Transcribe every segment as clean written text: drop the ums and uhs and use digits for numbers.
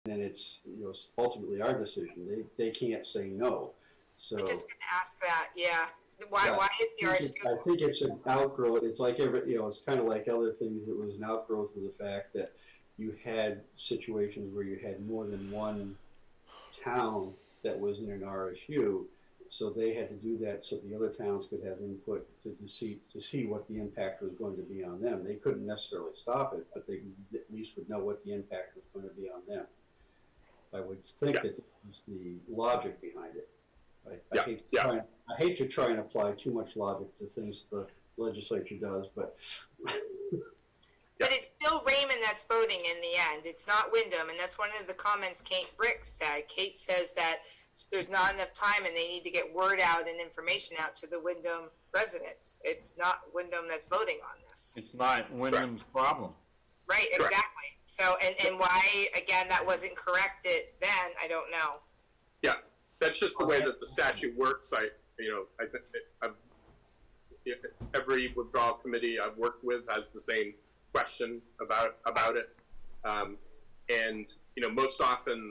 then it's, ultimately our decision. They can't say no. So. I just gonna ask that, yeah. Why, Yeah, why is the I RSU? think it's an outgrowth. It's like it's kind of like other things. It was an outgrowth of the fact that you had situations where you had more than one town that was in an RSU, so they had to do that so the other towns could have input to see what the impact was going to be on them. They couldn't necessarily stop it, but they at least would know what the impact was going to be on them. I would think Yeah. that was the logic behind it. I Yeah, hate to try and apply too much logic to things the legislature does, but. But it's still Raymond that's voting in the end. It's not Wyndham, and that's one of the comments Kate Brick said. Kate says that there's not enough time and they need to get word out and information out to the Wyndham residents. It's not Wyndham that's voting on this. It's not Wyndham's problem. Right, Correct. exactly. So, and why, again, that wasn't corrected then, I don't know. Yeah, that's just the way that the statute works. Every withdrawal committee I've worked with has the same question about it, and most often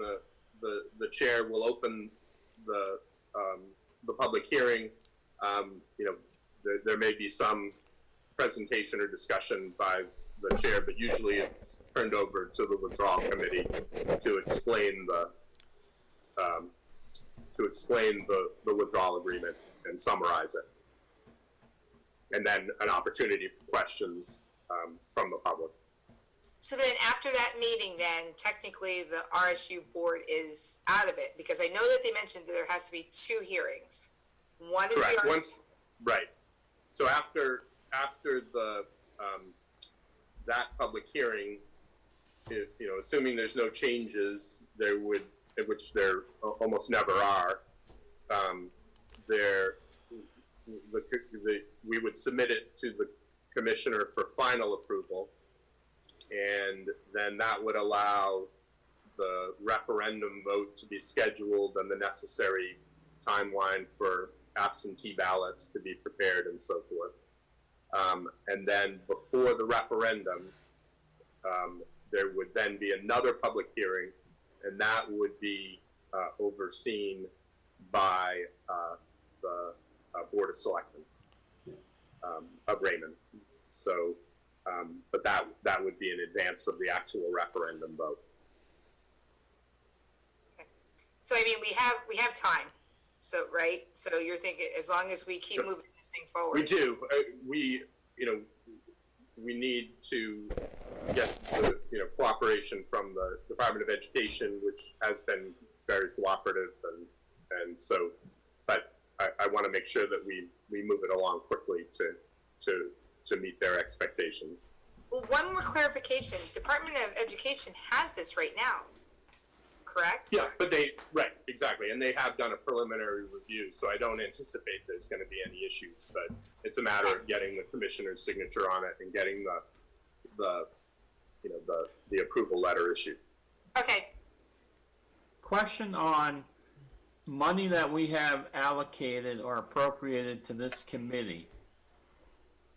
the chair will open the public hearing. There may be some presentation or discussion by the chair, but usually it's turned over to the withdrawal committee to explain the withdrawal agreement and summarize it, and then an opportunity for questions from the public. So then after that meeting, then technically the RSU board is out of it, because I know that they mentioned that there has to be 2 hearings. One is Correct. the RSU. Right. So after the that public hearing, assuming there's no changes, which there almost never are, we would submit it to the commissioner for final approval, and then that would allow the referendum vote to be scheduled and the necessary timeline for absentee ballots to be prepared and so forth. And then before the referendum, there would then be another public hearing, and that would be overseen by the Board of Selectmen of Raymond. So, but that would be in advance of the actual referendum vote. Okay. So I mean, we have time. So right. So you're thinking as long as we keep moving this thing forward. We do. We need to get the cooperation from the Department of Education, which has been very cooperative, and so. But I want to make sure that we move it along quickly to meet their expectations. Well, one more clarification. Department of Education has this right now, correct? Yeah, but right, exactly, and they have done a preliminary review, so I don't anticipate there's going to be any issues. But it's a matter of getting the commissioner's signature on it and getting the approval letter issued. Okay. Question on money that we have allocated or appropriated to this committee.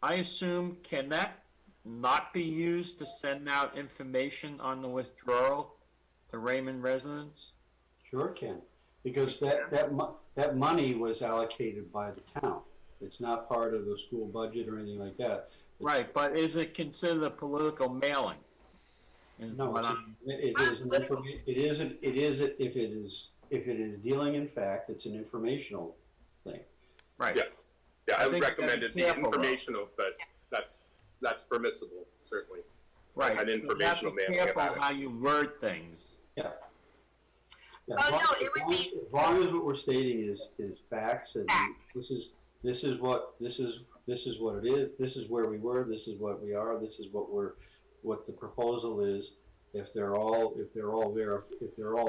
I assume, can that not be used to send out information on the withdrawal to Raymond residents? Sure can, because that money was allocated by the town. It's not part of the school budget or anything like that. Right, but is it considered a political mailing? No, it isn't. If it is dealing in fact, it's an informational thing. Right. Yeah, I would think recommend it be careful, informational, but that's permissible, certainly. Right. An informational mailing. mailing. Careful how you word things. Yeah. Oh, no, it would be. As long as what we're stating is facts, and Facts. this is what it is. This is where we were. This is what we are. This is what the proposal is. If they're all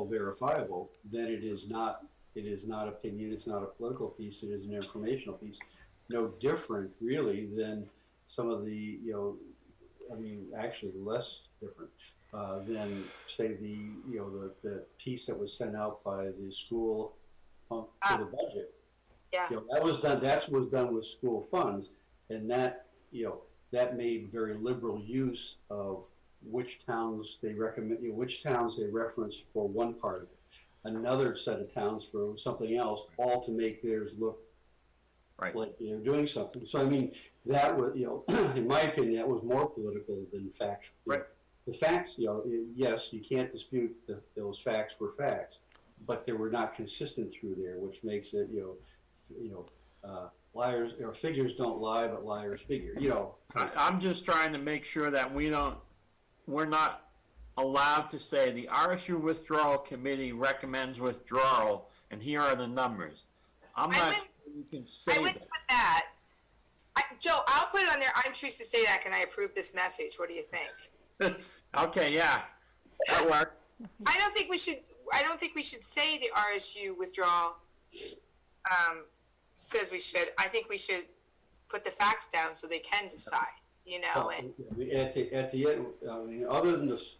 verifiable, then it is not opinion. It's not a political piece. It is an informational piece. No different, really, than some of the actually less different than say the piece that was sent out by the school for the budget. Yeah. That was done. That was done with school funds, and that made very liberal use of which towns they recommend, which towns they reference for one part of it, another set of towns for something else, all to make theirs look Right. like they're doing something. So I mean, that was, in my opinion, that was more political than factual. Right. The facts, yes, you can't dispute that those facts were facts, but they were not consistent through there, which makes it, liars or figures don't lie, but liars figure. I'm just trying to make sure that we're not allowed to say the RSU Withdrawal Committee recommends withdrawal, and here are the numbers. I'm not sure you can say I wouldn't that. put that. Joe, I'll put it on there. I'm Teresa Sadak, and I approve this message. What do you think? Okay, yeah, that worked. I don't think we should say the RSU withdrawal says we should. I think we should put the facts down so they can decide. And At the end, I mean, other than this,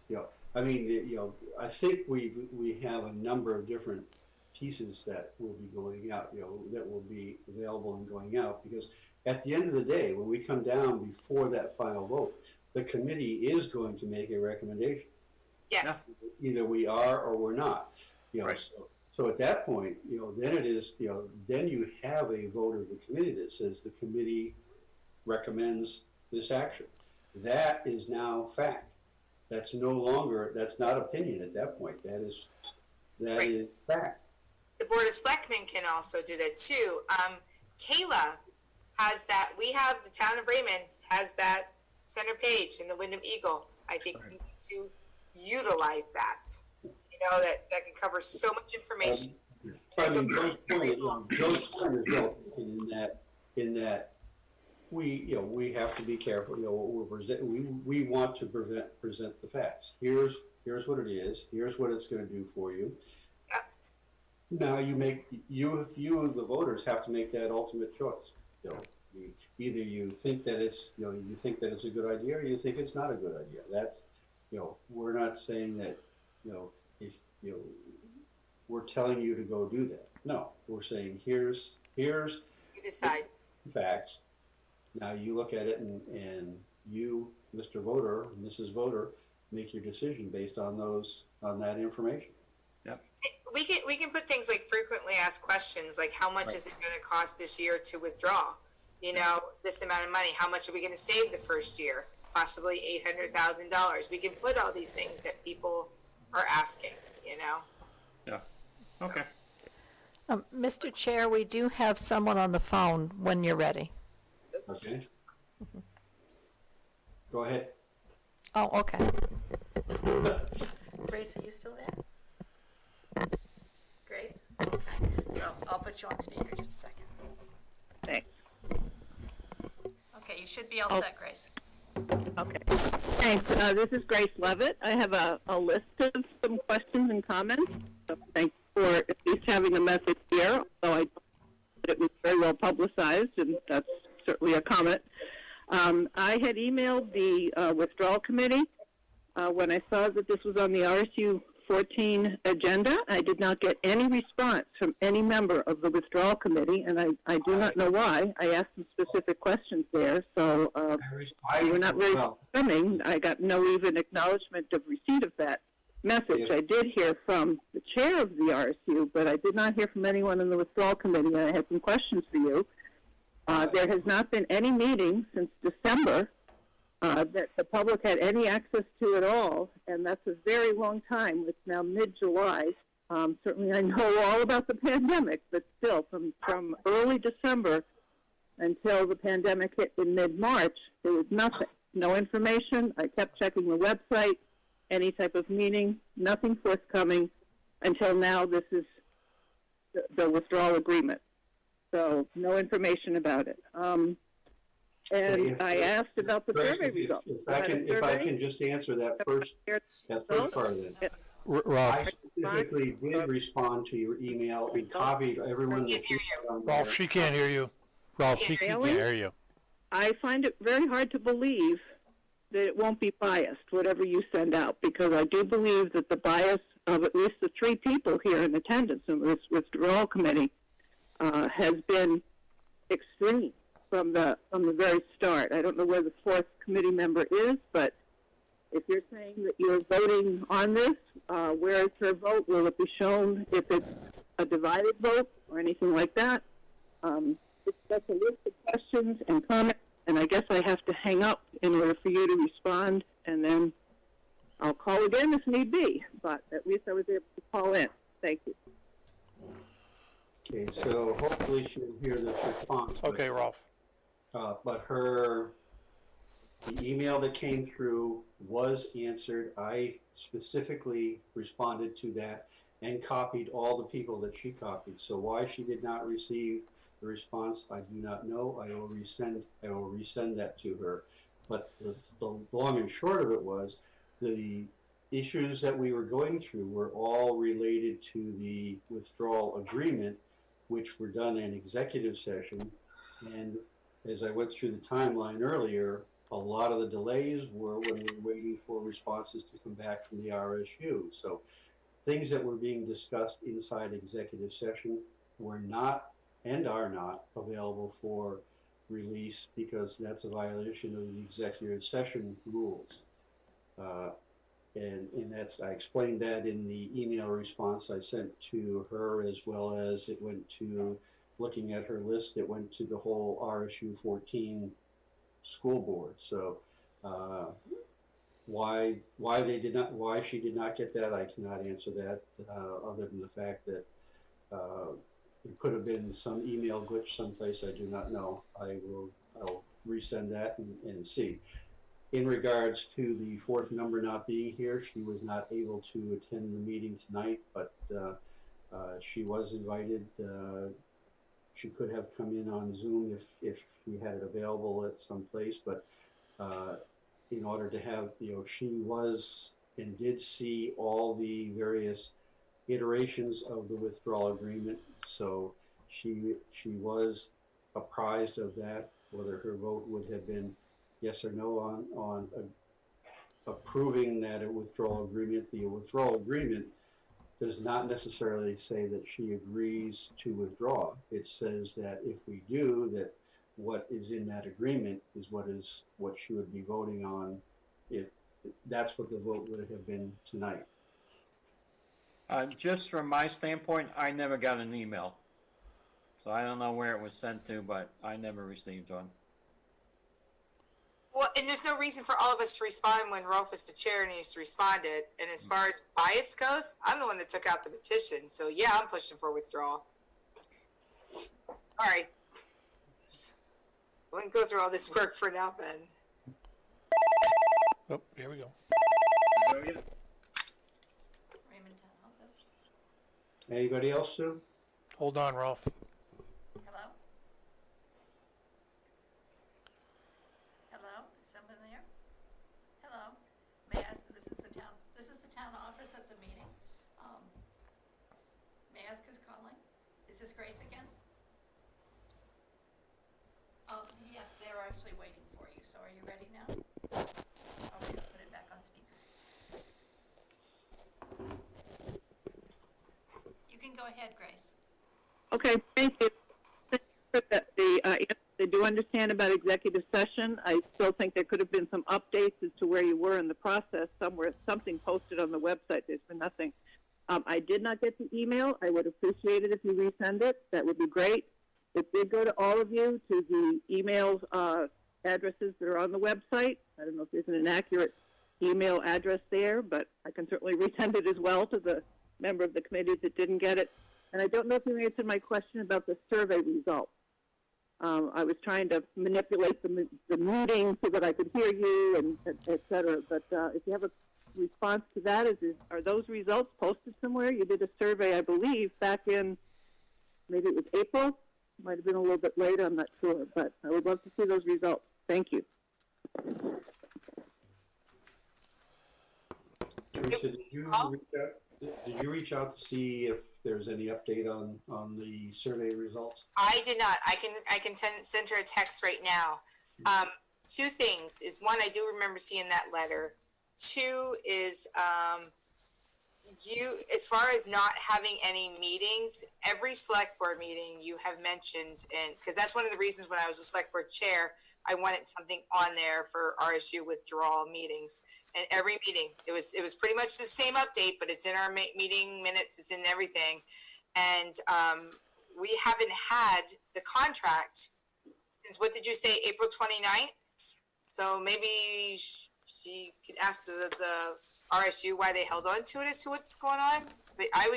I think we have a number of different pieces that will be going out, that will be available and going out, because at the end of the day, when we come down before that final vote, the committee is going to make a recommendation. yes, Either we are or we're not. Right. So at that point, then it is, then you have a vote of the committee that says the committee recommends this action. That is now fact. That's not opinion at that point. That is fact. the Board of Selectmen can also do that too. Kayla has that. We have the town of Raymond has that center page in the Wyndham Eagle. I think we need to utilize that. That can cover so much information. I mean, Joe's point is well in that we have to be careful. We want to present the facts. Here's what it is. Here's what it's going to do for you. Now you the voters have to make that ultimate choice. Either you think that it's a good idea, or you think it's not a good idea. That's we're not saying that if we're telling you to go do that. No, we're saying here's You decide. the facts. Now you look at it and you, Mr. Voter, Mrs. Voter, make your decision based on that information. We can put things like frequently asked questions, like how much is it going to cost this year to withdraw? This amount of money. How much are we going to save the first year? Possibly $800,000. We can put all these things that people are asking. Yeah. Okay. Mr. Chair, we do have someone on the phone when you're ready. Okay. Go ahead. Oh, okay. Grace, are you still there? Grace? Okay. So I'll put you on speaker just a second. Thanks. Okay, you should be all set, Grace. Okay. Thanks. This is Grace Levitt. I have a list of some questions and comments. So thanks for at least having a message here, although I thought it was very well publicized, and that's certainly a comment. I had emailed the withdrawal committee when I saw that this was on the RSU 14 agenda. I did not get any response from any member of the withdrawal committee, and I do not know why. I asked some specific questions there, so they were not very forthcoming. I got no even acknowledgement of receipt of that message. I did hear from the chair of the RSU, but I did not hear from anyone in the withdrawal committee, and I had some questions for you. There has not been any meeting since December that the public had any access to at all, and that's a very long time. It's now mid-July. Certainly I know all about the pandemic, but still, from early December until the pandemic hit in mid-March, there was nothing, no information. I kept checking the website, any type of meeting, nothing forthcoming until now. This is the withdrawal agreement. So no information about it. And I asked about the survey results. If I can just answer that first part of it. Ralph, I specifically did respond to your email and copied everyone. Can't hear you. Ralph, she can't hear you. Ralph, she can't Really? hear you. I find it very hard to believe that it won't be biased, whatever you send out, because I do believe that the bias of at least the three people here in attendance in this withdrawal committee has been extreme from the very start. I don't know where the fourth committee member is, but if you're saying that you're voting on this, where is her vote? Will it be shown if it's a divided vote or anything like that? That's a list of questions and comments, and I guess I have to hang up in order for you to respond, and then I'll call again if need be, but at least I was able to call in. Thank you. Okay, so hopefully she'll hear this response. Okay, Ralph. But the email that came through was answered. I specifically responded to that and copied all the people that she copied. So why she did not receive the response, I do not know. I will resend that to her. But the long and short of it was, the issues that we were going through were all related to the withdrawal agreement, which were done in executive session. And as I went through the timeline earlier, a lot of the delays were when we were waiting for responses to come back from the RSU. So things that were being discussed inside executive session were not and are not available for release, because that's a violation of the executive session rules. And that's, I explained that in the email response I sent to her, as well as it went to, looking at her list, it went to the whole RSU 14 school board. So why she did not get that, I cannot answer that, other than the fact that it could have been some email glitch someplace, I do not know. I'll resend that and see. In regards to the fourth member not being here, she was not able to attend the meeting tonight, but she was invited. She could have come in on Zoom if we had it available at some place, but in order to have, she was and did see all the various iterations of the withdrawal agreement, so she was apprised of that. Whether her vote would have been yes or no on approving that a withdrawal agreement. The withdrawal agreement does not necessarily say that she agrees to withdraw. It says that if we do, that what is in that agreement is what she would be voting on. If that's what the vote would have been tonight. Just from my standpoint, I never got an email. So I don't know where it was sent to, but I never received one. Well, and there's no reason for all of us to respond when Rolf is the chair and he's responded. And as far as bias goes, I'm the one that took out the petition. So yeah, I'm pushing for withdrawal. All right. We can go through all this work for now then. Oh, here we go. Raymond Town Office. Anybody else, Sue? Hold on, Ralph. Hello? Hello? Is someone there? Hello? May I ask, this is the town office at the meeting. May I ask who's calling? Is this Grace again? Yes, they're actually waiting for you, so are you ready now? Okay, put it back on speaker. You can go ahead, Grace. Okay, thank you. They do understand about executive session. I still think there could have been some updates as to where you were in the process. Something posted on the website. There's been nothing. I did not get the email. I would appreciate it if you resend it. That would be great. It did go to all of you, to the emails, addresses that are on the website. I don't know if there's an inaccurate email address there, but I can certainly resend it as well to the member of the committee that didn't get it. And I don't know if you answered my question about the survey results. I was trying to manipulate the meeting so that I could hear you, and et cetera. But if you have a response to that, are those results posted somewhere? You did a survey, I believe, back in, maybe it was April. Might have been a little bit late, I'm not sure. But I would love to see those results. Thank you. Teresa, did you reach out to see if there's any update on the survey results? I did not. I can send her a text right now. Two things is, one, I do remember seeing that letter. Two is, you, as far as not having any meetings, every select board meeting you have mentioned, and because that's one of the reasons when I was a select board chair, I wanted something on there for RSU withdrawal meetings. And every meeting, it was pretty much the same update, but it's in our meeting minutes, it's in everything. And we haven't had the contract since, what did you say, April 29th? So maybe she could ask the RSU why they held on to it as to what's going on. But I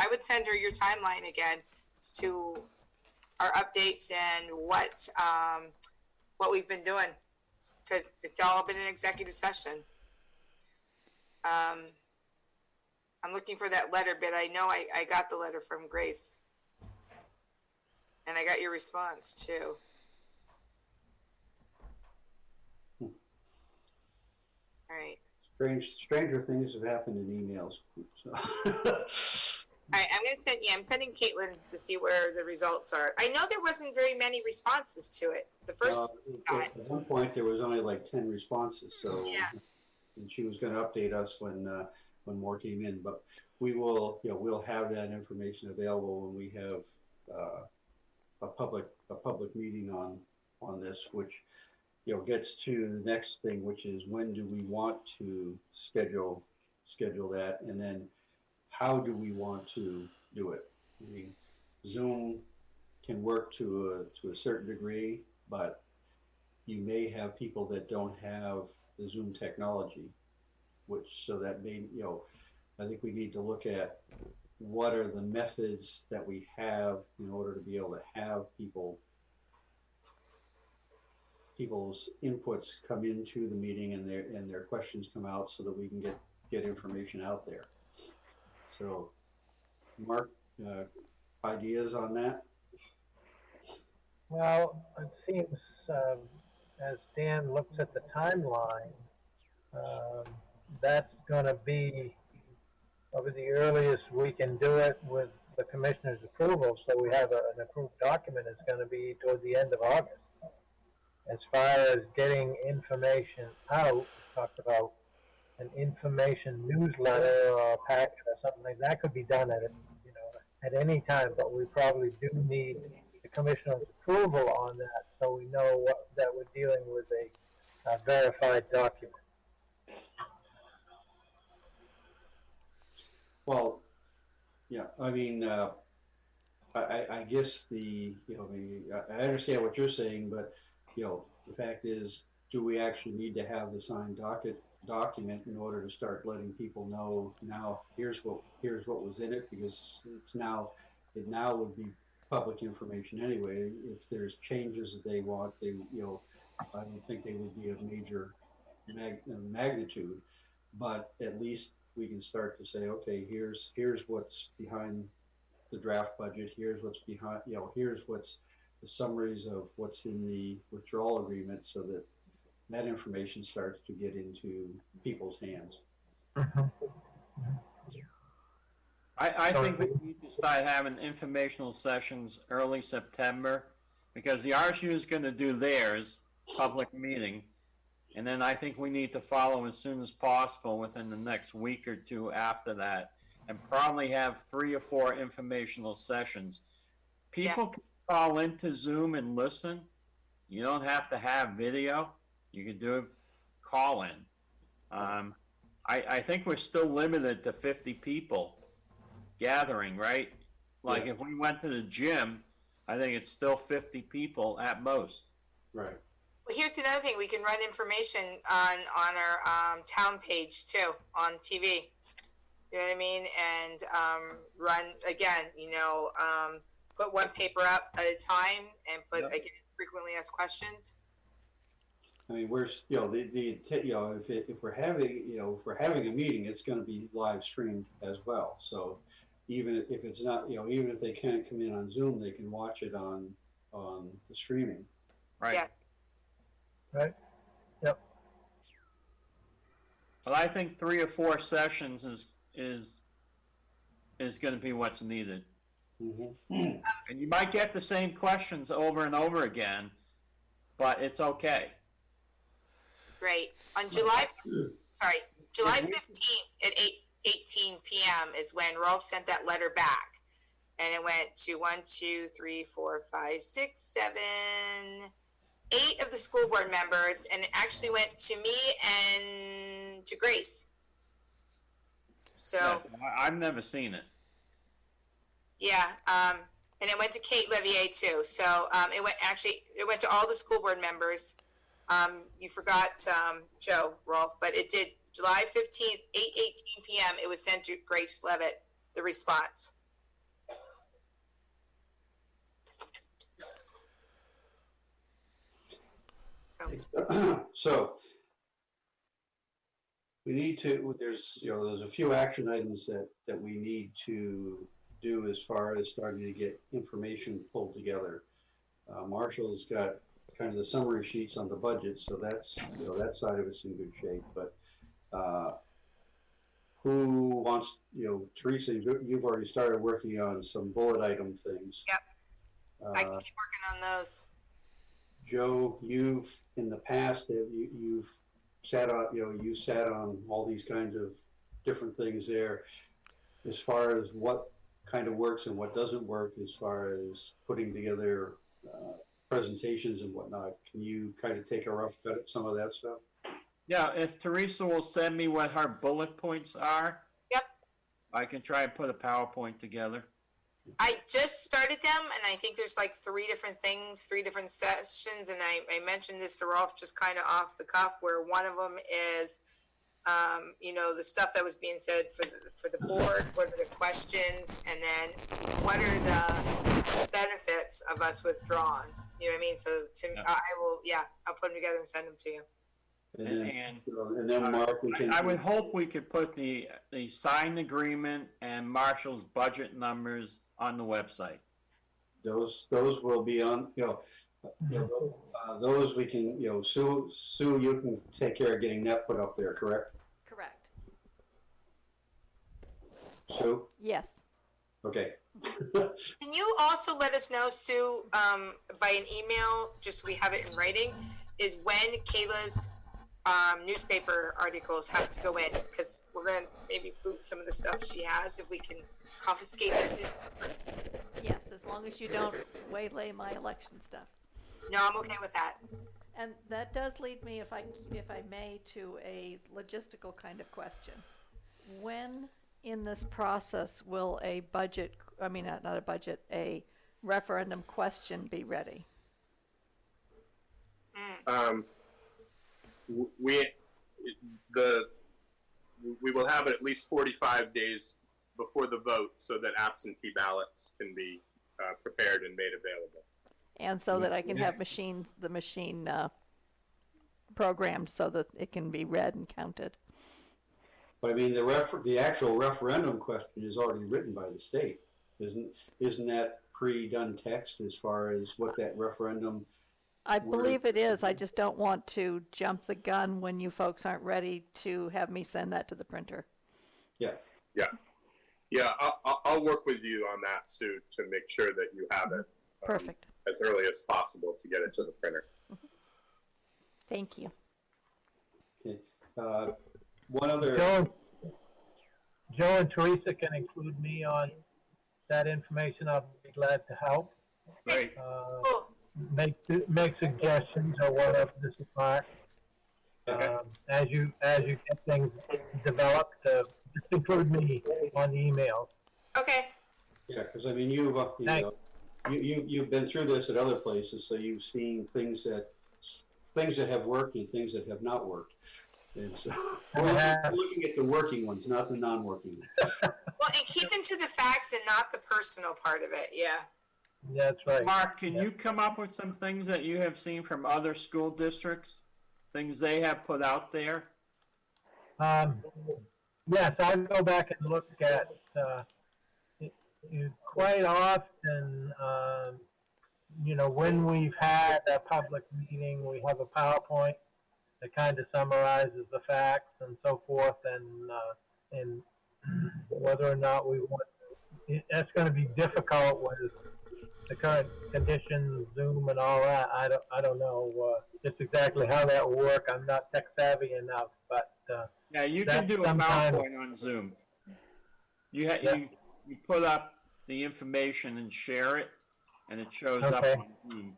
would send her your timeline again as to our updates and what we've been doing, because it's all been an executive session. I'm looking for that letter, but I know I got the letter from Grace. And I got your response too. All right. Stranger things have happened in emails. So. All right, I'm sending Caitlin to see where the results are. I know there wasn't very many responses to it. The first at one point there was only like 10 responses, so yeah. And she was going to update us when more came in, but we will, we'll have that information available when we have a public meeting on this, which gets to the next thing, which is when do we want to schedule that, and then how do we want to do it? I mean, Zoom can work to a certain degree, but you may have people that don't have the Zoom technology, so that may, I think we need to look at what are the methods that we have in order to be able to have people's inputs come into the meeting and their questions come out, so that we can get information out there. So, Mark, ideas on that? Well, it seems as Dan looks at the timeline, that's going to be probably the earliest we can do it with the commissioner's approval. So we have an approved document. It's going to be toward the end of August. As far as getting information out, talked about an information newsletter or a packet or something like that could be done at any time, but we probably do need the commissioner's approval on that, so we know that we're dealing with a verified document. Well, yeah, I mean, I guess I understand what you're saying, but the fact is, do we actually need to have the signed document in order to start letting people know now here's what was in it, because it now would be public information anyway. If there's changes that they want, I don't think they would be of major magnitude, but at least we can start to say, okay, here's what's behind the draft budget, here's what's behind, here's what's the summaries of what's in the withdrawal agreement, so that information starts to get into people's hands. I think we need to start having informational sessions early September, because the RSU is going to do theirs, public meeting, and then I think we need to follow as soon as possible within the next week or two after that, and probably have 3 or 4 informational sessions. People can call into Zoom and listen. You don't have to have video. You can do a call in. I think we're still limited to 50 people gathering, right? Like if we went to the gym, I think it's still 50 people at most. Right. Well, here's another thing. We can run information on our town page too, on TV. You know what I mean? And run, again, put one paper up at a time and put, again, frequently asked questions. I mean, we're, if we're having a meeting, it's going to be live streamed as well. So even if it's not, even if they can't come in on Zoom, they can watch it on the streaming. Right. Yeah. Right? Yep. But I think 3 or 4 sessions is going to be what's needed. Mm-hmm. And you might get the same questions over and over again, but it's okay. Great. On July 15th at 8:18 p.m. is when Rolf sent that letter back, and it went to 1, 2, 3, 4, 5, 6, 7, 8 of the school board members, and it actually went to me and to Grace. So, I've never seen it. yeah, and it went to Kate Levier too. So, it went to all the school board members. You forgot, Joe Rolfe, but it did July 15th, 8:18 p.m. It was sent to Grace Levitt, the response. So, So we need to, there's a few action items that we need to do as far as starting to get information pulled together. Marshall's got kind of the summary sheets on the budget, so that's, that side of it's in good shape, but who wants, Teresa, you've already started working on some bullet item things. Yep. I can keep working on those. Joe, you've in the past you've sat on you sat on all these kinds of different things there, as far as what kind of works and what doesn't work, as far as putting together presentations and whatnot. Can you kind of take a rough cut at some of that stuff? Yeah, if Teresa will send me what her bullet points are. Yep. I can try and put a PowerPoint together. I just started them, and I think there's like 3 different things, 3 different sessions, and I mentioned this to Rolf just kind of off the cuff, where one of them is, the stuff that was being said for the board, what are the questions, and then what are the benefits of us withdrawing? You know what I mean? So I'll put them together and send them to you. And then Mark, we can. I would hope we could put the signed agreement and Marshall's budget numbers on the website. Those will be on. Those we can. Sue, you can take care of getting that put up there. Correct? Correct. Sue. Yes. Okay. Can you also let us know, Sue, by an email, just so we have it in writing, is when Kayla's newspaper articles have to go in, because we're going to maybe boot some of the stuff she has if we can confiscate that newspaper. Yes, as long as you don't waylay my election stuff. No, I'm okay with that. And that does lead me, if I may, to a logistical kind of question. When in this process will a budget, not a budget, a referendum question be ready? We will have it at least 45 days before the vote, so that absentee ballots can be prepared and made available. And so that I can have the machine programmed so that it can be read and counted. But I mean, the actual referendum question is already written by the state, isn't that pre-done text as far as what that referendum? I believe it is. I just don't want to jump the gun when you folks aren't ready to have me send that to the printer. Yeah. I'll work with you on that, Sue, to make sure that you have it. Perfect. As early as possible to get it to the printer. Thank you. Okay. One other. Joe and Teresa can include me on that information. I'll be glad to help. Great. Cool. Make suggestions or whatever. This is Mark. Okay. As you get things developed, just include me on the email. Okay. Yeah, because I mean, you've been through this at other places, so you've seen things that have worked and things that have not worked. And so we're looking at the working ones, not the non-working ones. Well, and keeping to the facts and not the personal part of it. Yeah. That's right. Mark, can you come up with some things that you have seen from other school districts? Things they have put out there? Yes, I go back and look at quite often, when we've had a public meeting, we have a PowerPoint that kind of summarizes the facts and so forth, and whether or not we want, that's going to be difficult with the current conditions, Zoom and all that. I don't know just exactly how that will work. I'm not tech savvy enough, but Yeah, you can do a PowerPoint on Zoom. You put up the information and share it, and it shows up Okay. on Zoom.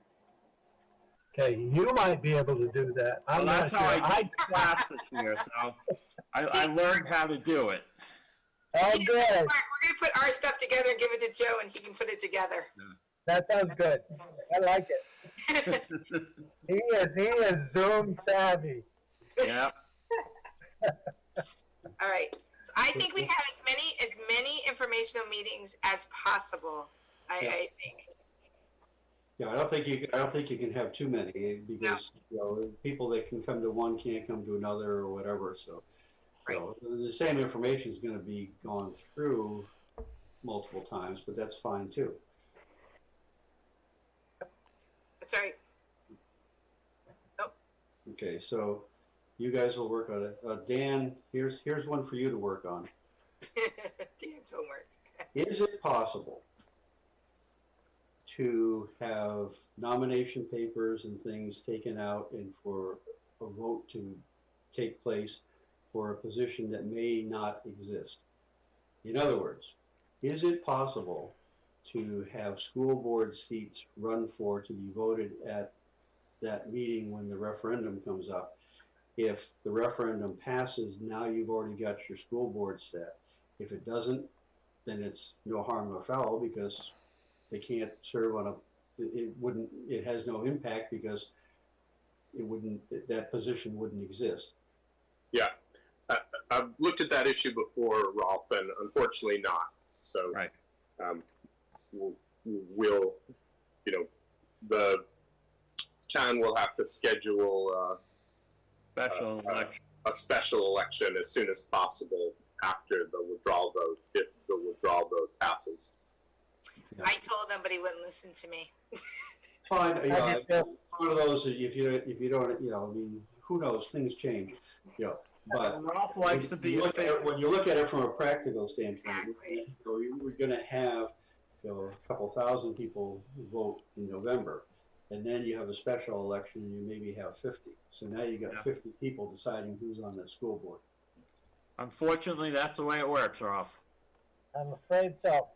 Okay, you might be able to do that. Well, I'm that's not how sure. I did class this year, so I learned how to do it. Oh, We're good. gonna put our stuff together and give it to Joe and he can put it together. That sounds good. I like it. He is Zoom savvy. Yeah. All right. So I think we have as many informational meetings as possible. I think. Yeah, I don't think you can have too many because, you know, people that can come to one can't come to another or whatever, so. You know, the same information is gonna be gone through multiple times, but that's fine too. That's all right. Okay, so you guys will work on it. Dan, here's one for you to work on. Dan's homework. Is it possible to have nomination papers and things taken out and for a vote to take place for a position that may not exist? In other words, is it possible to have school board seats run for to be voted at that meeting when the referendum comes up? If the referendum passes, now you've already got your school board set. If it doesn't, then it's no harm, no foul, because they can't serve on it has no impact because that position wouldn't exist. Yeah, I've looked at that issue before, Rolf, and unfortunately not. So, Right. we'll, you know, the town will have to schedule Special election. a special election as soon as possible after the withdrawal vote, if the withdrawal vote passes. I told him, but he wouldn't listen to me. Fine, you know, I get that. one of those, if you don't, you know, I mean, who knows, things change, you know, but. Ralph likes to be a When you look at it from a practical standpoint, Exactly. you know, we're gonna have, you know, a couple thousand people vote in November. And then you have a special election and you maybe have 50. So now you got Yeah. 50 people deciding who's on the school board. Unfortunately, that's the way it works, Ralph. I'm afraid so.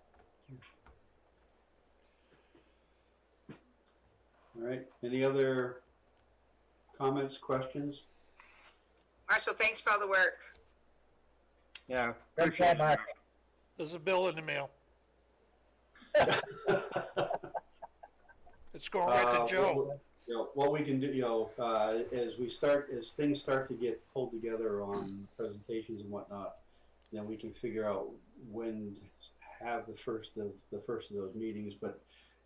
All right, any other comments, questions? Marshall, thanks for all the work. Yeah. Good Appreciate job, it. Mark. There's a bill in the mail. It's going right to Joe. You know, what we can do, you know, as things start to get pulled together on presentations and whatnot, then we can figure out when to have the first of those meetings. But,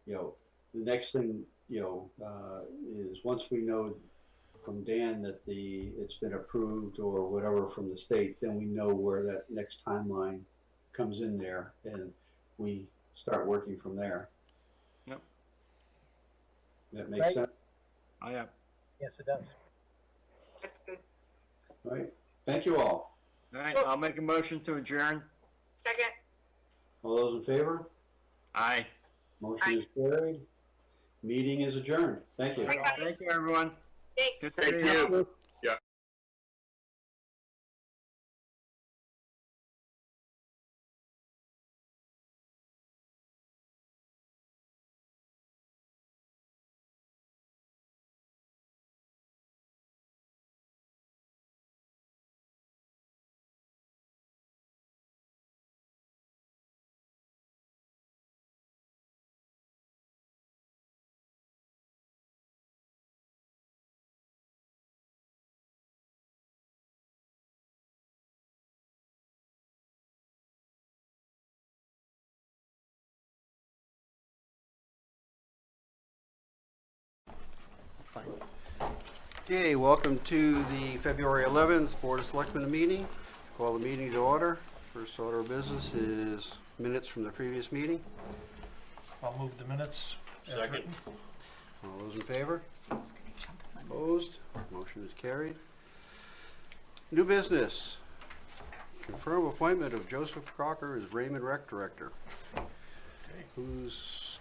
you know, the next thing, you know, is once we know from Dan that it's been approved or whatever from the state, then we know where that next timeline comes in there, and we start working from there. Yep. That makes Right. sense. I am. Yes, it does. That's good. All right. Thank you all. All right, I'll make a motion to adjourn. Second. All those in favor? Aye. Motion is carried. Meeting is adjourned. Thank you. Bye, guys. Thank you, everyone. Thanks. Good to Thank see you. Okay, welcome to the February 11th Board of Selectmen meeting. Call the meeting to order. First order of business is minutes from the previous meeting. I'll move the minutes. as written. All those in favor? Opposed? Motion is carried. New business. Confirm appointment of Joseph Crocker as Raymond Rec Director. Who's,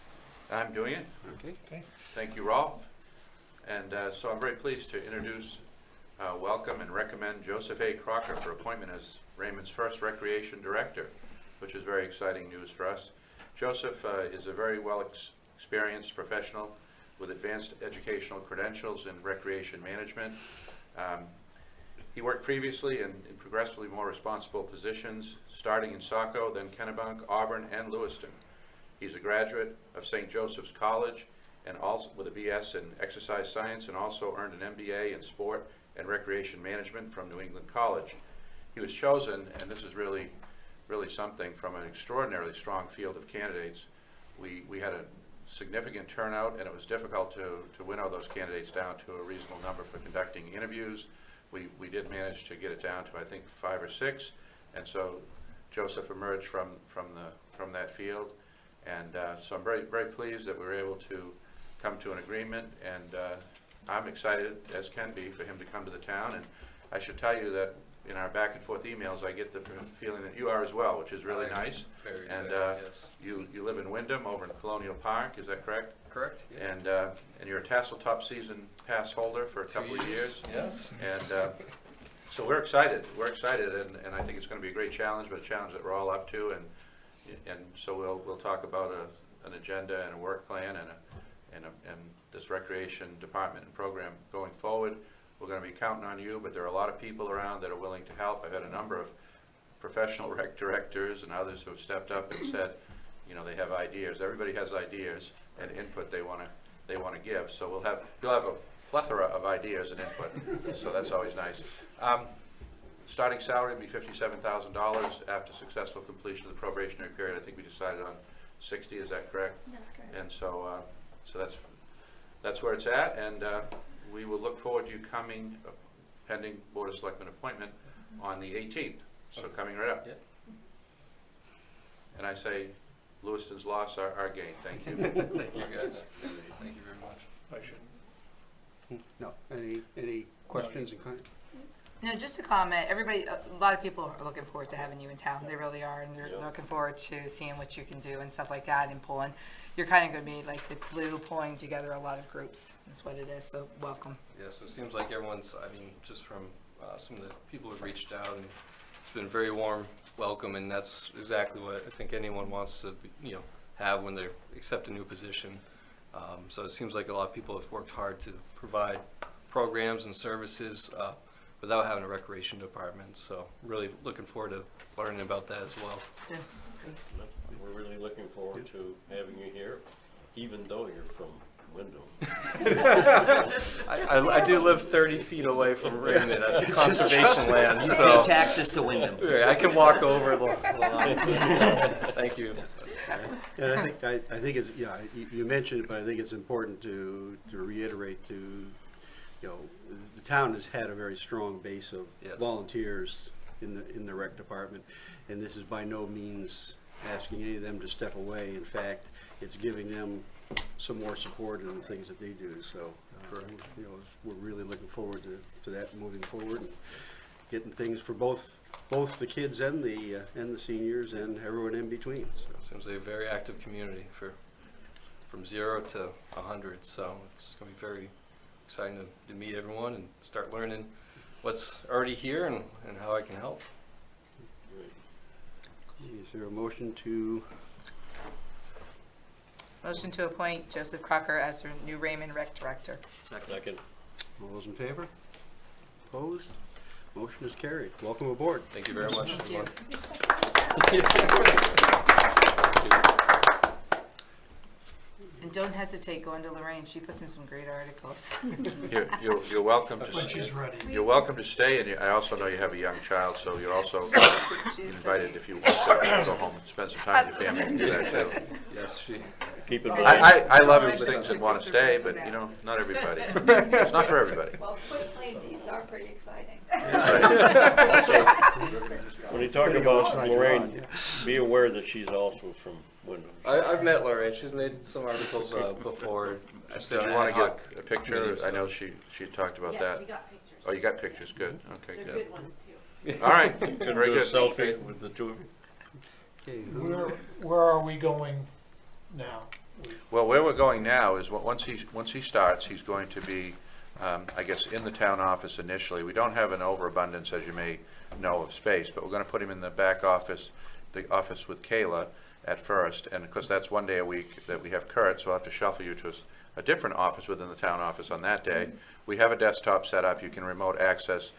I'm doing it. okay? Thank you, Rolf. And so I'm very pleased to introduce, welcome, and recommend Joseph A. Crocker for appointment as Raymond's first Recreation Director, which is very exciting news for us. Joseph is a very experienced professional with advanced educational credentials in recreation management. He worked previously in progressively more responsible positions, starting in Saco, then Kennebunk, Auburn, and Lewiston. He's a graduate of St. Joseph's College and also with a BS in exercise science, and also earned an MBA in sport and recreation management from New England College. He was chosen, and this is really something, from an extraordinarily strong field of candidates. We had a significant turnout, and it was difficult to winnow those candidates down to a reasonable number for conducting interviews. We did manage to get it down to, I think, 5 or 6, and so Joseph emerged from that field, and so I'm very pleased that we were able to come to an agreement, and I'm excited, as can be, for him to come to the town. And I should tell you that in our back and forth emails, I get the feeling that you are as well, which is really nice. Very and yes. you live in Wyndham, over in Colonial Park, is that correct? Correct. Yeah. And you're a Tassel Top season pass holder for a couple of years. Yes. And so we're excited. And I think it's going to be a great challenge, but a challenge that we're all up to. And so we'll talk about an agenda and a work plan and this recreation department and program going forward. We're going to be counting on you, but there are a lot of people around that are willing to help. I've had a number of professional rec directors and others who have stepped up and said, you know, they have ideas. Everybody has ideas and input they want to give. So you'll have a plethora of ideas and input. So that's always nice. Starting salary will be $57,000 after successful completion of the probationary period. I think we decided on 60. Is that correct? That's correct. And so that's where it's at, and we will look forward to you coming, pending Board of Selectmen appointment, on the 18th. So coming right up. Yep. And I say, Lewiston's loss, our gain. Thank you. Thank you, guys. Thank you very much. I should. No, any questions and comments? No, just a comment. Everybody, a lot of people are looking forward to having you in town. They really are, and they're looking forward to seeing what you can do and stuff like that, and pulling. You're kind of going to be like the glue pulling together a lot of groups. That's what it is. So welcome. Yes, it seems like everyone's, I mean, just from some of the people who've reached out, and it's been very warm welcome, and that's exactly what I think anyone wants to, have when they accept a new position. So it seems like a lot of people have worked hard to provide programs and services without having a recreation department. So really looking forward to learning about that as well. Yeah. We're really looking forward to having you here, even though you're from Wyndham. I do live 30 feet away from Raymond at the conservation land, so taxes to Wyndham. I can walk over the line. Thank you. And I think it's, you mentioned it, but I think it's important to reiterate the town has had a very strong base of volunteers in the rec department, and this is by no means asking any of them to step away. In fact, it's giving them some more support in the things that they do. So, we're really looking forward to that moving forward and getting things for both the kids and the seniors and everyone in between. So. It seems like a very active community from 0 to 100. So it's going to be very exciting to meet everyone and start learning what's already here and how I can help. Is there a motion to? Motion to appoint Joseph Crocker as our new Raymond Rec Director. Second. All those in favor? Opposed? Motion is carried. Welcome aboard. Thank you very much, everyone. And don't hesitate going to Lorraine. She puts in some great articles. You're welcome to When she's ready. You're welcome to stay, and I also know you have a young child, so you're also invited if you want to go home and spend some time with your family and do that too. Yes, Keep it moving. I love things that want to stay, but not everybody. It's not for everybody. Well, quick ladies are pretty exciting. When you talk about Lorraine, be aware that she's also from Wyndham. I've met Lorraine. She's made some articles before. Did you want to get a picture? I know she talked about that. Yes, we got pictures. Oh, you got pictures, good. Okay, They're good. good ones too. All right, Can very do a good. selfie with the two of you. Okay. Where are we going now? Well, where we're going now is once he starts, he's going to be, I guess, in the town office initially. We don't have an overabundance, as you may know, of space, but we're going to put him in the back office, the office with Kayla at first, and of course that's one day a week that we have Kurt, so I'll have to shuffle you to a different office within the town office on that day. We have a desktop set up. You can remote access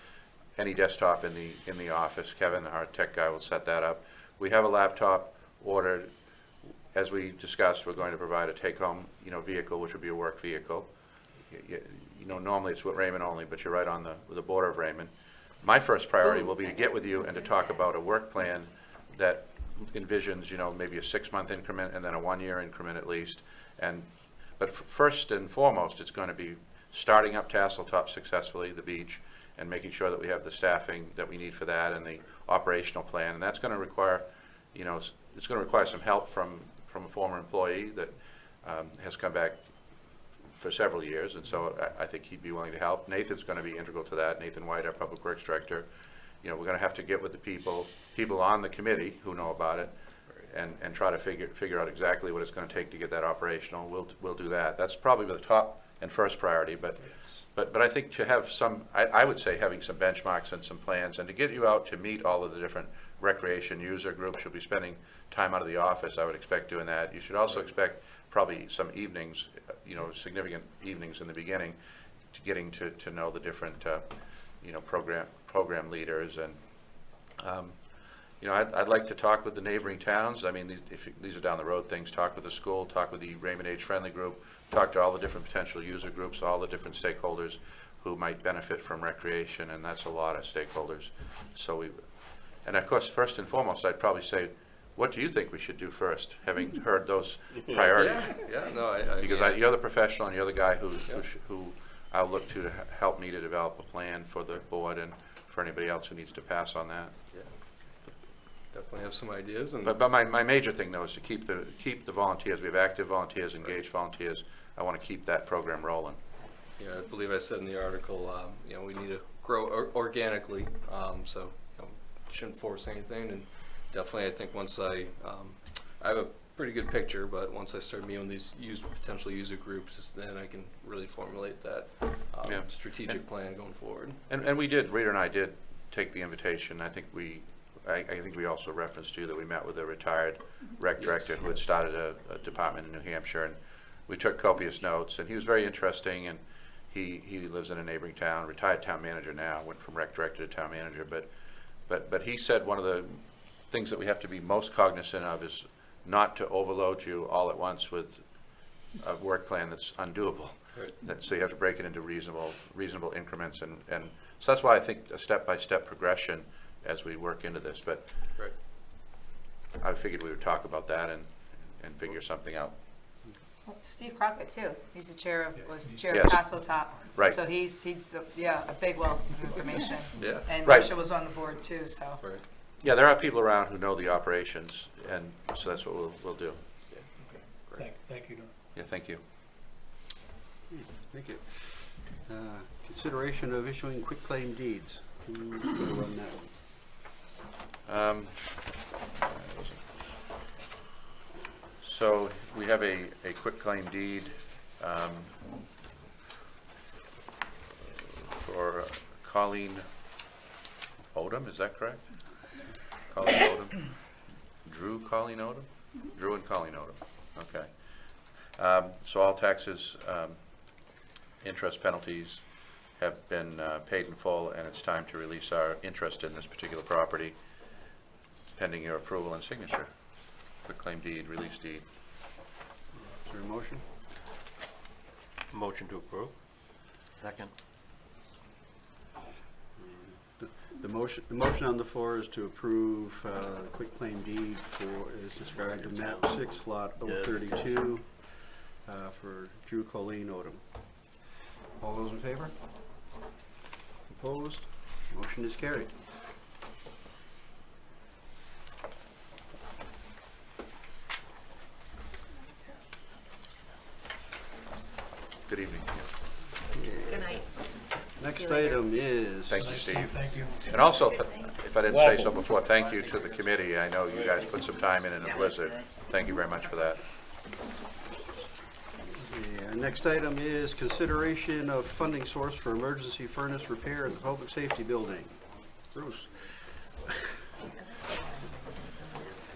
any desktop in the office. Kevin, our tech guy, will set that up. We have a laptop ordered. As we discussed, we're going to provide a take-home, vehicle, which would be a work vehicle. Normally it's with Raymond only, but you're right on the border of Raymond. My first priority will be to get with you and to talk about a work plan that envisions, maybe a 6-month increment and then a 1-year increment at least. But first and foremost, it's going to be starting up Tasseltop successfully, the beach, and making sure that we have the staffing that we need for that and the operational plan. And that's going to require, it's going to require some help from a former employee that has come back for several years, and so I think he'd be willing to help. Nathan's going to be integral to that. Nathan White, our Public Works Director. We're going to have to get with the people on the committee who know about it, and try to figure out exactly what it's going to take to get that operational. We'll do that. That's probably the top and first priority. But I think to have I would say having some benchmarks and some plans, and to get you out to meet all of the different recreation user groups. You'll be spending time out of the office. I would expect doing that. You should also expect probably some evenings, significant evenings in the beginning, to getting to know the different, program leaders. And, I'd like to talk with the neighboring towns. I mean, if these are down the road things, talk with the school, talk with the Raymond Age Friendly Group, talk to all the different potential user groups, all the different stakeholders who might benefit from recreation, and that's a lot of stakeholders. And of course, first and foremost, I'd probably say, what do you think we should do first, having heard those priorities? Because you're the professional and you're the guy who I'll look to help me to develop a plan for the board and for anybody else who needs to pass on that. Yeah, definitely have some ideas. And But my major thing though is to keep the volunteers. We have active volunteers, engaged volunteers. I want to keep that program rolling. I believe I said in the article, we need to grow organically, so shouldn't force anything. And definitely, I think once I have a pretty good picture, but once I start meeting these potential user groups, then I can really formulate that strategic plan going forward. And we did, Rita and I did take the invitation. I think we also referenced too that we met with a retired rec director who had started a department in New Hampshire, and we took copious notes, and he was very interesting, and he lives in a neighboring town, retired town manager now, went from rec director to town manager, but he said one of the things that we have to be most cognizant of is not to overload you all at once with a work plan that's undoable. Right. So you have to break it into reasonable increments, and so that's why I think a step-by-step progression as we work into this. But right. I figured we would talk about that and figure something out. Well, Steve Crockett too. He's the chair of Yes. Tasseltop. Right. So he's a big wealth of information. Yeah. And Right. Russia was on the board too. So. Right. Yeah, there are people around who know the operations, and so that's what we'll do. Thank you, Don. Yeah, thank you. Thank you. Consideration of issuing quitclaim deeds. Who's going to run that one? So we have a quitclaim deed for Colleen Odom, is that correct? Colleen Odom? Drew Colleen Odom? Drew and Colleen Odom, okay. So all taxes, interest penalties have been paid in full, and it's time to release our interest in this particular property pending your approval and signature. Quitclaim deed, release deed. Is there a motion? Motion to approve. Second. The motion on the floor is to approve quitclaim deed is described in map 6, lot 032, for Drew Colleen Odom. All those in favor? Opposed? Motion is carried. Good evening. Good night. Next item is... Thank you, Steve. Thank you. And also, if I didn't say so before, thank you to the committee. I know you guys put some time in a blizzard. Thank you very much for that. Yeah, next item is consideration of funding source for emergency furnace repair in the public safety building. Bruce.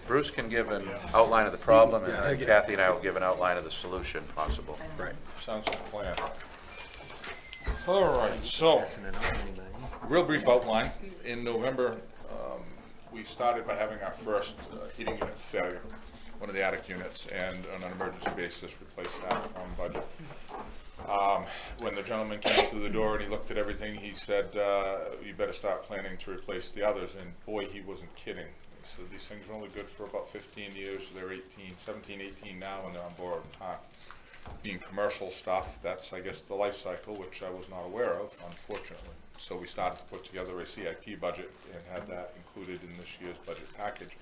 Bruce can give an outline of the problem, and Kathy and I will give an outline of the solution possible. Right. Sounds like a plan. All right, so, real brief outline. In November, we started by having our first heating unit failure, one of the attic units, and on an emergency basis replaced that from budget. When the gentleman came through the door and he looked at everything, he said, you better start planning to replace the others, and boy, he wasn't kidding. He said, these things are only good for about 15 years, they're 17, 18 now, and they're on borrowed time. Being commercial stuff, that's, I guess, the life cycle, which I was not aware of, unfortunately. So we started to put together a CIP budget and had that included in this year's budget package.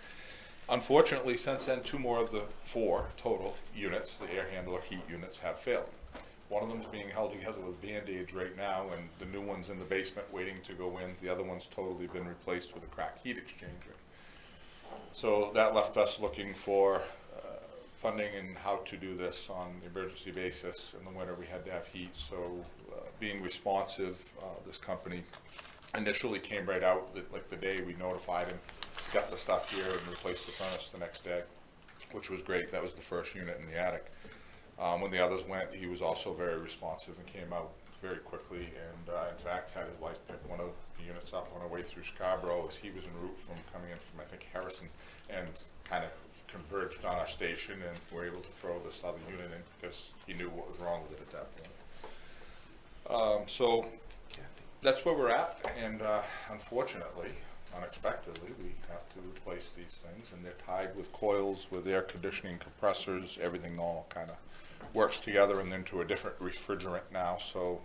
Unfortunately, since then, 2 more of the 4 total units, the air handler heat units, have failed. One of them is being held together with Band-Aids right now, and the new one's in the basement waiting to go in. The other one's totally been replaced with a crack heat exchanger. So that left us looking for funding and how to do this on an emergency basis. In the winter, we had to have heat, so being responsive, this company initially came right out, like the day we notified him, got the stuff here and replaced the furnace the next day, which was great. That was the first unit in the attic. When the others went, he was also very responsive and came out very quickly, and in fact had his wife pick one of the units up on her way through Scarborough as he was en route from coming in from, I think, Harrison, and kind of converged on our station, and were able to throw this other unit in because he knew what was wrong with it at that point. So that's where we're at, and unfortunately, unexpectedly, we have to replace these things, and they're tied with coils, with air conditioning compressors, everything all kind of works together and into a different refrigerant now, so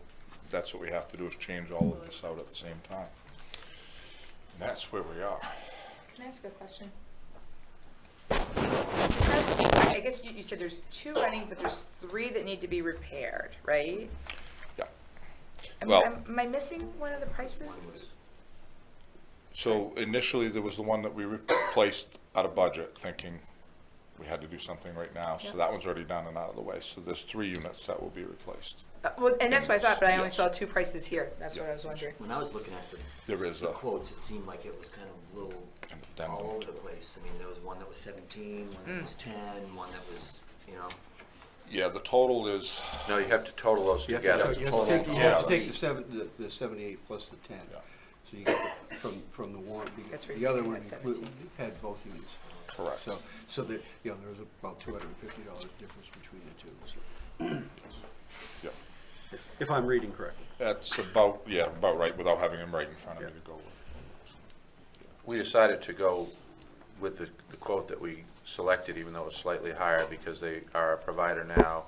that's what we have to do, is change all of this out at the same time. And that's where we are. Can I ask a question? I guess you said there's 2 running, but there's 3 that need to be repaired, right? Yeah. Am I missing one of the prices? So initially, there was the one that we replaced out of budget, thinking we had to do something right now. So that one's already done and out of the way. So there's 3 units that will be replaced. Well, and that's what I thought, but I only Yes. saw 2 prices here. That's what I was wondering. When I was looking at There is the a quotes, it seemed like it was kind of a little addendum all over to the it. place. I mean, there was one that was 17, one that was 10, one that was, you know. Yeah, the total is, No, you have to total those You have together. to, you have total to take, you together. have to take the 78 plus the 10. Yeah. So you get from the one, That's right, the other you one had 17. had both units. correct. So there, you know, there was about $250 difference between the two. So. Yep. If I'm reading correctly. That's about, yeah, about right, without having them right in front of me to go with. We decided to go with the quote that we selected, even though it was slightly higher, because they are a provider now.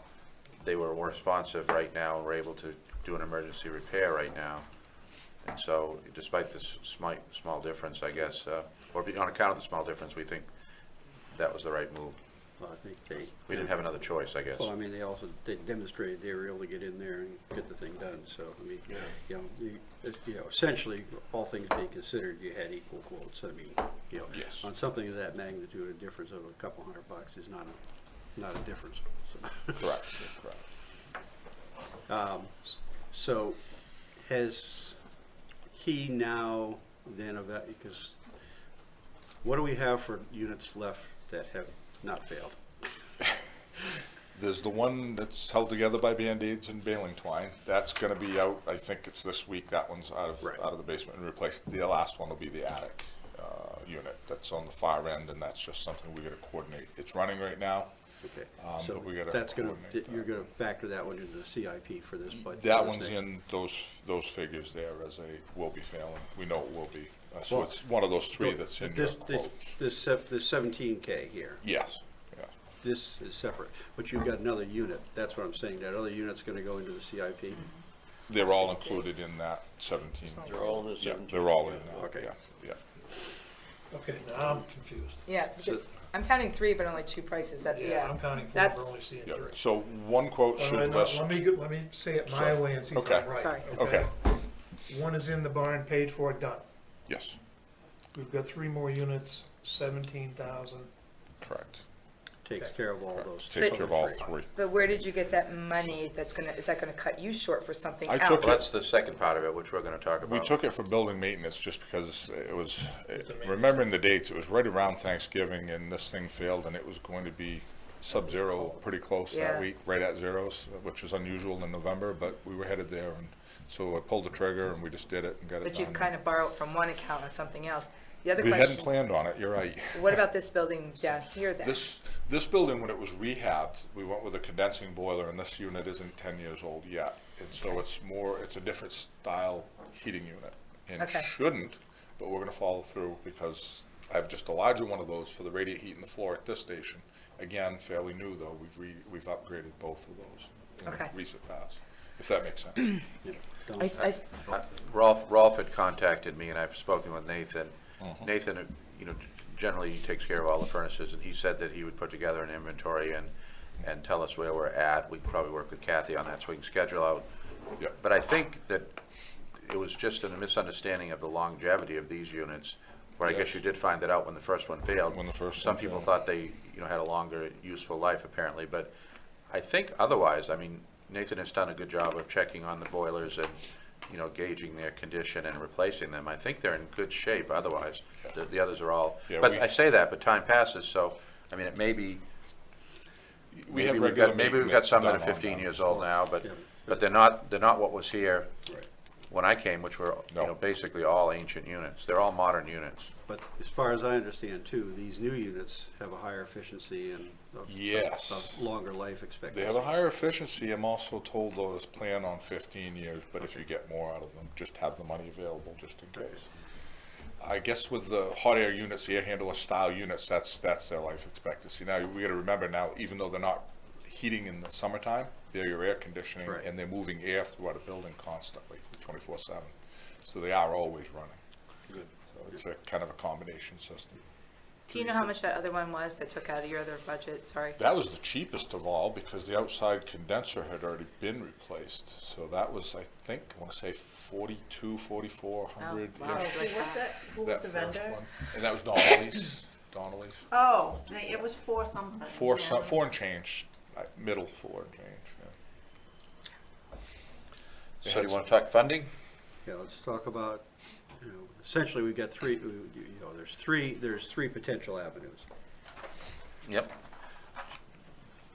They were more responsive right now, and we're able to do an emergency repair right now. And so, despite this small difference, I guess, or on account of the small difference, we think that was the right move. Well, I think they. We didn't have another choice, I guess. Well, I mean, they demonstrated they were able to get in there and get the thing done. So, I mean, you know, essentially, all things being considered, you had equal quotes. I mean, you know, Yes. on something of that magnitude, a difference of a couple $100 is not a difference. So. Correct, correct. So, has he now then, because what do we have for units left that have not failed? There's the one that's held together by Band-Aids and baling twine. That's gonna be out, I think it's this week. That one's out of the basement and replaced. The last one will be the attic unit that's on the far end, and that's just something we gotta coordinate. It's running right now. Okay, So we gotta that's gonna, coordinate you're that. gonna factor that one into the CIP for this budget? That one's in those figures there as a will be failing. We know it will be. So Well, it's one of those 3 that's in your This quotes. this 17K here, Yes, yeah. this is separate, but you've got another unit, that's what I'm saying, that other unit's gonna go into the CIP? They're all included in that 17. They're all in the Yeah, 17. they're all in there. Okay. Yeah. Okay, now I'm confused. Yeah, because I'm counting 3, but only 2 prices. That, Yeah, I'm counting 4, That's- we're only seeing Yeah. 3. So one quote Wait, should wait, no, list. let me say it my Sorry. way and see if Okay. I'm right. Sorry. Okay. One is in the barn, paid for, done. Yes, We've got 3 more units, 17,000. correct. takes care of all those. Takes care of all three. But where did you get that money is that gonna cut you short for something I else? took Well, that's the second part of it, which we're gonna talk about. We took it for building maintenance just because it was, remembering the dates, it was right around Thanksgiving and this thing failed and it was going to be sub-zero pretty close that Yeah. week, right at zeros, which is unusual in November, but we were headed there and so I pulled the trigger and we just did it and got it But you've done. kind of borrowed from one account or something else. The other We hadn't question, planned on it, you're right. what about this building down here then? This building, when it was rehabbed, we went with a condensing boiler, and this unit isn't 10 years old yet. And so it's a different style heating unit. And Okay. shouldn't, but we're gonna follow through because I have just a larger one of those for the radiant heat in the floor at this station. Again, fairly new though, we've upgraded both of those in Okay. the recent past, if that makes sense. Rolf had contacted me, and I've spoken with Nathan. Mhm. Nathan, generally takes care of all the furnaces, and he said that he would put together an inventory and tell us where we're at. We could probably work with Kathy on that so we can schedule out. Yep. But I think that it was just a misunderstanding of the longevity of these units, where I guess Yes. you did find that out when the first one failed. When the first Some one people failed. thought they, had a longer useful life apparently, but I think otherwise, I mean, Nathan has done a good job of checking on the boilers and, gauging their condition and replacing them. I think they're in good shape otherwise. The others are all, Yeah, but we- I say that, but time passes, so, I mean, it may be, We have maybe regular maybe we've got maintenance some that done are on 15 them, years so- old now, but, Yeah. but they're not what was here Right. when I came, which were, No. basically all ancient units. They're all modern units. But as far as I understand too, these new units have a higher efficiency and Yes. a longer life expectancy. They have a higher efficiency. I'm also told though, to plan on 15 years, but if you get more out of them, just have the money available just in case. I guess with the hot air units, the air handler style units, that's their life expectancy. Now, we gotta remember now, even though they're not heating in the summertime, they're your air conditioning Right. and they're moving air throughout a building constantly, 24/7. So they are always running. Good. So it's a kind of a combination system. Do you know how much that other one was that took out of your other budget? Sorry. That was the cheapest of all because the outside condenser had already been replaced. So that was, I think, I want to say 4,400-ish. Oh, wow. Who was the vendor? One. And that was Donnelly's. Donnelly's. Oh, it was for something. Four, yeah. four and change, middle 4 and change, yeah. So do you want to talk funding? Yeah, let's talk about, essentially we've got there's three potential avenues. Yep.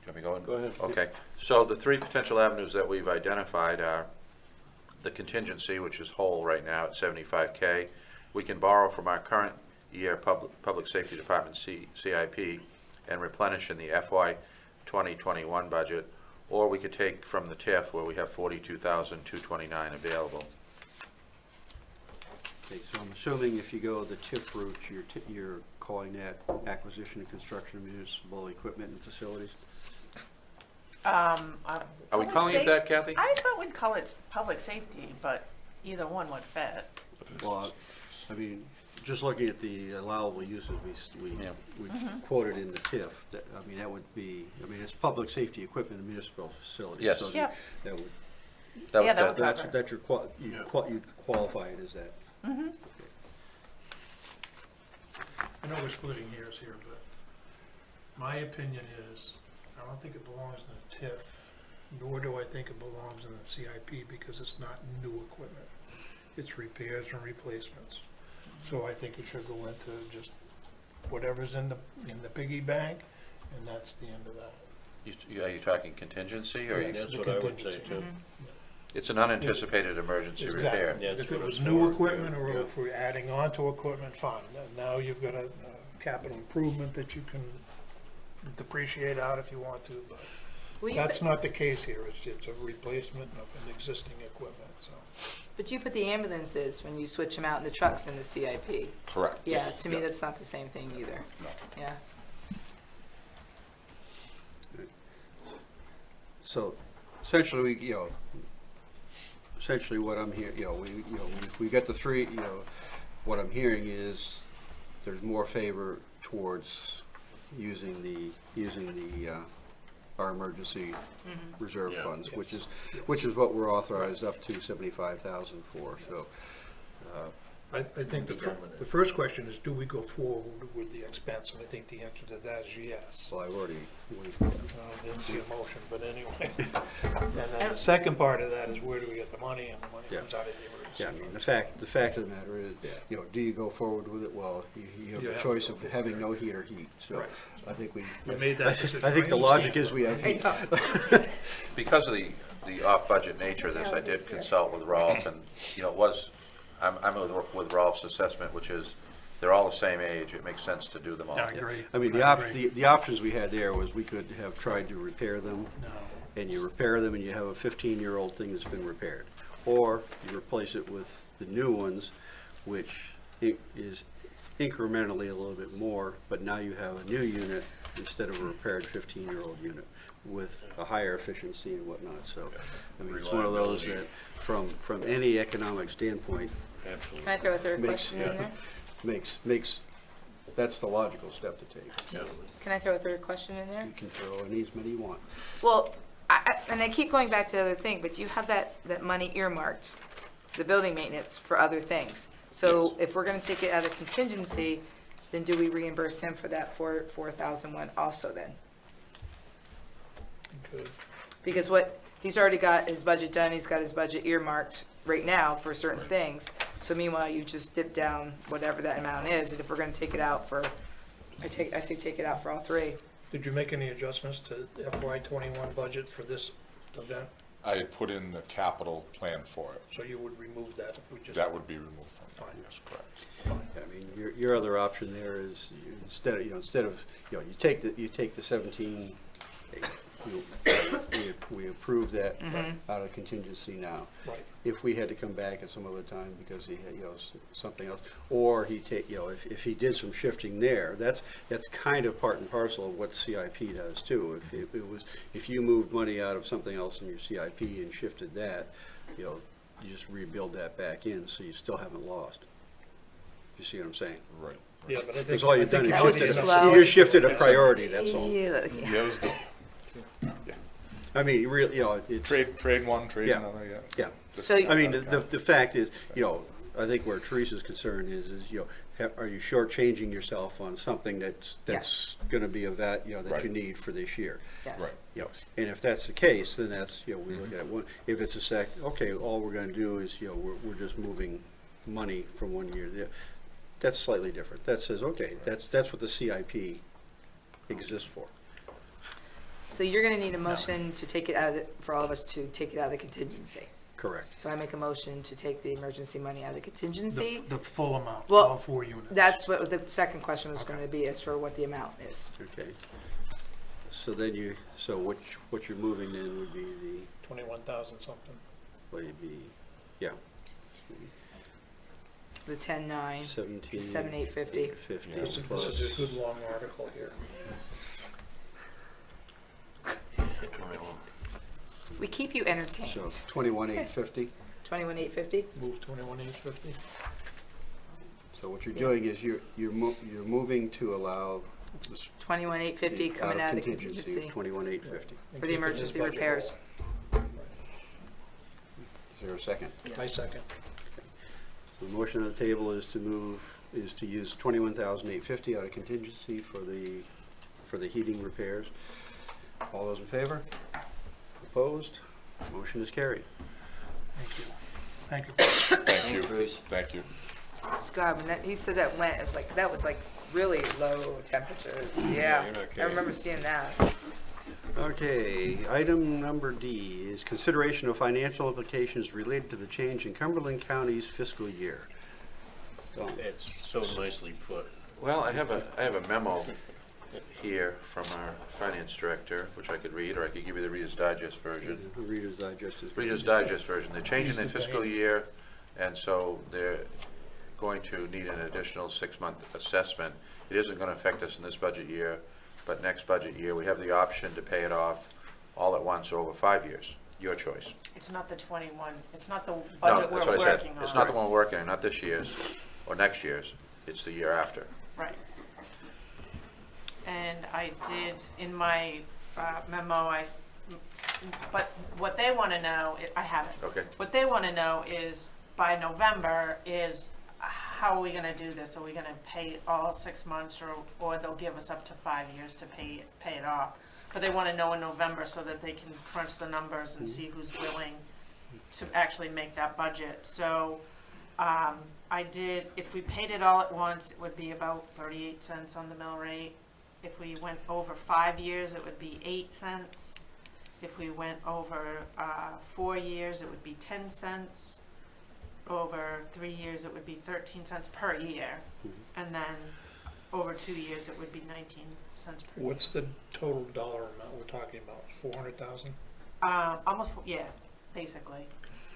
Let me go in? Go ahead. Okay, so the three potential avenues that we've identified are the contingency, which is whole right now at 75K. We can borrow from our current year Public Safety Department CIP and replenish in the FY 2021 budget, or we could take from the TIF where we have $42,229 available. Okay, so I'm assuming if you go the TIF route, you're calling that acquisition and construction of municipal equipment and facilities? Are we calling it that, Kathy? I thought we'd call it public safety, but either one would fit. Well, I mean, just looking at the allowable uses we Yeah. quoted in the TIF, that would be, it's public safety equipment and municipal facilities. Yes. So Yep. that would, That Yeah, would that fit. would- that's you'd qualify it as that. Mm-hmm. I know we're splitting hairs here, but my opinion is, I don't think it belongs in the TIF, nor do I think it belongs in the CIP because it's not new equipment. It's repairs and replacements. So I think it should go into just whatever's in the piggy bank, and that's the end of that. Are you talking contingency, or Yes. That's The what I would say contingency. too. it's an unanticipated emergency repair? Exactly. Yeah, If that's it what was it's new for, equipment, yeah, or yeah. if we're adding on to equipment, fine. Now you've got a capital improvement that you can depreciate out if you want to, but Well, you that's put- not the case here. It's a replacement of an existing equipment, so. But you put the ambulances when you switch them out in the trucks in the CIP. Correct. Yeah, to me, Yeah. that's not the same thing either. No. Yeah. So essentially, essentially what I'm hearing, we got the three, what I'm hearing is there's more favor towards using our emergency reserve Yeah. funds, which is what we're authorized up to 75,000 for. So I think Be done with it. the first question is, do we go forward with the expense? And I think the answer to that is yes. So I already, I didn't see a motion, but anyway. And then the second part of that is where do we get the money, and the money Yeah. comes out of the emergency yeah, I mean, fund. the fact of the matter is, you know, do you go forward with it? Well, you have You the have choice to of go having no heat or heat, so Right. I think we made that decision. I think the logic is we have heat. Because of the off-budget nature of this, I did consult with Rolf, and, you know, I'm with Rolf's assessment, which is, they're all the same age, it makes sense to do them all. Yeah, I agree. I mean, the options we had there was we could have tried to repair them, No. and you repair them and you have a 15-year-old thing that's been repaired. Or you replace it with the new ones, which is incrementally a little bit more, but now you have a new unit instead of a repaired 15-year-old unit with a higher efficiency and whatnot. So, I mean, it's one of those that, from any economic standpoint, Absolutely. Can I throw a third makes, question in there? makes, that's the logical step to take. Can I throw a third question in there? You can throw in as many you want. Well, and I keep going back to the other thing, but you have that money earmarked, the building maintenance, for other things. So if we're gonna take it out of contingency, then do we reimburse him for that 4,001 also then? Good. Because he's already got his budget done, he's got his budget earmarked right now for certain things. So meanwhile, you just dip down whatever that amount is, and if we're gonna take it out for, I say take it out for all three. Did you make any adjustments to FY '21 budget for this event? I had put in the capital plan for it. So you would remove that if we just. That would be removed from Fine. it, yes, correct. I mean, your other option there is instead of, you take the 17, we approve that out of contingency now. Right. If we had to come back at some other time because he had, something else, or if he did some shifting there, that's kind of part and parcel of what CIP does too. If you moved money out of something else in your CIP and shifted that, you just rebuild that back in, so you still haven't lost. You see what I'm saying? Right. Yeah, but I think. Because all you've done That was is slow. you shifted a priority, that's all. Yeah. Yeah, it was the I mean, you really, it's. trade one, trade Yeah. another, yeah. Yeah. So, I mean, the fact is, I think where Teresa's concern is, are you shortchanging yourself on something that's gonna be a that you Right. need for this year? yes. Right, You know, yes. and if that's the case, then that's, we look at one, if it's okay, all we're gonna do is, we're just moving money from one year to the other. That's slightly different. That says, okay, that's what the CIP exists for. So you're gonna need a motion to take it out of for all of us to take it out of the contingency. Correct. So I make a motion to take the emergency money out of the contingency. The full amount, Well, all 4 units. That's what the second question was gonna be, as for what the amount is. Okay. So then what you're moving in would be 21,000 something. yeah, The 10-9, 17. 7,850. 50 This is plus. a good long article here. We keep you entertained. So 21,850. 21,850? Move 21,850. So what you're doing is you're moving to allow this 21,850 coming out of the contingency 21,850. for the emergency repairs. Is there a second? I second. The motion on the table is to use 21,850 out of contingency for the heating repairs. All those in favor? Opposed? Motion is carried. Thank you. Thank you. Thank you, Bruce. thank you. God, when he said that went, that was like really low temperatures. Yeah, you're not I kidding. remember seeing that. Okay, item number D is consideration of financial implications related to the change in Cumberland County's fiscal year. Don. It's so nicely put. Well, I have a memo here from our finance director, which I could read, or I could give you the Reader's Digest version. Reader's Digest is. Reader's Digest version. They're changing their fiscal year, and so they're going to need an additional 6-month assessment. It isn't going to affect us in this budget year, but next budget year, we have the option to pay it off all at once over 5 years. Your choice. It's not the 21, it's not the No, budget that's we're what I said. working on. It's not the one we're working on, not this year's or next year's. It's the year after. Right. And I did, in my memo, but what they want to know, I have it. Okay. What they want to know is, by November, is how are we gonna do this? Are we gonna pay all 6 months, or they'll give us up to 5 years to pay it off? But they wanna know in November so that they can crunch the numbers and see who's willing to actually make that budget. So, if we paid it all at once, it would be about 38 cents on the mill rate. If we went over 5 years, it would be 8 cents. If we went over 4 years, it would be 10 cents. Over 3 years, it would be 13 cents per year. And then over 2 years, it would be 19 cents per year. What's the total dollar amount we're talking about? 400,000? Almost, yeah, basically.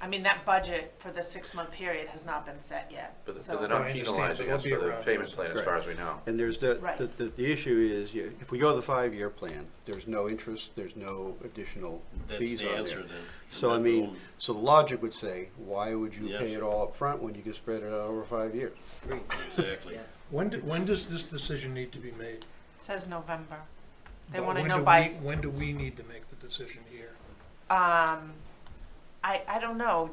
I mean, that budget for the 6-month period has not been set yet. But So- they're No, not I understand, penalizing but us it'll for be the around payment those. plan as Right. far as we know. And there's Right. the issue is, if we go the 5-year plan, there's no interest, there's no additional That's fees the on answer there. then. So I That's mean, all. so the logic would say, why would you Yes. pay it all up front when you can spread it out over 5 years? Exactly. Yeah. When does this decision need to be made? It says November. They But wanna when know do by, When do we need to make the decision here? I don't know.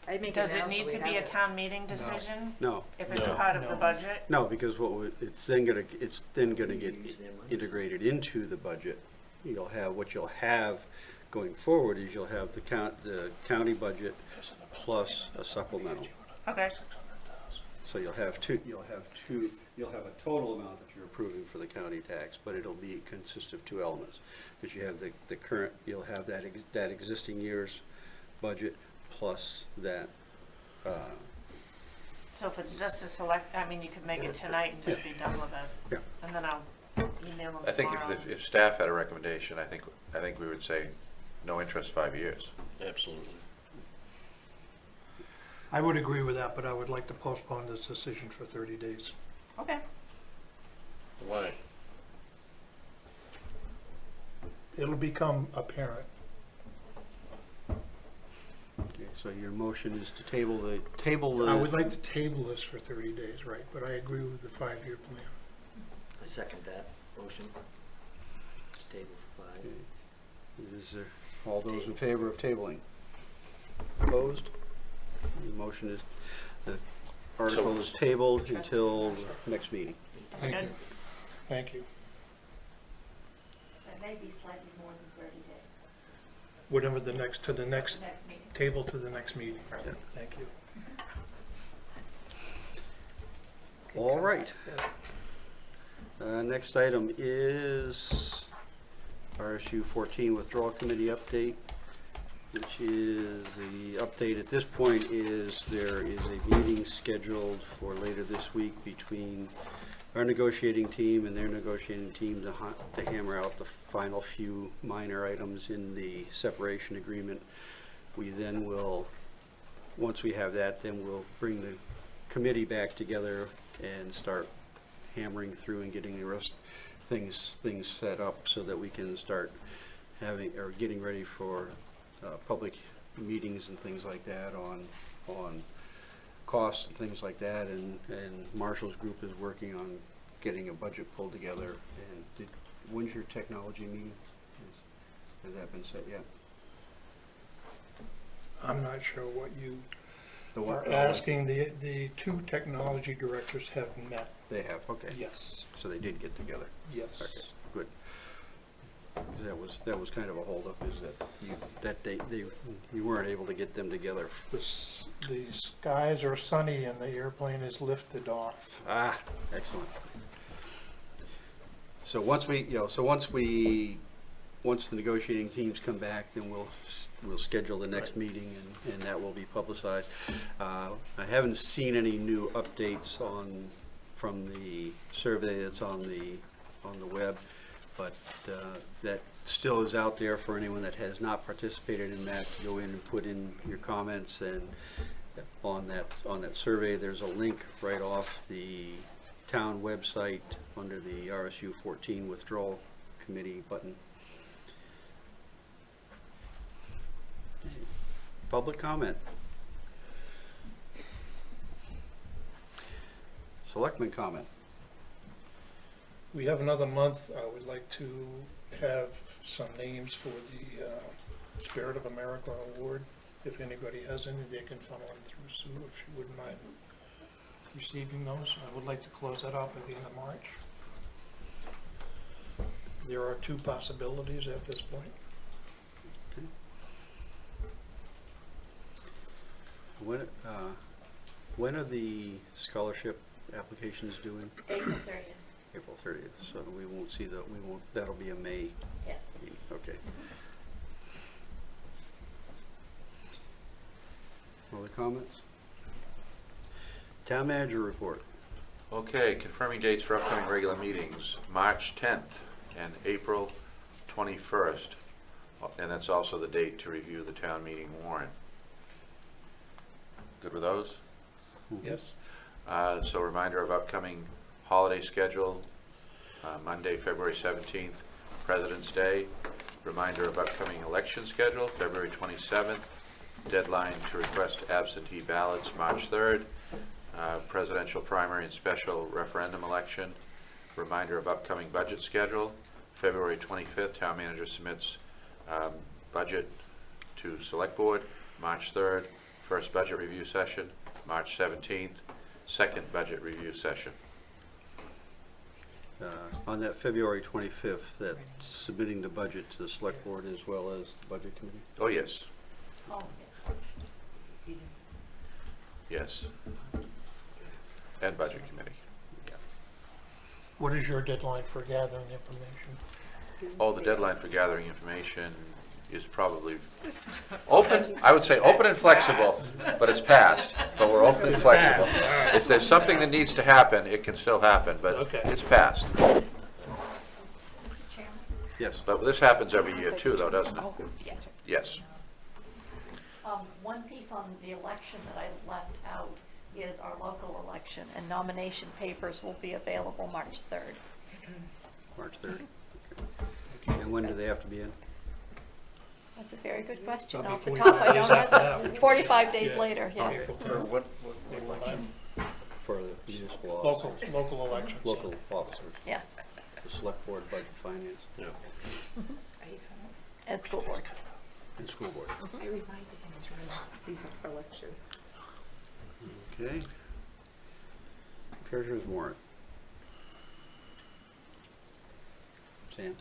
I'd make it Does now it so need we to be have a it. town meeting decision? No, If it's No. part of the No. budget? no, because it's then gonna get Use their money. integrated into the budget. What you'll have going forward is you'll have the county budget plus a supplemental. Okay. So you'll have a total amount that you're approving for the county tax, but it'll consist of 2 elements. Because you have the current, you'll have that existing year's budget plus that, So if it's just a select, I mean, you could make it tonight and just be done with it. Yeah. And then I'll email them I think tomorrow. if staff had a recommendation, I think we would say no interest 5 years. Absolutely. I would agree with that, but I would like to postpone this decision for 30 days. Okay. Why? It'll become apparent. okay, so your motion is to table the. I would like to table this for 30 days, right, but I agree with the 5-year plan. I second that motion. It's table for 5. Is there, all those in favor of tabling? Opposed? The motion is, the article is tabled until the next meeting. Thank Good. you. Thank you. That may be slightly more than 30 days. Whatever the next Next meeting. table to the next meeting. Thank you. All right. Next item is RSU 14 Withdrawal Committee update, which is, the update at this point is there is a meeting scheduled for later this week between our negotiating team and their negotiating team to hammer out the final few minor items in the separation agreement. We then will, once we have that, then we'll bring the committee back together and start hammering through and getting the rest things set up so that we can start getting ready for public meetings and things like that on costs and things like that, and Marshall's group is working on getting a budget pulled together. And when's your technology meeting? Has that been set yet? I'm not sure what you The are what? asking. The 2 technology directors have met. They have, okay. Yes, So they did get together. Okay, yes. good. 'Cause that was kind of a holdup, is that you weren't able to get them together. The skies are sunny and the airplane is lifted off. Ah, excellent. So once the negotiating teams come back, then we'll schedule the next meeting, and that will be publicized. I haven't seen any new updates from the survey that's on the web, but that still is out there for anyone that has not participated in that, to go in and put in your comments. And on that survey, there's a link right off the town website under the RSU 14 Withdrawal Committee button. Public comment. Selectman comment. We have another month. I would like to have some names for the Spirit of America Award. If anybody has any, they can funnel them through Sue, if she wouldn't mind. receiving those. I would like to close that out by the end of March. There are two possibilities at this point. When are the scholarship applications due in? April 30th. April 30th, so we won't see that, that'll be a May Yes. meeting, okay. Other comments? Town manager report. Okay, confirming dates for upcoming regular meetings, March 10th and April 21st. And that's also the date to review the town meeting warrant. Good with those? Yes? So reminder of upcoming holiday schedule, Monday, February 17th, President's Day. Reminder of upcoming election schedule, February 27th. Deadline to request absentee ballots, March 3rd. Presidential primary and special referendum election. Reminder of upcoming budget schedule, February 25th. Town manager submits budget to select board, March 3rd. First budget review session, March 17th. Second budget review session. On that February 25th, that submitting the budget to the select board as well as the budget committee? Oh, yes. Oh, Yes. And budget committee. What is your deadline for gathering information? Oh, the deadline for gathering information is probably open, I would say open and flexible, but it's passed, but we're open and flexible. If there's something that needs to happen, it can still happen, but Okay. it's passed. Mr. Chairman? Yes. But this happens every year too, though, doesn't it? Oh, yeah. Yes. One piece on the election that I left out is our local election, and nomination papers will be available March 3rd. March 3rd? Okay. And when do they have to be in? That's a very good question. That'll Off be the top, I 45 don't days after have that. that. 45 days Yeah. later, yes. April Mhm. 3rd. What election? For the municipal officers? Local elections. Local officers, Yes, the select board, budget, finance, Yeah. and school board. and school board. I reminded him to run these up for election. Okay. Treasurer's warrant. Sam?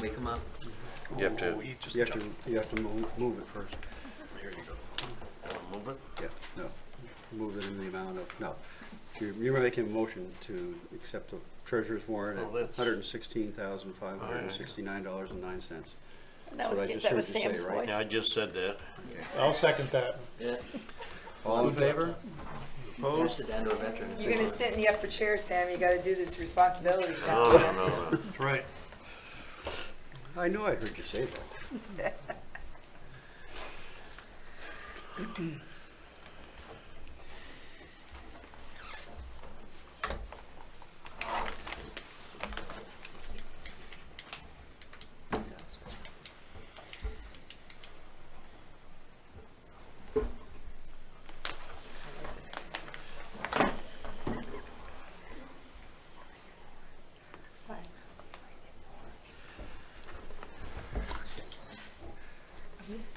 Wake them up. You have to, You have to move it first. Here you go. Move it? Yeah, no, move it in the amount of, no. You're making a motion to accept the treasurer's warrant Oh, at that's- $116,569.09. And that was, That's what I just that was heard you say, Sam's right? voice. Yeah, I just said that. I'll second that. Yeah. All in favor? Pass Opposed? it down to a veteran. if You're they gonna want. sit in the upper chair, Sam, you gotta do this responsibilities now. No. That's right. I know I heard you say that.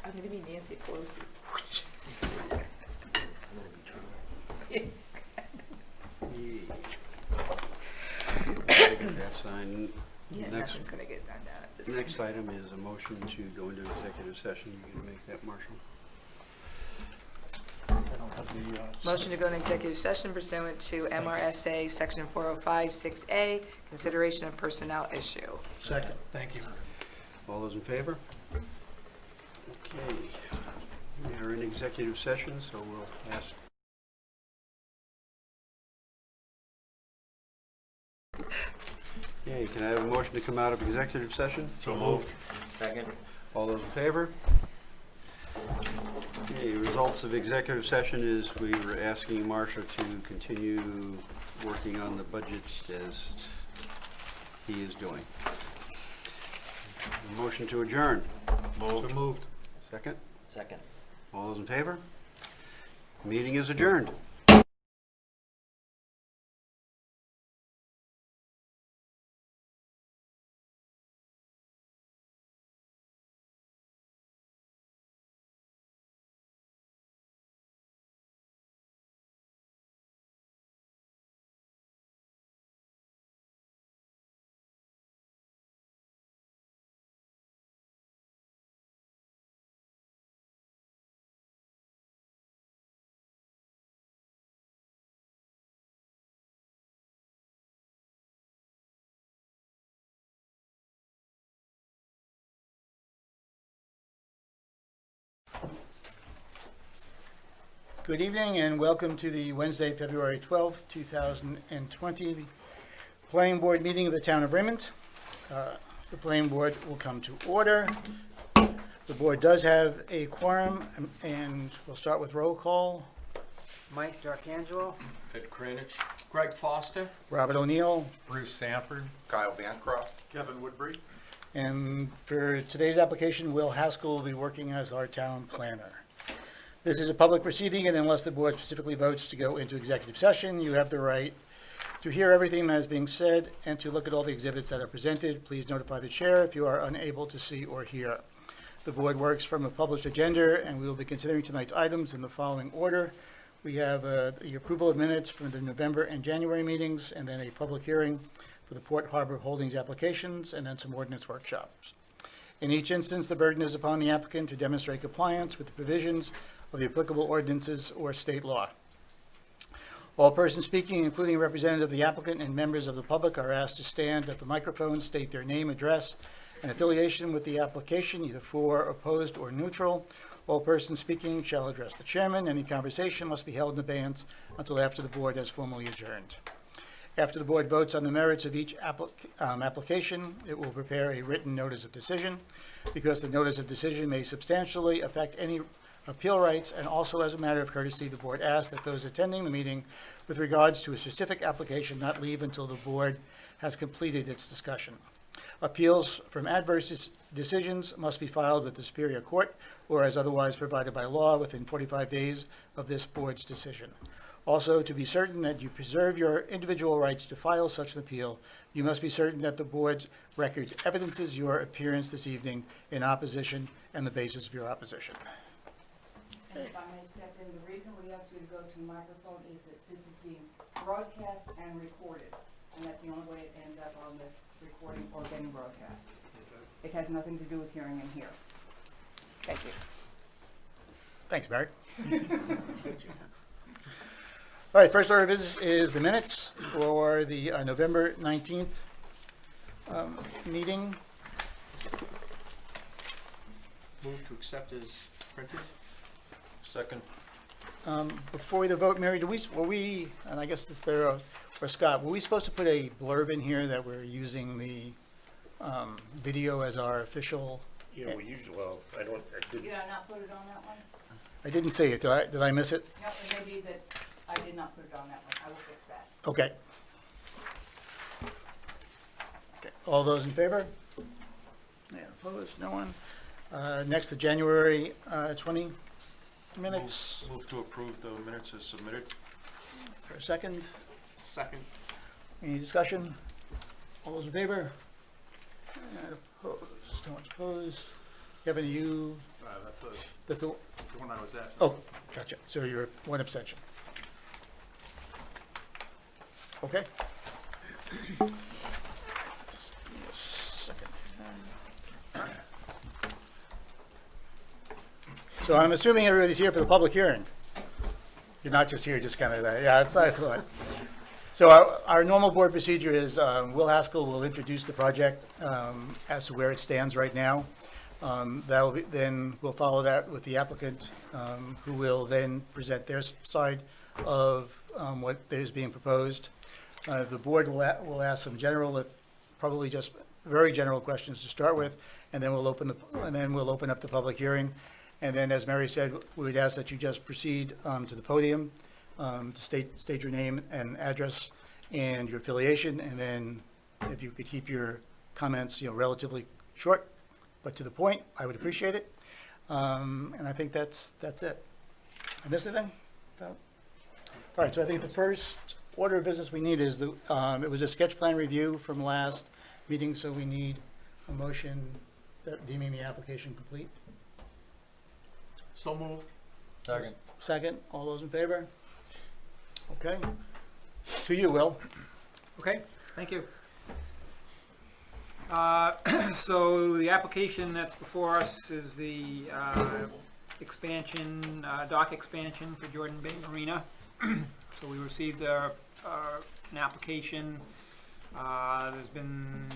I'm gonna be Nancy Pelosi. I'm gonna be Trump. That's signed. Yeah, Next, nothing's gonna get done down at this. next item is a motion to go into executive session. You can make that, Marshall? I don't have the, Motion to go into executive session pursuant to MRSA Section 4056A, consideration of personnel issue. second, thank you. All those in favor? Okay. We are in executive session, so we'll ask. Okay, can I have a motion to come out of executive session? So moved. Second. All those in favor? Okay, results of executive session is we were asking Marcia to continue working on the budget as he is doing. Motion to adjourn. So moved. Second? Second. All those in favor? Meeting is adjourned. Good evening and welcome to the Wednesday, February 12th, 2020 Planning Board meeting of the Town of Raymond. The Planning Board will come to order. The board does have a quorum, and we'll start with roll call. Mike D'Arcangelo, Ed Kranich. Greg Foster, Robert O'Neill, Bruce Sanford. Kyle Bancroft. Kevin Woodbury. and for today's application, Will Haskell will be working as our town planner. This is a public proceeding, and unless the board specifically votes to go into executive session, you have the right to hear everything that is being said and to look at all the exhibits that are presented. Please notify the chair if you are unable to see or hear. The board works from a published agenda, and we will be considering tonight's items in the following order. We have the approval of minutes from the November and January meetings, and then a public hearing for the Port Harbor Holdings applications, and then some ordinance workshops. In each instance, the burden is upon the applicant to demonstrate compliance with the provisions of the applicable ordinances or state law. All persons speaking, including a representative of the applicant and members of the public, are asked to stand at the microphone, state their name, address, and affiliation with the application, either for, opposed, or neutral. All persons speaking shall address the chairman. Any conversation must be held in abeyance until after the board has formally adjourned. After the board votes on the merits of each application, it will prepare a written notice of decision. Because the notice of decision may substantially affect any appeal rights, and also as a matter of courtesy, the board asks that those attending the meeting with regards to a specific application not leave until the board has completed its discussion. Appeals from adverse decisions must be filed with the Superior Court or as otherwise provided by law within 45 days of this board's decision. Also, to be certain that you preserve your individual rights to file such an appeal, you must be certain that the board's records evidences your appearance this evening in opposition and the basis of your opposition. And if I may step in, the reason we asked you to go to the microphone is that this is being broadcast and recorded. And that's the only way it ends up on the recording or getting broadcast. It has nothing to do with hearing and here. Thank you. Thanks, Barry. All right, first order of business is the minutes for the November 19th meeting. Move to accept as printed. Second. Before we vote, Mary, were we, and I guess it's better, or Scott, were we supposed to put a blurb in here that we're using the video as our official? Yeah, we usually, well, I didn't. Did I not put it on that one? I didn't see it. Did I miss it? No, it may be that I did not put it on that one. I will fix that. Okay. Okay. All those in favor? Yeah, opposed? No one. Next, the January 20 minutes. Move to approve the minutes as submitted. For a second. Second. Any discussion? All those in favor? And opposed? No one's opposed. Kevin, you? That's the one I was absent. Oh, gotcha. So you're one abstention. Okay. Just give me a second. So I'm assuming everybody's here for the public hearing. You're not just here, just kind of, yeah, that's what I thought. So our normal board procedure is Will Haskell will introduce the project as to where it stands right now. That'll be, then we'll follow that with the applicant, who will then present their side of what is being proposed. The board will ask some general, probably just very general questions to start with, and then we'll open up the public hearing. And then, as Mary said, we would ask that you just proceed to the podium, to state your name and address and your affiliation, and then if you could keep your comments, relatively short but to the point, I would appreciate it. And I think that's it. I missed anything? No? All right, so I think the first order of business we need is it was a sketch plan review from last meeting, so we need a motion deeming the application complete. So moved. Second. Second. All those in favor? Okay. To you, Will. Okay, thank you. So the application that's before us is the expansion, dock expansion for Jordan Bay Marina. So we received an application There's been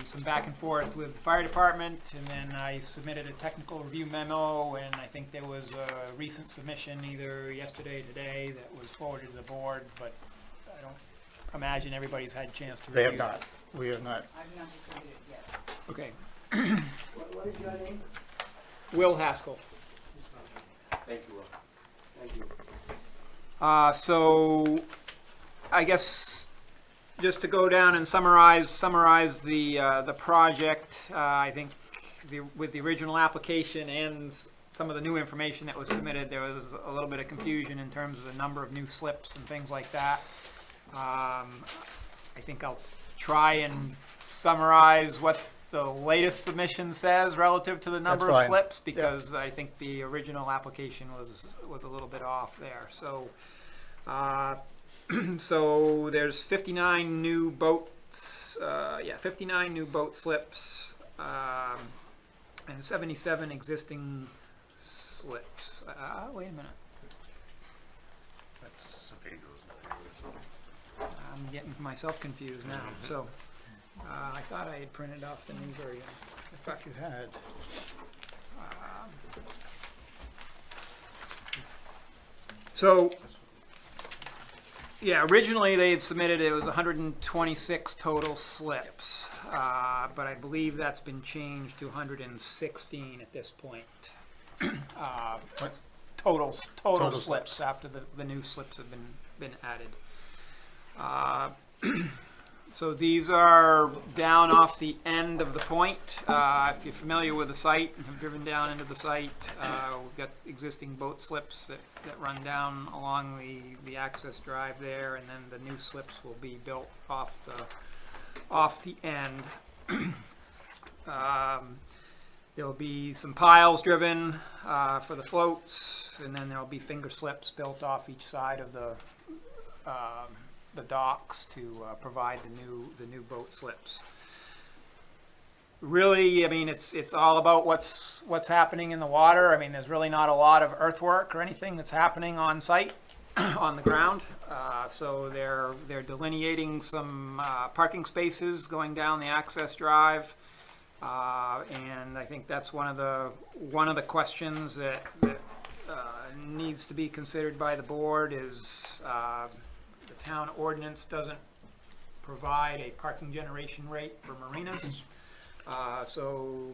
some back and forth with the fire department, and then I submitted a technical review memo, and I think there was a recent submission either yesterday or today that was forwarded to the board, but I don't imagine everybody's had a chance to They review. have not. We have not. I've not distributed it yet. Okay. What is your name? Will Haskell. Thank you, Will. Thank you. So I guess just to go down and summarize the project, I think with the original application and some of the new information that was submitted, there was a little bit of confusion in terms of the number of new slips and things like that. I think I'll try and summarize what the latest submission says relative to the number of fine. slips, because I think the original application was a little bit off there. So, so there's 59 new boats, 59 new boat slips, and 77 existing slips. Wait a minute. I'm getting myself confused now. So I thought I had printed off the new version. I thought you had. So, yeah, originally they had submitted it was 126 total slips, but I believe that's been changed to 116 at this point. Total slips after the new slips have been added. So these are down off the end of the point. If you're familiar with the site and have driven down into the site, we've got existing boat slips that run down along the access drive there, and then the new slips will be built off the end. There'll be some piles driven for the floats, and then there'll be finger slips built off each side of the docks to provide the new boat slips. Really, I mean, it's all about what's happening in the water. I mean, there's really not a lot of earthwork or anything that's happening on site, on the ground. So they're delineating some parking spaces going down the access drive, and I think that's one of the questions that needs to be considered by the board is. The town ordinance doesn't provide a parking generation rate for marinas. So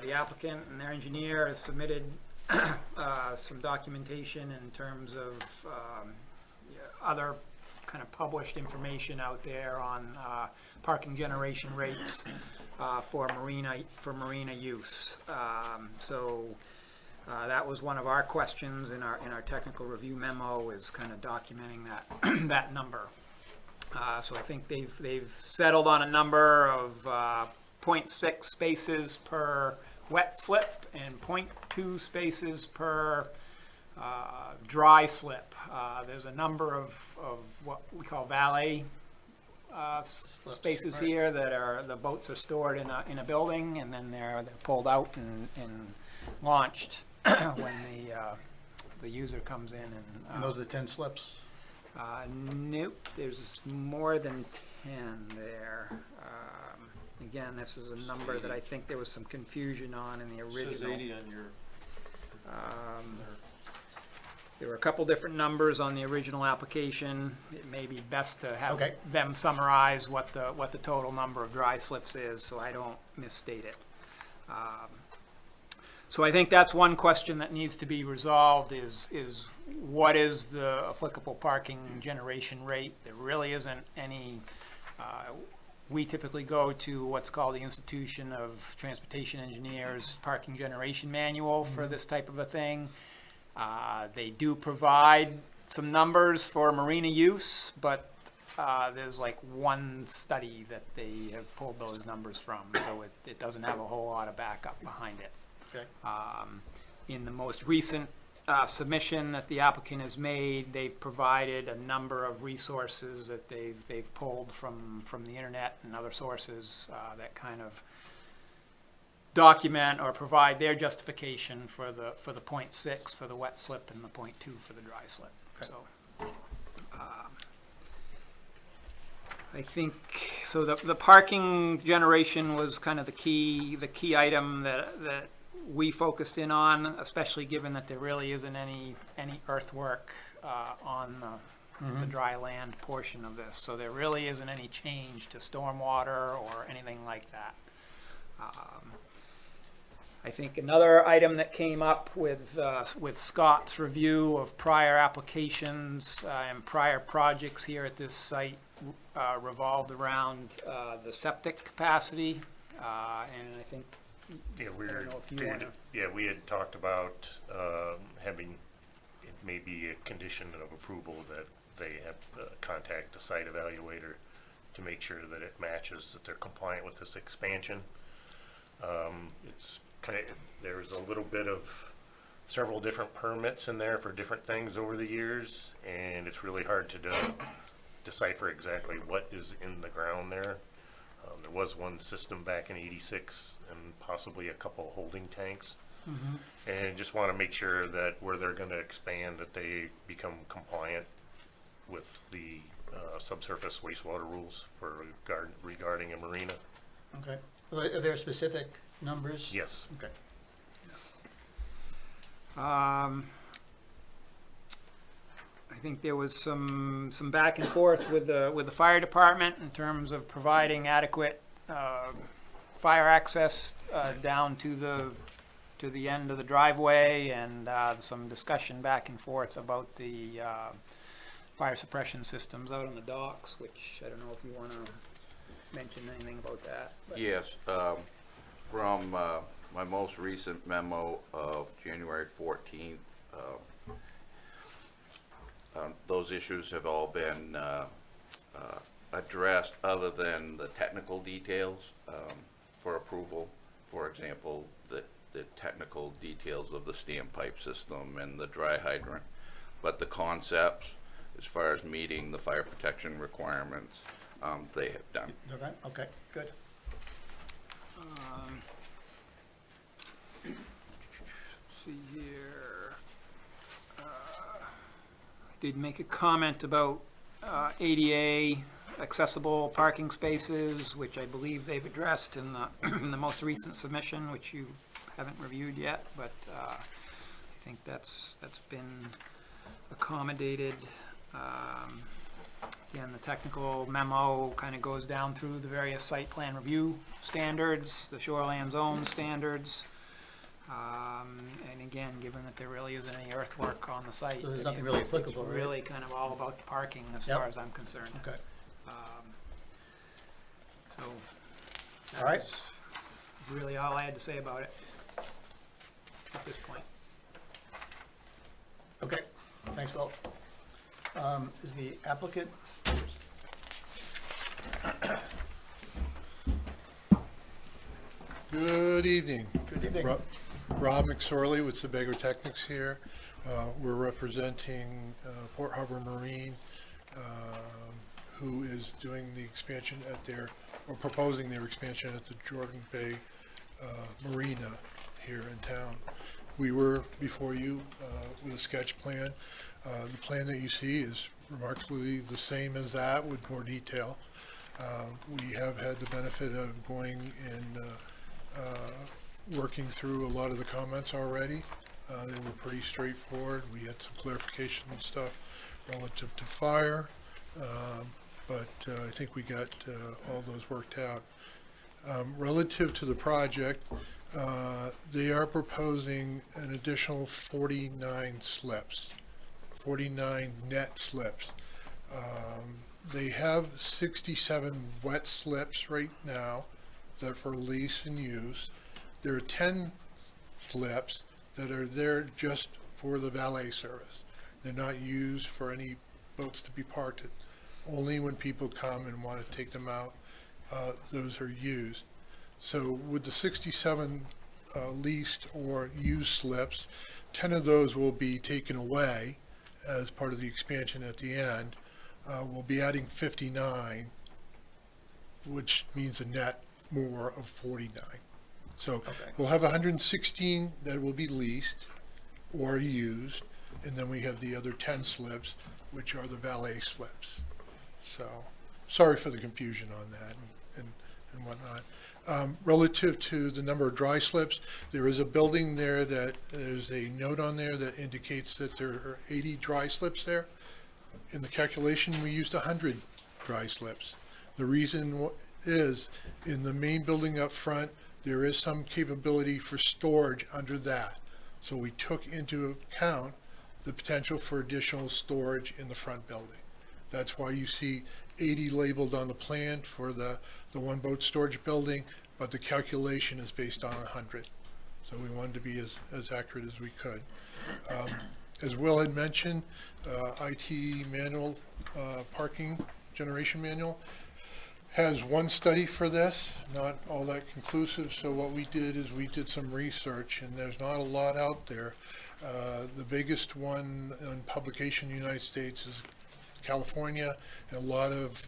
the applicant and their engineer have submitted some documentation in terms of other kind of published information out there on parking generation rates for marina use. So that was one of our questions in our technical review memo, is kind of documenting that number. So I think they've settled on a number of 0.6 spaces per wet slip and 0.2 spaces per dry slip. There's a number of what we call valet spaces here that are, the boats are stored in a building, and then they're pulled out and launched when the user comes in. And those are the 10 slips? Nope, there's more than 10 there. Again, this is a number that I think there was some confusion on in the original. It says 80 on your. There were a couple different numbers on the original application. It may be best to have them summarize what the total number of dry slips is, so I don't misstate it. So I think that's one question that needs to be resolved is what is the applicable parking generation rate? There really isn't any. We typically go to what's called the Institution of Transportation Engineers Parking Generation Manual for this type of a thing. They do provide some numbers for marina use, but there's like one study that they have pulled those numbers from, so it doesn't have a whole lot of backup behind it. Okay. In the most recent submission that the applicant has made, they've provided a number of resources that they've pulled from the internet and other sources that kind of document or provide their justification for the 0.6 for the wet slip and the 0.2 for the dry slip. Okay. So I think So the parking generation was kind of the key item that we focused in on, especially given that there really isn't any earthwork on the dry land portion of this. So there really isn't any change to stormwater or anything like that. I think another item that came up with Scott's review of prior applications and prior projects here at this site revolved around the septic capacity, and I think we had talked about having it may be a condition of approval that they have contact the site evaluator to make sure that it matches, that they're compliant with this expansion. It's kind of, there's a little bit of several different permits in there for different things over the years, and it's really hard to decipher exactly what is in the ground there. There was one system back in '86 and possibly a couple holding tanks. And just want to make sure that where they're going to expand, that they become compliant with the subsurface wastewater rules for regarding a marina. Okay. Are there specific numbers? Yes. Okay. I think there was some back and forth with the fire department in terms of providing adequate fire access down to the end of the driveway, and some discussion back and forth about the fire suppression systems out on the docks, which I don't know if you want to mention anything about that. But. Yes, from my most recent memo of January 14th, those issues have all been addressed, other than the technical details for approval. For example, the technical details of the standpipe system and the dry hydrant, but the concepts, as far as meeting the fire protection requirements, they have done. Okay, good. See here. Did make a comment about ADA accessible parking spaces, which I believe they've addressed in the in the most recent submission, which you haven't reviewed yet, but I think that's been accommodated. Again, the technical memo kind of goes down through the various site plan review standards, the shoreline zone standards. And again, given that there really isn't any earthwork on the site, so there's nothing really applicable, it's really kind of all about the parking as far as I'm concerned. Okay. So all right. That's really all I had to say about it at this point. Okay. Thanks, Bill. Is the applicant? Good evening. Good evening. Rob McSorley with Sebago Technics here. We're representing Port Harbor Marine, who is doing the expansion or proposing their expansion at the Jordan Bay Marina here in town. We were before you with a sketch plan. The plan that you see is remarkably the same as that, with more detail. We have had the benefit of going and working through a lot of the comments already. They were pretty straightforward. We had some clarification and stuff relative to fire, but I think we got all those worked out. Relative to the project, they are proposing an additional 49 slips, 49 net slips. They have 67 wet slips right now that are for lease and use. There are 10 slips that are there just for the valet service. They're not used for any boats to be parked at. Only when people come and want to take them out, those are used. So with the 67 leased or used slips, 10 of those will be taken away as part of the expansion at the end. We'll be adding 59, which means a net more of 49. So we'll have 116 that will be leased or used, and then we have the other 10 slips, which are the valet slips. So sorry for the confusion on that and whatnot. Relative to the number of dry slips, there is a building there that, there's a note on there that indicates that there are 80 dry slips there. In the calculation, we used 100 dry slips. The reason is, in the main building up front, there is some capability for storage under that. So we took into account the potential for additional storage in the front building. That's why you see 80 labeled on the plan for the one boat storage building, but the calculation is based on 100. So we wanted to be as accurate as we could. As Will had mentioned, IT manual, parking generation manual has one study for this, not all that conclusive. So what we did is we did some research, and there's not a lot out there. The biggest one in publication in the United States is California, and a lot of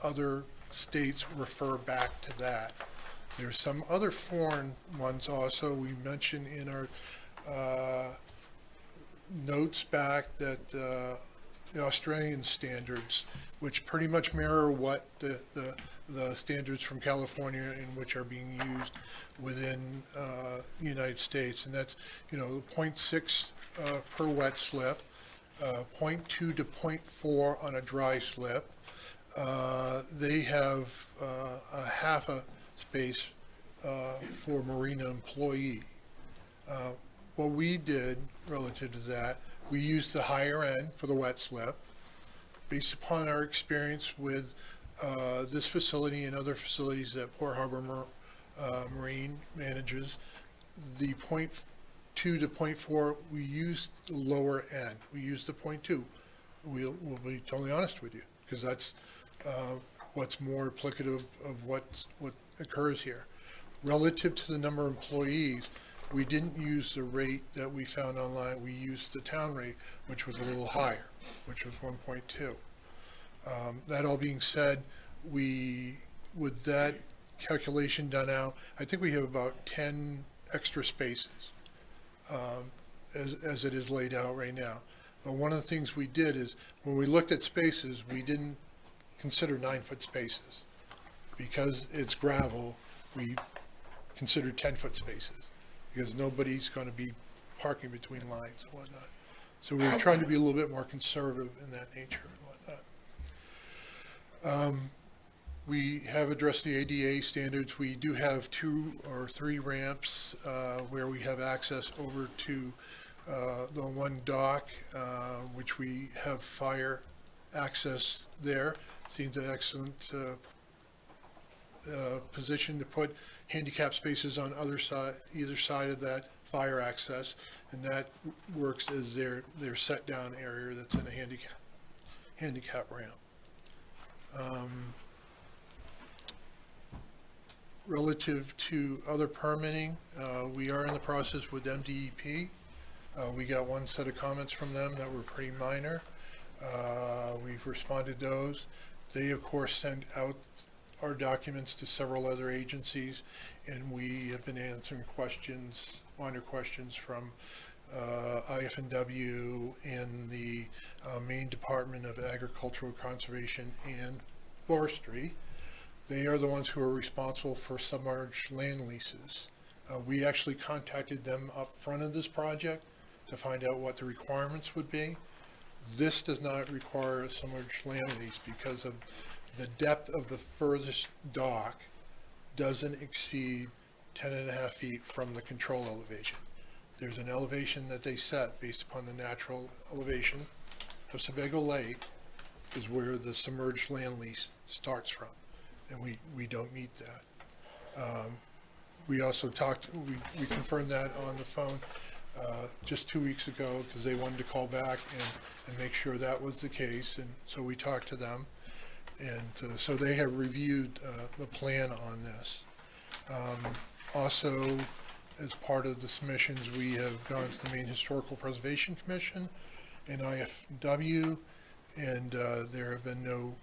other states refer back to that. There's some other foreign ones also. We mentioned in our notes back that the Australian standards, which pretty much mirror what the standards from California and which are being used within the United States, and that's 0.6 per wet slip, 0.2 to 0.4 on a dry slip. They have a half a space for marina employee. What we did relative to that, we used the higher end for the wet slip. Based upon our experience with this facility and other facilities that Port Harbor Marine manages, the 0.2 to 0.4, we used the lower end. We used the 0.2. We'll be totally honest with you, because that's what's more applicative of what occurs here. Relative to the number of employees, we didn't use the rate that we found online. We used the town rate, which was a little higher, which was 1.2. That all being said, with that calculation done out, I think we have about 10 extra spaces as it is laid out right now. But one of the things we did is, when we looked at spaces, we didn't consider 9-foot spaces. Because it's gravel, we considered 10-foot spaces, because nobody's going to be parking between lines and whatnot. So we were trying to be a little bit more conservative in that nature and whatnot. We have addressed the ADA standards. We do have 2 or 3 ramps where we have access over to the one dock, which we have fire access there. Seems an excellent position to put handicap spaces on either side of that fire access, and that works as their set down area that's in a handicap ramp. Relative to other permitting, we are in the process with MDEP. We got one set of comments from them that were pretty minor. We've responded to those. They, of course, send out our documents to several other agencies, and we have been answering questions, minor questions from IF&W and the Maine Department of Agricultural Conservation and Forestry. They are the ones who are responsible for submerged land leases. We actually contacted them up front of this project to find out what the requirements would be. This does not require a submerged land lease because of the depth of the furthest dock doesn't exceed 10.5 feet from the control elevation. There's an elevation that they set based upon the natural elevation of Sebago Lake is where the submerged land lease starts from, and we don't meet that. We also we confirmed that on the phone just 2 weeks ago, because they wanted to call back and make sure that was the case, and so we talked to them, and so they have reviewed the plan on this. Also, as part of the submissions, we have gone to the Maine Historical Preservation Commission and IFW, and there have been no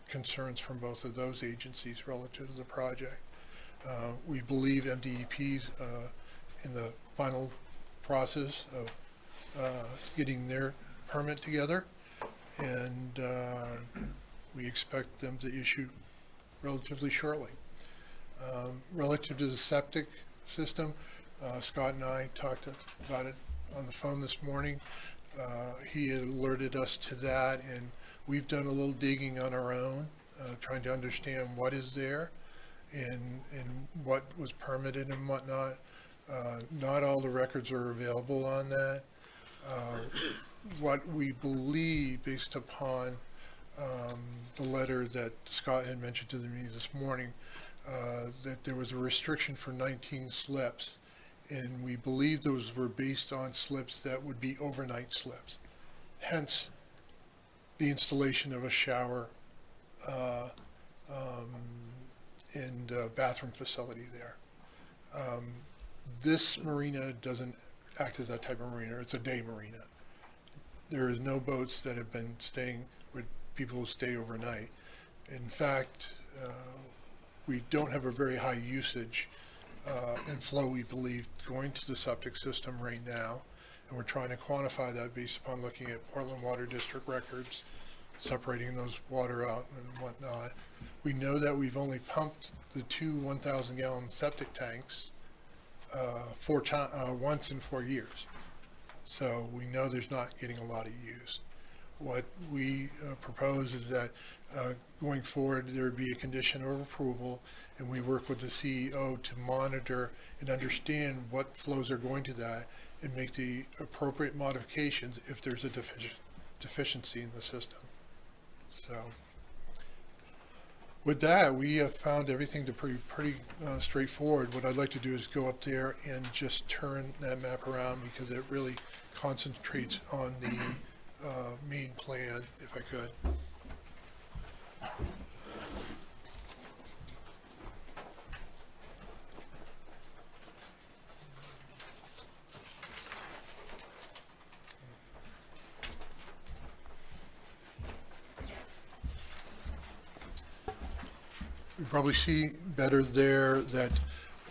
concerns from both of those agencies relative to the project. We believe MDEP's in the final process of getting their permit together, and We expect them to issue relatively shortly. Relative to the septic system, Scott and I talked about it on the phone this morning. He had alerted us to that, and we've done a little digging on our own, trying to understand what is there and what was permitted and whatnot. Not all the records are available on that. What we believe, based upon the letter that Scott had mentioned to me this morning, that there was a restriction for 19 slips, and we believe those were based on slips that would be overnight slips. Hence, the installation of a shower and bathroom facility there. This marina doesn't act as that type of marina. It's a day marina. There is no boats that have been staying with people who stay overnight. In fact, we don't have a very high usage and flow, we believe, going to the septic system right now. And we're trying to quantify that based upon looking at Portland Water District records, separating those water out and whatnot. We know that we've only pumped the two 1,000 gallon septic tanks once in 4 years. So we know there's not getting a lot of use. What we propose is that going forward, there would be a condition of approval, and we work with the CEO to monitor and understand what flows are going to that and make the appropriate modifications if there's a deficiency in the system. So with that, we have found everything to pretty straightforward. What I'd like to do is go up there and just turn that map around, because it really concentrates on the main plan, if I could. You probably see better there that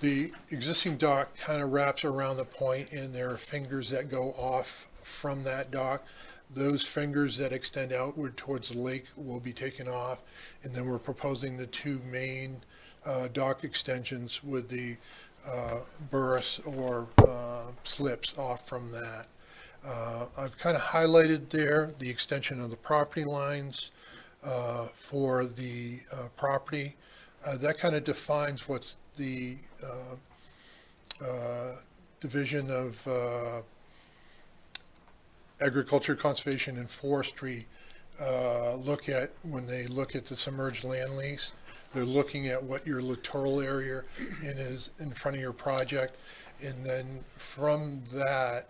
the existing dock kind of wraps around the point, and there are fingers that go off from that dock. Those fingers that extend outward towards the lake will be taken off, and then we're proposing the two main dock extensions with the burris or slips off from that. I've kind of highlighted there the extension of the property lines for the property. That kind of defines what's the Division of Agriculture, Conservation, and Forestry look at when they look at the submerged land lease. They're looking at what your littoral area is in front of your project, and then from that,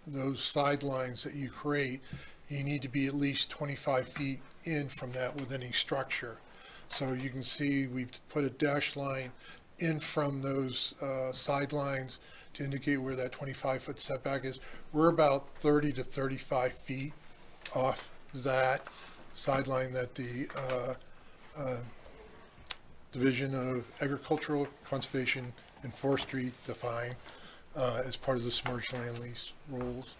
those sidelines that you create, you need to be at least 25 feet in from that with any structure. So you can see we've put a dash line in from those sidelines to indicate where that 25-foot setback is. We're about 30 to 35 feet off that sideline that the Division of Agricultural, Conservation, and Forestry define as part of the submerged land lease rules.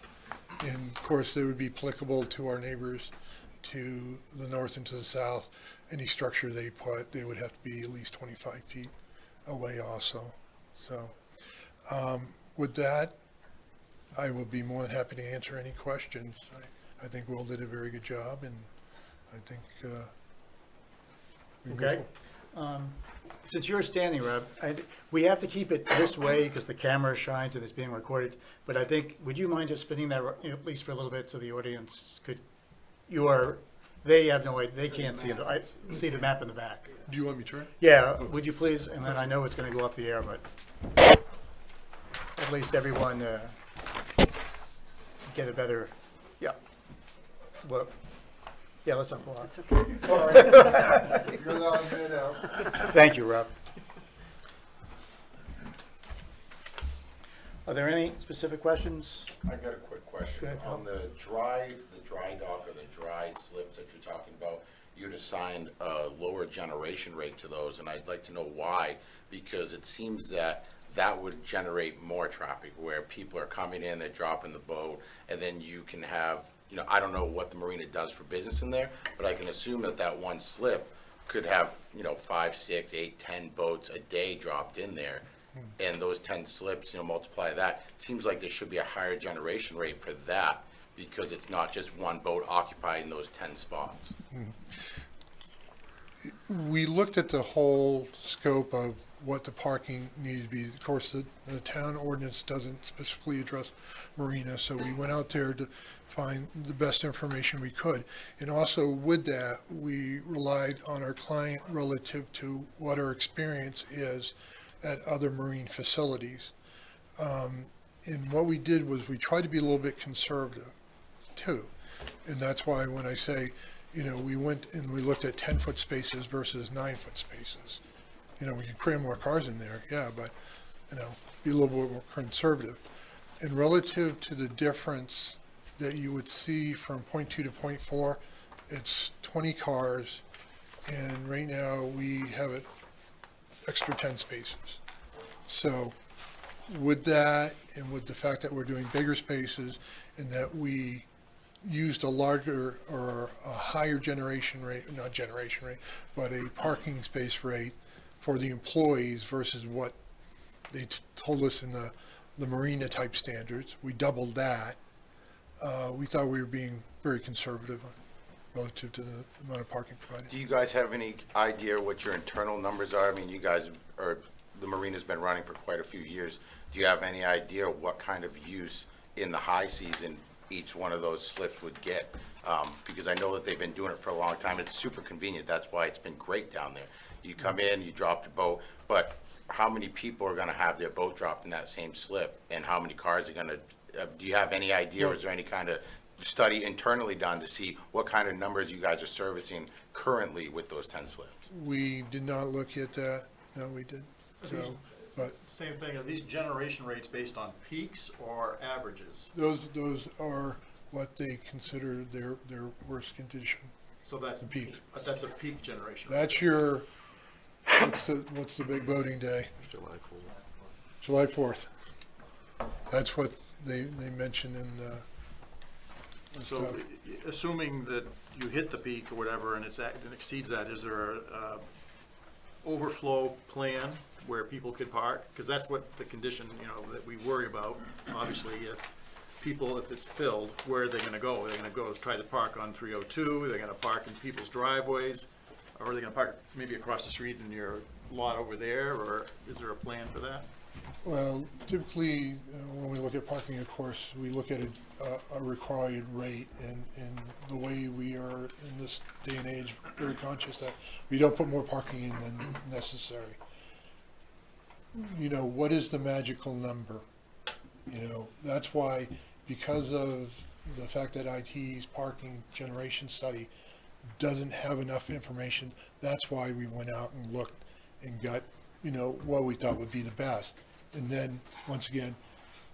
And of course, they would be applicable to our neighbors to the north and to the south. Any structure they put, they would have to be at least 25 feet away also. So with that, I will be more than happy to answer any questions. I think Will did a very good job, and I think we Okay. Since you're standing, Rob, we have to keep it this way because the camera shines and it's being recorded. But I think, would you mind just spinning that at least for a little bit so the audience could? They have no idea. They can't see it. I see the map in the back. Do you want me to turn? Yeah. Would you please? And then I know it's going to go off the air, but at least everyone get a better. Yeah. Well. Yeah, let's unblock. It's okay. Sorry. You're allowed to get out. Thank you, Rob. Are there any specific questions? I got a quick question. On the dry dock or the dry slips that you're talking about, you'd assigned a lower generation rate to those, and I'd like to know why, because it seems that would generate more traffic where people are coming in, they're dropping the boat, and then you can have you know, I don't know what the marina does for business in there, but I can assume that that one slip could have, you know, 5, 6, 8, 10 boats a day dropped in there. And those 10 slips, you know, multiply that, seems like there should be a higher generation rate for that, because it's not just one boat occupying those 10 spots. We looked at the whole scope of what the parking needed to be. Of course, the town ordinance doesn't specifically address marina, so we went out there to find the best information we could. And also with that, we relied on our client relative to what our experience is at other marine facilities. And what we did was we tried to be a little bit conservative too. And that's why when I say, you know, we went and we looked at 10-foot spaces versus 9-foot spaces. You know, we can cram more cars in there, yeah, but, you know, be a little bit more conservative. And relative to the difference that you would see from point 2 to point 4, it's 20 cars, and right now we have it extra 10 spaces. So with that, and with the fact that we're doing bigger spaces, and that we used a larger or a higher generation rate, not generation rate, but a parking space rate for the employees versus what they told us in the marina type standards, we doubled that. We thought we were being very conservative relative to the amount of parking provided. Do you guys have any idea what your internal numbers are? I mean, you guys are, the marina's been running for quite a few years. Do you have any idea what kind of use in the high season each one of those slips would get? Because I know that they've been doing it for a long time. It's super convenient. That's why it's been great down there. You come in, you drop the boat, but how many people are gonna have their boat dropped in that same slip? And how many cars are gonna, do you have any idea, or is there any kind of study internally done to see what kind of numbers you guys are servicing currently with those 10 slips? We did not look at that, no, we didn't, so, but Same thing, are these generation rates based on peaks or averages? those are what they consider their worst condition. So that's a peak. That's a peak generation. rate. That's your, what's the big boating day? July 4th. That's what they mentioned in the So stuff. assuming that you hit the peak or whatever and it exceeds that, is there a overflow plan where people could park? Because that's what the condition, you know, that we worry about. Obviously, if it's filled, where are they gonna go? Are they gonna go try to park on 302? They're gonna park in people's driveways? Or are they gonna park maybe across the street in your lot over there? Or is there a plan for that? Well, typically, when we look at parking, of course, we look at a required rate, and the way we are in this day and age, very conscious that we don't put more parking in than necessary. You know, what is the magical number? You know, that's why, because of the fact that IT's parking generation study doesn't have enough information, that's why we went out and looked and got, you know, what we thought would be the best. And then, once again,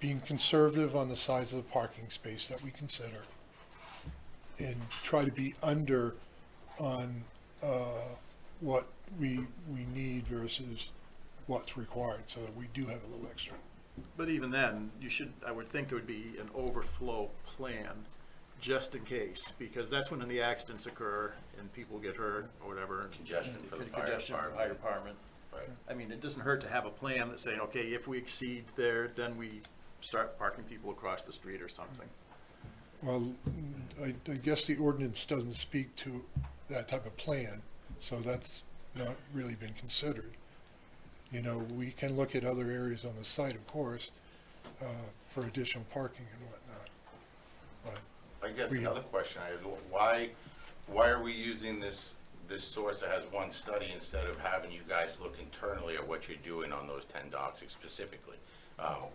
being conservative on the size of the parking space that we consider, and try to be under on what we need versus what's required, so that we do have a little extra. But even then, I would think there would be an overflow plan just in case, because that's when the accidents occur and people get hurt or whatever. Congestion for the fire Congestion for the fire department. Right. I mean, it doesn't hurt to have a plan that's saying, okay, if we exceed there, then we start parking people across the street or something. Well, I guess the ordinance doesn't speak to that type of plan, so that's not really been considered. You know, we can look at other areas on the site, of course, for additional parking and whatnot. But I guess the other question I have is, why are we using this source that has one study instead of having you guys look internally at what you're doing on those 10 docks specifically?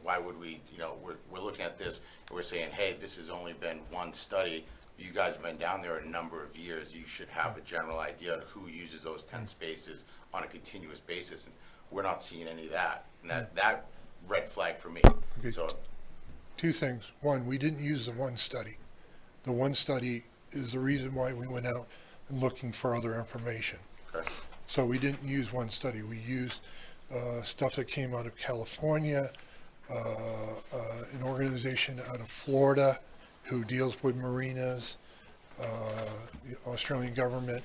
Why would we, you know, we're looking at this, and we're saying, hey, this has only been one study. You guys have been down there a number of years. You should have a general idea of who uses those 10 spaces on a continuous basis. And we're not seeing any of that. And that red flag for me. Okay. So, two things. One, we didn't use the one study. The one study is the reason why we went out and looking for other information. okay. So we didn't use one study. We used stuff that came out of California, an organization out of Florida, who deals with marinas, the Australian government,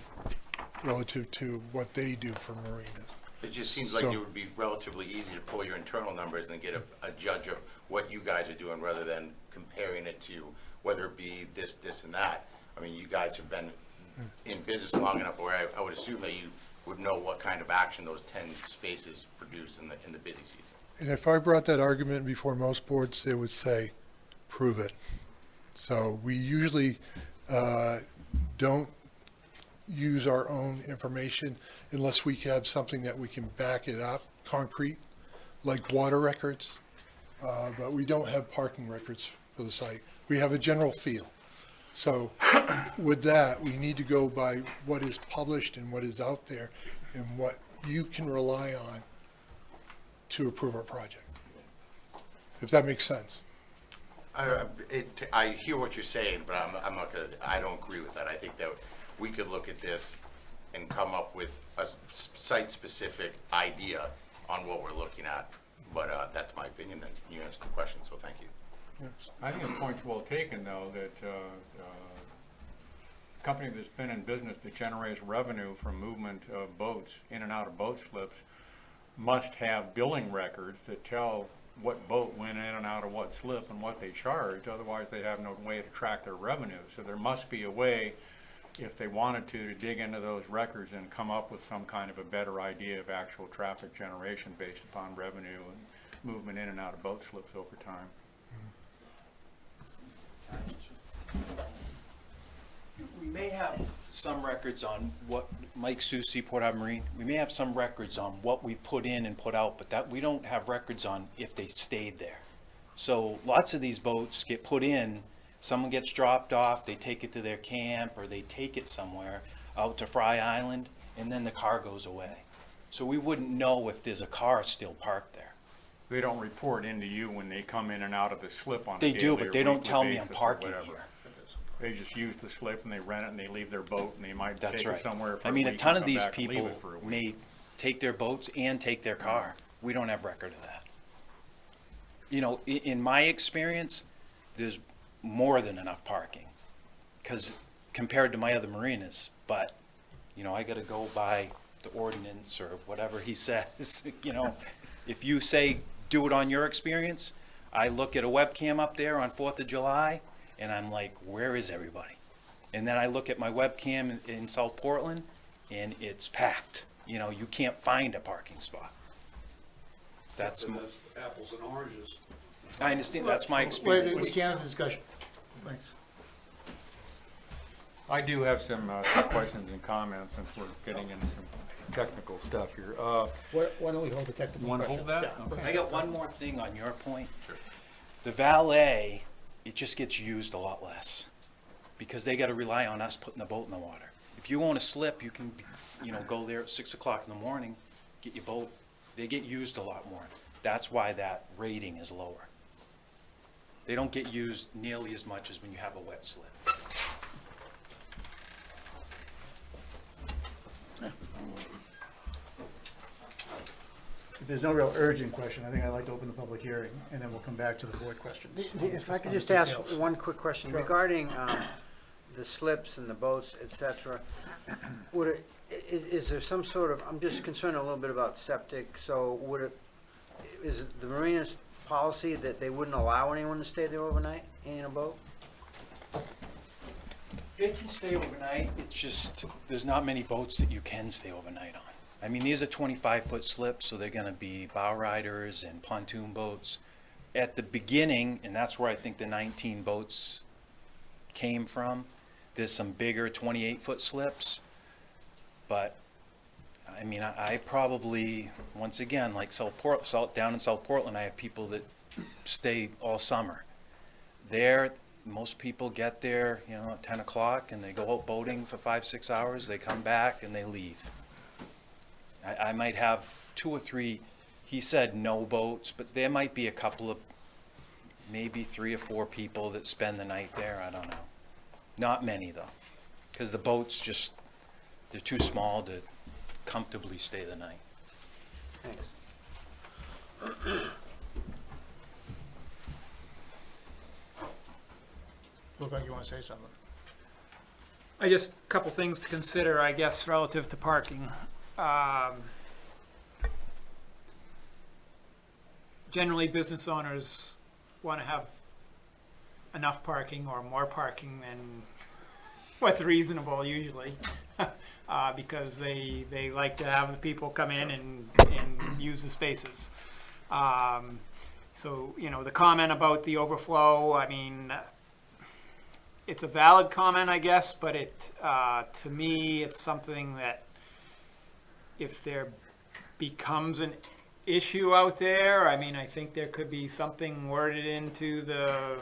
relative to what they do for marinas. It just seems like So- it would be relatively easy to pull your internal numbers and get a judge of what you guys are doing rather than comparing it to whether it be this, this, and that. I mean, you guys have been in business long enough where I would assume that you would know what kind of action those 10 spaces produce in the busy season. And if I brought that argument before most boards, they would say, prove it. So we usually don't use our own information unless we have something that we can back it up, concrete, like water records. But we don't have parking records for the site. We have a general feel. So with that, we need to go by what is published and what is out there and what you can rely on to approve our project, if that makes sense. I hear what you're saying, but I'm not gonna, I don't agree with that. I think that we could look at this and come up with a site-specific idea on what we're looking at. But that's my opinion, and you answered the question, so thank you. Yes. I think the point's well taken, though, that a company that's been in business that generates revenue from movement of boats in and out of boat slips must have billing records that tell what boat went in and out of what slip and what they charge. Otherwise, they have no way to track their revenue. So there must be a way, if they wanted to dig into those records and come up with some kind of a better idea of actual traffic generation based upon revenue and movement in and out of boat slips over time. We may have some records on what, Mike Susi, Port Harbor Marine, we may have some records on what we've put in and put out, but that, we don't have records on if they stayed there. So lots of these boats get put in, someone gets dropped off, they take it to their camp, or they take it somewhere out to Fry Island, and then the car goes away. So we wouldn't know if there's a car still parked there. They don't report into you when they come in and out of the slip on a They do, daily but or they don't weekly tell me I'm basis or parking whatever. here. They just use the slip and they rent it and they leave their boat and they might That's take right. it somewhere for I mean, a a week ton and of come these back and leave people it for a week. may take their boats and take their car. We don't have record of that. You know, in my experience, there's more than enough parking, because compared to my other marinas, but, you know, I gotta go by the ordinance or whatever he says, you know. If you say, do it on your experience, I look at a webcam up there on 4th of July, and I'm like, where is everybody? And then I look at my webcam in South Portland, and it's packed. You know, you can't find a parking spot. That's, apples and oranges. I understand, that's my Wait, experience. we can't have a discussion. Thanks. I do have some questions and comments since we're getting into some technical stuff here. Why don't we hold the technical Want to questions? hold that? Yeah. Okay. I got one more thing on your point. The valet, it just gets used a lot less, because they gotta rely on us putting the boat in the water. If you own a slip, you can, you know, go there at 6 o'clock in the morning, get your boat. They get used a lot more. That's why that rating is lower. They don't get used nearly as much as when you have a wet slip. If there's no real urgent question, I think I'd like to open the public hearing, and then we'll come back to the board questions. If I could on just the ask details. one quick question Sure. regarding the slips and the boats, et cetera. Would it, is there some sort of, I'm just concerned a little bit about septic, so would it, is it the marinas policy that they wouldn't allow anyone to stay there overnight in a boat? They can stay overnight, it's just, there's not many boats that you can stay overnight on. I mean, these are 25-foot slips, so they're gonna be bow riders and pontoon boats. At the beginning, and that's where I think the 19 boats came from, there's some bigger 28-foot slips. But, I mean, I probably, once again, like down in South Portland, I have people that stay all summer. There, most people get there, you know, at 10 o'clock, and they go out boating for 5-6 hours, they come back and they leave. I might have 2 or 3, he said no boats, but there might be a couple of, maybe 3 or 4 people that spend the night there, I don't know. Not many though, because the boats just, they're too small to comfortably stay the night. Thanks. Look like you want to say something. I just, a couple things to consider, I guess, relative to parking. Generally, business owners want to have enough parking or more parking than what's reasonable usually, because they like to have the people come in and use the spaces. So, you know, the comment about the overflow, I mean, it's a valid comment, I guess, but to me, it's something that if there becomes an issue out there, I mean, I think there could be something worded into the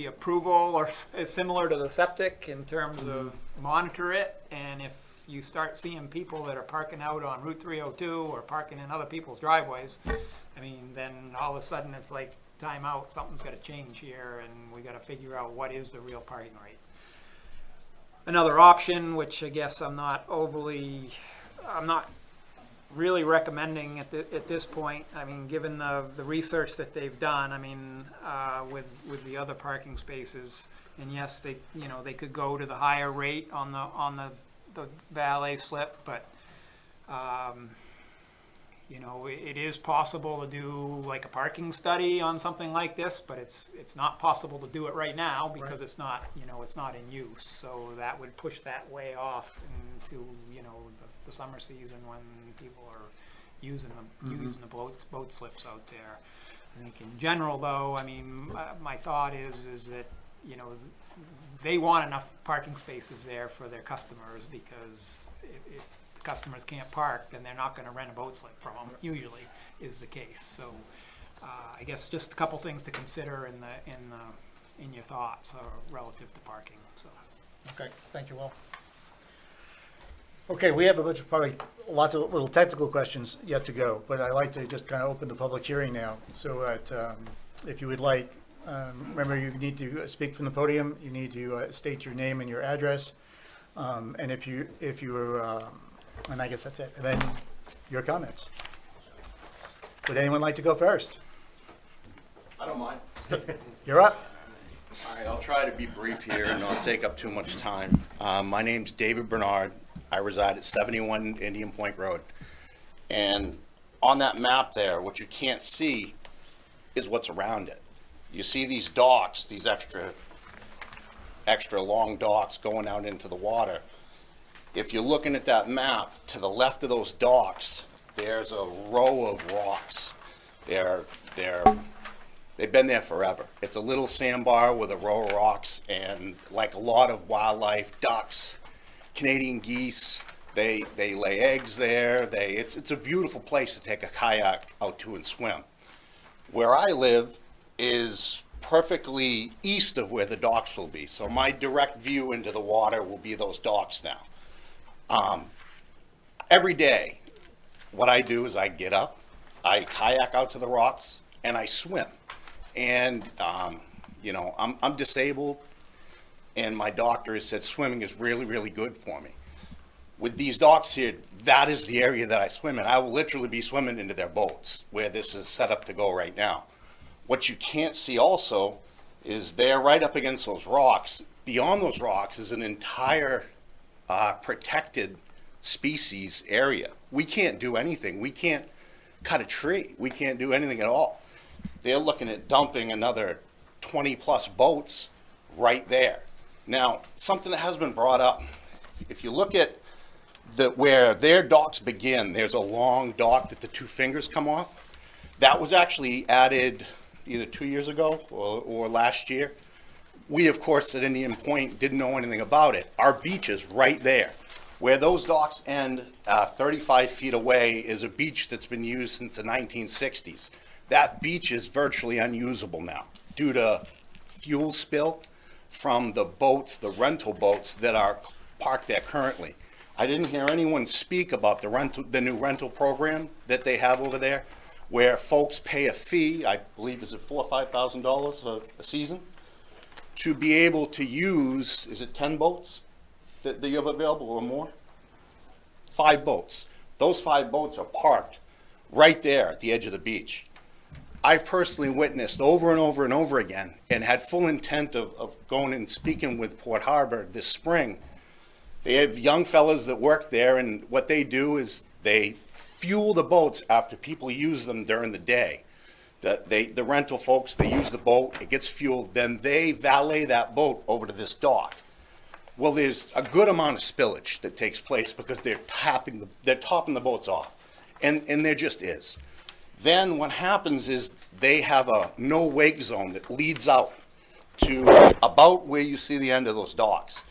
approval or similar to the septic in terms of monitor it. And if you start seeing people that are parking out on Route 302 or parking in other people's driveways, I mean, then all of a sudden it's like, time out, something's got to change here, and we got to figure out what is the real parking rate. Another option, which I guess I'm not really recommending at this point. I mean, given the research that they've done, I mean, with the other parking spaces, and yes, they could go to the higher rate on the valet slip, but you know, it is possible to do like a parking study on something like this, but it's not possible to do it right now because it's not, you know, it's not in use. So that would push that way off into, you know, the summer season when people are using the boat slips out there. I think in general, though, I mean, my thought is that, you know, they want enough parking spaces there for their customers, because if customers can't park, then they're not going to rent a boat slip from them, usually is the case. So I guess just a couple things to consider in your thoughts relative to parking. So. Okay, thank you, Will. Okay, we have a bunch of probably lots of little technical questions yet to go, but I'd like to just kind of open the public hearing now. So that if you would like, remember you need to speak from the podium. You need to state your name and your address, and if you are and I guess that's it. And then your comments. Would anyone like to go first? I don't mind. You're up. All right, I'll try to be brief here and not take up too much time. My name's David Bernard. I reside at 71 Indian Point Road. And on that map there, what you can't see is what's around it. You see these docks, these extra long docks going out into the water. If you're looking at that map, to the left of those docks, there's a row of rocks. They've been there forever. It's a little sandbar with a row of rocks, and like a lot of wildlife, ducks, Canadian geese, they lay eggs there. It's a beautiful place to take a kayak out to and swim. Where I live is perfectly east of where the docks will be. So my direct view into the water will be those docks now. Every day, what I do is I get up, I kayak out to the rocks, and I swim. And, you know, I'm disabled, and my doctor has said swimming is really, really good for me. With these docks here, that is the area that I swim in. I will literally be swimming into their boats, where this is set up to go right now. What you can't see also is they're right up against those rocks. Beyond those rocks is an entire protected species area. We can't do anything. We can't cut a tree. We can't do anything at all. They're looking at dumping another 20 plus boats right there. Now, something that has been brought up, if you look at where their docks begin, there's a long dock that the two fingers come off. That was actually added either 2 years ago or last year. We, of course, at Indian Point didn't know anything about it. Our beach is right there. Where those docks end 35 feet away is a beach that's been used since the 1960s. That beach is virtually unusable now due to fuel spill from the boats, the rental boats that are parked there currently. I didn't hear anyone speak about the new rental program that they have over there, where folks pay a fee, I believe is it $4,000 or $5,000 a season, to be able to use, is it 10 boats that you have available or more? 5 boats. Those 5 boats are parked right there at the edge of the beach. I've personally witnessed over and over and over again, and had full intent of going and speaking with Port Harbor this spring. They have young fellas that work there, and what they do is they fuel the boats after people use them during the day. The rental folks, they use the boat, it gets fueled, then they valet that boat over to this dock. Well, there's a good amount of spillage that takes place because they're topping the boats off, and there just is. Then what happens is they have a no-wake zone that leads out to about where you see the end of those docks.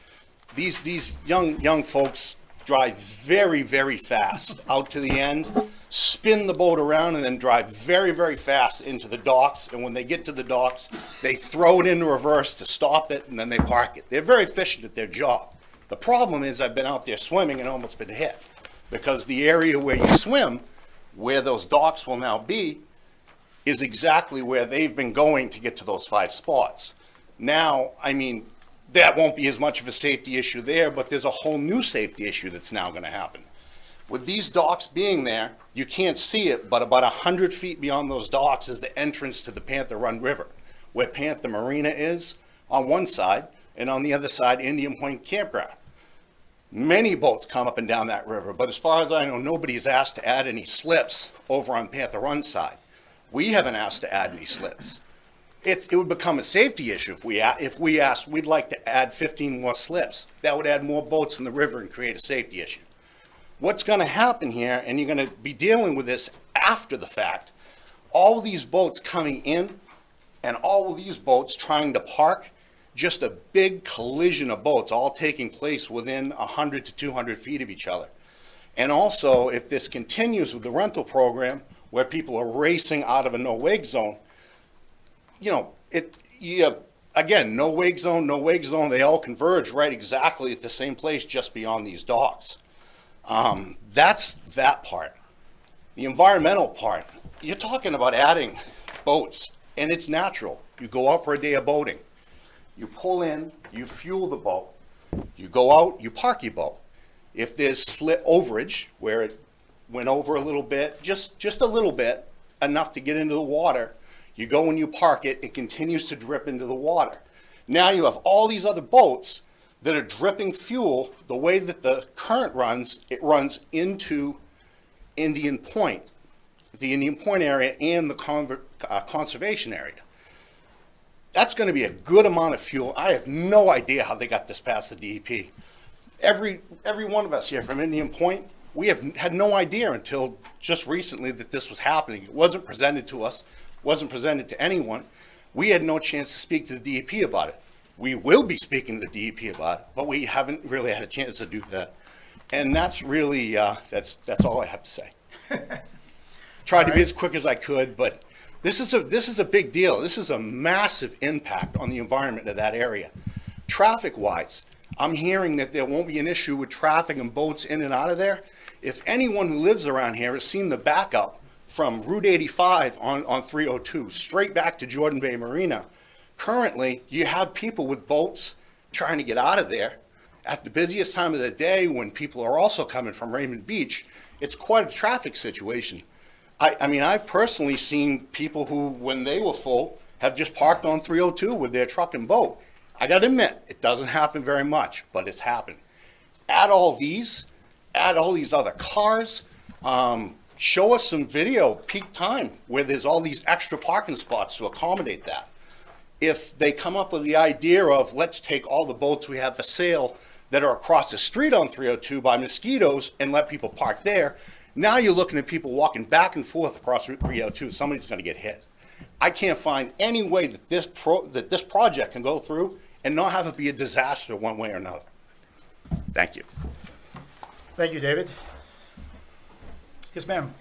These young folks drive very, very fast out to the end, spin the boat around, and then drive very, very fast into the docks. And when they get to the docks, they throw it into reverse to stop it, and then they park it. They're very efficient at their job. The problem is I've been out there swimming and almost been hit, because the area where you swim, where those docks will now be, is exactly where they've been going to get to those 5 spots. Now, I mean, that won't be as much of a safety issue there, but there's a whole new safety issue that's now going to happen. With these docks being there, you can't see it, but about 100 feet beyond those docks is the entrance to the Panther Run River, where Panther Marina is on one side, and on the other side, Indian Point Campground. Many boats come up and down that river, but as far as I know, nobody's asked to add any slips over on Panther Run side. We haven't asked to add any slips. It would become a safety issue if we asked, we'd like to add 15 more slips. That would add more boats in the river and create a safety issue. What's going to happen here, and you're going to be dealing with this after the fact, all these boats coming in and all of these boats trying to park, just a big collision of boats all taking place within 100 to 200 feet of each other. And also, if this continues with the rental program where people are racing out of a no-wake zone, again, no wake zone, they all converge right exactly at the same place just beyond these docks. That's that part. The environmental part, you're talking about adding boats, and it's natural. You go out for a day of boating. You pull in, you fuel the boat. You go out, you park your boat. If there's overage, where it went over a little bit, just a little bit, enough to get into the water, you go and you park it, it continues to drip into the water. Now you have all these other boats that are dripping fuel. The way that the current runs, it runs into Indian Point, the Indian Point area and the conservation area. That's going to be a good amount of fuel. I have no idea how they got this past the DEP. Every one of us here from Indian Point, we have had no idea until just recently that this was happening. It wasn't presented to us. Wasn't presented to anyone. We had no chance to speak to the DEP about it. We will be speaking to the DEP about it, but we haven't really had a chance to do that. And that's really, that's all I have to say. Tried to be as quick as I could, but this is a big deal. This is a massive impact on the environment of that area. Traffic-wise, I'm hearing that there won't be an issue with traffic and boats in and out of there. If anyone who lives around here has seen the backup from Route 85 on 302, straight back to Jordan Bay Marina. Currently, you have people with boats trying to get out of there. At the busiest time of the day, when people are also coming from Raymond Beach, it's quite a traffic situation. I mean, I've personally seen people who, when they were full, have just parked on 302 with their truck and boat. I gotta admit, it doesn't happen very much, but it's happened. Add all these other cars, show us some video peak time where there's all these extra parking spots to accommodate that. If they come up with the idea of, let's take all the boats we have for sale that are across the street on 302 by Mosquitoes and let people park there, now you're looking at people walking back and forth across Route 302. Somebody's going to get hit. I can't find any way that this project can go through and not have it be a disaster one way or another. Thank you. Thank you, David. Yes, ma'am.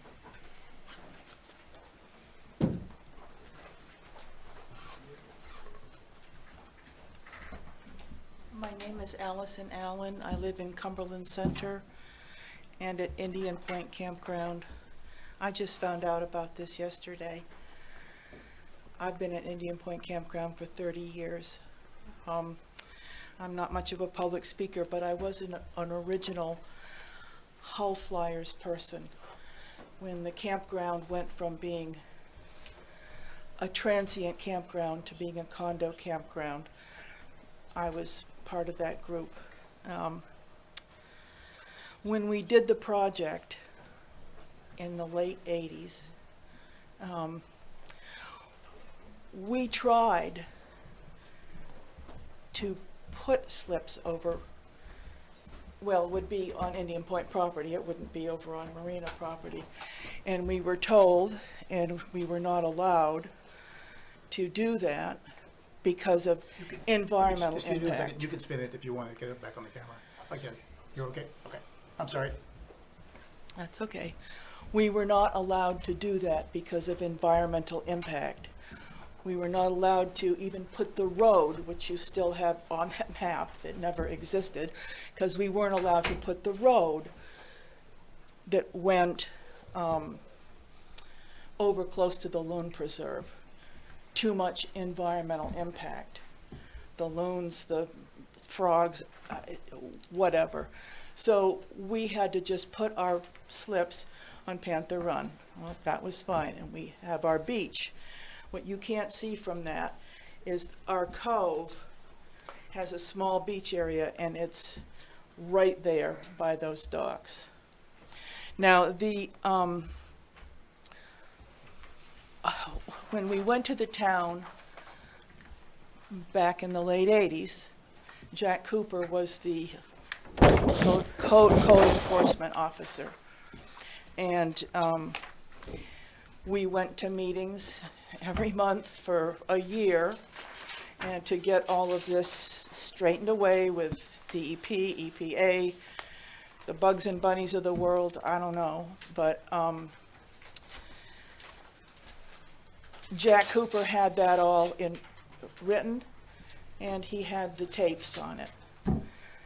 My name is Allison Allen. I live in Cumberland Center and at Indian Point Campground. I just found out about this yesterday. I've been at Indian Point Campground for 30 years. I'm not much of a public speaker, but I was an original Hull Flyers person when the campground went from being a transient campground to being a condo campground. I was part of that group. When we did the project in the late 80s, we tried to put slips over, well, it would be on Indian Point property, it wouldn't be over on Marina property. And we were told, and we were not allowed to do that because of environmental Excuse me one impact. second. You can spin it if you want to get it back on the camera. Again, you're okay? Okay. I'm sorry. That's okay. We were not allowed to do that because of environmental impact. We were not allowed to even put the road, which you still have on that map that never existed, because we weren't allowed to put the road that went over close to the loon preserve. Too much environmental impact. The loons, the frogs, whatever. So we had to just put our slips on Panther Run. Well, that was fine, and we have our beach. What you can't see from that is our cove has a small beach area, and it's right there by those docks. Now, when we went to the town back in the late 80s, Jack Cooper was the code enforcement officer. And we went to meetings every month for a year and to get all of this straightened away with DEP, EPA, the Bugs and Bunnies of the world, I don't know. But Jack Cooper had that all written, and he had the tapes on it.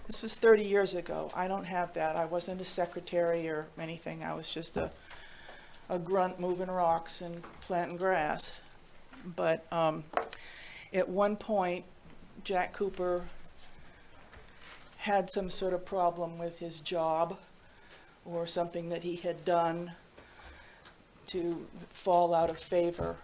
This was 30 years ago. I don't have that. I wasn't a secretary or anything. I was just a grunt moving rocks and planting grass. But at one point, Jack Cooper had some sort of problem with his job or something that he had done to fall out of favor.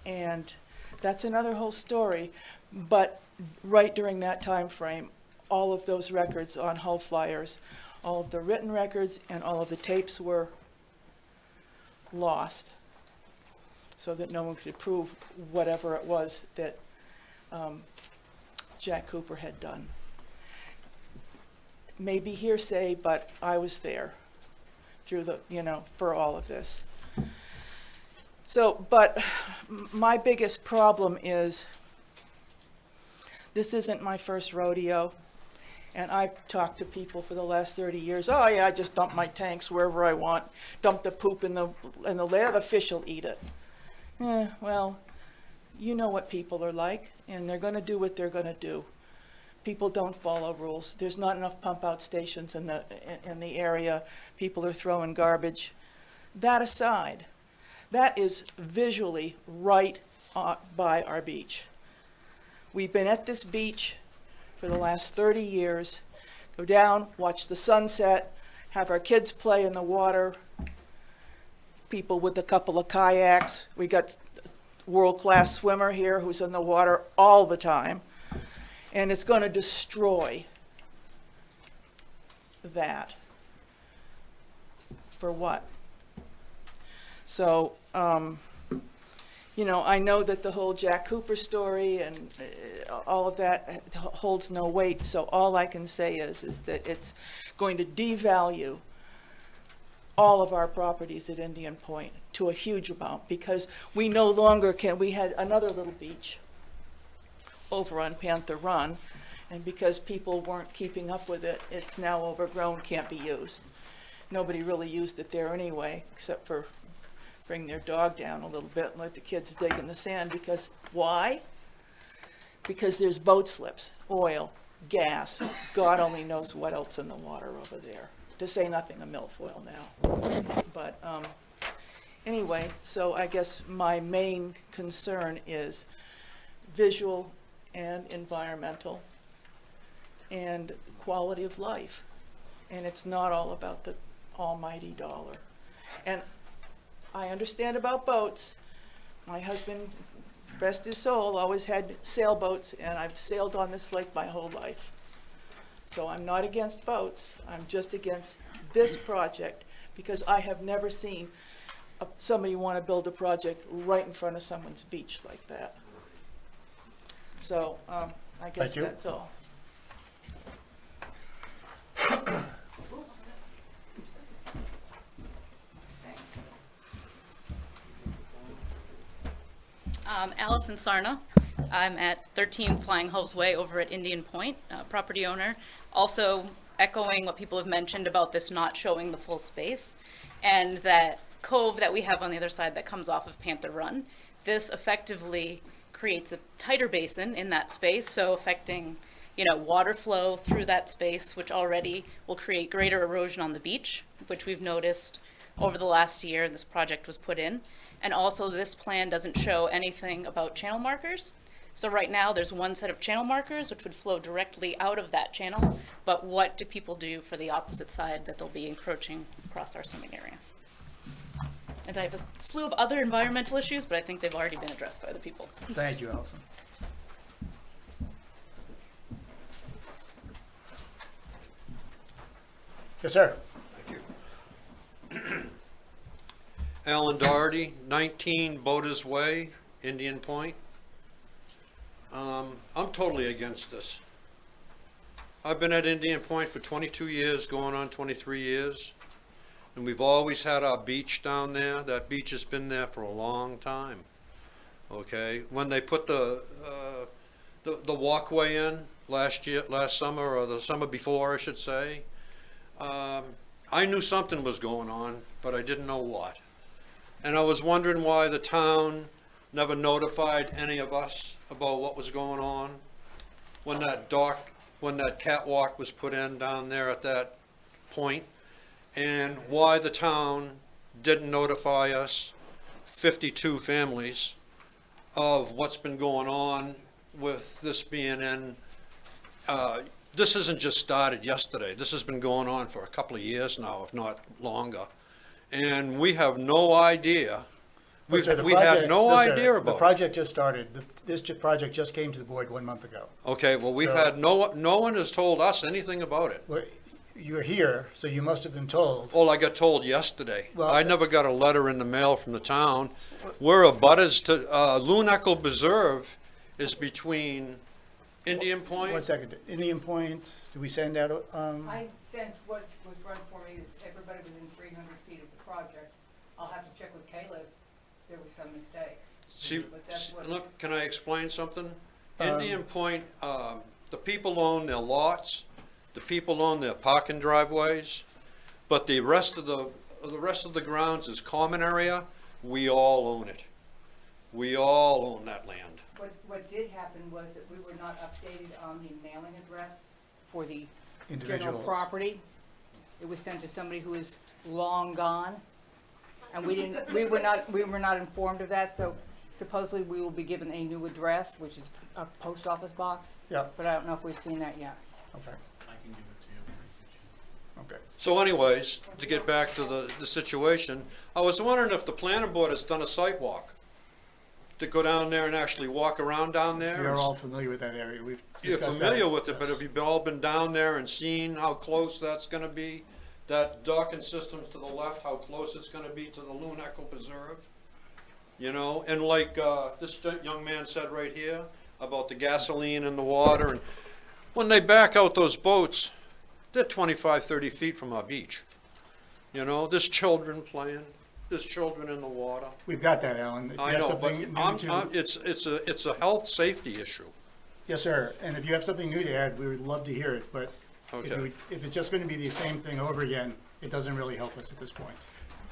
And that's another whole story. But right during that time frame, all of those records on Hull Flyers, all of the written records and all of the tapes were lost, so that no one could prove whatever it was that Jack Cooper had done. Maybe hearsay, but I was there through the, for all of this. So, but my biggest problem is this isn't my first rodeo, and I've talked to people for the last 30 years. Oh yeah, I just dump my tanks wherever I want, dump the poop in the lair, the fish will eat it. Well, you know what people are like, and they're going to do what they're going to do. People don't follow rules. There's not enough pump out stations in the area. People are throwing garbage. That aside, that is visually right by our beach. We've been at this beach for the last 30 years. Go down, watch the sunset, have our kids play in the water, people with a couple of kayaks. We got a world-class swimmer here who's in the water all the time. And it's going to destroy that. For what? So, I know that the whole Jack Cooper story and all of that holds no weight. So all I can say is that it's going to devalue all of our properties at Indian Point to a huge amount, because we no longer can. We had another little beach over on Panther Run, and because people weren't keeping up with it, it's now overgrown, can't be used. Nobody really used it there anyway, except for bring their dog down a little bit and let the kids dig in the sand. Because why? Because there's boat slips, oil, gas, God only knows what else in the water over there, to say nothing of milfoil now. But anyway, so I guess my main concern is visual and environmental and quality of life. And it's not all about the almighty dollar. And I understand about boats, My husband, rest his soul, always had sailboats, and I've sailed on this lake my whole life. So I'm not against boats, I'm just against this project, because I have never seen somebody want to build a project right in front of someone's beach like that. So, I guess Thank you. that's all. Allison Sarna. I'm at 13 Flying Hulls Way over at Indian Point, property owner. Also echoing what people have mentioned about this not showing the full space, and that cove that we have on the other side that comes off of Panther Run. This effectively creates a tighter basin in that space, so affecting, water flow through that space, which already will create greater erosion on the beach, which we've noticed over the last year this project was put in. And also this plan doesn't show anything about channel markers. So right now there's one set of channel markers which would flow directly out of that channel, but what do people do for the opposite side that they'll be encroaching across our swimming area? And I have a slew of other environmental issues, but I think they've already been addressed by the people. Thank you, Allison. Yes, sir. Alan Doherty, 19 Boaters Way, Indian Point. I'm totally against this. I've been at Indian Point for 22 years, going on 23 years, and we've always had our beach down there. That beach has been there for a long time. Okay, when they put the walkway in last summer, or the summer before, I should say, I knew something was going on, but I didn't know what. And I was wondering why the town never notified any of us about what was going on when that catwalk was put in down there at that point, and why the town didn't notify us, 52 families, of what's been going on with this being in. This isn't just started yesterday. This has been going on for a couple of years now, if not longer. And we have no idea. We had no idea about it. The project just started. This project just came to the board 1 month ago. Okay, well, we've had no one has told us anything about it. Well, you're here, so you must have been told. Well, I got told yesterday. Well, I never got a letter in the mail from the town. We're abutters to, Loon Echo Preserve is between Indian Point. 1 second. Indian Point, did we send out, I sent what was run for me, is everybody within 300 feet of the project. I'll have to check with Caleb if there was some mistake. See, But that's what- look, can I explain something? Indian Point, the people own their lots, the people own their parking driveways, but the rest of the grounds is common area. We all own it. We all own that land. What did happen was that we were not updated on the mailing address for the general Individual. property. It was sent to somebody who is long gone, and we were not informed of that, so supposedly we will be given a new address, which is a post office box. Yeah. But I don't know if we've seen that yet. Okay. Okay. So anyways, to get back to the situation, I was wondering if the planning board has done a site walk to go down there and actually walk around down there. You're all familiar with that area. We've You're discussed familiar that. with it, but have you all been down there and seen how close that's gonna be? That docking system's to the left, how close it's gonna be to the Loon Echo Preserve? You know, and like, this young man said right here about the gasoline in the water, and when they back out those boats, they're 25, 30 feet from our beach. You know, there's children playing, there's children in the water. We've got that, Alan. If you I have know, but something new to- it's a health safety issue. Yes, sir. And if you have something new to add, we would love to hear it, but Okay. if it's just going to be the same thing over again, it doesn't really help us at this point.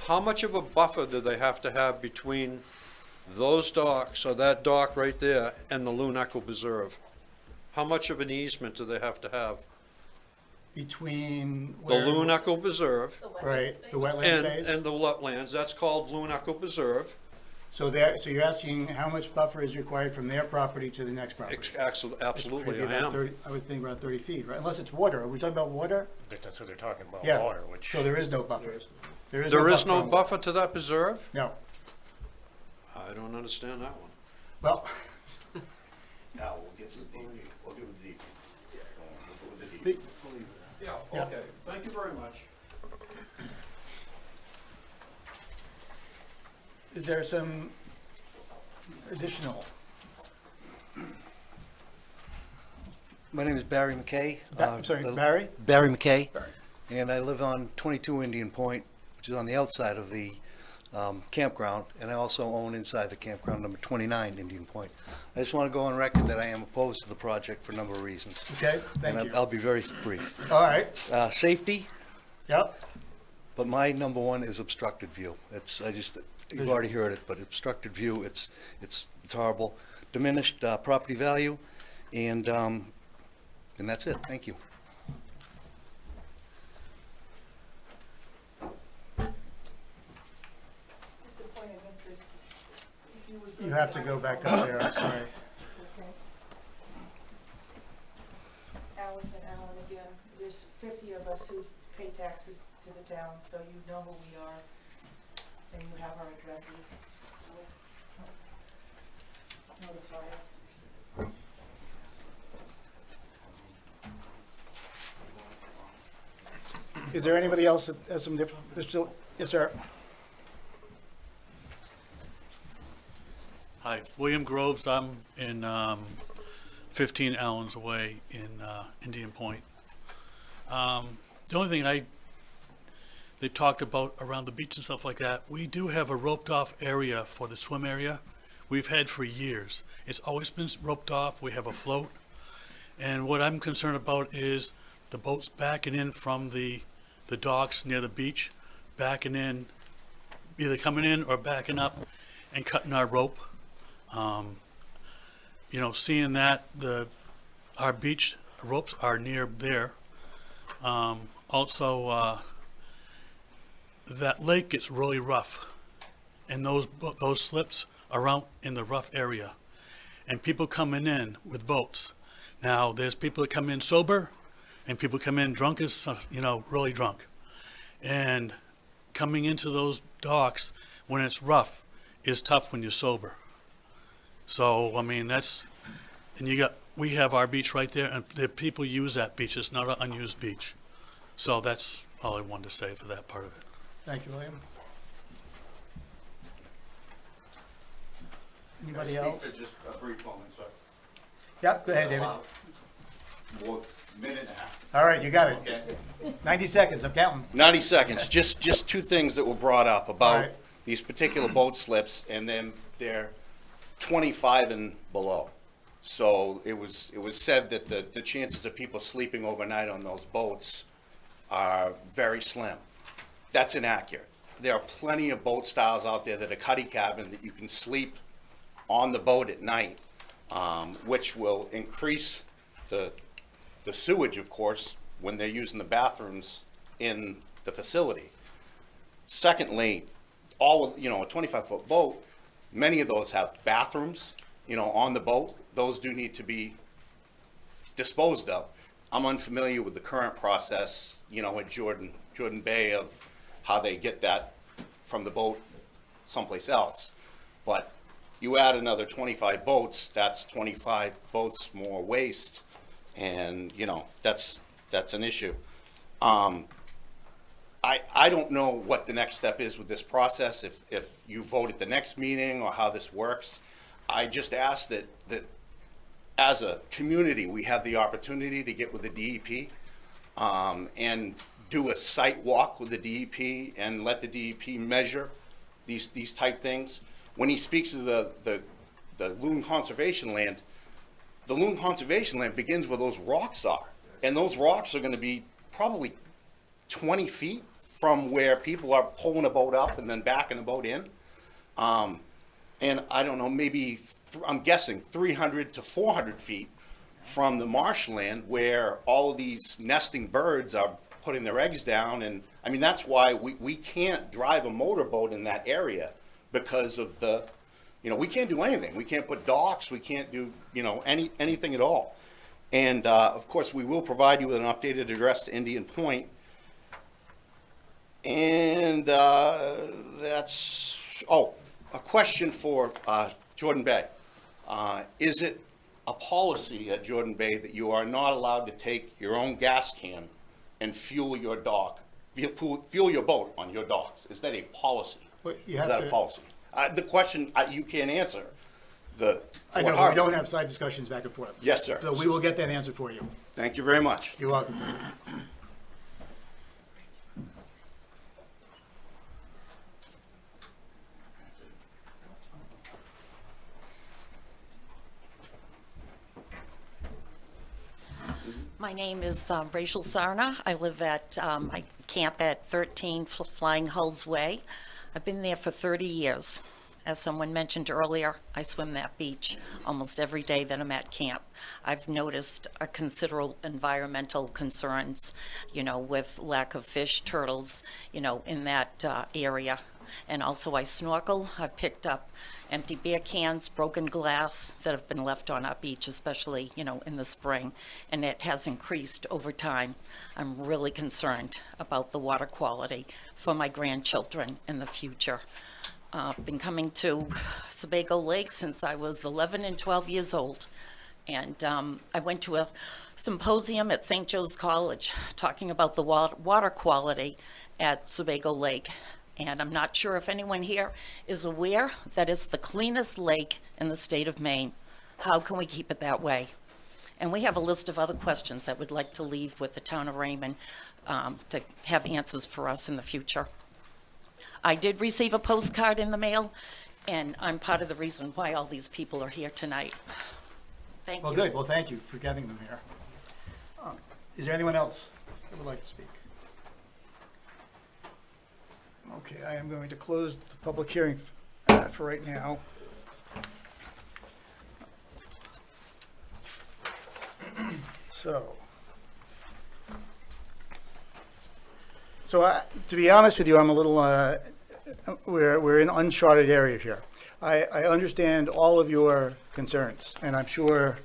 How much of a buffer do they have to have between those docks, or that dock right there, and the Loon Echo Preserve? How much of an easement do they have to have? Between The Loon Echo Preserve. Right, the wetland space. And the wetlands, that's called Loon Echo Preserve. So you're asking how much buffer is required from their property to the next property? Absolutely, Maybe I about am. 30 I would think about 30 feet, right? Unless it's water. Are we talking about water? That's what they're talking about, Yeah. water, which. So there is no buffer. There is no on- buffer to that preserve? No. I don't understand. understand that one. Well, Now, we'll get to the DEP. We'll do the DEP. We'll go with the the- DEP. Yeah, Yeah. okay, thank you very much. is there some additional? My name is Barry McKay. I'm sorry, Barry? Barry McKay. Barry. And I live on 22 Indian Point, which is on the outside of the campground, and I also own inside the campground number 29 Indian Point. I just want to go on record that I am opposed to the project for a number of reasons. Okay, thank And you. I'll be very brief. All right, Safety, yep, but my number one is obstructed view. You've already heard it, but obstructed view, it's horrible. Diminished property value, and that's it. Thank you. Just a point of interest. If you would you go have to the go back microphone. up there, I'm sorry. Okay. Allison Allen again. There's 50 of us who pay taxes to the town, so you know who we are, and you have our addresses. So notify us. Is there anybody else that has some different, yes, sir? Hi, William Groves. I'm in 15 Allens Way in Indian Point. The only thing they talked about around the beach and stuff like that, we do have a roped off area for the swim area. We've had for years. It's always been roped off. We have a float. And what I'm concerned about is the boats backing in from the docks near the beach, backing in, either coming in or backing up and cutting our rope. You know, seeing that our beach ropes are near there. Also, that lake gets really rough, and those slips are out in the rough area, and people coming in with boats. Now, there's people that come in sober, and people come in drunk as, really drunk. And coming into those docks when it's rough is tough when you're sober. So, I mean, we have our beach right there, and the people use that beach. It's not an unused beach. So that's all I wanted to say for that part of it. Thank you, William. Anybody else? Just a brief moment, sir. Yep, go ahead, David. More minute and a half. All right, you got it. Okay. 90 seconds, I'm counting. 90 seconds. Just two things that were brought up All about right. these particular boat slips, and then they're 25 and below. So it was said that the chances of people sleeping overnight on those boats are very slim. That's inaccurate. There are plenty of boat styles out there that are cuddy cabin that you can sleep on the boat at night, which will increase the sewage, of course, when they're using the bathrooms in the facility. Secondly, a 25-foot boat, many of those have bathrooms, on the boat. Those do need to be disposed of. I'm unfamiliar with the current process, at Jordan Bay of how they get that from the boat someplace else. But you add another 25 boats, that's 25 boats more waste, and, that's an issue. I don't know what the next step is with this process, if you vote at the next meeting or how this works. I just ask that as a community, we have the opportunity to get with the DEP and do a site walk with the DEP and let the DEP measure these type things. When he speaks of the loon conservation land, the loon conservation land begins where those rocks are. And those rocks are gonna be probably 20 feet from where people are pulling a boat up and then backing a boat in. And I don't know, maybe, I'm guessing 300 to 400 feet from the marshland where all of these nesting birds are putting their eggs down. And I mean, that's why we can't drive a motorboat in that area, because of we can't do anything. We can't put docks, we can't do, anything at all. And of course, we will provide you with an updated address to Indian Point. And A question for Jordan Bay. Is it a policy at Jordan Bay that you are not allowed to take your own gas can and fuel your dock, fuel your boat on your docks? Is that a policy? But you Is have that a to- policy? The question you can't answer. The I Fort know, we Harbor- don't have side discussions back and forth. Yes, sir. So we will get that answered for you. Thank you very much. You're welcome. My name is Rachel Sarna. I live at, I camp at 13 Flying Hulls Way. I've been there for 30 years. As someone mentioned earlier, I swim that beach almost every day that I'm at camp. I've noticed a considerable environmental concerns, you know, with lack of fish, turtles, you know, in that area. And also I snorkel. I've picked up empty beer cans, broken glass that have been left on our beach, especially, you know, in the spring, and it has increased over time. I'm really concerned about the water quality for my grandchildren in the future. I've been coming to Sebago Lake since I was 11 and 12 years old. And I went to a symposium at St. Joe's College talking about the water quality at Sebago Lake. And I'm not sure if anyone here is aware that it's the cleanest lake in the state of Maine. How can we keep it that way? And we have a list of other questions that we'd like to leave with the town of Raymond to have answers for us in the future. I did receive a postcard in the mail, and I'm part of the reason why all these people are here tonight. Thank you. Well, good. Well, thank you for getting them here. Is there anyone else that would like to speak? Okay, I am going to close the public hearing for right now. So to be honest with you, I'm a little, we're in uncharted area here. I understand all of your concerns, and I'm sure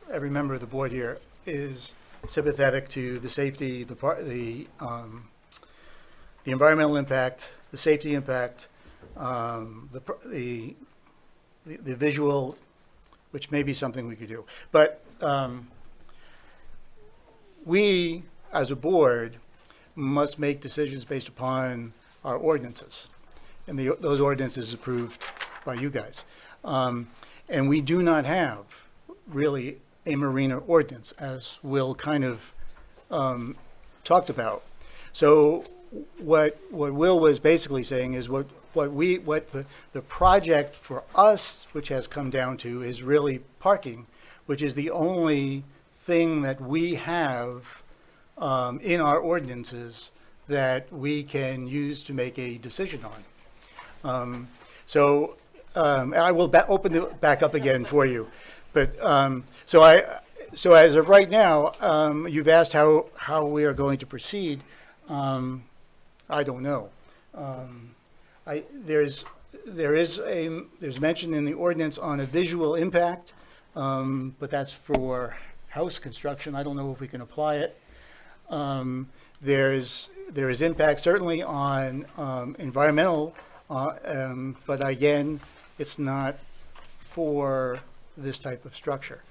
every member of the board here is sympathetic to the safety, the environmental impact, the safety impact, the visual, which may be something we could do. But we, as a board, must make decisions based upon our ordinances, and those ordinances approved by you guys. And we do not have really a marina ordinance, as Will kind of talked about. So what Will was basically saying is what the project for us, which has come down to, is really parking, which is the only thing that we have in our ordinances that we can use to make a decision on. I will open it back up again for you. But so as of right now, you've asked how we are going to proceed. I don't know. There's mention in the ordinance on a visual impact, but that's for house construction. I don't know if we can apply it. There is impact certainly on environmental, but again, it's not for this type of structure.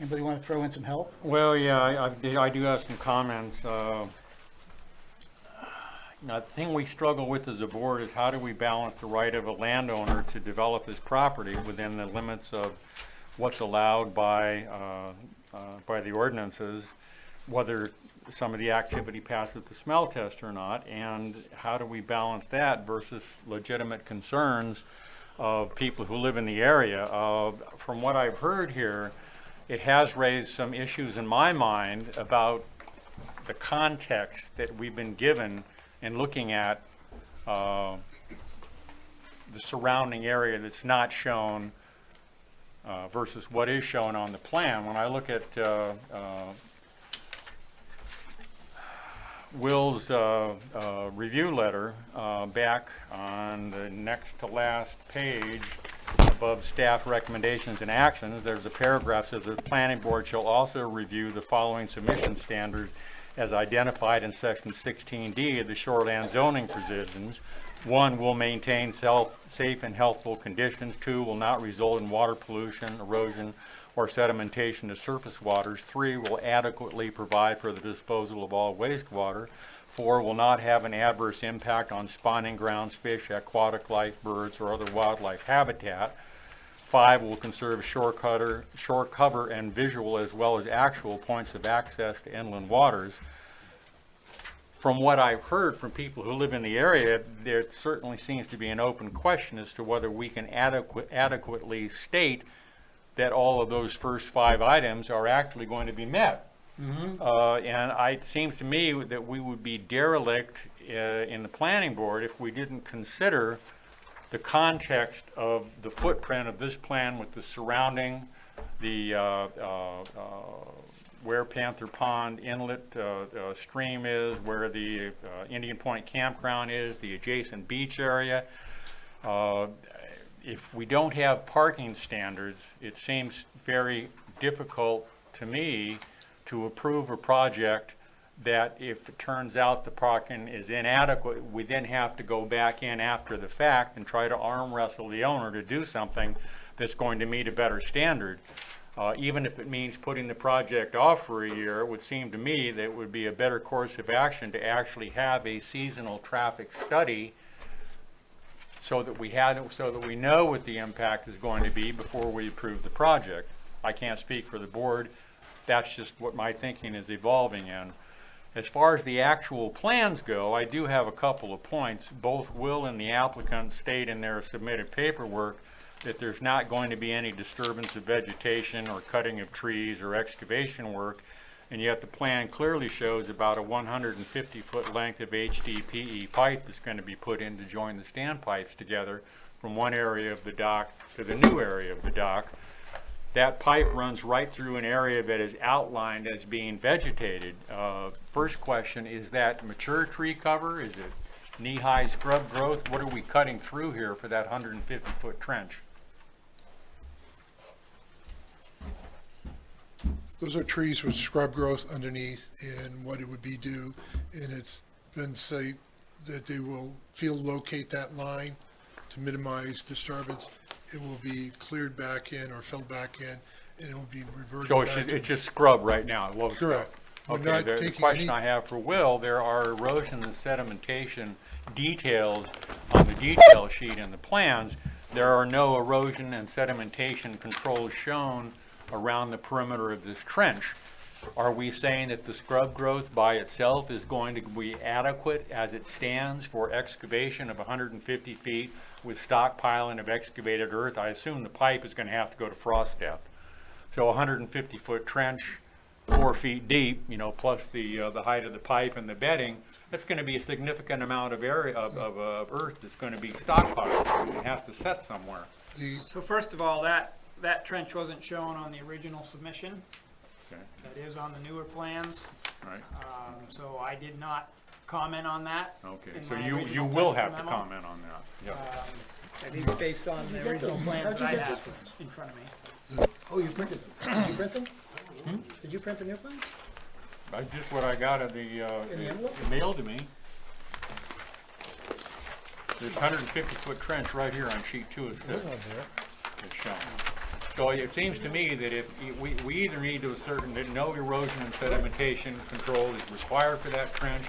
Anybody want to throw in some help? Well, yeah, I do have some comments. The thing we struggle with as a board is how do we balance the right of a landowner to develop his property within the limits of what's allowed by the ordinances, whether some of the activity passes the smell test or not, and how do we balance that versus legitimate concerns of people who live in the area. From what I've heard here, it has raised some issues in my mind about the context that we've been given in looking at the surrounding area that's not shown versus what is shown on the plan. When I look at Will's review letter back on the next to last page, above staff recommendations and actions, there's a paragraph that says the planning board shall also review the following submission standards as identified in section 16D of the shoreland zoning provisions. 1, will maintain safe and healthful conditions. 2, will not result in water pollution, erosion, or sedimentation to surface waters. 3, will adequately provide for the disposal of all wastewater. 4, will not have an adverse impact on spawning grounds, fish, aquatic life, birds, or other wildlife habitat. 5, will conserve shore cover and visual as well as actual points of access to inland waters. From what I've heard from people who live in the area, there certainly seems to be an open question as to whether we can adequately state that all of those first 5 items are actually going to be met. And it seems to me that we would be derelict in the planning board if we didn't consider the context of the footprint of this plan with the surrounding, where Panther Pond Inlet stream is, where the Indian Point Campground is, the adjacent beach area. If we don't have parking standards, it seems very difficult to me to approve a project that if it turns out the parking is inadequate, we then have to go back in after the fact and try to arm wrestle the owner to do something that's going to meet a better standard. Even if it means putting the project off for a year, it would seem to me that it would be a better course of action to actually have a seasonal traffic study so that we know what the impact is going to be before we approve the project. I can't speak for the board. That's just what my thinking is evolving in. As far as the actual plans go, I do have a couple of points. Both Will and the applicant state in their submitted paperwork that there's not going to be any disturbance of vegetation or cutting of trees or excavation work, and yet the plan clearly shows about a 150-foot length of HDPE pipe that's going to be put in to join the standpipes together from one area of the dock to the new area of the dock. That pipe runs right through an area that is outlined as being vegetated. First question, is that mature tree cover? Is it knee-high scrub growth? What are we cutting through here for that 150-foot trench? Those are trees with scrub growth underneath, and what it would be and it's been said that they will field locate that line to minimize disturbance. It will be cleared back in or filled back in, and it will be reverted So back. it's just scrub right now? Correct. We're Okay, not the taking question any- I have for Will, there are erosion and sedimentation details on the detail sheet in the plans. There are no erosion and sedimentation controls shown around the perimeter of this trench. Are we saying that the scrub growth by itself is going to be adequate as it stands for excavation of 150 feet with stockpiling of excavated earth? I assume the pipe is going to have to go to frost depth. So a 150-foot trench, 4 feet deep, plus the height of the pipe and the bedding, that's going to be a significant amount of area of earth that's going to be stockpiled. It has to set somewhere. So first of all, that trench wasn't shown on the original submission. Okay. That is on the newer plans. Right. So I did not comment on that. Okay, in so my you original will technical have to memo. comment on that. Yeah. I think based on the original plans that I have in front of me. Oh, you printed them? Did you print them? Did you print the new plans? That's just what I got of In the envelope? mailed to me. There's 150-foot trench right here on sheet 2 of 6. It's shown. So it seems to me that if we either need to ascertain that no erosion and sedimentation control is required for that trench,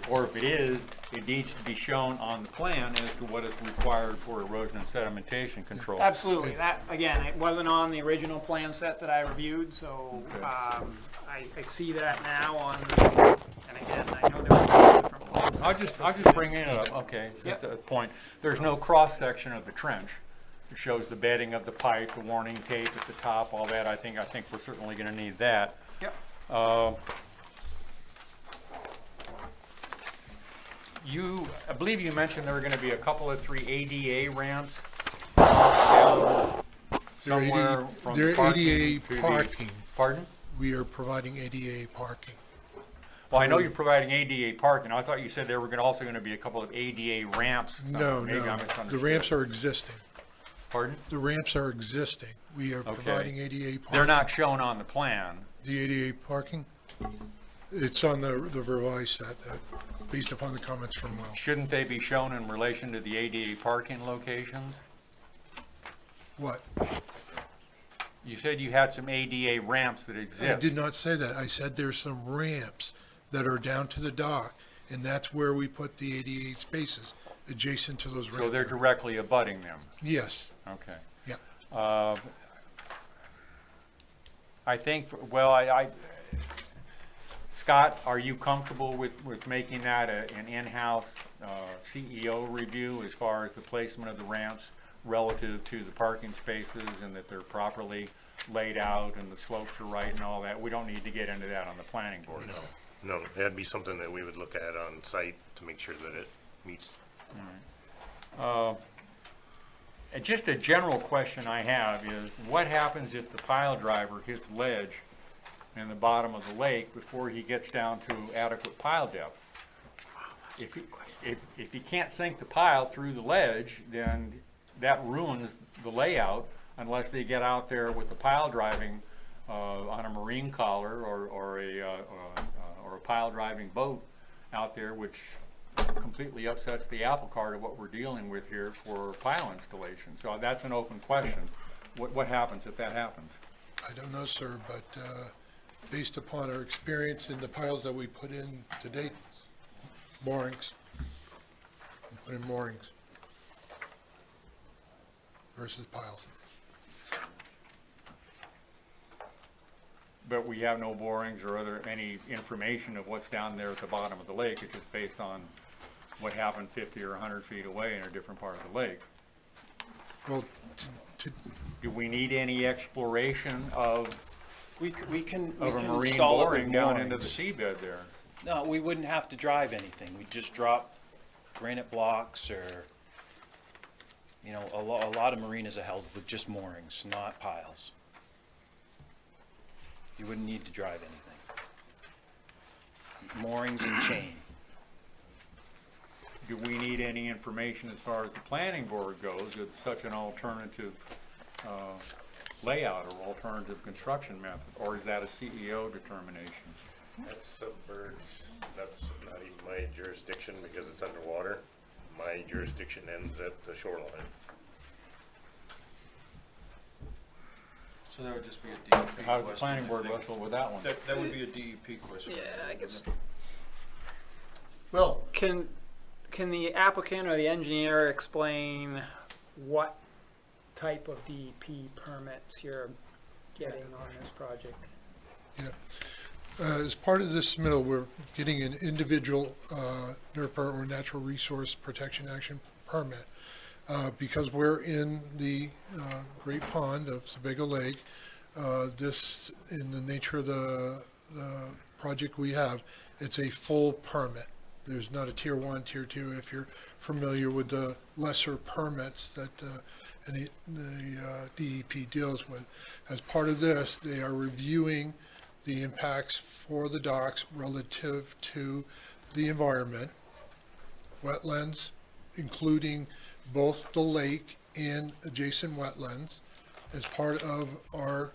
or if it is, it needs to be shown on the plan as to what is required for erosion and sedimentation control. Absolutely. That, again, it wasn't on the original plan set that I reviewed, so I see that now on, and again, I know there were different plans. I'll just bring it up, okay, that's a point. There's no cross-section of the trench. It shows the bedding of the pipe, the warning tape at the top, all that. I think we're certainly going to need that. Yep. I believe you mentioned there were going to be a couple of 3 ADA ramps down somewhere from They're the parking ADA to the- parking. Pardon? We are providing ADA parking. Well, I know you're providing ADA parking. I thought you said there were also going to be a couple of ADA ramps. No, Maybe I no, the misunderstood. ramps are existing. Pardon? The ramps are existing. We are Okay. providing ADA parking. They're not shown on the plan. The ADA parking? It's on the revised set, based upon the comments from Will. Shouldn't they be shown in relation to the ADA parking locations? What? You said you had some ADA ramps that I exist. did not say that. I said there's some ramps that are down to the dock, and that's where we put the ADA spaces, adjacent to those ramps. So they're directly abutting them? Yes. Okay. Yeah. I think, well, Scott, are you comfortable with making that an in-house CEO review as far as the placement of the ramps relative to the parking spaces and that they're properly laid out and the slopes are right and all that? We don't need to get into that on the planning board. No, that'd be something that we would look at on site to make sure that it meets. And just a general question I have is, what happens if the pile driver hits ledge in the bottom of the lake before he gets down to adequate pile depth? If he can't sink the pile through the ledge, then that ruins the layout unless they get out there with the pile driving on a marine collar or a pile driving boat out there, which completely upsets the apple cart of what we're dealing with here for pile installation. So that's an open question. What happens if that happens? I don't know, sir, but based upon our experience in the piles that we put in to date, moorings, we put in moorings versus piles. But we have no borings or any information of what's down there at the bottom of the lake. It's just based on what happened 50 or 100 feet away in a different part of the lake. Well, do we need any exploration of We can a marine install it boring with down into the moorings. seabed there? No, we wouldn't have to drive anything. We'd just drop granite blocks or, you know, a lot of marinas are held with just moorings, not piles. You wouldn't need to drive anything. Moorings and chain. Do we need any information as far as the planning board goes with such an alternative layout or alternative construction method? Or is that a CEO determination? That's submerged, that's not even my jurisdiction because it's underwater. My jurisdiction ends at the shoreline. So that would just be a DEP question. How does the planning board I think. wrestle with that one? That would be a DEP question. Yeah, I guess. Well, can the applicant or the engineer explain what type of DEP permits you're getting on this project? Yeah. As part of this submittal, we're getting an individual NERPA or Natural Resource Protection Action permit. Because we're in the Great Pond of Sebago Lake, this, in the nature of the project we have, it's a full permit. There's not a tier 1, tier 2. If you're familiar with the lesser permits that the DEP deals with. As part of this, they are reviewing the impacts for the docks relative to the environment, wetlands, including both the lake and adjacent wetlands. As part of our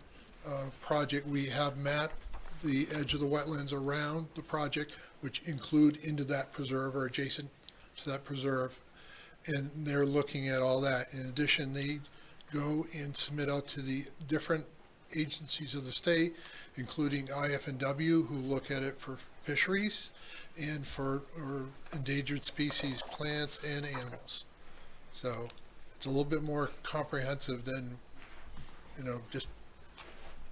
project, we have mapped the edge of the wetlands around the project, which include into that preserve or adjacent to that preserve. And they're looking at all that. In addition, they go and submit out to the different agencies of the state, including IF&W, who look at it for fisheries and for endangered species, plants and animals. So it's a little bit more comprehensive than, you know, just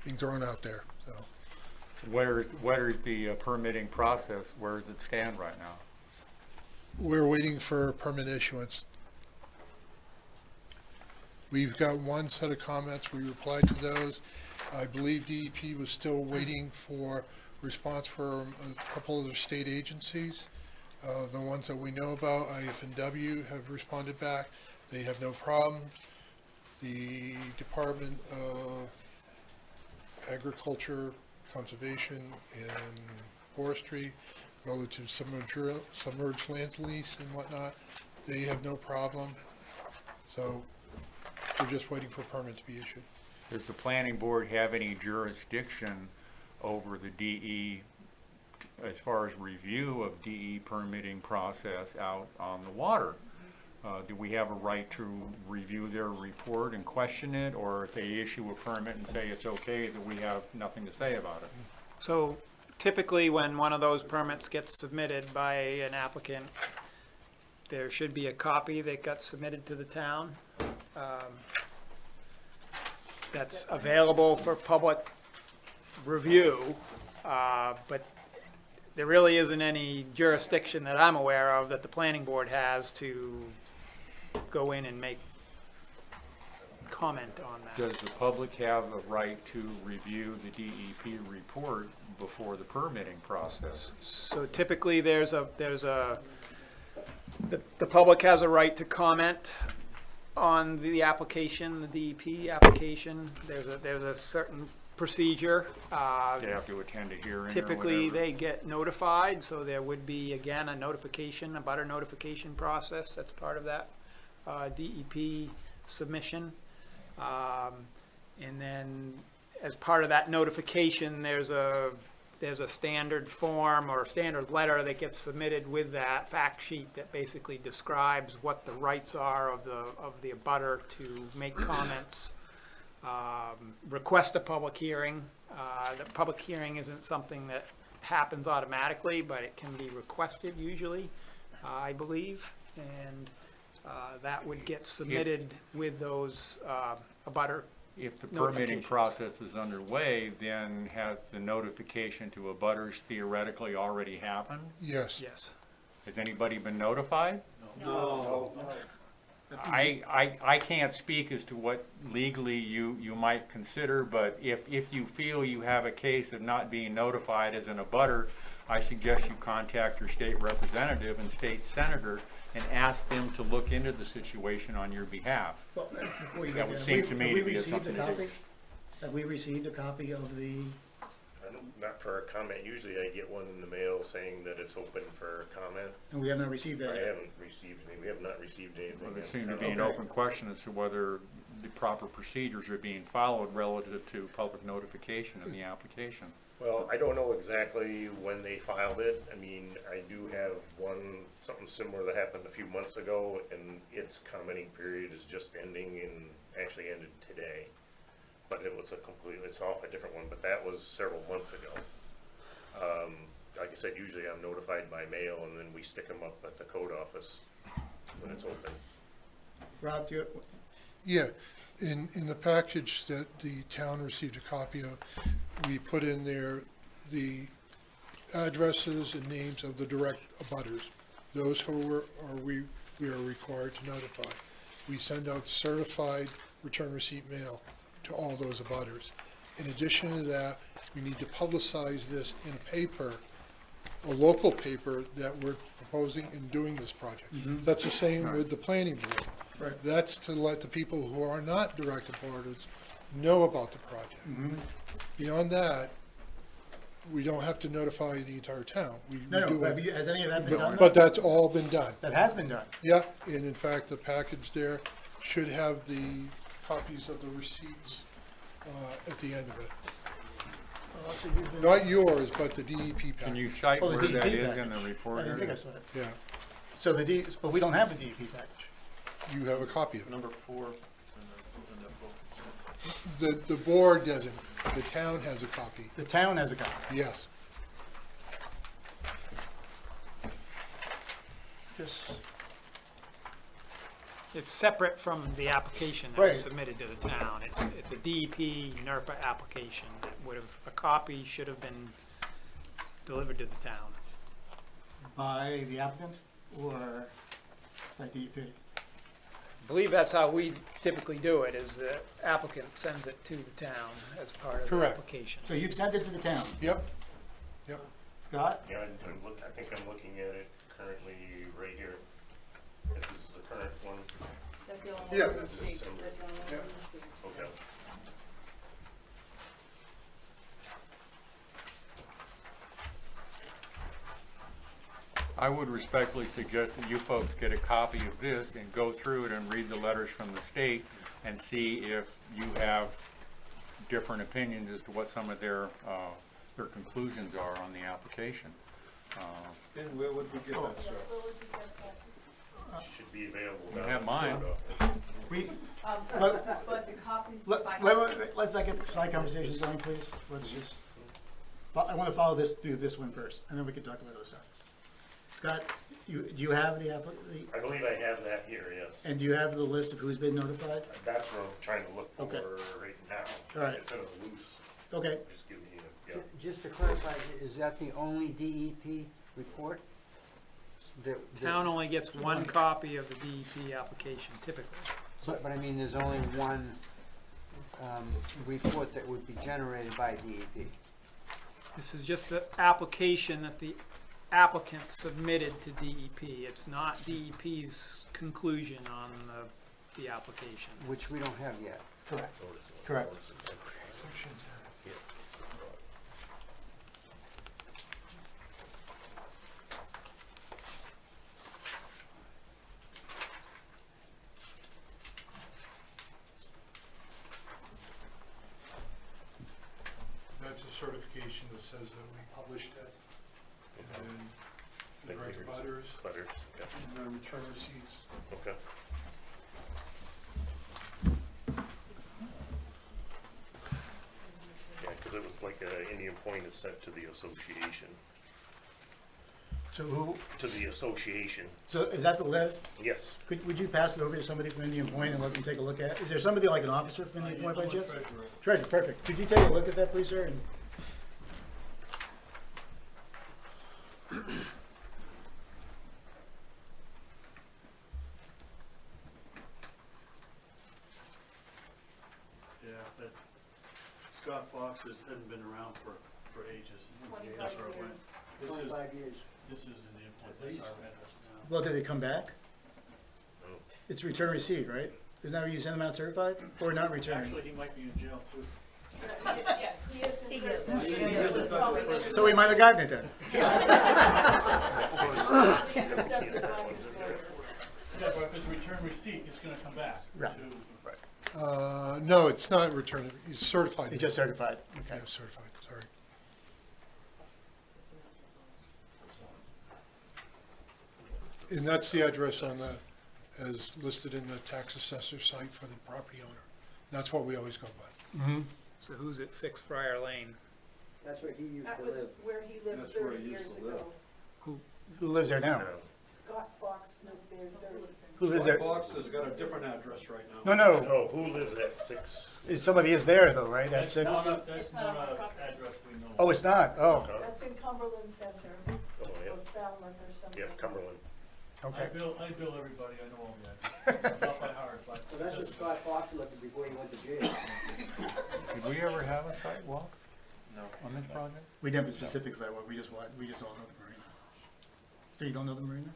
being thrown out there, so. What is the permitting process? Where does it stand right now? We're waiting for permit issuance. We've got one set of comments. We replied to those. I believe DEP was still waiting for response from a couple of the state agencies. The ones that we know about, IF&W, have responded back. They have no problem. The Department of Agriculture, Conservation, and Forestry, relative to submerged land lease and whatnot, they have no problem. So We're just waiting for a permit to be issued. Does the planning board have any jurisdiction over the DE as far as review of DE permitting process out on the water? Do we have a right to review their report and question it, or if they issue a permit and say it's okay, that we have nothing to say about it? So typically, when one of those permits gets submitted by an applicant, there should be a copy that got submitted to the town. That's available for public review, but there really isn't any jurisdiction that I'm aware of that the planning board has to go in and make comment on that. Does the public have a right to review the DEP report before the permitting process? So typically, the public has a right to comment on the application, the DEP application. There's a certain procedure. They have to attend a hearing or Typically, whatever? they get notified, so there would be, again, a notification, a butter notification process. That's part of that DEP submission. And then, as part of that notification, there's a standard form or standard letter that gets submitted with that fact sheet that basically describes what the rights are of the abutter to make comments, request a public hearing. The public hearing isn't something that happens automatically, but it can be requested usually, I believe, and that would get submitted with those abutter. If the permitting process is underway, then has the notification to abutters theoretically already happened? Yes. Yes. Has anybody been notified? No. I can't speak as to what legally you might consider, but if you feel you have a case of not being notified as an abutter, I suggest you contact your state representative and state senator and ask them to look into the situation on your behalf. Well, before you That get would there, seem have to we- me have to we be received something a to do. copy? Have we received a copy of the? Not for a comment. Usually I get one in the mail saying that it's open for comment. And we have not received that I yet? haven't received any. We have not received anything. Well, there in seemed to be an comment. open question as to whether the proper procedures are being followed relative to public notification of the application. Well, I don't know exactly when they filed it. I mean, I do have something similar that happened a few months ago, and its commenting period is just ending and actually ended today. But it's off a different one, but that was several months ago. Like I said, usually I'm notified by mail, and then we stick them up at the code office when it's open. Rob, do you? Yeah, in the package that the town received a copy of, we put in there the addresses and names of the direct abutters. Those who we are required to notify. We send out certified return receipt mail to all those abutters. In addition to that, we need to publicize this in a paper, a local paper that we're proposing in doing this project. That's the same with the planning board. Right. That's to let the people who are not direct abutters know about the project. Beyond that, we don't have to notify the entire town. We No, do have it. you, has any of that been done? But that's all been done. That has been done. Yeah, and in fact, the package there should have the copies of the receipts at the end of it. Well, so you've been- Not yours, but the DEP package. Can you cite Oh, the where that DEP is in the package. report? I didn't think I saw it. Yeah, So but we don't have the DEP package. you have a copy of it. Number 4. The board doesn't, the town has a copy, The town has a copy. yes. Just, It's separate from the application that Right. was submitted to the town. It's a DEP NERPA application that a copy should have been delivered to the town. by the applicant or by DEP? I believe that's how we typically do it, is the applicant sends it to the town as part of the Correct. application. So you've sent it to the town. Yep, yep. Scott? Yeah, I think I'm looking at it currently right here. If this is the current one. That's the only Yeah. one we received. That's the only one Yeah. we received. Okay. I would respectfully suggest that you folks get a copy of this and go through it and read the letters from the state and see if you have different opinions as to what some of their conclusions are on the application. And where would we get that, sir? Should be available. You have mine. We, But the copies. let's not get side conversations going, please. Let's just, I want to follow this through this one first, and then we can talk about other stuff. Scott, do you have the I believe I have that here, yes. and do you have the list of who's been notified? That's what I'm trying to look for Okay. right now. All right. It's in a loose, Okay, just give me a, yeah. Just to clarify, is that the only DEP report? Town only gets one copy of the DEP application typically. But I mean, there's only one report that would be generated by DEP. This is just the application that the applicant submitted to DEP. It's not DEP's conclusion on the application. Which we don't have yet. correct, correct. That's a certification that says that we published it, and then the direct butters, Butters, yeah, and the return receipts. okay. Yeah, because it was like Indian Point is sent to the association. So who, To the association, so is that the list? yes. Would you pass it over to somebody from Indian Point and let them take a look at it? Is there somebody like an officer from Indian Point by chance? Treasurer, perfect. Could you take a look at that, please, sir? And Yeah, that Scott Fox hasn't been around for ages. That's where it went. This is in the import, this is our address now. well, did they come back? It's return receipt, right? Isn't that where you send them out certified or not return? Actually, he might be in jail too. So we might have gotten it then. Yeah, but if it's return receipt, it's gonna come back. Right. No, it's not returned, it's certified. It's just certified. Yeah, certified, sorry. And that's the address on the, as listed in the tax assessor site for the property owner. That's what we always go by. Mm-hmm. So who's at 6 Friar Lane? That's where he used That was where he lived That's where 30 he used years to live. ago. Who lives there now? Scott Fox lived there 30. Who lives there? Fox has got a different address right now. No, no, Oh, who lives at 6? somebody is there though, right? That's six? That's not an address we know. Oh, it's not? Oh, That's in Cumberland Center, Oh, yeah, or Falmouth or something. yeah, Cumberland. okay. I bill everybody, I know all that. Not by heart, but. So that's what Scott Fox looked before he went to jail. Did we ever have a sidewalk? No. On this project? We didn't have the specifics of that one. We just all know the marina. So you don't know the marina?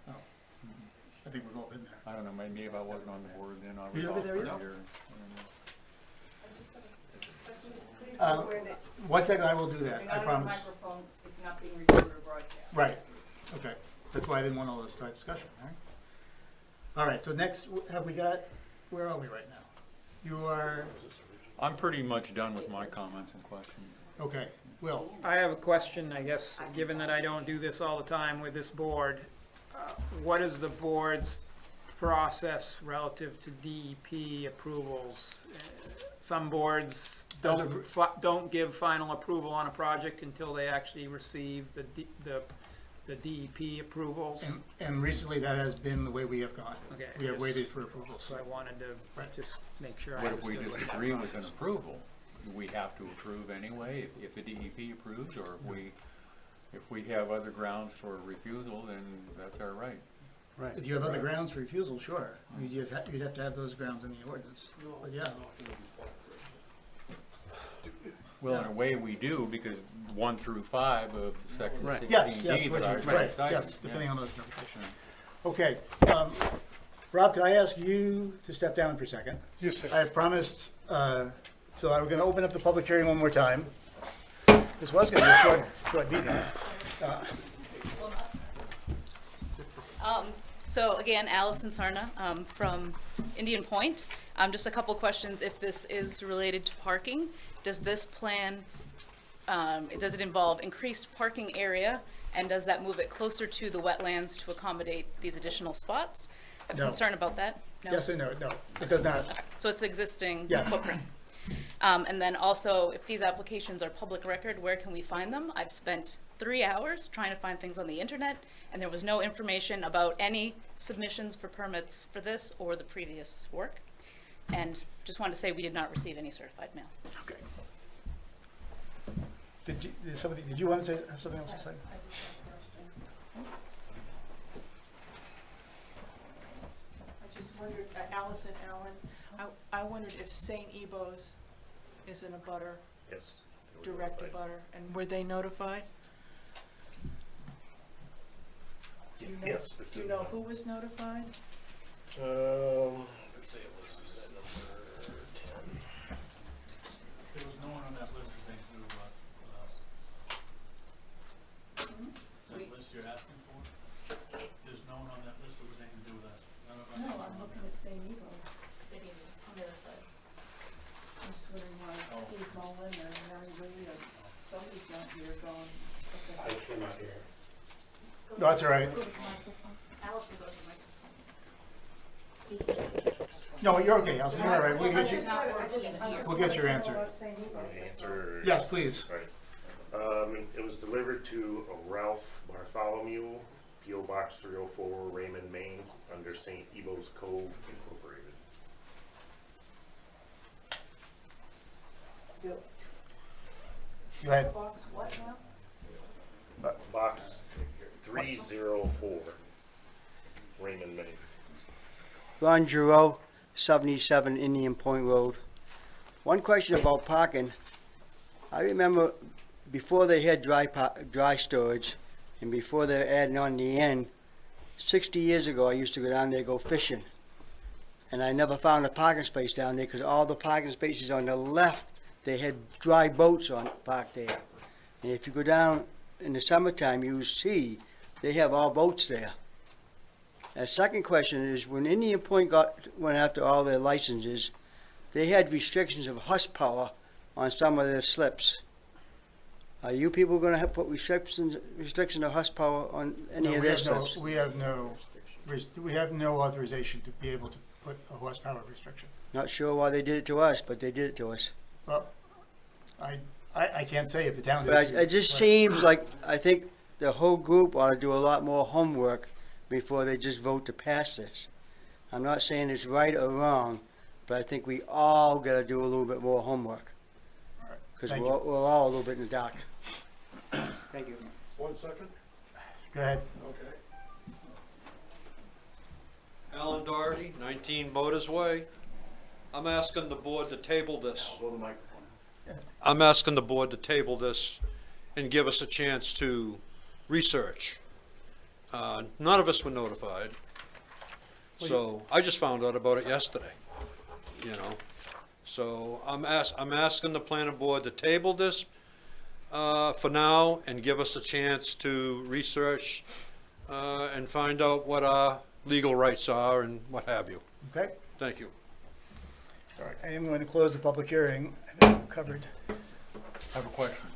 Oh. I think we've all been there. I don't know, maybe if I wasn't on the board then, I You was ever off there for yet? a year. One second, I will do that, You're I not on the promise. microphone, it's not being recorded or broadcast. Right, okay. That's why I didn't want all this discussion, all right? All right, so next, have we got, where are we right now? You are, I'm pretty much done with my comments and questions. okay, Will, I have a question, I guess, given that I don't do this all the time with this board. What is the board's process relative to DEP approvals? Some boards don't give final approval on a project until they actually receive the DEP approvals. and recently that has been the way we have gone. Okay, We have yes. waited for approval, So so. I wanted to just make sure I What if we understood what that disagree with an process was. approval? Do we have to approve anyway if the DEP approves, or if we have other grounds for refusal, then that's our right? Right. If you have other grounds for refusal, sure. You'd have to have those grounds in the ordinance, but yeah. Well, in a way we do, because 1 through 5 of section Right. 16D. Yes, that I right, cited, yes, yeah. depending on those notifications. Okay, Rob, could I ask you to step down for a second? Yes, sir. I have promised, so I'm gonna open up the public hearing one more time. This was gonna be a short meeting. So again, Allison Sarna from Indian Point. Just a couple questions. If this is related to parking, does this plan, does it involve increased parking area? And does that move it closer to the wetlands to accommodate these additional spots? I'm No. concerned about that. No? Yes and no, it does not. Okay. So it's existing Yes. footprint. And then also, if these applications are public record, where can we find them? I've spent 3 hours trying to find things on the internet, and there was no information about any submissions for permits for this or the previous work. And just wanted to say we did not receive any certified mail. Okay. Did you want to say, have something else to say? I just wondered, Allison Allen, I wondered if St. Ebo's is in a butter, Yes. direct a butter, and were they notified? Do you know, Yes. do you know who was notified? Let's see, this is at number 10. There was no one on that list as they do with us. That list you're asking for? There's no one on that list that was anything to do with us. None of us. No, I'm looking at St. Ebo's. On the other side. I'm just wondering why Steve Mullen or Mary Lee or somebody's not here going. I cannot hear. No, that's all right. Alice will go to the microphone. No, you're okay, Allison, you're all right. We'll get you, We'll we'll get your answer. My answer. Yes, please. Right. It was delivered to Ralph Bartholomew, P.O. Box 304, Raymond, Maine, under St. Ebo's Cove Incorporated. Go ahead. Box what now? Box 304, Raymond, Maine. Ron Giroux, 77 Indian Point Road. One question about parking. I remember before they had dry storage and before they were adding on the end, 60 years ago I used to go down there to go fishing. And I never found a parking space down there because all the parking spaces on the left, they had dry boats on parked there. And if you go down in the summertime, you see they have all boats there. The second question is, when Indian Point went after all their licenses, they had restrictions of horsepower on some of their slips. Are you people going to put restrictions of horsepower on any No, of their slips? We have no authorization to be able to put a horsepower restriction. Not sure why they did it to us, but they did it to us. Well, I can't say if the town But did. it just seems like, I think the whole group ought to do a lot more homework before they just vote to pass this. I'm not saying it's right or wrong, but I think we all got to do a little bit more homework. Because Thank we're all a little bit in the dark. Thank you. 1 second. Go ahead. Okay. Alan Doherty, 19 Boaters Way. I'm asking the board to table this. Hold the microphone. I'm asking the board to table this and give us a chance to research. None of us were notified. So I just found out about it yesterday, you know. So I'm asking the planning board to table this for now and give us a chance to research and find out what our legal rights are and what have you. Okay. Thank you. All right. I am going to close the public hearing. I think we're covered. I have a question.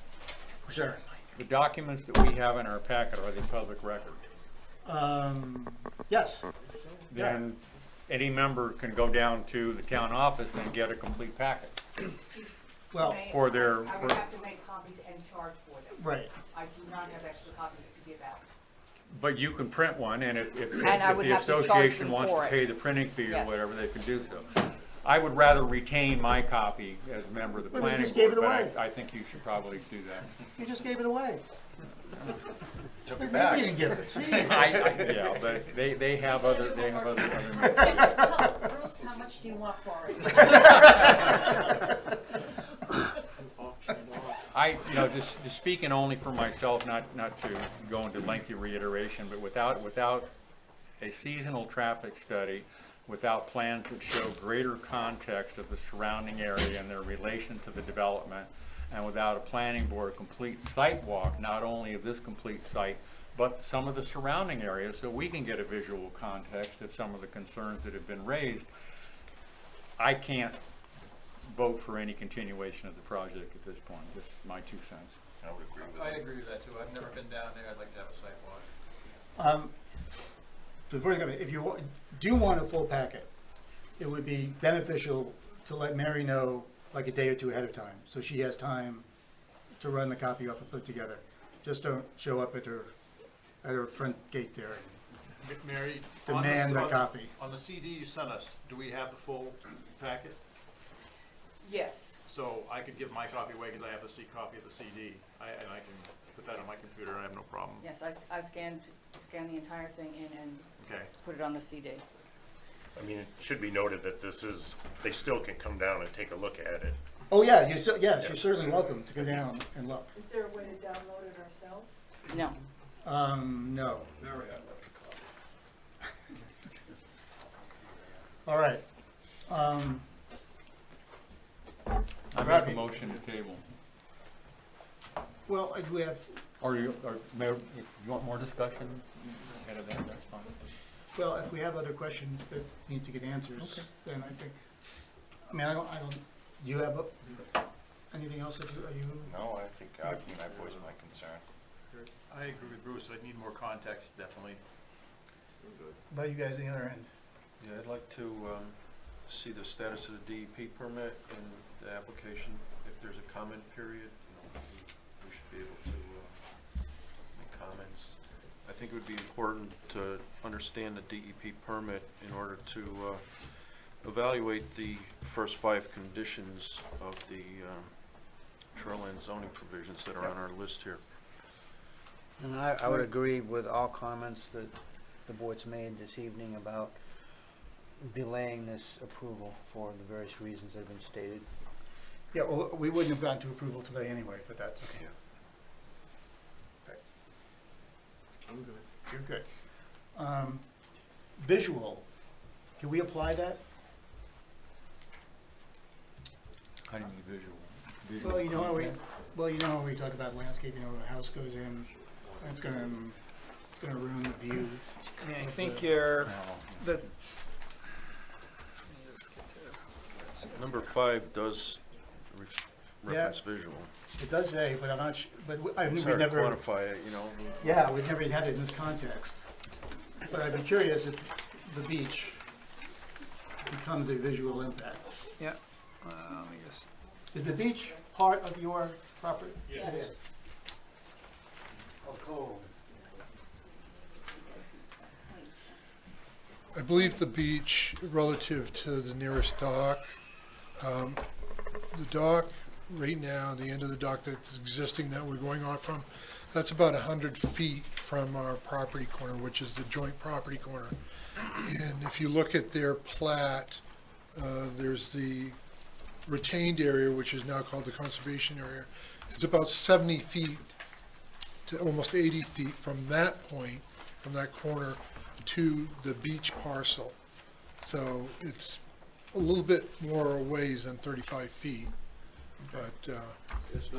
Sure. The documents that we have in our packet, are they public record? Yes. Then any member can go down to the town office and get a complete packet. Well, For their, I would have to make copies and charge for them. right. I do not have extra copies to give out. but you can print one, and if I would the have to charge association them wants for to it. pay the printing fee or Yes. whatever, they can do so. I would rather retain my copy as a member of the Well, you planning just gave board, it but away. I think you should probably do that. You just gave it away. Took Maybe it back. you didn't give it. Yeah, but they have other methods. Bruce, how much do you want for it? Just speaking only for myself, not to go into lengthy reiteration, but without a seasonal traffic study, without plans that show greater context of the surrounding area and their relation to the development, and without a planning board complete site walk, not only of this complete site, but some of the surrounding areas, so we can get a visual context of some of the concerns that have been raised. I can't vote for any continuation of the project at this point, just my 2 cents. I would agree with I that. agree with that too. I've never been down there. I'd like to have a site walk. If you do want a full packet, it would be beneficial to let Mary know like a day or two ahead of time, so she has time to run the copy off and put it together. Just don't show up at her front gate there and Mary, demand the copy. On the CD you sent us, do we have the full packet? Yes. So I could give my copy away because I have the copy of the CD, and I can put that on my computer. I have no problem. Yes, I scanned the entire thing in and Okay. put it on the CD. I mean, it should be noted that they still can come down and take a look at it. Oh, yeah, yes, you're certainly welcome to go down and look. Is there a way to download it ourselves? No. No. Mary, I'd like a copy. All right. I make Robbie. a motion to table. Well, do we have, Mayor, if you want more discussion ahead of that, that's fine. well, if we have other questions that need to get answers, then I think, I mean, I don't, do you have anything else that are you? No, I think, I voiced my concern. I agree with Bruce. I need more context, definitely. How about you guys on the other end? Yeah, I'd like to see the status of the DEP permit and the application. If there's a comment period, we should be able to make comments. I think it would be important to understand the DEP permit in order to evaluate the first 5 conditions of the shoreline zoning provisions that are on our list here. And I would agree with all comments that the board's made this evening about delaying this approval for the various reasons that have been stated. Yeah, well, we wouldn't have gone to approval today anyway, but that's. Okay. I'm good. You're good. Visual, can we apply that? How do you mean visual? Well, you know how we talk about landscape, a house goes in, and it's gonna ruin the view. I mean, I think you're, the, Number 5 does reference visual. It does say, but I'm not but I It's mean, we hard to never. quantify it, Yeah, we've never had it in this context. But I'd be curious if the beach becomes a visual impact. yeah, let me just, Is the beach part of your property? Yes. It is. I believe the beach relative to the nearest dock, the dock right now, the end of the dock that's existing that we're going on from, that's about 100 feet from our property corner, which is the joint property corner. And if you look at their plat, there's the retained area, which is now called the conservation area. It's about 70 feet to almost 80 feet from that point, from that corner, to the beach parcel. So it's a little bit more a ways than 35 feet, but, It's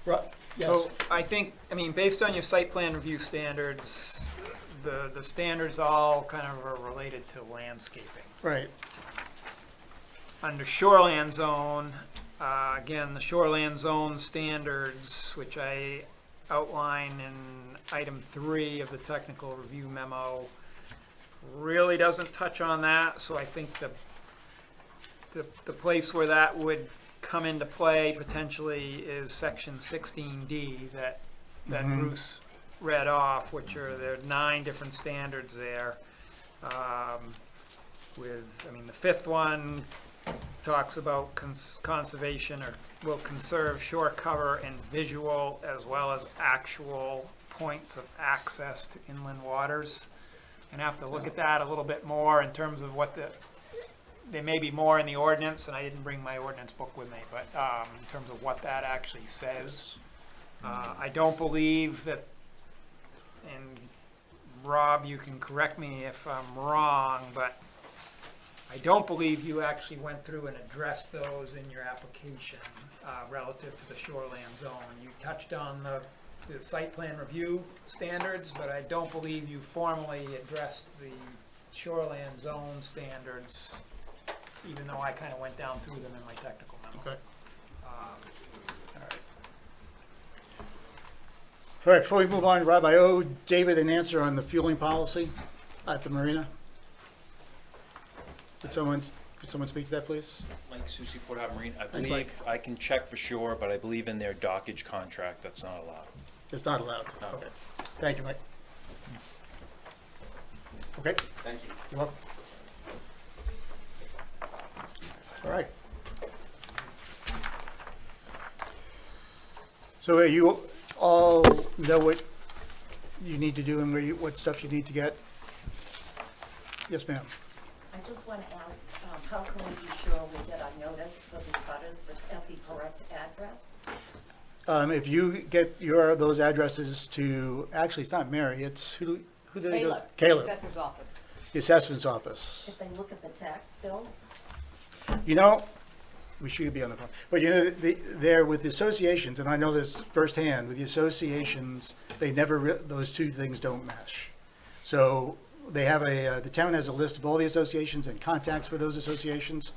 not So I think, I mean, based on your site plan review standards, the standards all kind of are related to landscaping. Right. Under shoreland zone, again, the shoreland zone standards, which I outline in item 3 of the technical review memo, really doesn't touch on that, so I think the place where that would come into play potentially is section 16D that Bruce read off, which are, there are 9 different standards there. The 5th one talks about conservation, or will conserve shore cover and visual as well as actual points of access to inland waters. And have to look at that a little bit more in terms of what there may be more in the ordinance, and I didn't bring my ordinance book with me, but in terms of what that actually says. I don't believe that, and Rob, you can correct me if I'm wrong, but I don't believe you actually went through and addressed those in your application relative to the shoreland zone. You touched on the the site plan review standards, but I don't believe you formally addressed the shoreland zone standards, even though I kind of went down through them in my technical memo. Okay. All right, before we move on, Rob, I owe David an answer on the fueling policy at the marina. Could someone speak to that, please? Mike Susi, Port Harbor Marine. I Thanks, Mike. believe, I can check for sure, but I believe in their dockage contract, that's not allowed. It's not allowed? No. Okay. Thank you, Mike. Okay. Thank you. You're welcome. All right. So you all know what you need to do and what stuff you need to get? Yes, ma'am. I just want to ask, how can we be sure we get our notice for the butters at the correct address? If you get those addresses to, actually, it's not Mary, it's, who did they go? Caleb. Caleb, Assessor's office. the assessment's office. If they look at the tax bill? You know, we should be on the phone, but you know, they're with the associations, and I know this firsthand, with the associations, they never, those two things don't mesh. So they have the town has a list of all the associations and contacts for those associations,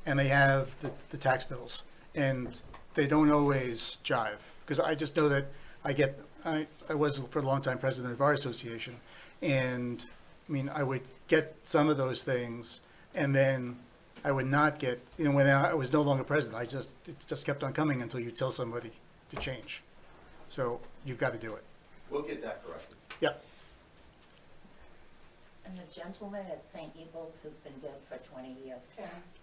and they have the tax bills, and they don't always jive, because I just know that I was for a long time president of our association, and I mean, I would get some of those things, and then I would not get, you know, when I was no longer president, it just kept on coming until you tell somebody to change. So you've got to do it. We'll get that corrected. Yep. And the gentleman at St. Ebos has been dead for 20 years.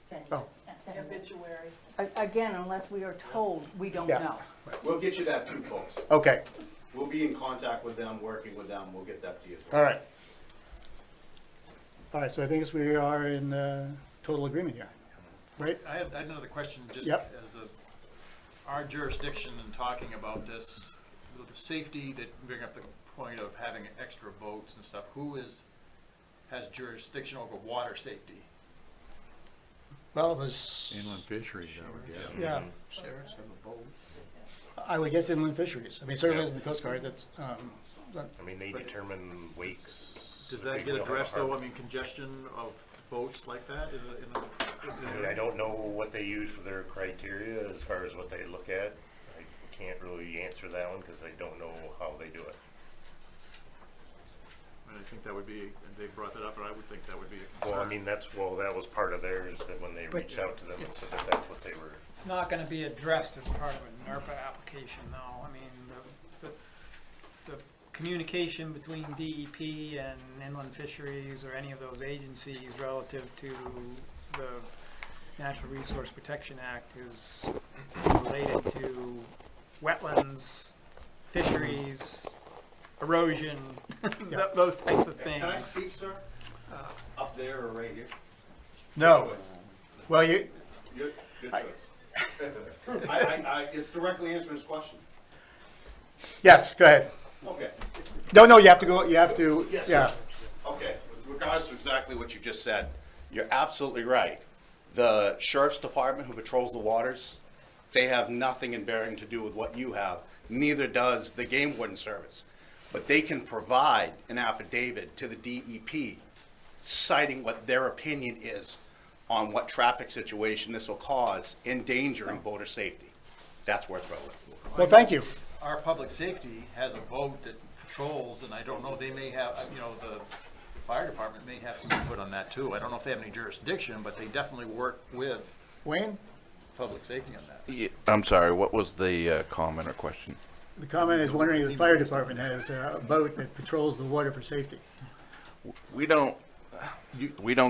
10 years. Oh. 10 years. Obituary. Again, unless we are told, we don't Yeah. know. We'll get you that too, folks. Okay. We'll be in contact with them, working with them. We'll get that to you. All right. All right, so I think we are in total agreement here, right? I had another question, just Yep. as our jurisdiction in talking about this, the safety, that bring up the point of having extra boats and stuff, has jurisdiction over water safety? Well, it was, Inland fisheries, I would guess. yeah, Sheriffs have a boat. I would guess inland fisheries. I mean, certainly isn't the Coast Guard, that's, I mean, they determine wakes. Does that get addressed though? I mean, congestion of boats like that I mean, I don't know what they use for their criteria as far as what they look at. I can't really answer that one because I don't know how they do it. I think that would be, they brought that up, and I would think that would be a concern. Well, I mean, that was part of theirs, that when they But reached out to them, and said that that's what they were. It's not gonna be addressed as part of a NERPA application, though. I mean, the communication between DEP and inland fisheries or any of those agencies relative to the Natural Resource Protection Act is related to wetlands, fisheries, erosion, those types of things. Can I speak, sir? Up there or right here? no. Well, you, Good choice. It's directly answering his question. yes, go ahead. Okay. No, you have to go, you have to, Yes, yeah. sir. Okay, with regards to exactly what you just said, you're absolutely right. The sheriff's department who patrols the waters, they have nothing in bearing to do with what you have. Neither does the game warden service. But they can provide an affidavit to the DEP citing what their opinion is on what traffic situation this will cause, endangering boater safety. That's where it's relevant. Well, thank you. Our public safety has a boat that patrols, and I don't know, they may have, you know, the fire department may have some input on that too. I don't know if they have any jurisdiction, but they definitely work with Wayne? public safety on that. Yeah, I'm sorry, what was the comment or question? The comment is wondering if the fire department has a boat that patrols the water for safety. We don't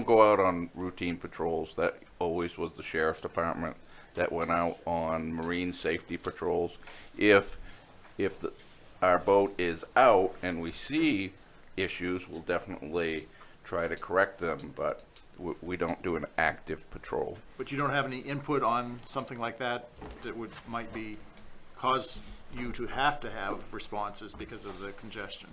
go out on routine patrols. That always was the sheriff's department that went out on marine safety patrols. If our boat is out and we see issues, we'll definitely try to correct them, but we don't do an active patrol. But you don't have any input on something like that that might cause you to have responses because of the congestion?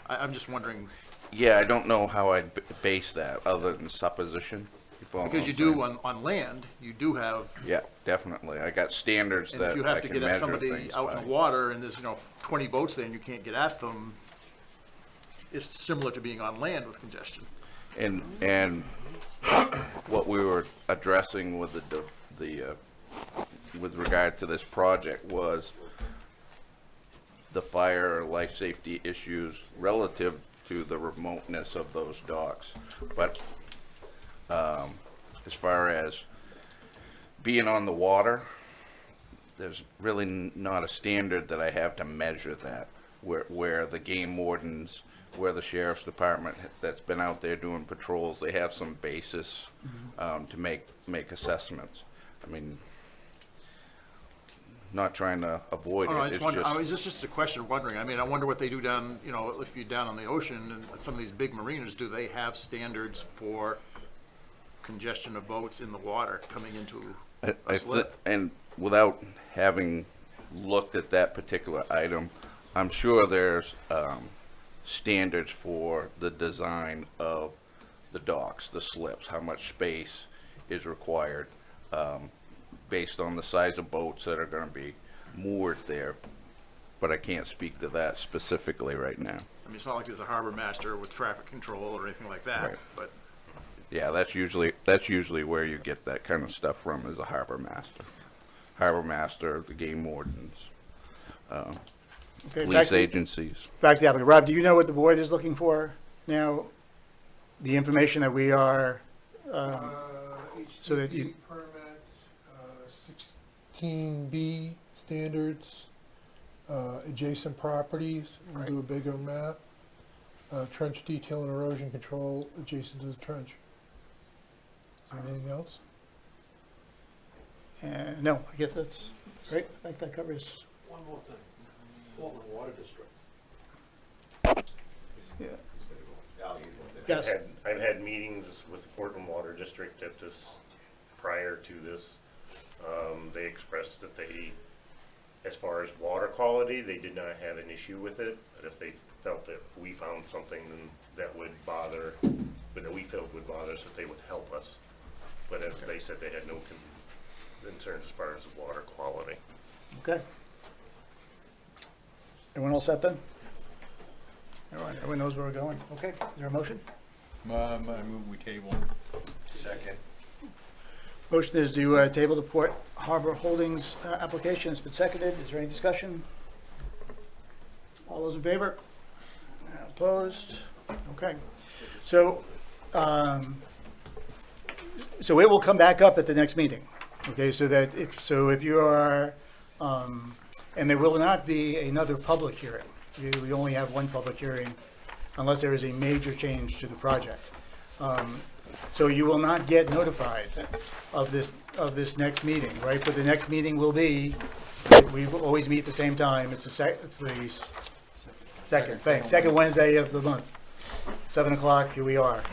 I'm just wondering. Yeah, I don't know how I'd base that other than supposition. You follow Because what you I'm do saying? on land, you do have, Yeah, definitely. I got standards and that if you I have to can get at measure somebody things out in by. the water and there's, 20 boats there and you can't get at them, it's similar to being on land with congestion. And what we were addressing with with regard to this project was the fire or life safety issues relative to the remoteness of those docks. But as far as being on the water, there's really not a standard that I have to measure that, where the game wardens, where the sheriff's department that's been out there doing patrols, they have some basis to make assessments. I mean, not trying to avoid Oh, no, I it, just it's wonder, just, it's just a question of wondering. I mean, I wonder what they do down, if you're down on the ocean and some of these big marinas, do they have standards for congestion of boats in the water coming into a slip? and without having looked at that particular item, I'm sure there's standards for the design of the docks, the slips, how much space is required based on the size of boats that are going to be moored there. But I can't speak to that specifically right now. I mean, it's not like there's a harbor master with traffic control or anything like that, Right. but Yeah, that's usually where you get that kind of stuff from, is a harbor master, the game wardens, Okay, police agencies. Back to the applicant. Rob, do you know what the board is looking for now? The information that we are, so that you, HDP permit, 16B standards, adjacent properties, we'll do a bigger map, trench detail and erosion control adjacent to the trench. Is there anything else? no, I guess that's, right, I think that covers. One more thing. Portland Water District. Yeah. Yes. I've had meetings with the Portland Water District at this, prior to this. They expressed that they, as far as water quality, they did not have an issue with it. But if they felt that we found something that would bother, but that we felt would bother us, that they would help us. But as they said, they had no concerns as far as the water quality. Okay. Everyone all set then? Everyone knows where we're going? Okay, is there a motion? I move we table. Second. Motion is to table the Port Harbor Holdings application. It's been seconded. Is there any discussion? All those in favor? Opposed? Okay. So, so it will come back up at the next meeting. Okay, so that if you are, and there will not be another public hearing. We only have one public hearing unless there is a major change to the project. So you will not get notified of this next meeting, right? But the next meeting will be, we will always meet at the same time. It's the second Wednesday of the month, 7 o'clock, here we are.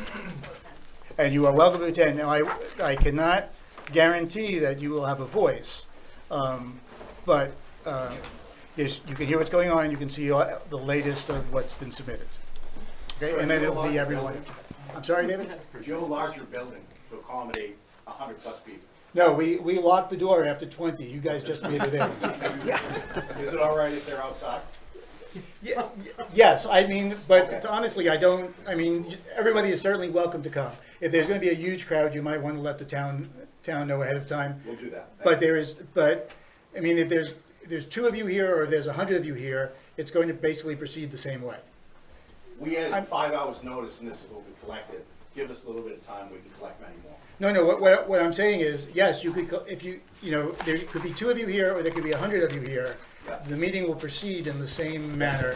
And you are welcome to attend. Now, I cannot guarantee that you will have a voice, but yes, you can hear what's going on, you can see the latest of what's been submitted. Okay, and then it'll be everyone. I'm sorry, David? Could you enlarge your building to accommodate 100+ people? No, we locked the door after 20. You guys just made it in. Is it all right if they're outside? Yeah, yes, I mean, but honestly, everybody is certainly welcome to come. If there's going to be a huge crowd, you might want to let the town know ahead of time. We'll do that. But if there's 2 of you here or there's 100 of you here, it's going to basically proceed the same way. We had 5 hours notice and this is what we collected. Give us a little bit of time, we can collect many more. No, what I'm saying is, yes, you could, if there could be 2 of you here or there could be 100 of you here. Yeah. The meeting will proceed in the same manner,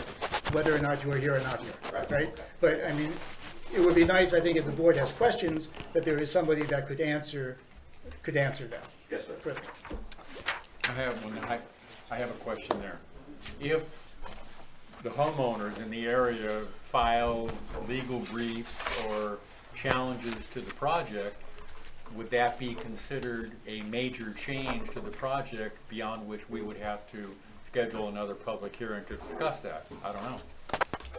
whether or not you are here or not here, right? But, it would be nice, I think, if the board has questions, that there is somebody that could answer them. Yes, sir. Further. I have a question there. If the homeowners in the area file legal briefs or challenges to the project, would that be considered a major change to the project beyond which we would have to schedule another public hearing to discuss that? I don't know.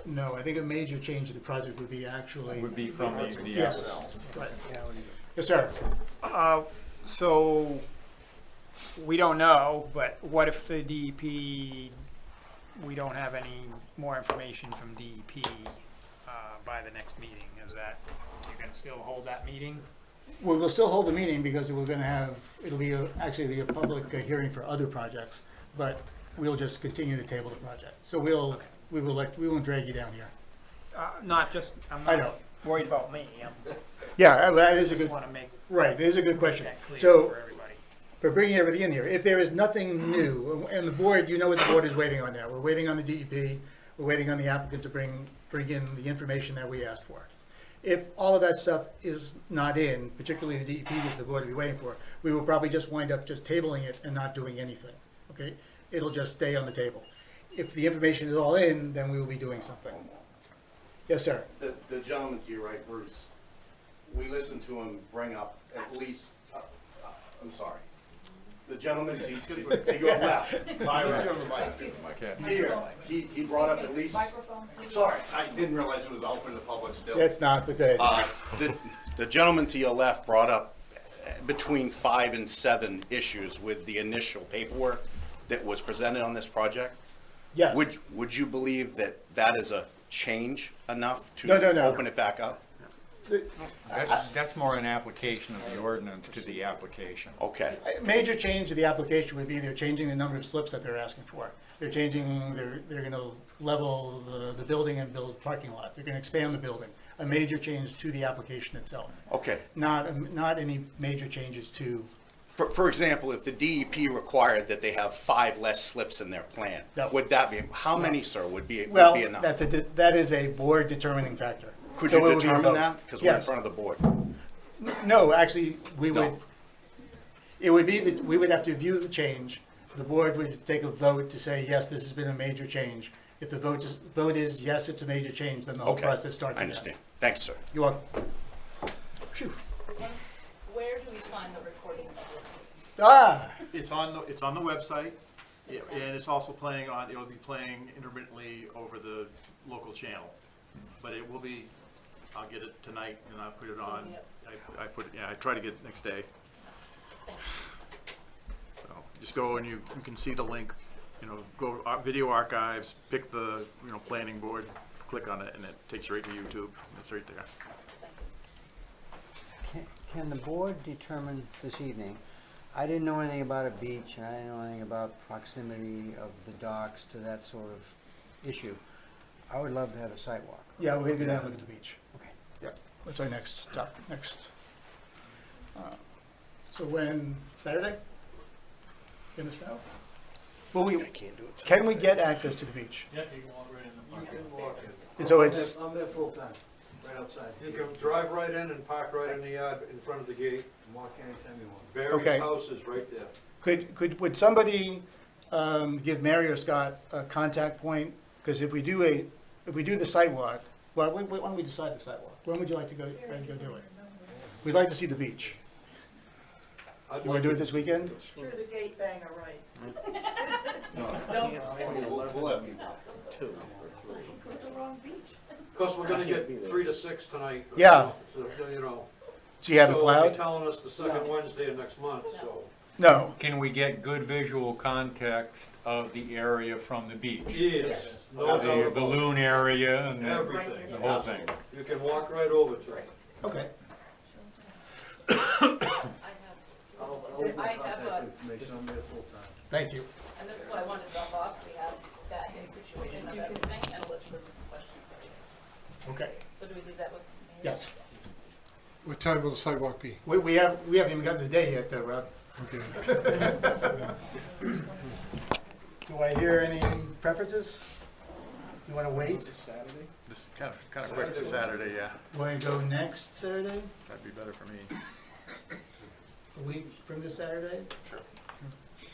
No, I think a major change to the project would be actually. Would be from the Yes, applicant. right. Yes, sir. So, we don't know, but what if the DEP, we don't have any more information from DEP by the next meeting? Is that, you're gonna still hold that meeting? We will still hold the meeting because we're gonna have, it'll be actually be a public hearing for other projects, but we'll just continue to table the project. So we won't drag you down here. Not just, I'm I not know. worried about me. Yeah, that is a Just good, wanna make right, that is a good question. that clear So, for everybody. for bringing everybody in here, if there is nothing new, and the board, you know what the board is waiting on now. We're waiting on the DEP, we're waiting on the applicant to bring in the information that we asked for. If all of that stuff is not in, particularly the DEP, which the board will be waiting for, we will probably just wind up just tabling it and not doing anything, okay? It'll just stay on the table. If the information is all in, then we will be doing something. Yes, sir. The gentleman to your right, Bruce, we listened to him bring up at least, I'm sorry. The gentleman to your left, my right. Here, he brought up at least, sorry, I didn't realize it was open to the public still. It's not, okay. The gentleman to your left brought up between 5 and 7 issues with the initial paperwork that was presented on this project. Yes. Would you believe that that is a change enough to No. open it back up? That's more an application of the ordinance to the application. Okay. A major change to the application would be they're changing the number of slips that they're asking for. They're changing, they're gonna level the building and build parking lot. They're gonna expand the building. A major change to the application itself. Okay. Not any major changes to, For example, if the DEP required that they have 5 less slips in their plan, would that be, how many, sir, would be well, enough? that is a board determining factor. Could So you it would be a determine vote. that? Because we're in Yes. front of the board. No, actually, we would, No. it would be that we would have to view the change. The board would take a vote to say, yes, this has been a major change. If the vote is yes, it's a major change, then the whole Okay. process starts I again. understand. Thank you, sir. You're welcome. Phew. Where do we find the recording of this? Ah, It's on the website, yeah, and it's also playing on, it'll be playing intermittently over the local channel. But it will be, I'll get it tonight and I'll put it on. I try to get it next day. So just go and you can see the link, go video archives, pick the, planning board, click on it and it takes you right to YouTube. It's right there. Can the board determine this evening, I didn't know anything about a beach, and I didn't know anything about proximity of the docks to that sort of issue. I would love to have a sidewalk. yeah, we're gonna go down and look at the beach. Okay. Yeah, what's our next stop, next? So when, Saturday? In the snow? Well, can we get access to the beach? Yeah, you can walk right in the park. You can walk in. And so it's, I'm there full time, right outside. You can drive right in and park right in the yard in front of the gate. Walk anytime you want. Barry's Okay. house is right there. would somebody give Mary or Scott a contact point? Because if we do the sidewalk, well, why don't we decide the sidewalk? When would you like to go do it? We'd like to see the beach. You want to do it this weekend? Through the gate banger, right? We'll let me. Because we're gonna get 3 to 6 tonight. Yeah. So, Do you have it So plowed? they'll be telling us the second Wednesday of next month, so. No. Can we get good visual context of the area from the beach? Yes, no doubt The about it. balloon area and Everything. the whole thing. You can walk right over to it. Okay. I'll leave my I have contact a- information, I'm there full time. Thank you. And this is what I wanted to drop off. We have that in situation of everything and a list of questions that we have. Okay. So do we leave that with? Yes. What time will the sidewalk be? We haven't even gotten the day yet, though, Rob. Okay. Do I hear any preferences? You want to wait? Saturday? This is kind of quick for Saturday, yeah. Want to go next Saturday? That'd be better for me. A week from this Saturday?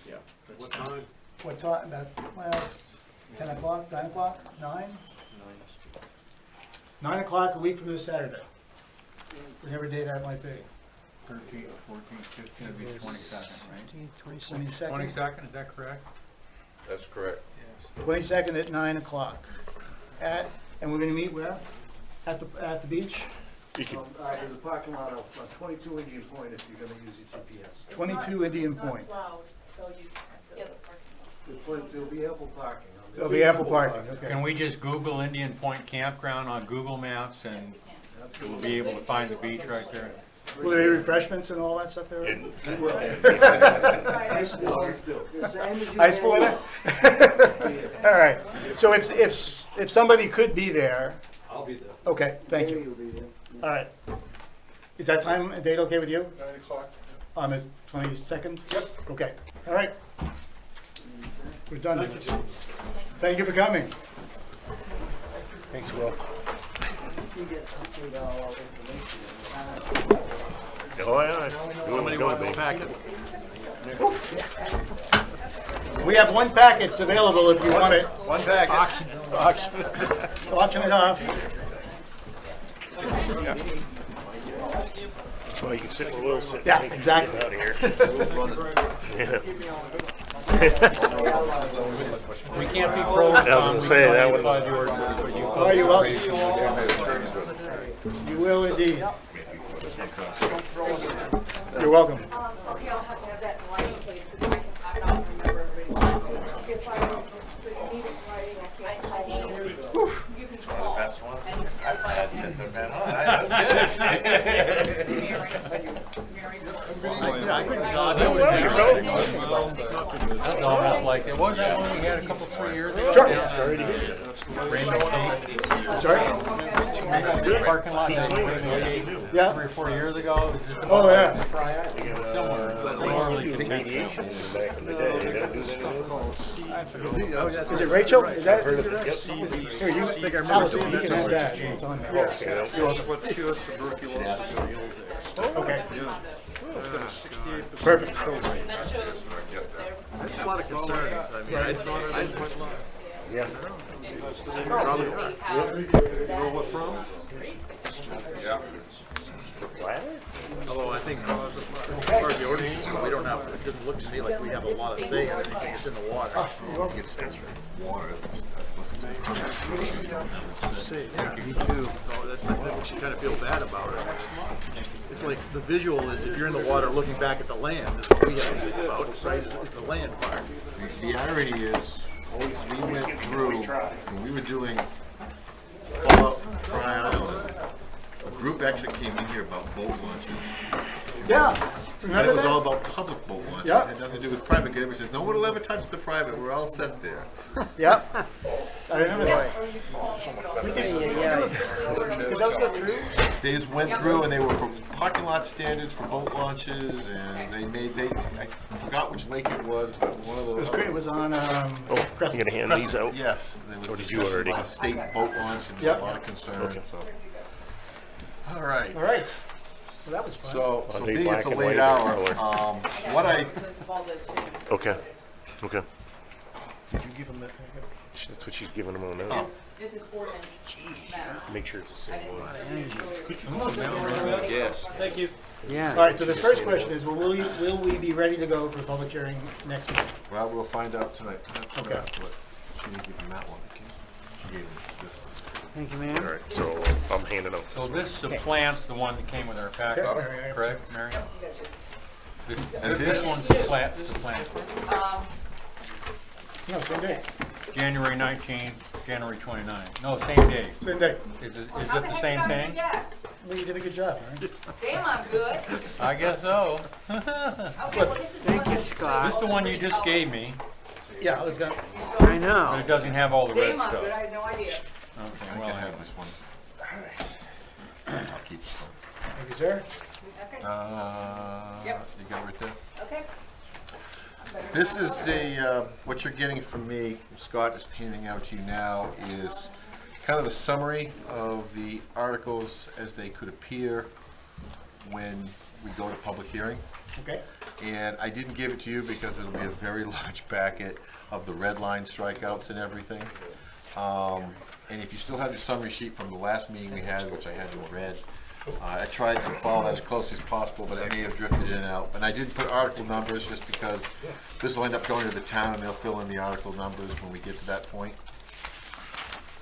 Yeah. What time? What time? About, well, it's 10 o'clock, 9 o'clock, 9? 9 o'clock a week from this Saturday. Whatever day that might be. 13th, 14th, 15th, it'd be 22nd, right? 22nd? 22nd, is that correct? That's correct. Yes. 22nd at 9 o'clock. And we're going to meet where? At the beach? You can, There's a parking lot on 22 Indian Point if you're gonna use your GPS. 22 Indian Point. There'll be ample parking. There'll be ample parking, okay. Can we just Google Indian Point Campground on Google Maps and we'll be able to find the beach right there? Will there be refreshments and all that stuff there? Ice water. The same as you Ice can- water? All right. So if somebody could be there, I'll be there. okay, thank Maybe you. you'll be there. All right. Is that time and date okay with you? 9 o'clock. On the 22nd? Yep. Okay. All right. We're done. Thank you for coming. thanks, Will. You get update all information. Oh, yeah. Somebody want this packet? We have one packet available if you want it. One packet. Auction it off. Well, you can sit where Will's sitting. Yeah, We can exactly. get out of here. We can't be pros. I was gonna say, that one was- Oh, you're welcome. You will indeed. You're welcome. Okay, I'll have to have that in writing, please, because I don't remember everybody's. If I, so you need it in writing, I can't. You can call. Best one I've had since I've been on. That's almost like, it was that one we had a couple, 3 years ago? Sure. Rainbow Cape. Sorry? Parking lot down in Rainbow Cape, Yeah. 3 or 4 years ago. It was just Oh, about yeah. Similar. Similarly content. Back in the day, they don't do that anymore. Is it Rachel? Is that? Yep. Here, you, Allison, you can have that. It's on there. Okay. Okay. Perfect. I have a lot of concerns. I mean, I Yeah. probably, you know what from? Yeah. Although I think, as far as the ordinance, we don't have, it doesn't look to me like we have a lot of say in anything that's in the water. Say, yeah, me too. So that's what you kind of feel bad about it. It's like, the visual is if you're in the water looking back at the land, that's what we have to think about, right, is the land part. The irony is, we went through, when we were doing Fallout from Fry Island, a group actually came in here about boat launches. Yeah. And Remember it was that? all about public boat launches. Yeah. It had nothing to do with private. Everybody says, no one will ever touch the private. We're all set there. Yep. I remember that. Did those go through? They just went through and they were for parking lot standards for boat launches, and I forgot which lake it was, but one of It those. was great. It was on, You gonna hand these out? Yes. There was Or did you discussion already? about a state boat launch and Yep. a lot of concern, Okay. so. All right. All right. Well, that was fun. So Are they being it's a black and late white or hour, color? what I, Okay, okay. Did you give him that packet? That's what she's giving him on now. This is ordinance matter. Make sure it's the same one. Yes. Thank you. All right, so the first question is, will we be ready to go for the public hearing next week? well, we'll find out tonight. That's Okay. what she didn't give him that one. She gave him this one. Thank you, All ma'am. right, so I'm handing out. So this supplants the one that came with our packet, Okay, Mary, I have correct, Mary? And this This one's supplants. No, same day. January 19th, January 29th. No, same day. Same day. Is it the same thing? Well, you did a good job, all right? Damn, I'm good. I guess so. Okay, well, this is Thank you, This Scott. is the one you just gave me, Yeah, I was gonna. I but know. it doesn't have all the red Damn, I'm good. I stuff. had no idea. Okay, I well, can have this one. I'll keep this one. Thank you, sir. Okay, You got it right there? okay. This is a, what you're getting from me, Scott is handing out to you now, is kind of a summary of the articles as they could appear when we go to public hearing. Okay. And I didn't give it to you because it'll be a very large packet of the red line strikeouts and everything. And if you still have the summary sheet from the last meeting we had, which I had in red, I tried to follow that as close as possible, but it may have drifted in and out. And I didn't put article numbers just because this will end up going to the town and they'll fill in the article numbers when we get to that point.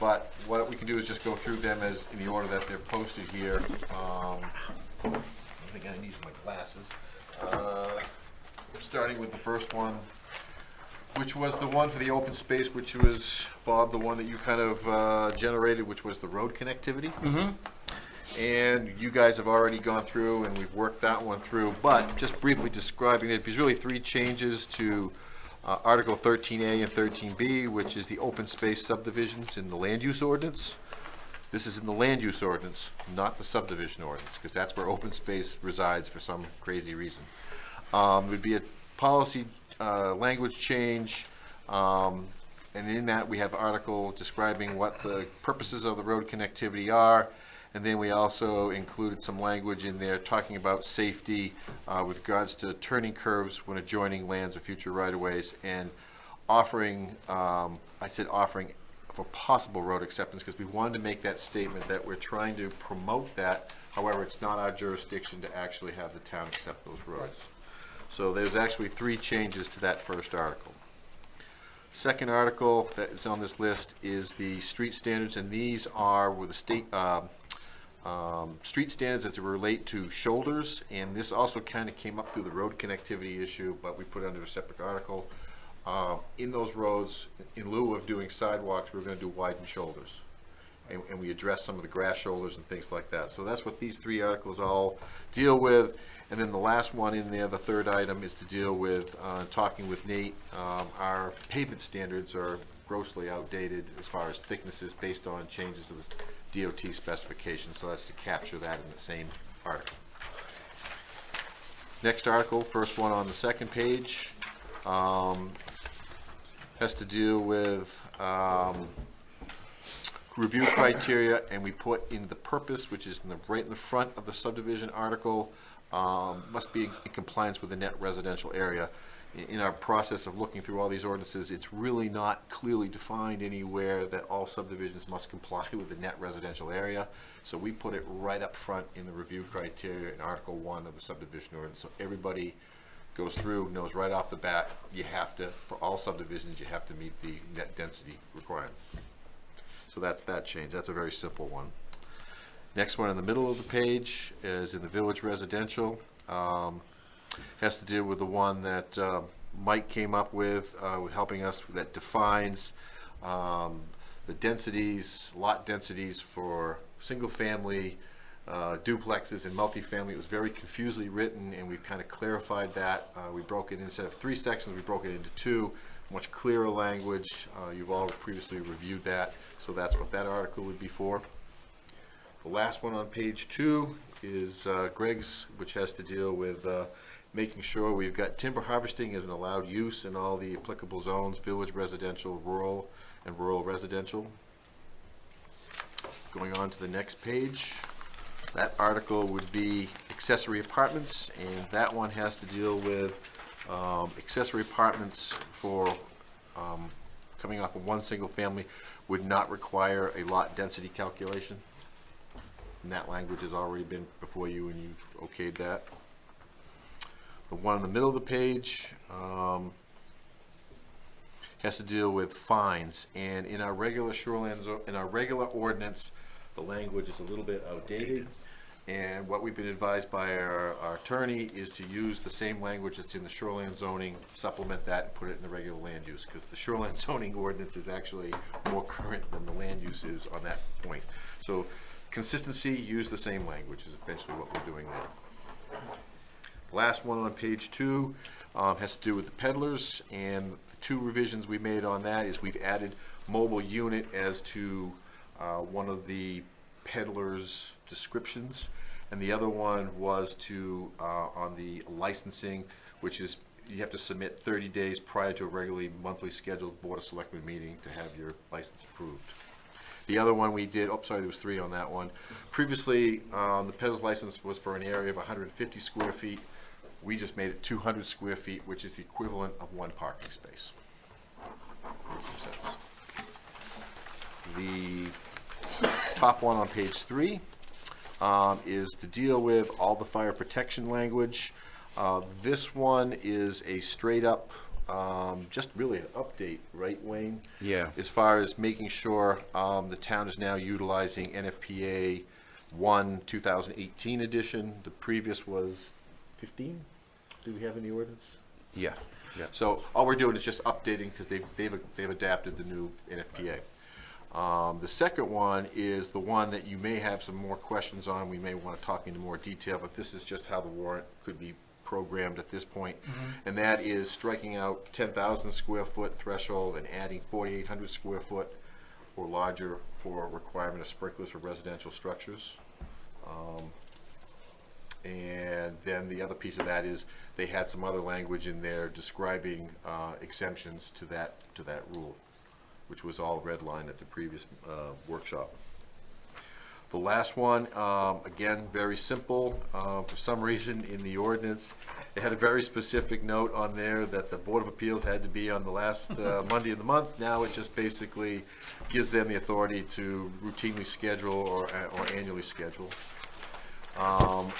but what we can do is just go through them as, in the order that they're posted here. I think I need my glasses. Starting with the first one, which was the one for the open space, which was, Bob, the one that you kind of generated, which was the road connectivity. And you guys have already gone through and we've worked that one through, but just briefly describing it, there's really 3 changes to Article 13A and 13B, which is the open space subdivisions in the land use ordinance. This is in the land use ordinance, not the subdivision ordinance, because that's where open space resides for some crazy reason. Would be a policy language change, and in that we have an article describing what the purposes of the road connectivity are, and then we also included some language in there talking about safety with regards to turning curves when adjoining lands or future right-of-ways, and offering, I said offering for possible road acceptance, because we wanted to make that statement that we're trying to promote that. However, it's not our jurisdiction to actually have the town accept those roads. So there's actually 3 changes to that first article. Second article that is on this list is the street standards, and these are with the state street standards as they relate to shoulders, and this also kind of came up through the road connectivity issue, but we put it under a separate article. In those roads, in lieu of doing sidewalks, we're going to do widened shoulders, and we address some of the grass shoulders and things like that. So that's what these 3 articles all deal with. And then the last one in there, the third item, is to deal with, talking with Nate, our pavement standards are grossly outdated as far as thicknesses based on changes to the DOT specifications, so that's to capture that in the same article. Next article, first one on the second page, has to deal with review criteria, and we put in the purpose, which is right in the front of the subdivision article, must be in compliance with the net residential area. In our process of looking through all these ordinances, it's really not clearly defined anywhere that all subdivisions must comply with the net residential area. So we put it right up front in the review criteria in Article 1 of the subdivision ordinance. So everybody goes through, knows right off the bat, you have to, for all subdivisions, you have to meet the net density requirement. So that's that change. That's a very simple one. Next one in the middle of the page is in the village residential. Has to deal with the one that Mike came up with helping us, that defines the densities, lot densities for single-family duplexes and multifamily. It was very confusingly written, and we've kind of clarified that. We broke it, instead of 3 sections, we broke it into 2, much clearer language. You've all previously reviewed that, so that's what that article would be for. The last one on page 2 is Greg's, which has to deal with making sure we've got timber harvesting as an allowed use in all the applicable zones, village residential, rural, and rural residential. Going on to the next page, that article would be accessory apartments, and that one has to deal with accessory apartments for coming off of one single family would not require a lot density calculation. And that language has already been before you and you've okayed that. The one in the middle of the page has to deal with fines, and in our regular in our regular ordinance, the language is a little bit outdated. And what we've been advised by our attorney is to use the same language that's in the shoreline zoning, supplement that, and put it in the regular land use, because the shoreline zoning ordinance is actually more current than the land use is on that point. So consistency, use the same language is essentially what we're doing there. The last one on page 2 has to do with the peddlers, and the 2 revisions we made on that is we've added mobile unit as to one of the peddlers' descriptions, and the other one was to on the licensing, which is you have to submit 30 days prior to a regularly monthly scheduled Board of Selectmen meeting to have your license approved. The other one we did, oh sorry, there was 3 on that one. Previously, the peddler's license was for an area of 150 square feet. We just made it 200 square feet, which is the equivalent of 1 parking space. Makes some sense. The top one on page 3 is to deal with all the fire protection language. This one is a straight up just really an update, right, Wayne? Yeah. As far as making sure the town is now utilizing NFPA 1 2018 edition. The previous was 15? Do we have any ordinance? Yeah. Yeah. So all we're doing is just updating because they've adapted the new NFPA. The second one is the one that you may have some more questions on. We may want to talk into more detail, but this is just how the warrant could be programmed at this point. And that is striking out 10,000 square foot threshold and adding 4,800 square foot or larger for requirement of sprinklers for residential structures. And then the other piece of that is they had some other language in there describing exemptions to that rule, which was all redlined at the previous workshop. The last one, again, very simple. For some reason in the ordinance, it had a very specific note on there that the Board of Appeals had to be on the last Monday of the month. Now it just basically gives them the authority to routinely schedule or annually schedule.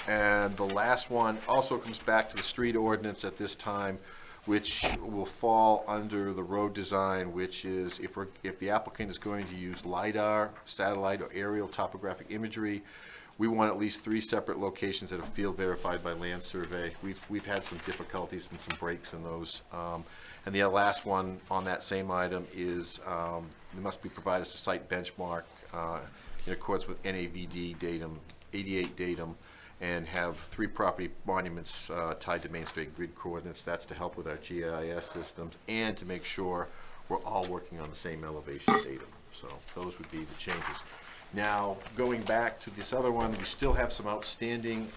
And the last one also comes back to the street ordinance at this time, which will fall under the road design, which is if the applicant is going to use LiDAR, satellite, or aerial topographic imagery, we want at least 3 separate locations that are field verified by land survey. We've had some difficulties and some breaks in those. And the last one on that same item is it must be provided as a site benchmark in accordance with NAVD datum, 88 datum, and have 3 property monuments tied to Main State grid coordinates. That's to help with our GIS systems and to make sure we're all working on the same elevation datum. So those would be the changes. Now, going back to this other one, we still have some outstanding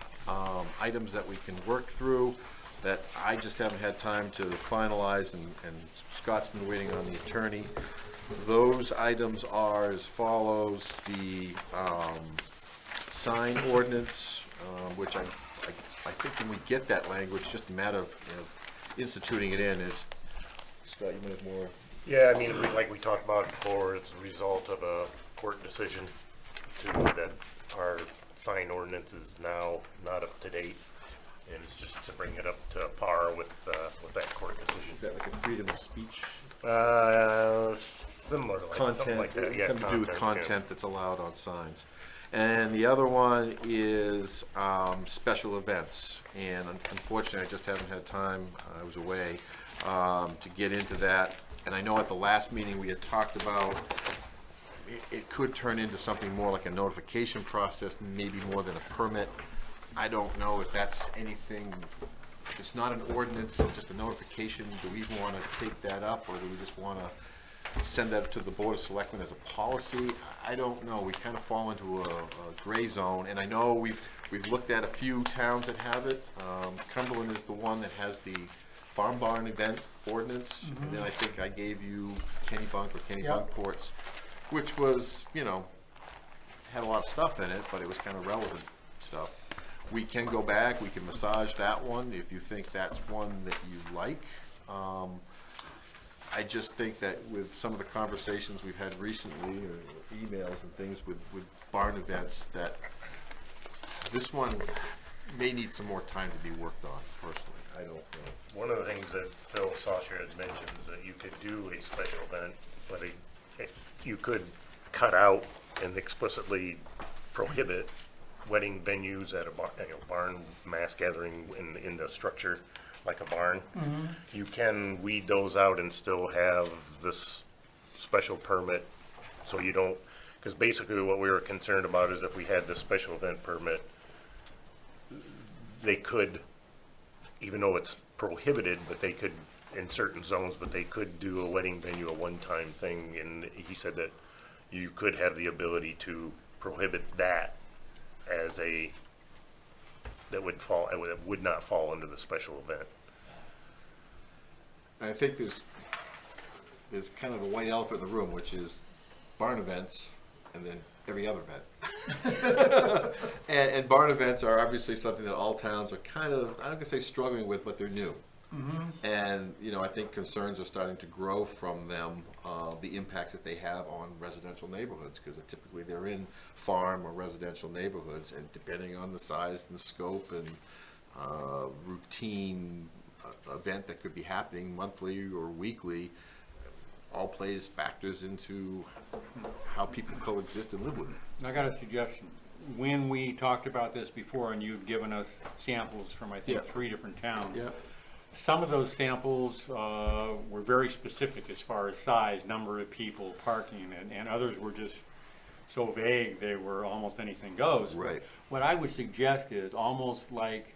items that we can work through that I just haven't had time to finalize, and Scott's been waiting on the attorney. Those items are as follows: the sign ordinance, which I think when we get that language, it's just a matter of instituting it in. Scott, you might have more. Yeah, I mean, like we talked about before, it's a result of a court decision that our sign ordinance is now not up to date, and it's just to bring it up to par with that court decision. Is that like a freedom of speech? Similar, like Content, something like that. Yeah, something to do with content that's allowed on signs. And the other one is special events. And unfortunately, I just haven't had time, I was away, to get into that. And I know at the last meeting we had talked about it could turn into something more like a notification process, maybe more than a permit. I don't know if that's anything, if it's not an ordinance, just a notification, do we even want to take that up, or do we just want to send that to the Board of Selectmen as a policy? I don't know. We kind of fall into a gray zone, and I know we've looked at a few towns that have it. Cumberland is the one that has the farm barn event ordinance, and then I think I gave you Kennybunk or Kennebunkport's, which was, had a lot of stuff in it, but it was kind of relevant stuff. We can go back, we can massage that one if you think that's one that you like. I just think that with some of the conversations we've had recently, or emails and things with barn events, that this one may need some more time to be worked on, personally. I don't know. One of the things that Phil Sausher had mentioned is that you could do a special event, but you could cut out and explicitly prohibit wedding venues at a barn mass gathering in the structure like a barn. You can weed those out and still have this special permit, so you don't, because basically what we were concerned about is if we had the special event permit, they could, even though it's prohibited, but they could, in certain zones, but they could do a wedding venue, a one-time thing, and he said that you could have the ability to prohibit that as that would not fall under the special event. I think there's kind of a white elephant in the room, which is barn events and then every other event. and barn events are obviously something that all towns are kind of, I'm not gonna say struggling with, but they're new. And I think concerns are starting to grow from them, the impact that they have on residential neighborhoods, because typically they're in farm or residential neighborhoods, and depending on the size and the scope and routine event that could be happening monthly or weekly all factors into how people coexist and live with it. I got a suggestion. When we talked about this before, and you've given us samples from, I think, Yeah. 3 different towns. Yeah. Some of those samples were very specific as far as size, number of people, parking, and others were just so vague they were almost anything goes. Right. What I would suggest is almost like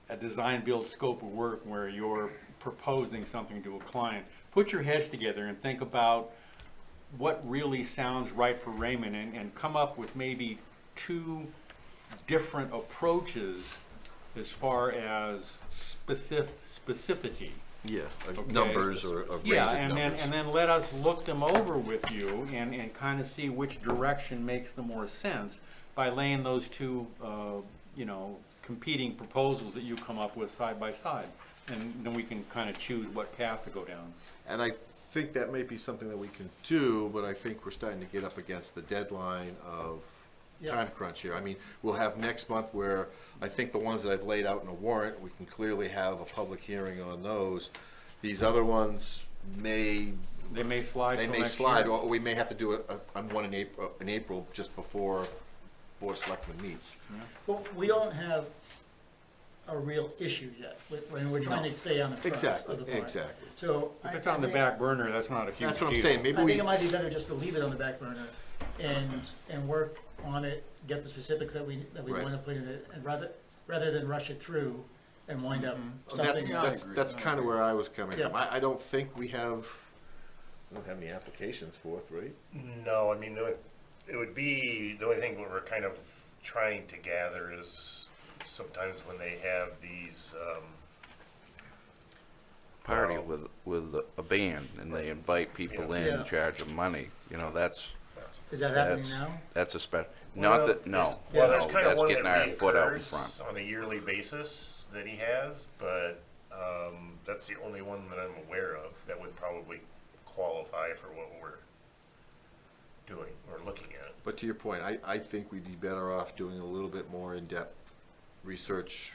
a design-build scope of work where you're proposing something to a client. Put your heads together and think about what really sounds right for Raymond, and come up with maybe 2 different approaches as far as specificity. Yeah, like Okay. numbers or a range Yeah, of and numbers. then let us look them over with you and kind of see which direction makes the more sense by laying those 2, you know, competing proposals that you come up with side by side. And then we can kind of choose what path to go down. And I think that may be something that we can do, but I think we're starting to get up against the deadline of Yeah. time crunch here. I mean, we'll have next month where I think the ones that I've laid out in a warrant, we can clearly have a public hearing on those. These other ones may. They may slide They till may next slide, year. or we may have to do one in April, just before Board of Selectmen meets. Well, we don't have a real issue yet, when we're trying to stay on the front Exactly, of the line. exactly. So. If it's on the back burner, that's not a huge deal. That's what I'm saying, maybe I we. think it might be better just to leave it on the back burner and work on it, get the specifics that we Right. want to put in it, and rather than rush it through and wind up something. That's kind of where I was coming from. Yeah. I don't think we don't have any applications forth, right? No, I mean, it would be, the only thing we're kind of trying to gather is sometimes when they have these, Party with a band and they invite people in Yeah. and charge them money, you know, that's. Is that happening that's- now? That's a Well, not that, no, Well, there's no, kind of that's one getting that our foot out in reoccurs front. on a yearly basis that he has, but that's the only one that I'm aware of that would probably qualify for what we're doing or looking at. But to your point, I think we'd be better off doing a little bit more in-depth research.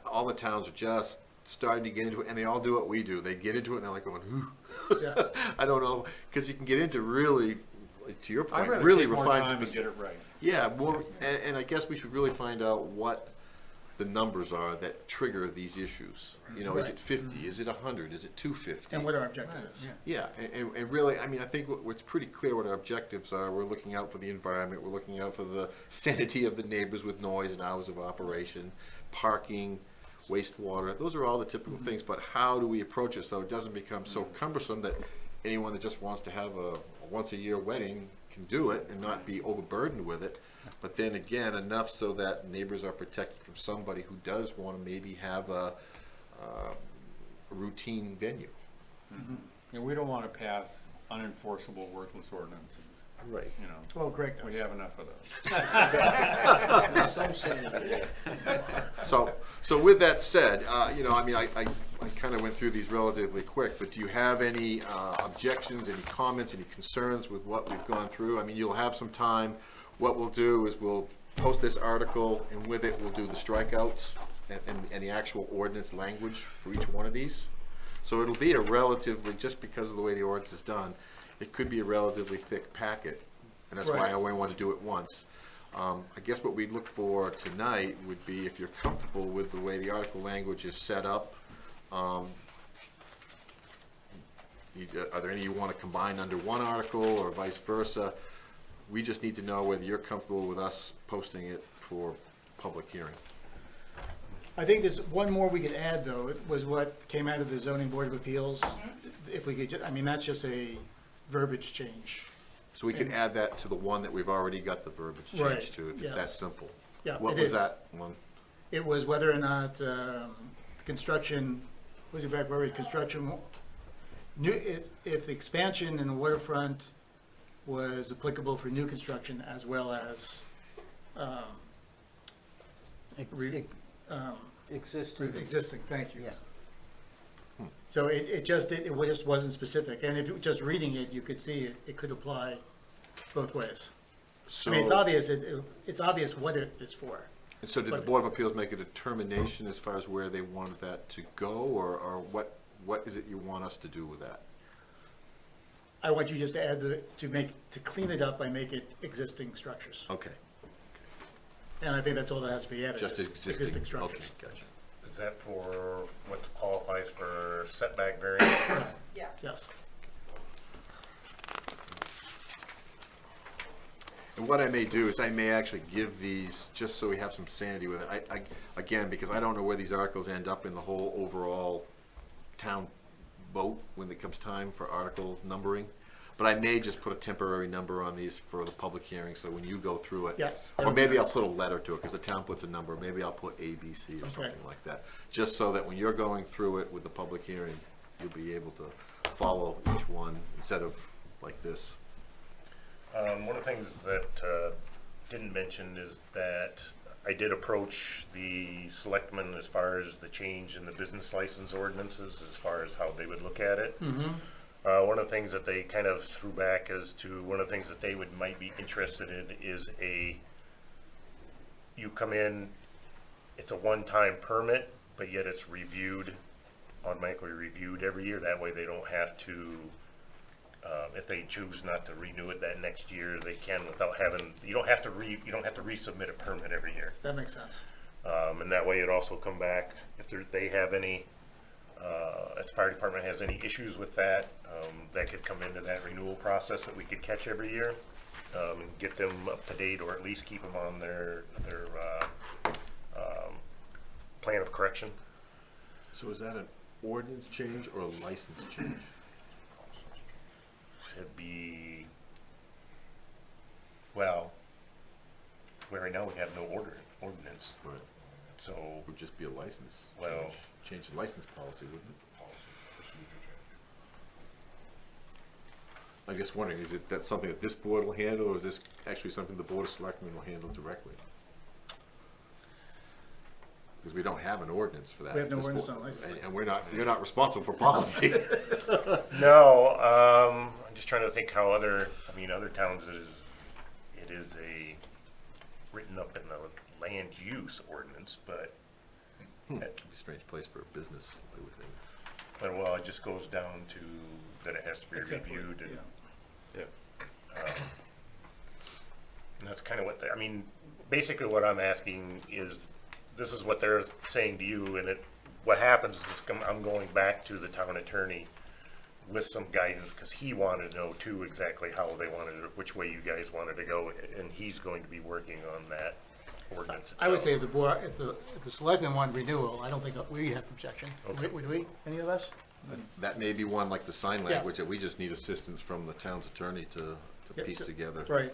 All the towns are just starting to get into it, and they all do what we do. They get into it and they're like going, ooh. Yeah. I don't know, because you can get into really, to your I'd point, rather really take more refine time and specific. get it right. Yeah, more, and I guess we should really find out what the numbers are that trigger these issues. You know, is Right. it 50? Is it 100? Is it 250? And what our objective is. Yeah, and really, I mean, I think what's pretty clear what our objectives are. We're looking out for the environment, we're looking out for the sanity of the neighbors with noise and hours of operation, parking, wastewater, those are all the typical things, but how do we approach it so it doesn't become so cumbersome that anyone that just wants to have a once-a-year wedding can do it and not be overburdened with it, but then again, enough so that neighbors are protected from somebody who does want to maybe have a routine venue. And we don't want to pass unenforceable, worthless ordinances. Right. You know. Well, Greg does. We have enough of those. Some say. So with that said, you know, I mean, I kind of went through these relatively quick, but do you have any objections, any comments, any concerns with what we've gone through? I mean, you'll have some time. What we'll do is we'll post this article, and with it, we'll do the strikeouts and the actual ordinance language for each one of these. So it'll be a relatively, just because of the way the ordinance is done, it could be a relatively thick packet, and that's why Right. I only want to do it once. I guess what we'd look for tonight would be if you're comfortable with the way the article language is set up. Are there any you want to combine under one article or vice versa? We just need to know whether you're comfortable with us posting it for public hearing. I think there's one more we could add, though. It was what came out of the zoning board of appeals. If we could, I mean, that's just a verbiage change. So we can add that to the one that we've already got the verbiage Right, changed to, if it's yes. that simple. Yeah, What it was is. that one? It was whether or not construction, was it back where construction, if the expansion in the waterfront was applicable for new construction as well as existing, thank you. Yeah. So it just wasn't specific, and if you were just reading it, you could see it could apply both ways. I mean, it's So- obvious, it's obvious what it is for. And so did the Board of Appeals make a determination as far as where they wanted that to go, or what is it you want us to do with that? I want you just to add to clean it up by making it existing structures. Okay. And I think that's all that has to be added. Just is existing, structures. okay, gotcha. Is that for what qualifies for setback variance? Yeah. Yes. And what I may do is I may actually give these, just so we have some sanity with it, again, because I don't know where these articles end up in the whole overall town vote when it comes time for article numbering. But I may just put a temporary number on these for the public hearing, so when you go through it. Yes, Or maybe I'll put a letter to it, because the town puts a number, maybe I'll put A, B, C, or Okay. something like that. Just so that when you're going through it with the public hearing, you'll be able to follow each one instead of like this. One of the things that didn't mention is that I did approach the selectmen as far as the change in the business license ordinances, as far as how they would look at it. One of the things that they kind of threw back as to one of the things that they might be interested in is you come in, it's a one-time permit, but yet it's automatically reviewed every year. That way they don't have to, if they choose not to renew it that next year, they can without having, you don't have to resubmit a permit every year. That makes sense. And that way it also come back, if they have any, if the fire department has any issues with that, that could come into that renewal process that we could catch every year, and get them up to date, or at least keep them on their plan of correction. So is that an ordinance change or a license change? Should be, well, right now we have no ordinance. Right. So. It would just be a license Well. change. Change the license policy, wouldn't it? I'm just wondering, is that something that this board will handle, or is this actually something the Board of Selectmen will handle directly? Because we don't have an ordinance for that. We have no at this ordinance point. on licensing. And you're not responsible for policy. No, I'm just trying to think how other towns it is written up in the land use ordinance, but. It'd be a strange place for a business, I would think. But well, it just goes down to that it has to be Exactly, reviewed and. Yeah. And that's kind of what basically what I'm asking is, this is what they're saying to you, and what happens is I'm going back to the town attorney with some guidance, because he wanted to know too exactly how they wanted it, which way you guys wanted to go, and he's going to be working on that ordinance itself. I would say if the selectmen want renewal, I don't think we have objection. Okay. Would we, any of us? That may be one like the sign Yeah. language that we just need assistance from the town's attorney to Yeah, piece together. Right.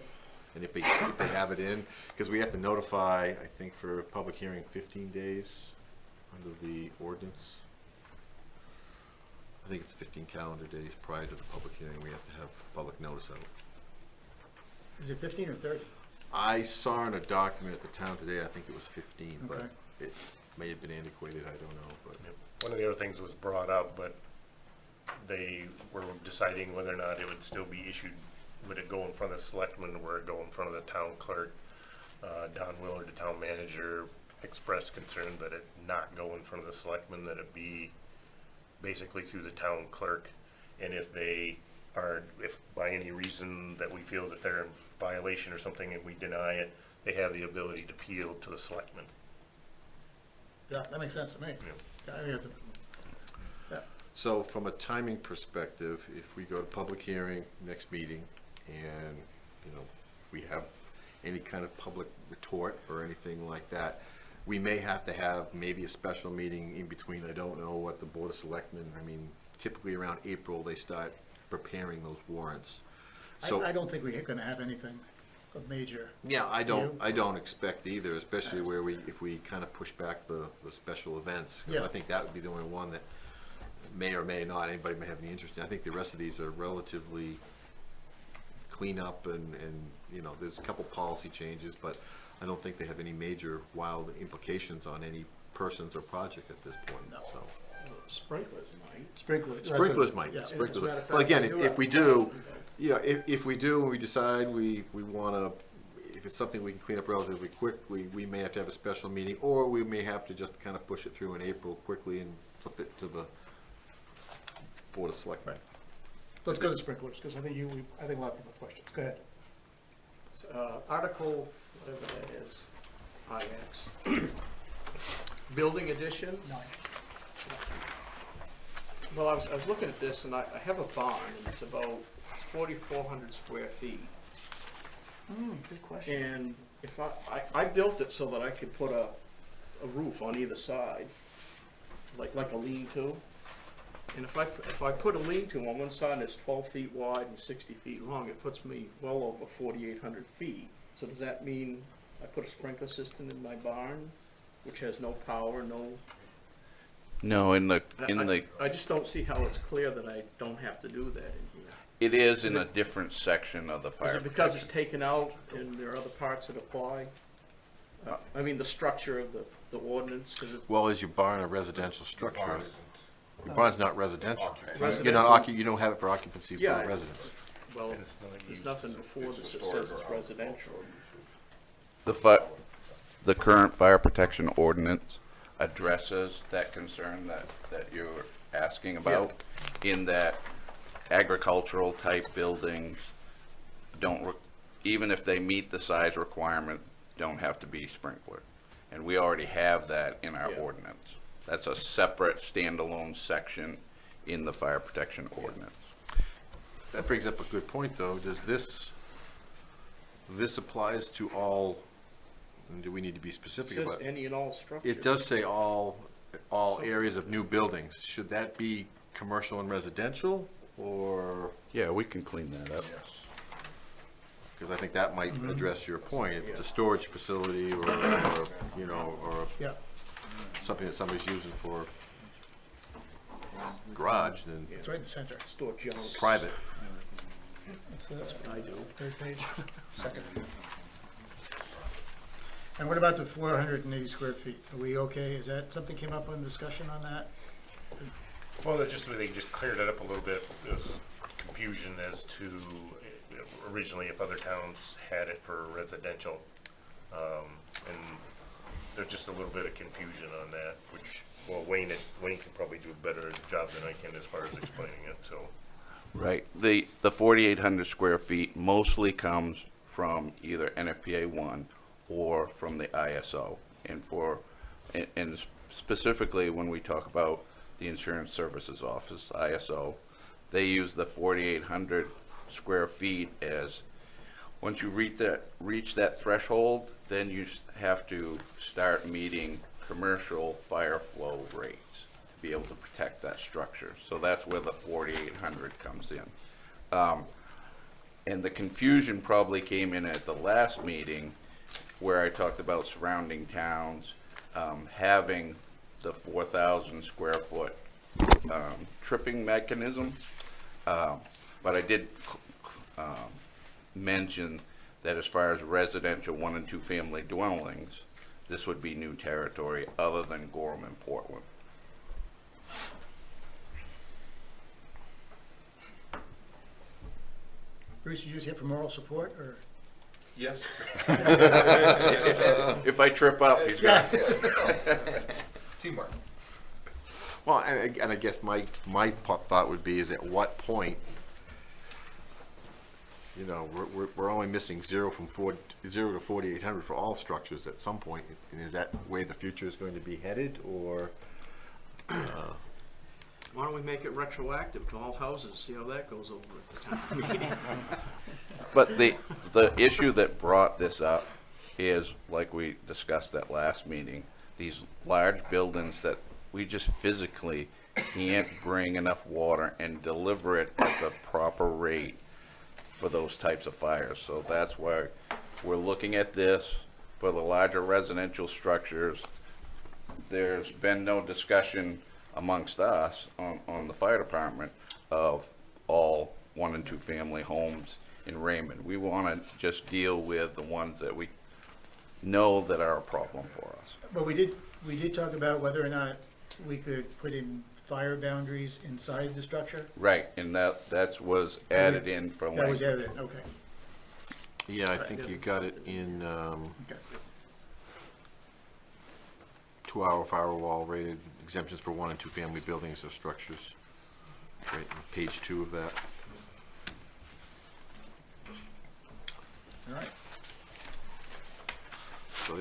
And if they have it in, because we have to notify, I think for a public hearing, 15 days under the ordinance. I think it's 15 calendar days prior to the public hearing, we have to have public notice of it. Is it 15 or 30? I saw in a document at the town today, I think it was 15, but Okay. it may have been antiquated, I don't know, but. One of the other things was brought up, but they were deciding whether or not it would still be issued, would it go in front of the selectmen, or would it go in front of the town clerk? Don Willard, the town manager, expressed concern that it not go in front of the selectmen, that it be basically through the town clerk. And if by any reason that we feel that they're in violation or something and we deny it, they have the ability to appeal to the selectmen. Yeah, that makes sense to me. Yeah, I think that's yeah. So from a timing perspective, if we go to public hearing next meeting and, we have any kind of public retort or anything like that, we may have to have maybe a special meeting in between. I don't know what the Board of Selectmen, typically around April, they start preparing those warrants. So I don't think we're gonna have anything of major. yeah, I You? don't expect either, especially if we kind of push back the special events. 'Cause Yeah. I think that would be the only one that may or may not, anybody may have any interest in. I think the rest of these are relatively clean up and there's a couple policy changes, but I don't think they have any major wild implications on any persons or project at this point, No. so. Sprinklers might. Sprinklers might, yeah. sprinklers. As a matter of Well, fact, again, we do if have- we do, if we do and we decide we wanna, if it's something we can clean up relatively quickly, we may have to have a special meeting, or we may have to just kind of push it through in April quickly and flip it to the Board of Selectmen. Let's go to sprinklers, because I think I think a lot of people have questions. Go ahead. Article, whatever that is, IX. Building additions? Well, I was looking at this, and I have a barn, and it's about 4,400 square feet. Good question. And if I built it so that I could put a roof on either side, like a lean-to. And if I put a lean-to on one side that's 12 feet wide and 60 feet long, it puts me well over 4,800 feet. So does that mean I put a sprinkler system in my barn, which has no power, no? No, I just don't see how it's clear that I don't have to do that in here. it is in a different section of the fire. Is it because it's taken out and there are other parts that apply? I mean, the structure of the ordinance, because it. Well, is your barn a residential structure? Your barn's not residential. Residential. You're not you don't have it for occupancy for Yeah. residents. Well, there's nothing before this that says it's residential. The current fire protection ordinance addresses that concern that you're asking about, in that agricultural type buildings even if they meet the size requirement, don't have to be sprinklered. And we already have that in our ordinance. That's a separate standalone section in the fire protection ordinance. That brings up a good point, though. Does this applies to all, and do we need to be It specific says about? any and all structures. It does say all areas of new buildings. Should that be commercial and residential, or? Yeah, we can clean that up. Because I think that might address your point. If it's a storage facility or Yeah. something that somebody's using for garage, then It's right in the center. Store junk. private. That's what I do. Third page, second. And what about the 480 square feet? Are we okay? Is that, something came up on discussion on that? Well, they just cleared it up a little bit. There's confusion as to originally if other towns had it for residential. And there's just a little bit of confusion on that, which, well, Wayne can probably do a better job than I can as far as explaining it, so. Right. The 4,800 square feet mostly comes from either NFPA 1 or from the ISO. And specifically when we talk about the Insurance Services Office, ISO, they use the 4,800 square feet as, once you reach that threshold, then you have to start meeting commercial fire flow rates to be able to protect that structure. So that's where the 4,800 comes in. And the confusion probably came in at the last meeting where I talked about surrounding towns having the 4,000 square foot tripping mechanism. But I did mention that as far as residential 1 and 2 family dwellings, this would be new territory other than Gorham and Portland. Bruce, you just here for moral support, or? Yes. If I trip up, he's got Teamwork. Well, and I guess my thought would be is at what point, we're only missing 0 to 4,800 for all structures at some point, and is that the way the future is going to be headed, or? Why don't we make it retroactive to all houses, see how that goes over at the town meeting? But the issue that brought this up is, like we discussed at last meeting, these large buildings that we just physically can't bring enough water and deliver it at the proper rate for those types of fires. So that's why we're looking at this for the larger residential structures. There's been no discussion amongst us on the fire department of all 1 and 2 family homes in Raymond. We want to just deal with the ones that we know that are a problem for us. But we did talk about whether or not we could put in fire boundaries inside the structure? Right, and that was added in for That was language. added in, okay. Yeah, I think you got it in, Okay. 2-hour firewall rated exemptions for 1 and 2 family buildings or structures. Right, on page 2 of that. All right. So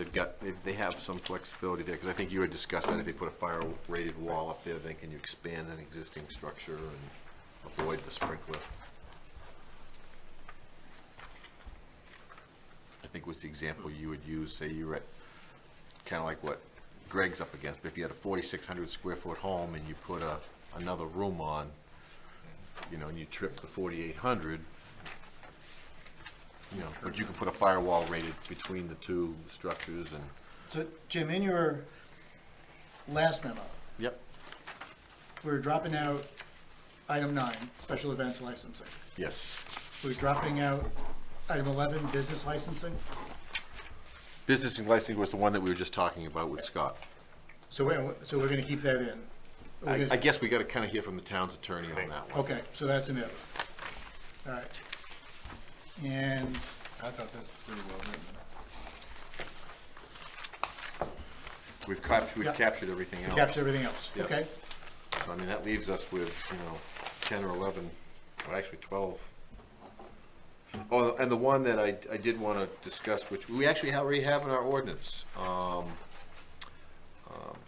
they have some flexibility there, because I think you had discussed that if they put a fire rated wall up there, then can you expand an existing structure and avoid the sprinkler? I think was the example you would use, say you were at, kind of like what Greg's up against, but if you had a 4,600 square foot home and you put another room on, you know, and you trip the 4,800, you know, but you can put a firewall rated between the two structures and. So, Jim, in your last memo, Yep. we're dropping out item 9, special events licensing. Yes. We're dropping out item 11, business licensing. Business and licensing was the one that we were just talking about with Scott. So we're gonna keep that in. We're gonna- I guess we gotta kinda hear from the town's attorney on that one. Okay, so that's an if. All right. And I thought that's pretty well written. We've Yeah. captured everything else. capture everything else. Yep. Okay. So, I mean, that leaves us with, 10 or 11, or actually 12. Oh, and the one that I did want to discuss, which we actually already have in our ordinance,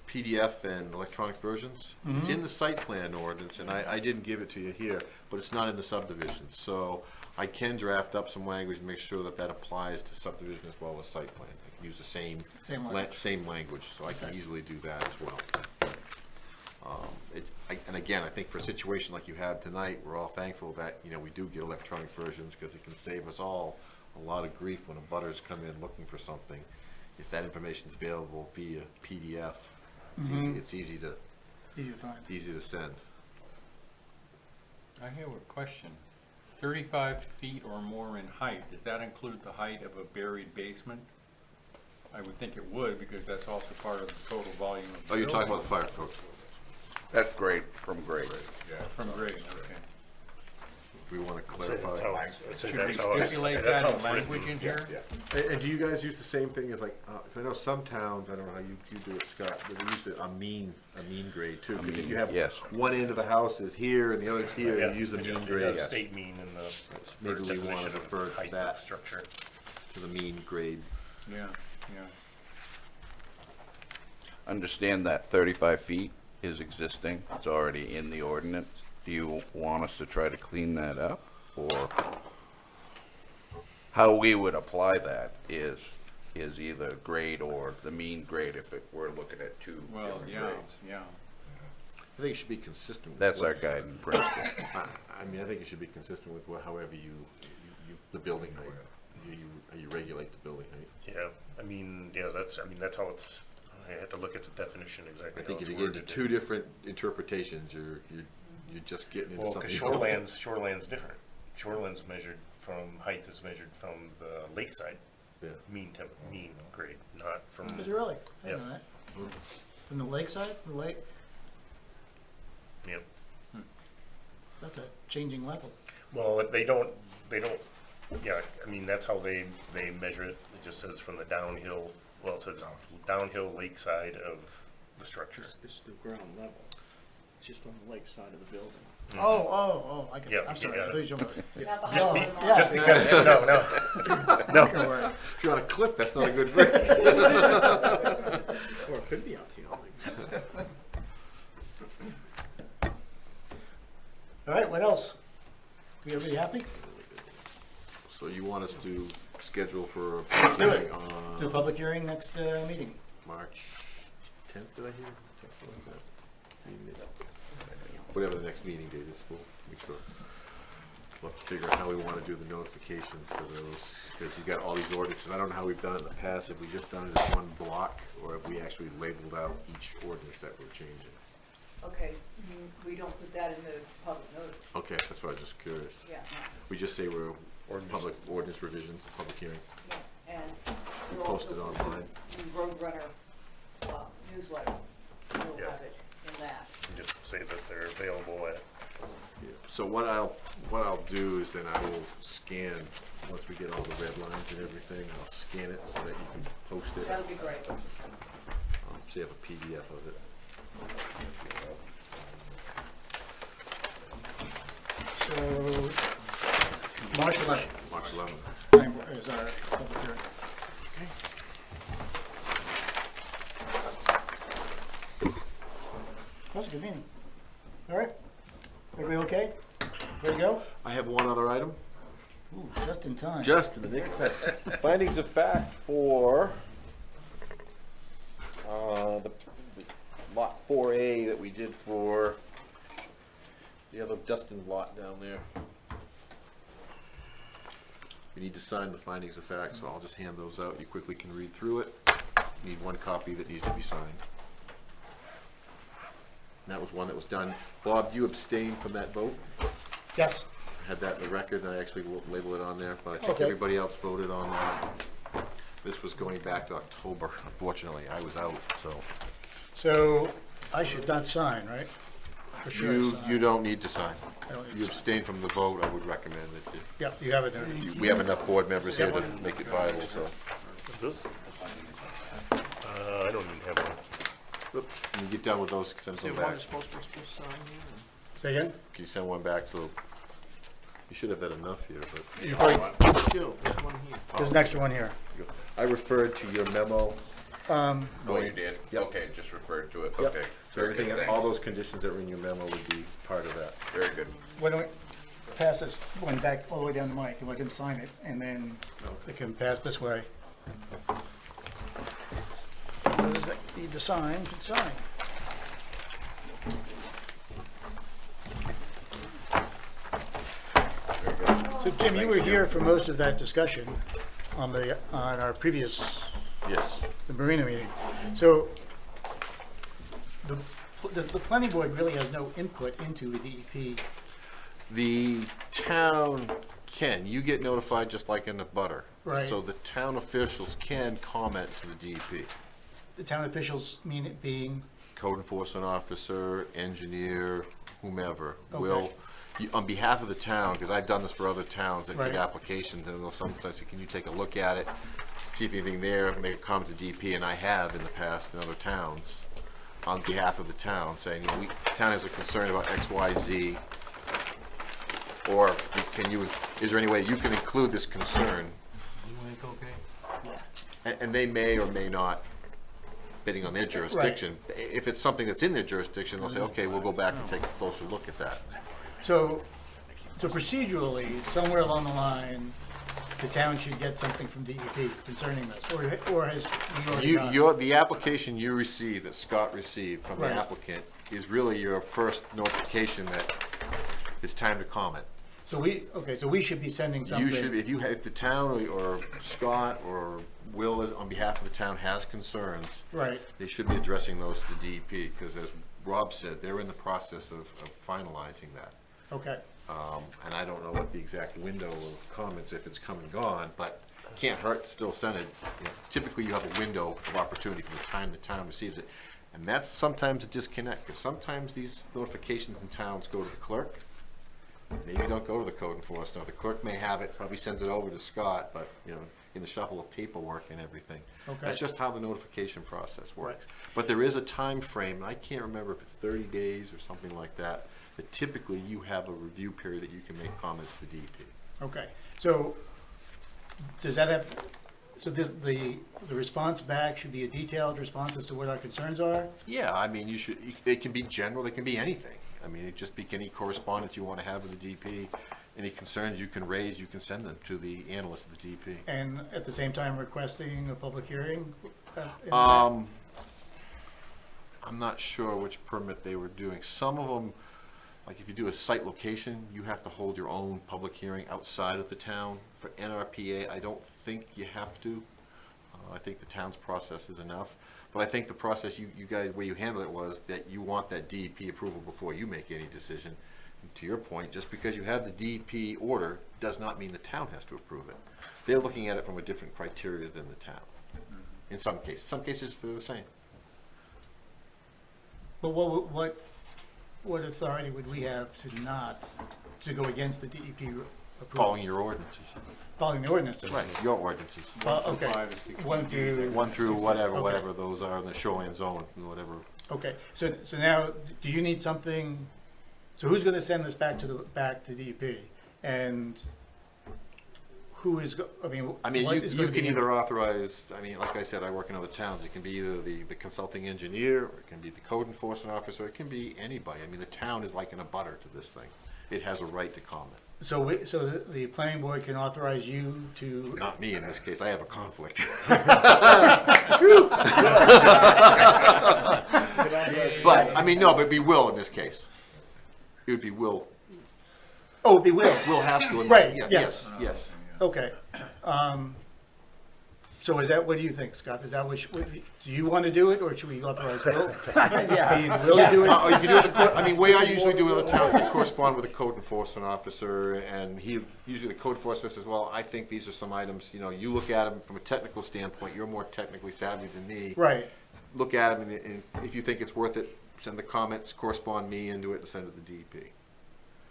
PDF and electronic versions. It's in the site plan ordinance, and I didn't give it to you here, but it's not in the subdivision. So I can draft up some language and make sure that that applies to subdivision as well as site plan. I can use the same Same language. so I can easily do that as well. And again, I think for a situation like you have tonight, we're all thankful that, we do get electronic versions, because it can save us all a lot of grief when a butters come in looking for something. If that information is available via PDF, it's easy to find. easy to send. I have a question. 35 feet or more in height, does that include the height of a buried basement? I would think it would, because that's also part of the total volume of the Oh, you're talking building. about the fire code. That's great, from grade. From grade, okay. We want to clarify. Should we stipulate that in language in here? And do you guys use the same thing as 'cause I know some towns, I don't know how you do it, Scott, but they use a mean grade too. Because if you have Yes. one end of the house is here and the other's here, you use a mean grade. Yeah, state mean in the Maybe we want to definition of refer height that of structure. to the mean grade. Yeah. Understand that 35 feet is existing, it's already in the ordinance. Do you want us to try to clean that up, or how we would apply that is either grade or the mean grade if we're looking at two different grades? Yeah. I think it should be consistent with. That's our guiding principle. I mean, I think it should be consistent with however the building height, you regulate the building height. Yeah, that's how it's, I had to look at the definition exactly I how think it's if you get into worded. two different interpretations, you're just getting into Well, something. because shoreland's different. Shoreland's measured from, height is measured from the lakeside. Yeah. Mean grade, not from. Is it really? I didn't Yeah. know that. From the lakeside, the lake, Yep. that's a changing level. Well, they don't, yeah, that's how they measure it. It just says from the downhill, well, it says downhill lakeside of the structure. It's the ground level. It's just on the lake side of the building. Oh, I get it. Yeah, I'm you sorry, got I it. thought you were talking about. Not the Just high be- water just mark. because, no. If you're on a cliff, that's not a good grade. Or it could be uphill. All right, what else? We everybody happy? So you want us to schedule for a do it. meeting on Do a public hearing next meeting. March 10th, did I hear? Something like that. Whatever the next meeting date is, we'll make sure. We'll have to figure out how we want to do the notifications for those, because you got all these ordinances. I don't know how we've done it in the past. Have we just done it as one block, or have we actually labeled out each ordinance that we're changing? Okay, we don't put that in the public notice. Okay, that's why I was just curious. Yeah, We just say we're public ordinance revisions, public hearing. yeah, and. We we'll post it also- online. The Roadrunner newsletter, you'll Yeah. have it in that. And just say that they're available at So what I'll do is then I will scan, once we get all the red lines and everything, I'll scan it so that you can post it. That'll be great. So you have a PDF of it. So, March 11th. March 11th. Is our public hearing. That was a good meeting. All right. Everybody okay? Ready to go? I have one other item. Ooh, just in time. Just in the nick of time. Findings of fact for the lot 4A that we did for the other Dustin lot down there. We need to sign the findings of fact, so I'll just hand those out. You quickly can read through it. You need one copy that needs to be signed. And that was one that was done. Bob, you abstained from that vote? Yes. I had that in the record, and I actually labeled it on there, but I think Okay. everybody else voted on that. This was going back to October. Unfortunately, I was out, so. So, I should not sign, right? For sure I sign. You don't need to sign. I don't need to You sign. abstain from the vote, I would recommend that you. Yeah, you have it there. We have enough board members here to Yep. make it viable, so. This? I don't even have one. When you get done with those, send them back. Say again? Can you send one back, so, you should have had enough here, but. You probably- Still, there's one here. There's an extra one here. I referred to your memo. Oh, you did? Yep. Okay, just referred to it, Yep. okay. So everything, Very good, all thanks. those conditions that were in your memo would be part of that. Very good. Why don't we pass this one back all the way down to Mike and let him sign it, and then it can pass this way. Those that need to sign, should sign. So Jim, you were here for most of that discussion on our previous, Yes. the Marina meeting. So the planning board really has no input into the DEP. The town can, you get notified just like in the butter. Right. So the town officials can comment to the DEP. The town officials mean it being, Code enforcement officer, engineer, whomever, Okay. will, on behalf of the town, because I've done this for other towns that Right. get applications, and they'll sometimes say, can you take a look at it, see if anything there, make a comment to DEP, and I have in the past in other towns, on behalf of the town, saying, you know, the town has a concern about X, Y, Z, or can you, is there any way you can include this concern? And they may or may not, bidding on their jurisdiction. If it's something that's in their jurisdiction, they'll say, okay, we'll go back and take a closer look at that. so procedurally, somewhere along the line, the town should get something from DEP concerning this, or has he already got it? The application you received, that Scott received from the Right. applicant, is really your first notification that it's time to comment. So we should be sending something. You should, if the town or Scott or Will is, on behalf of the town has concerns. Right. They should be addressing those to the DEP, because as Rob said, they're in the process of finalizing that. Okay. And I don't know what the exact window of comments, if it's come and gone, but can't hurt to still send it. You know, typically, you have a window of opportunity from the time the town receives it. And that's sometimes a disconnect, because sometimes these notifications in towns go to the clerk. Maybe don't go to the code enforcement. The clerk may have it, probably sends it over to Scott, but, you know, in the shuffle of paperwork and everything. Okay. That's just how the notification process works. But there is a time frame, and I can't remember if it's 30 days or something like that, that typically you have a review period that you can make comments to DEP. Okay, so does that have, so the response back should be a detailed response as to what our concerns are? Yeah, I mean, it can be general, it can be anything. I mean, it just be any correspondence you want to have with the DEP, any concerns you can raise, you can send them to the analyst of the DEP. And at the same time requesting a public hearing? I'm not sure which permit they were doing. Some of them, like if you do a site location, you have to hold your own public hearing outside of the town. For NRPA, I don't think you have to. I think the town's process is enough. But I think the process you guys, where you handle it was that you want that DEP approval before you make any decision. And to your point, just because you have the DEP order does not mean the town has to approve it. They're looking at it from a different criteria than the town. In some cases. Some cases, they're the same. But what, what authority would we have to go against the DEP approval? Following your ordinances. Following the ordinances? Right, your ordinances. Okay. One through. One through whatever, Okay. whatever those are in the shoreline zone, whatever. Okay, so now, do you need something, so who's gonna send this back to DEP? And who is, I mean, what is you gonna can be- either authorize, I mean, like I said, I work in other towns, it can be either the consulting engineer, or it can be the code enforcement officer, it can be anybody. I mean, the town is like in a butter to this thing. It has a right to comment. So the planning board can authorize you to? Not me in this case, I have a conflict. But, I mean, no, but it'd be Will in this case. It would be Will. Oh, it'd be Will? Will Haskell. Right, Yeah, yes. Yes. Okay. So is that, what do you think, Scott? Is that what, do you want to do it, or should we authorize Will? Yeah. Will to do it? Or you can do it, I mean, way I usually do in other towns, I correspond with a code enforcement officer, and usually the code enforcement says, well, I think these are some items, you know, you look at them from a technical standpoint, you're more technically savvy than me. Right. Look at them, and if you think it's worth it, send the comments, correspond me into it, and send it to the DEP.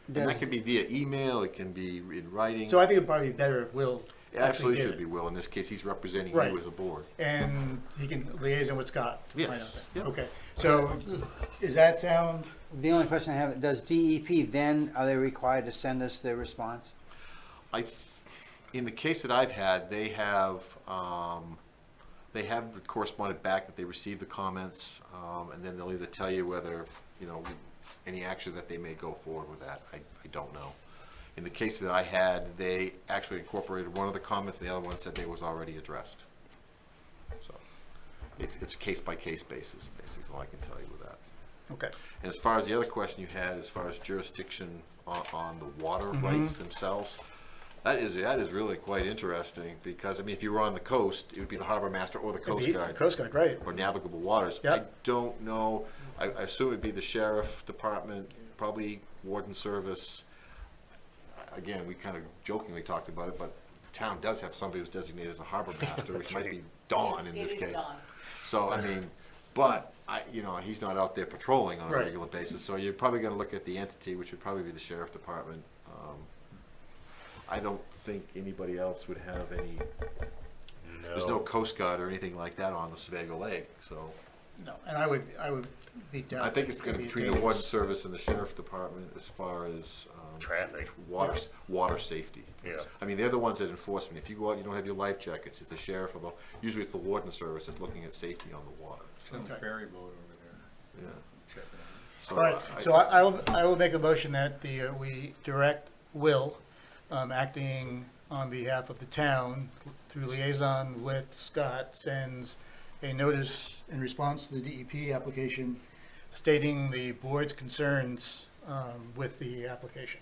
And that can be via email, it can be in writing. So I think it'd probably be better if Will It actually absolutely did should it. be Will. In this case, he's representing Right. you as a board. And he can liaison with Scott to find out Yes. that. Yep. Okay, so does that sound? The only question I have, does DEP then, are they required to send us their response? In the case that I've had, they have corresponded back that they received the comments, and then they'll either tell you whether, you know, any action that they may go forward with that. I don't know. In the case that I had, they actually incorporated one of the comments, and the other one said they was already addressed. So, it's a case-by-case basis, basically, is all I can tell you with that. Okay. And as far as the other question you had, as far as jurisdiction on the water rights themselves, that is really quite interesting, because, I mean, if you were on the coast, it would be the harbor master or the Coast It'd be Guard. the Coast Guard, right. Or navigable waters. Yep. I don't know, I assume it'd be the sheriff department, probably warden service. Again, we kind of jokingly talked about it, but the town does have somebody who's designated as a harbor master, which might be Dawn in this case. So, I mean, but, you know, he's not out there patrolling on a Right. regular basis, so you're probably gonna look at the entity, which would probably be the sheriff department. I don't think anybody else would have any, there's no Coast Guard or anything like that on the Sevago Lake, so. No, and I would be down. I think it's gonna be between the warden service and the sheriff department as far as, Traffic. water safety. Yeah. I mean, they're the ones that enforce it. If you go out, you don't have your life jackets, it's the sheriff, or usually it's the warden service that's looking at safety on the water. Some ferry boat over there. Yeah. Check it out. So All right, so I will make a motion that we direct Will, acting on behalf of the town, through liaison with Scott, sends a notice in response to the DEP application stating the board's concerns with the application.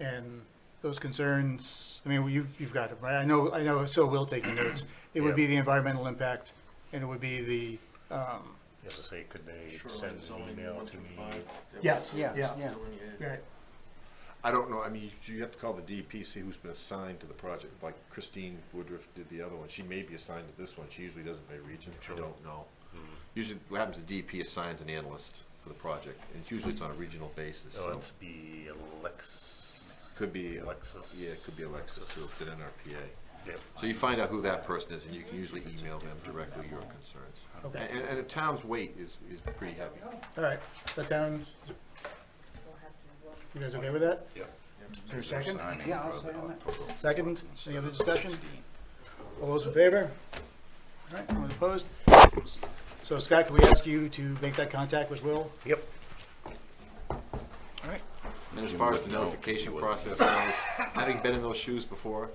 And those concerns, I mean, you've got them, right? I know, so Will taking notes. It would be the environmental impact, and it would be the, You have to say, could they send an email to me? yes, Yeah, yeah, yeah. right. I don't know, I mean, you have to call the DEP, see who's been assigned to the project, like Christine Woodruff did the other one, she may be assigned to this one, she usually doesn't by region, I don't know. Usually, what happens, the DEP assigns an analyst for the project, and usually it's on a regional basis, Oh, so. it's be Alexis. Could be, Alexis. yeah, it could be Alexis too, if it's an NRPA. Yep. So you find out who that person is, and you can usually email them directly your concerns. Okay. And the town's weight is pretty heavy. All right, that sounds, you guys okay with that? Yeah. Is there a second? Yeah, I'll say on that. Second, any other discussion? All those in favor? All right, anyone opposed? So Scott, can we ask you to make that contact with Will? Yep. All right. And as far as the notification process goes, having been in those shoes before,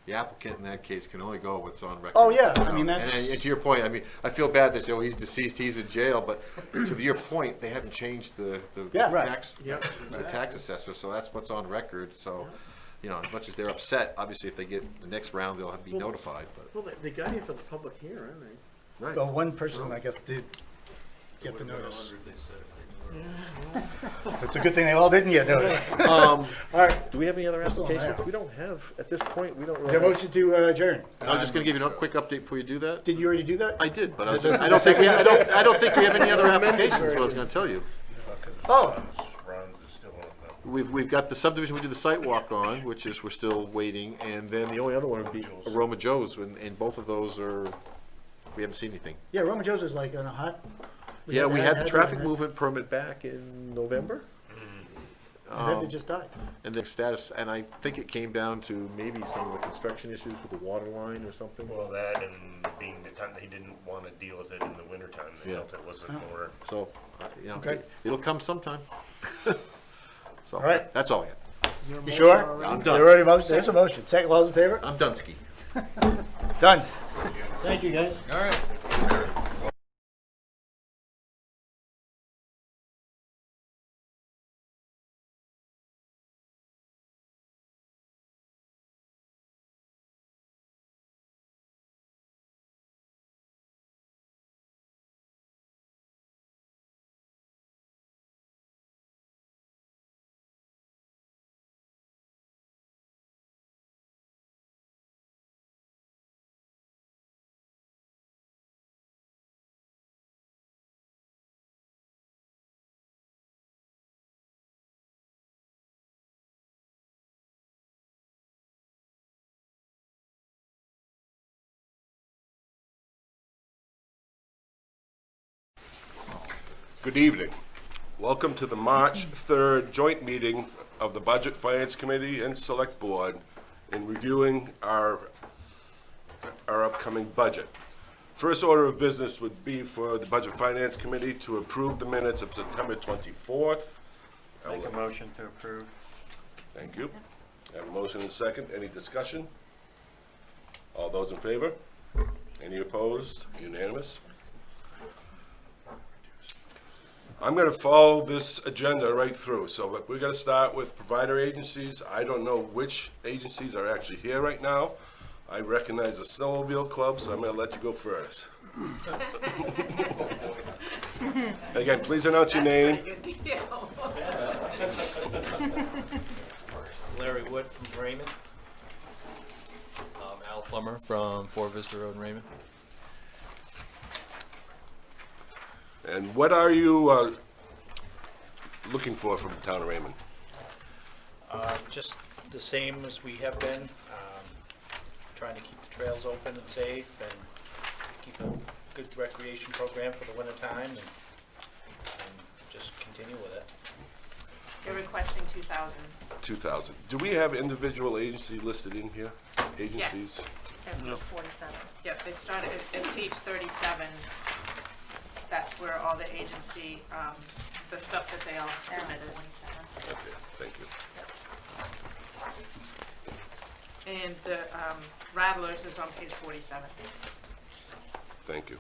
the applicant in that case can only go what's on record. Oh, yeah, I mean, that's- And to your point, I mean, I feel bad that, he's deceased, he's in jail, but to your point, they haven't changed the Yeah. Right. tax, the tax assessor, so that's what's on record, so, you know, as much as they're upset, obviously if they get the next round, they'll have to be notified, but. Well, they got here for the public hearing, Right. Well, one person, I guess, did get the notice. It's a good thing they all didn't get notice. All right, Do we have any other Still on applications? there. We don't have, at this point, we don't is really. there a motion to adjourn? I'm just gonna give you a quick update before you do that. Did you already do that? I did, but I Is this don't think we the have any other applications, is what I was gonna tell you. Oh. Ron's is still on the. We've got the subdivision we do the site walk on, which is, we're still waiting, and then the only other one would be Aroma Joe's, and both of those are, we haven't seen anything. Yeah, Roman Joe's is like on a hot. Yeah, we had the traffic that, movement permit back in November. And then they just died. And the status, and I think it came down to maybe some of the construction issues with the water line or something. Well, that and being the time that he didn't want to deal with it in the wintertime, they Yeah. felt it wasn't more. So, you know, Okay. it'll come sometime. So, All right. that's all I got. You sure? I'm done. There already motion, there's a motion. Second, all those in favor? I'm Dunsky. Done. Thank you, guys. All right. Good evening. Welcome to the March 3rd joint meeting of the Budget Finance Committee and Select Board in reviewing our upcoming budget. First order of business would be for the Budget Finance Committee to approve the minutes of September 24th. Make a motion to approve. Thank you. I have a motion and a second. Any discussion? All those in favor? Any opposed? Unanimous? I'm going to follow this agenda right through. So we're going to start with provider agencies. I don't know which agencies are actually here right now. I recognize the Snowmobile Club, so I'm going to let you go first. Again, please announce your name. Larry Wood from Raymond. Al Plummer from Fort Vista Road in Raymond. And what are you looking for from the town of Raymond? Just the same as we have been, trying to keep the trails open and safe and keep a good recreation program for the winter time and just continue with it. They're requesting 2,000. 2,000. Do we have individual agency listed in here? Agencies? Yes, at 47. Yep, they started at page 37. That's where all the agency, the stuff that they all submitted. Okay, thank you. And the Rattlers is on page 47. Thank you.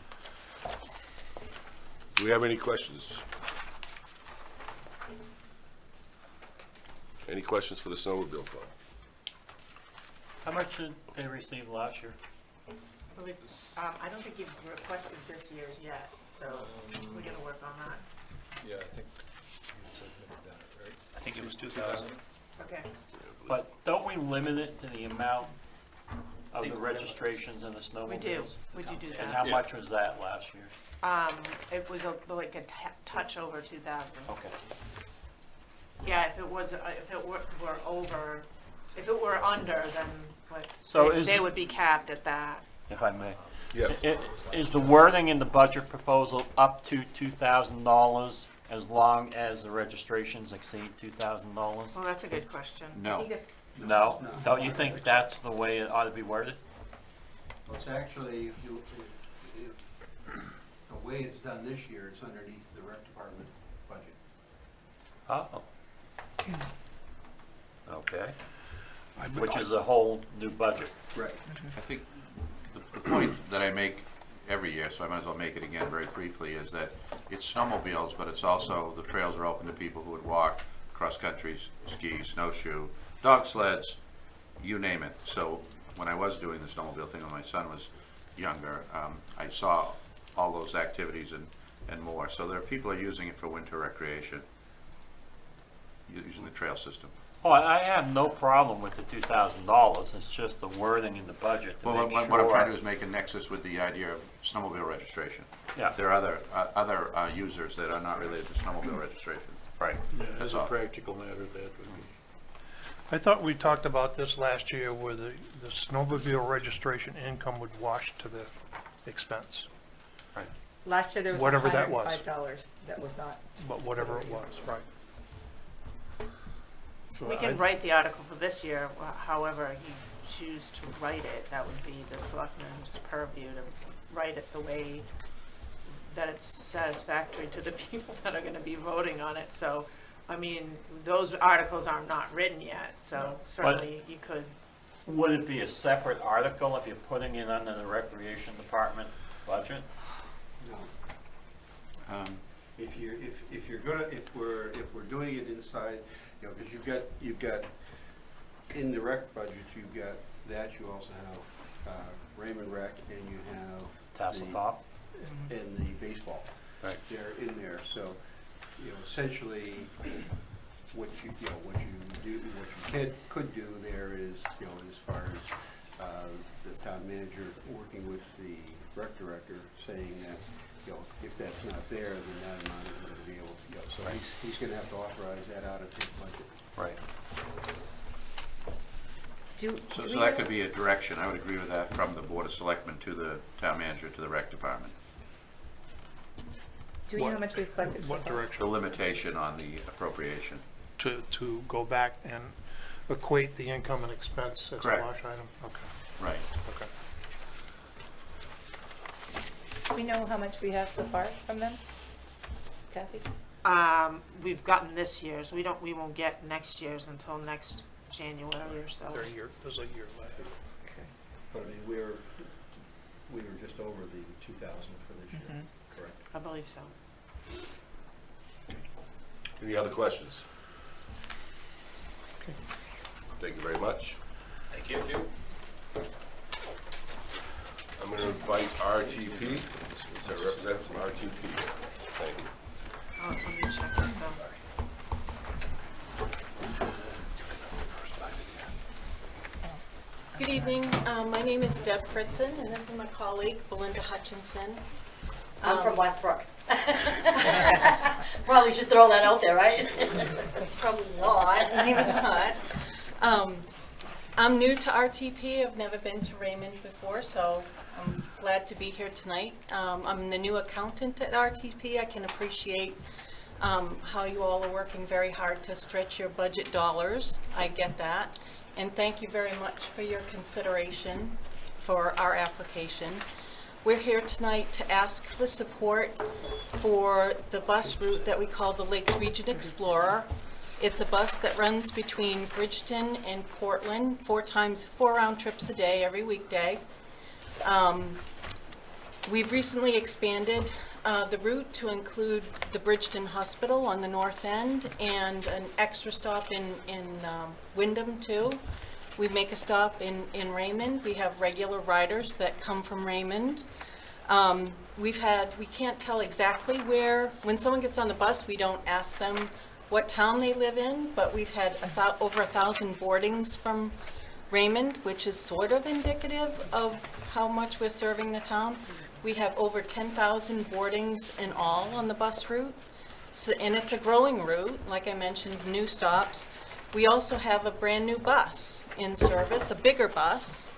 Do we have any questions? Any questions for the Snowmobile Club? How much did they receive last year? I believe, I don't think you've requested this year's yet, so we're gonna work on that. Yeah, I think you submitted that, right? I think it was 2,000. Okay. But don't we limit it to the amount of the registrations and the snowmobiles? We do that. And how much was that last year? It was like a touch over 2,000. Okay. Yeah, if it was, if it were over, if it were under, then what, So they would be capped at that. If I may. Yes. Is the wording in the budget proposal up to $2,000 as long as the registrations exceed $2,000? Well, that's a good question. No. No? Don't you think that's the way it ought to be worded? Well, it's actually, if the way it's done this year, it's underneath the rec department budget. Oh. Okay. I- Which is a whole new budget. Right. I think the point that I make every year, so I might as well make it again very briefly, is that it's snowmobiles, but it's also, the trails are open to people who would walk, cross-country, ski, snowshoe, dog sleds, you name it. So when I was doing the snowmobile thing when my son was younger, I saw all those activities and more. So there are people who are using it for winter recreation, using the trail system. Oh, I have no problem with the $2,000. It's just the wording in the budget to Well, make what I'm trying to do sure. is make a nexus with the idea of snowmobile registration. Yeah. There are other users that are not related to snowmobile registration. Right. As a practical matter, that would be. I thought we talked about this last year where the snowmobile registration income would wash to the expense, Last year there was Whatever that was. $105 that was not. but whatever it was, right? So We I- can write the article for this year, however you choose to write it. That would be the selectmen's purview to write it the way that it's satisfactory to the people that are gonna be voting on it. So, I mean, those articles are not written yet, so certainly you could. Would it be a separate article if you're putting it under the recreation department budget? If you're gonna, if we're doing it inside, you know, because you've got in the rec budget, you've got that, you also have Raymond Rec, and you have Tassel Top and the baseball. Right. They're in there, so, you know, essentially, what you could do there is, you know, as far as the town manager working with the rec director, saying that, you know, if that's not there, then that amount is going to be able, you know, so he's going to have to authorize that out of his budget. Right. So we that have- could be a direction, I would agree with that, from the Board of Selectmen to the town manager to the rec department. Do we know how much we've collected so What far? direction? The limitation on the appropriation. To go back and equate the income and expense as a Correct. wash item? Okay, Right. okay. Do we know how much we have so far from them? Kathy? We've gotten this year's. We won't get next year's until next January or so. There's a year left. Okay. But I mean, we were just over the 2,000 for this year, correct? I believe so. Any other questions? Thank you very much. Thank you. I'm going to invite RTP. Is there a representative from RTP? Thank you. Let me check that though. Good evening. My name is Deb Fritzen, and this is my colleague, Belinda Hutchinson. I'm from Westbrook. Probably should throw that out there, right? Probably not, maybe not. I'm new to RTP. I've never been to Raymond before, so I'm glad to be here tonight. I'm the new accountant at RTP. I can appreciate how you all are working very hard to stretch your budget dollars. I get that. And thank you very much for your consideration for our application. We're here tonight to ask for support for the bus route that we call the Lakes Region Explorer. It's a bus that runs between Bridgeton and Portland 4 round trips a day, every weekday. We've recently expanded the route to include the Bridgeton Hospital on the north end and an extra stop in Wyndham too. We make a stop in Raymond. We have regular riders that come from Raymond. We can't tell exactly where, when someone gets on the bus, we don't ask them what town they live in, but we've had over 1,000 boardings from Raymond, which is sort of indicative of how much we're serving the town. We have over 10,000 boardings in all on the bus route, and it's a growing route, like I mentioned, new stops. We also have a brand new bus in service, a bigger bus.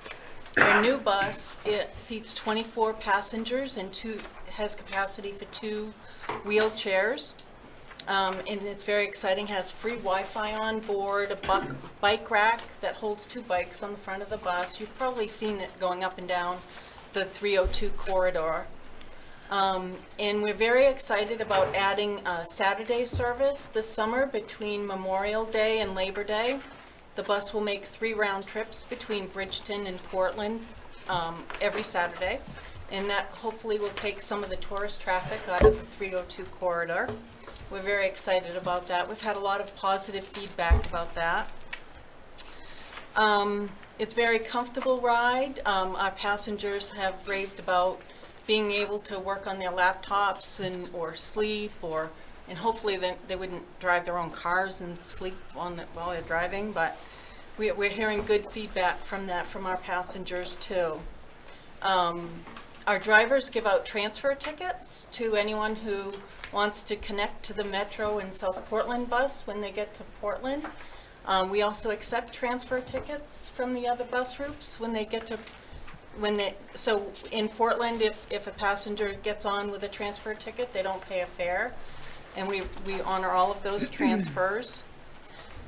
Our new bus, it seats 24 passengers and has capacity for 2 wheelchairs. And it's very exciting, has free Wi-Fi on board, a bike rack that holds 2 bikes on the front of the bus. You've probably seen it going up and down the 302 corridor. And we're very excited about adding a Saturday service this summer between Memorial Day and Labor Day. The bus will make 3 round trips between Bridgeton and Portland every Saturday. And that hopefully will take some of the tourist traffic out of the 302 corridor. We're very excited about that. We've had a lot of positive feedback about that. It's a very comfortable ride. Our passengers have raved about being able to work on their laptops or sleep, and hopefully they wouldn't drive their own cars and sleep while they're driving. But we're hearing good feedback from that from our passengers too. Our drivers give out transfer tickets to anyone who wants to connect to the Metro and South Portland bus when they get to Portland. We also accept transfer tickets from the other bus routes when they get to, so in Portland, if a passenger gets on with a transfer ticket, they don't pay a fare. And we honor all of those transfers.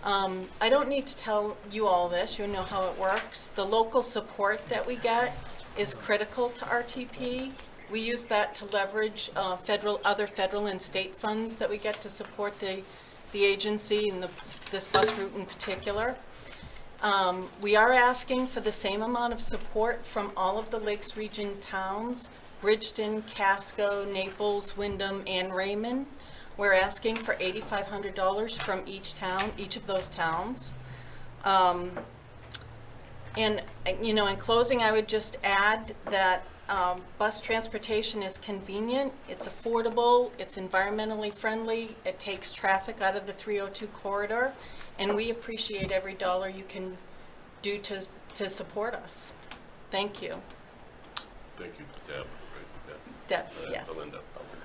I don't need to tell you all this, you know how it works. The local support that we get is critical to RTP. We use that to leverage other federal and state funds that we get to support the agency and this bus route in particular. We are asking for the same amount of support from all of the Lakes Region towns, Bridgeton, Casco, Naples, Wyndham, and Raymond. We're asking for $8,500 from each town, each of those towns. And, you know, in closing, I would just add that bus transportation is convenient, it's affordable, it's environmentally friendly, it takes traffic out of the 302 corridor, and we appreciate every dollar you can do to support us. Thank you. Thank you, Deb. Right? Deb, yes. Belinda.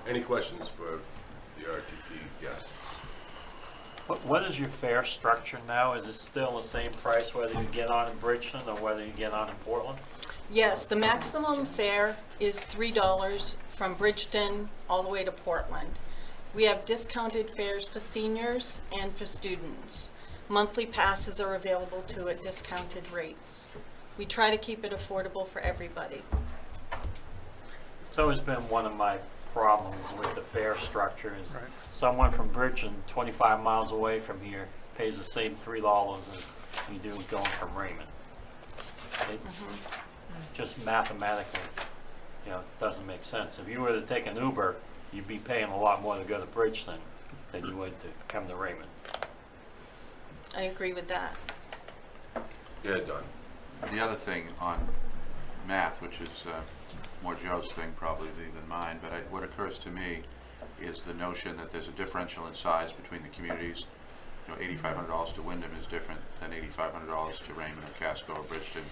Any questions for the RTP guests? What is your fare structure now? Is it still the same price whether you get on in Bridgeton or whether you get on in Portland? Yes, the maximum fare is $3 from Bridgeton all the way to Portland. We have discounted fares for seniors and for students. Monthly passes are available too at discounted rates. We try to keep it affordable for everybody. It's always been one of my problems with the fare structure is someone from Bridgeton, 25 miles away from here, pays the same $3 as you do going from Raymond. It just mathematically, you know, doesn't make sense. If you were to take an Uber, you'd be paying a lot more to go to Bridgeton than you would to come to Raymond. I agree with that. Yeah, Don. The other thing on math, which is more Joe's thing probably than mine, but what occurs to me is the notion that there's a differential in size between the communities. You know, $8,500 to Wyndham is different than $8,500 to Raymond or Casco or Bridgeton,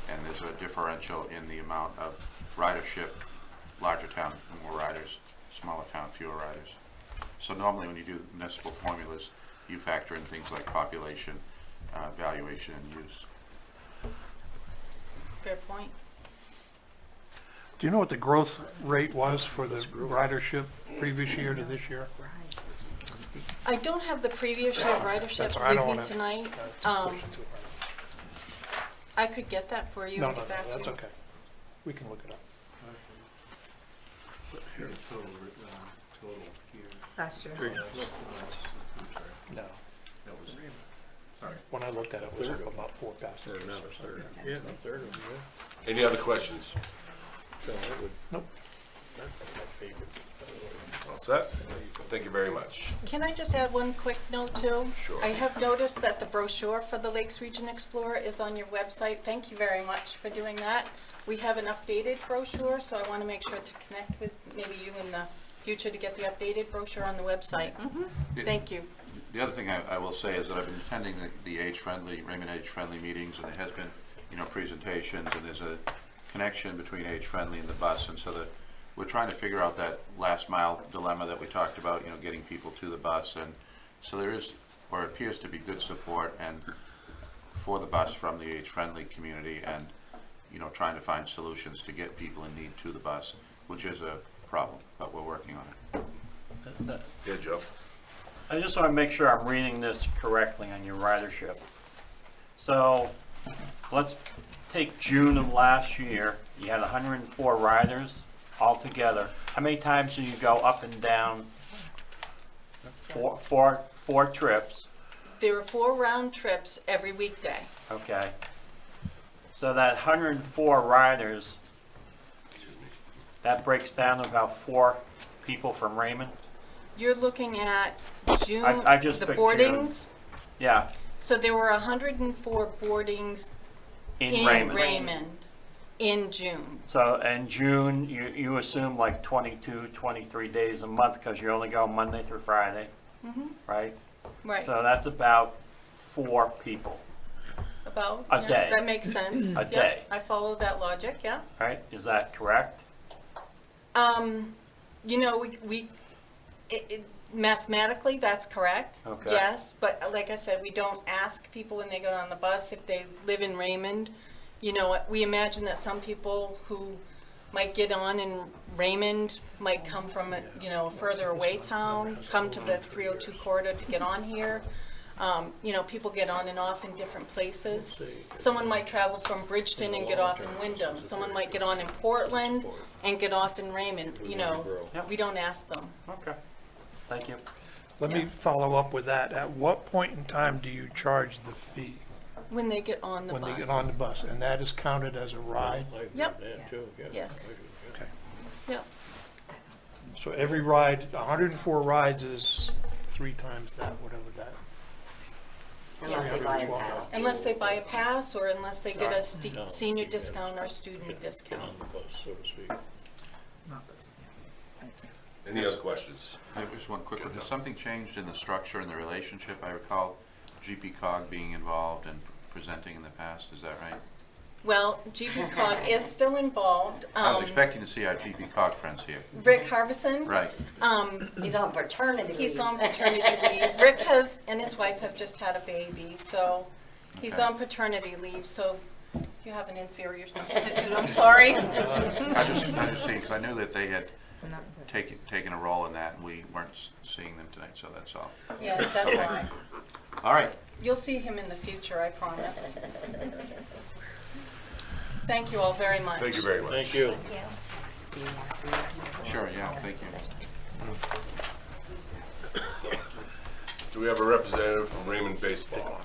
and there's a differential in the amount of ridership. Larger town, more riders; smaller town, fewer riders. So normally when you do municipal formulas, you factor in things like population, valuation, and use. Fair point. Do you know what the growth rate was for the ridership previous year to this year? I don't have the previous year ridership That's all right, I don't with me wanna- tonight. I could get that for you No, and no, get back to you. that's okay. We can look it up. Total here. Last year. No. That was, sorry. When I looked at it, it was up about 4 passengers. Yeah, Any other questions? Nope. All set? Thank you very much. Can I just add one quick note too? Sure. I have noticed that the brochure for the Lakes Region Explorer is on your website. Thank you very much for doing that. We have an updated brochure, so I want to make sure to connect with maybe you in the future to get the updated brochure on the website. Thank you. The other thing I will say is that I've been attending the age-friendly, Raymond age-friendly meetings, and there has been, you know, presentations, and there's a connection between age-friendly and the bus, and so that we're trying to figure out that last mile dilemma that we talked about, you know, getting people to the bus, and so there is, or appears to be, good support and for the bus from the age-friendly community, and, you know, trying to find solutions to get people in need to the bus, which is a problem, but we're working on it. Yeah, Joe. I just want to make sure I'm reading this correctly on your ridership. So let's take June of last year. You had 104 riders altogether. How many times do you go up and down? Four trips. There are 4 round trips every weekday. Okay. So that 104 riders, that breaks down to about 4 people from Raymond? You're looking at June, I just the picked boardings. Yeah, So there were 104 boardings in Raymond. In June. So in June, you assume like 22, 23 days a month because you only go Monday through Friday, right? Right. So that's about 4 people, About A yeah, day. That makes sense. A Yep, day. I follow that logic. Yeah. right? Is that correct? You know, mathematically, that's correct. Okay. Yes, but like I said, we don't ask people when they get on the bus if they live in Raymond. You know, we imagine that some people who might get on in Raymond might come from a further away town, come to the 302 corridor to get on here. You know, people get on and off in different places. Someone might travel from Bridgeton and get off in Wyndham. Someone might get on in Portland and get off in Raymond. You know, we don't ask them. Okay. Thank you. Let me follow up with that. At what point in time do you charge the fee? When they get on the bus. When they get on the bus, and that is counted as a ride? Yep. Yes. Okay. Yep. So every ride, 104 rides is 3 times that, whatever that. Unless they buy a pass. Unless they buy a pass, or unless they get a senior discount or student discount. Any other questions? I have just one quick one. Has something changed in the structure and the relationship? I recall GP Cog being involved and presenting in the past, is that right? Well, GP Cog is still involved. I was expecting to see our GP Cog friends here. Rick Harbison. Right. He's on paternity leave. He's on paternity leave. Rick and his wife have just had a baby, so he's on paternity leave, so you have an inferior substitute, I'm sorry. I just seeing, because I knew that they had taken a role in that, and we weren't seeing them tonight, so that's all. Yeah, that's why. All right. You'll see him in the future, I promise. Thank you all very much. Thank you very much. Thank you. Sure, yeah, thank you. Do we have a representative from Raymond Baseball?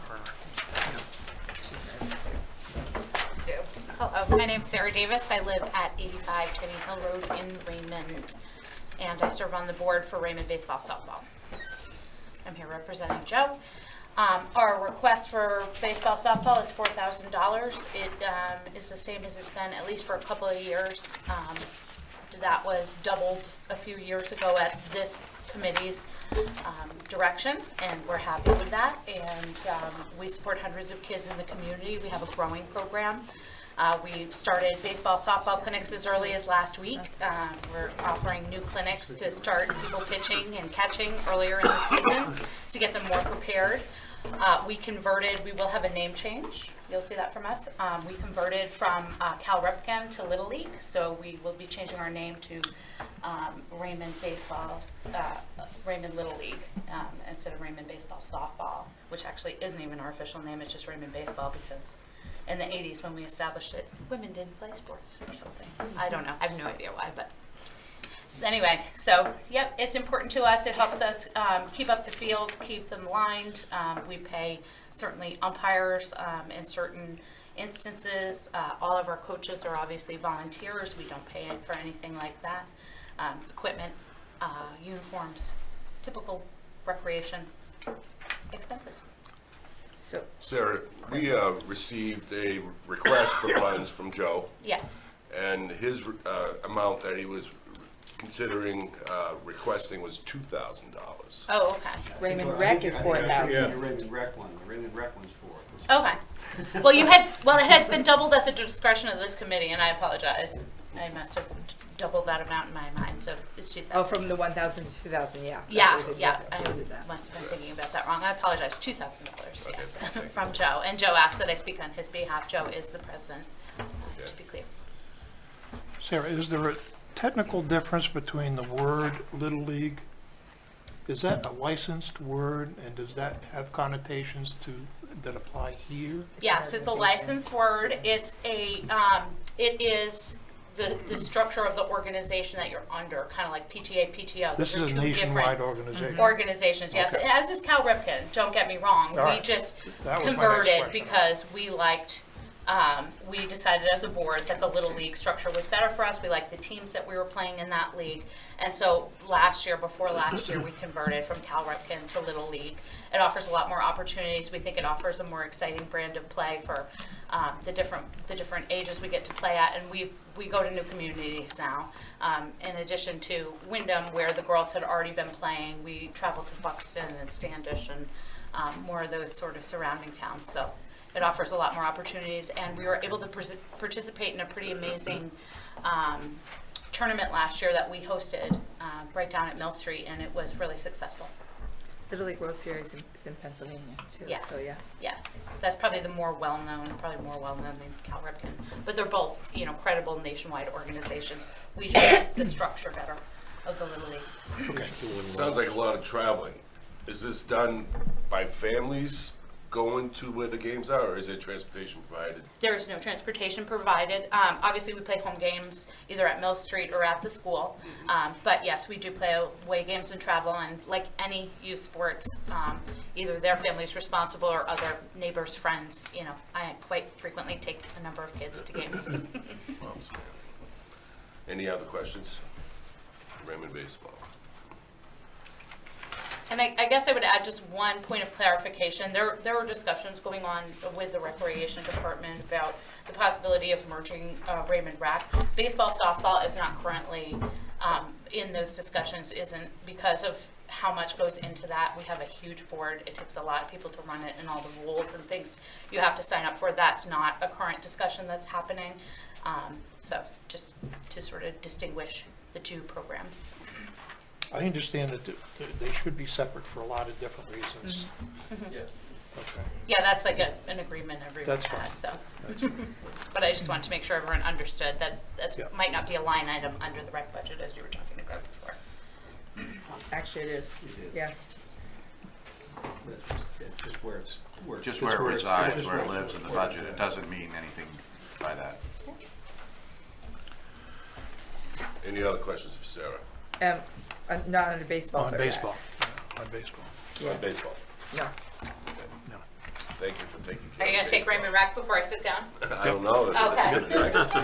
Hello, my name's Sarah Davis. I live at 85 Tenny Hill Road in Raymond, and I serve on the board for Raymond Baseball Softball. I'm here representing Joe. Our request for baseball softball is $4,000. It is the same as it's been at least for a couple of years. That was doubled a few years ago at this committee's direction, and we're happy with that. And we support hundreds of kids in the community. We have a growing program. We've started baseball, softball clinics as early as last week. We're offering new clinics to start people pitching and catching earlier in the season to get them more prepared. We will have a name change. You'll see that from us. We converted from Cal Ripken to Little League, so we will be changing our name to Raymond Little League instead of Raymond Baseball Softball, which actually isn't even our official name. It's just Raymond Baseball because in the 80s when we established it, women didn't play sports or something. I don't know. I have no idea why, but anyway, so yep, it's important to us. It helps us keep up the fields, keep them lined. We pay certainly umpires in certain instances. All of our coaches are obviously volunteers. We don't pay for anything like that. Equipment, uniforms, typical recreation expenses. So, Sarah, we received a request for funds from Joe. Yes. And his amount that he was considering requesting was $2,000. Oh, okay. Raymond Rec is 4,000. The Raymond Rec one, the Raymond Rec one's 4. Okay. Well, it had been doubled at the discretion of this committee, and I apologize. I must have doubled that amount in my mind, so it's 2,000. Oh, from the 1,000 to 2,000, yeah. Yeah, I must have been thinking about that wrong. I apologize. $2,000, yes, from Joe. And Joe asked that I speak on his behalf. Joe is the president, to be clear. Sarah, is there a technical difference between the word Little League? Is that a licensed word, and does that have connotations that apply here? Yes, it's a licensed word. It's it is the structure of the organization that you're under, kind of like PTA, PTO. This is a nationwide organization. Organizations, yes. Okay. As is Cal Ripken, don't get me wrong. All We right. just That was my next converted question. because we liked, we decided as a board that the Little League structure was better for us. We liked the teams that we were playing in that league. And so before last year, we converted from Cal Ripken to Little League. It offers a lot more opportunities. We think it offers a more exciting brand of play for the different ages we get to play at. And we go to new communities now. In addition to Wyndham, where the girls had already been playing, we travel to Buxton and Standish and more of those sort of surrounding towns. So it offers a lot more opportunities, and we were able to participate in a pretty amazing tournament last year that we hosted right down at Mill Street, and it was really successful. Little League World Series is in Pennsylvania too, Yes. so yeah. Yes, that's probably the more well-known, probably more well-known than Cal Ripken. But they're both, you know, credible nationwide organizations. We just get the structure better of the Little League. Okay. Sounds like a lot of traveling. Is this done by families going to where the games are, or is there transportation provided? There is no transportation provided. Obviously, we play home games either at Mill Street or at the school. But yes, we do play away games and travel, and like any youth sports, either their family's responsible or other neighbors, friends. You know, I quite frequently take a number of kids to games. Any other questions? Raymond Baseball. And I guess I would add just one point of clarification. There were discussions going on with the Recreation Department about the possibility of merging Raymond Rec. Baseball, softball is not currently in those discussions, isn't because of how much goes into that. We have a huge board. It takes a lot of people to run it, and all the rules and things you have to sign up for. That's not a current discussion that's happening. So just to sort of distinguish the two programs. I understand that they should be separate for a lot of different reasons. Yeah. Okay. Yeah, that's like an agreement everyone That's fine. has, so. That's fine. But I just wanted to make sure everyone understood that that Yeah. might not be a line item under the rec budget as you were talking about before. Actually, it is, yeah. That's just where it's, Just where it resides, where it lives in the budget. It doesn't mean anything by that. Any other questions for Sarah? Not under baseball. On but baseball, yeah, on baseball. Yeah. On baseball? No. No. Thank you for taking Are care you of gonna take baseball. Raymond Rec before I sit down? I don't know. Okay. Is it next?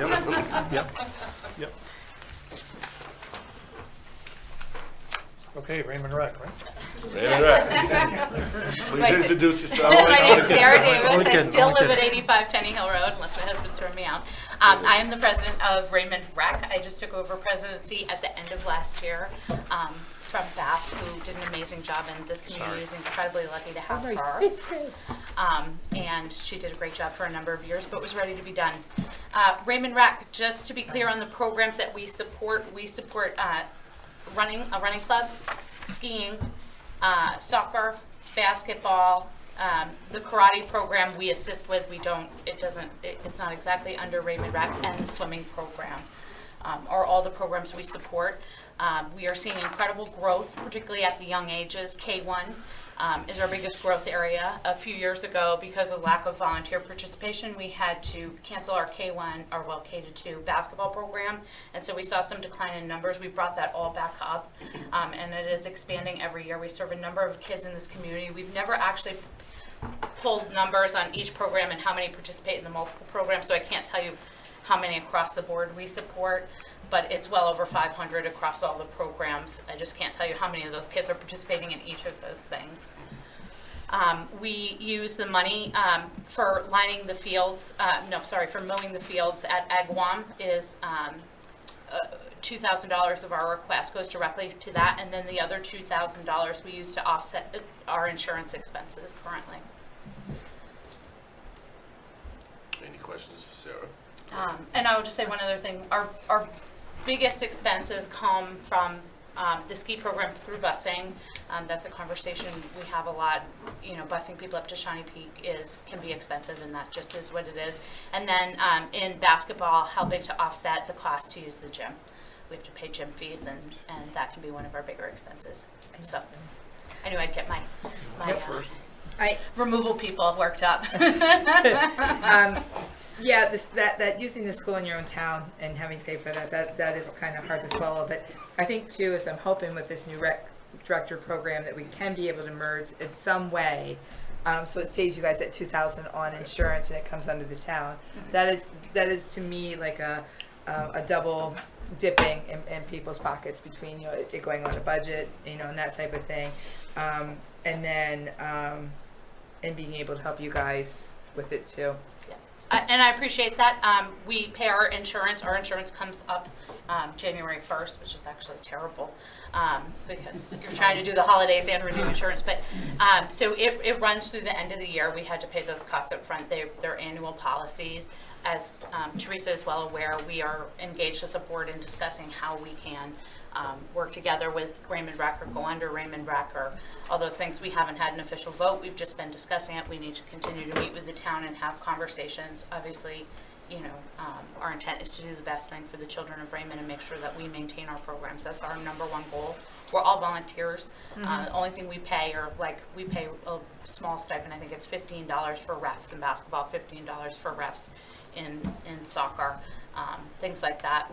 Yep. Yep. Okay, Raymond Rec, right? Raymond Rec. Please introduce yourself. My name's Sarah Davis. I Only still live kidding. at 85 Tenny Hill Road, unless my husband's throwing me out. I am the president of Raymond Rec. I just took over presidency at the end of last year from Beth, who did an amazing job, and this community is incredibly lucky to have her. And she did a great job for a number of years, but was ready to be done. Raymond Rec, just to be clear on the programs that we support running, a running club, skiing, soccer, basketball, the karate program we assist with, it's not exactly under Raymond Rec, and the swimming program are all the programs we support. We are seeing incredible growth, particularly at the young ages. K1 is our biggest growth area. A few years ago, because of lack of volunteer participation, we had to cancel our K1, or well, K-2 basketball program, and so we saw some decline in numbers. We brought that all back up, and it is expanding every year. We serve a number of kids in this community. We've never actually pulled numbers on each program and how many participate in the multiple programs, so I can't tell you how many across the board we support, but it's well over 500 across all the programs. I just can't tell you how many of those kids are participating in each of those things. We use the money for lining the fields, for mowing the fields at Agawam is $2,000 of our request goes directly to that, and then the other $2,000 we use to offset our insurance expenses currently. Any questions for Sarah? And I will just say one other thing. Our biggest expenses come from the ski program through busing. That's a conversation we have a lot. You know, busing people up to Shawnee Peak can be expensive, and that just is what it is. And then in basketball, helping to offset the cost to use the gym. We have to pay gym fees, and that can be one of our bigger expenses. So I knew I'd get my removal people worked up. Yeah, that using the school in your own town and having to pay for that is kind of hard to swallow. But I think too, is I'm hoping with this new rec director program that we can be able to merge in some way, so it saves you guys that $2,000 on insurance and it comes under the town. That is to me like a double dipping in people's pockets between it going on a budget, and that type of thing, and then and being able to help you guys with it too. And I appreciate that. We pay our insurance. Our insurance comes up January 1st, which is actually terrible because you're trying to do the holidays and renew insurance. But so it runs through the end of the year. We had to pay those costs up front. They're annual policies. as Teresa is well aware, we are engaged as a board in discussing how we can work together with Raymond Rec or go under Raymond Rec or all those things. We haven't had an official vote. We've just been discussing it. We need to continue to meet with the town and have conversations. Obviously, you know, our intent is to do the best thing for the children of Raymond and make sure that we maintain our programs. That's our number one goal. We're all volunteers. The only thing we pay, or like we pay a small stipend, I think it's $15 for refs in basketball, $15 for refs in soccer, things like that.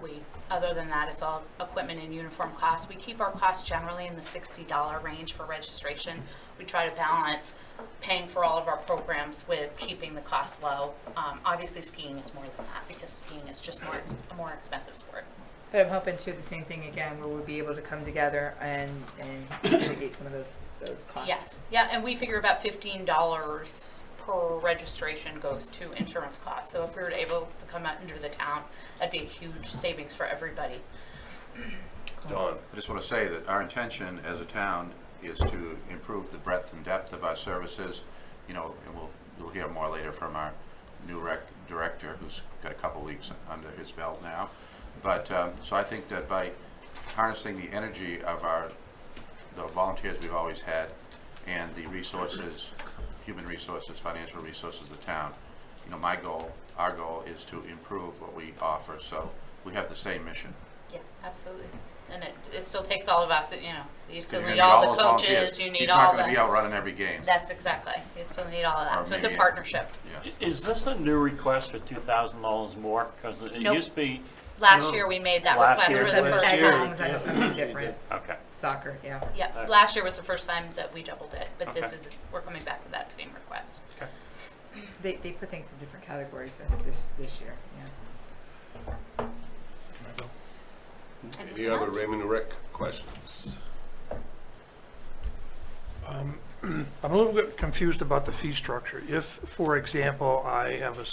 Other than that, it's all equipment and uniform costs. We keep our costs generally in the $60 range for registration. We try to balance paying for all of our programs with keeping the costs low. Obviously, skiing is more than that because skiing is just a more expensive sport. But I'm hoping to the same thing again, where we'll be able to come together and mitigate some of those costs. Yes, yeah, and we figure about $15 per registration goes to insurance costs. So if we were able to come out into the town, that'd be a huge savings for everybody. Don? I just want to say that our intention as a town is to improve the breadth and depth of our services. You know, and you'll hear more later from our new rec director, who's got a couple weeks under his belt now. But so I think that by harnessing the energy of the volunteers we've always had and the resources, human resources, financial resources of the town, you know, our goal is to improve what we offer. So we have the same mission. Yeah, absolutely. And it still takes all of us, you know, you still You're need gonna all those the coaches, volunteers. you need He's all not the. going to be out running every game. That's exactly, you still need all of Or that. So it's a maybe- partnership. Yeah. Is this a new request for $2,000 more? Because it Nope. used to be. Last year we made that Last request year for it the was- first Tag time. along was under something different. Okay. Soccer, yeah. Yeah, Okay. last year was the first time that we doubled it, but this Okay. is, we're coming back with that same request. Okay. They put things in different categories, I think, this year, yeah. Any other Raymond Rec questions? I'm a little bit confused about the fee structure. If, for example, I have a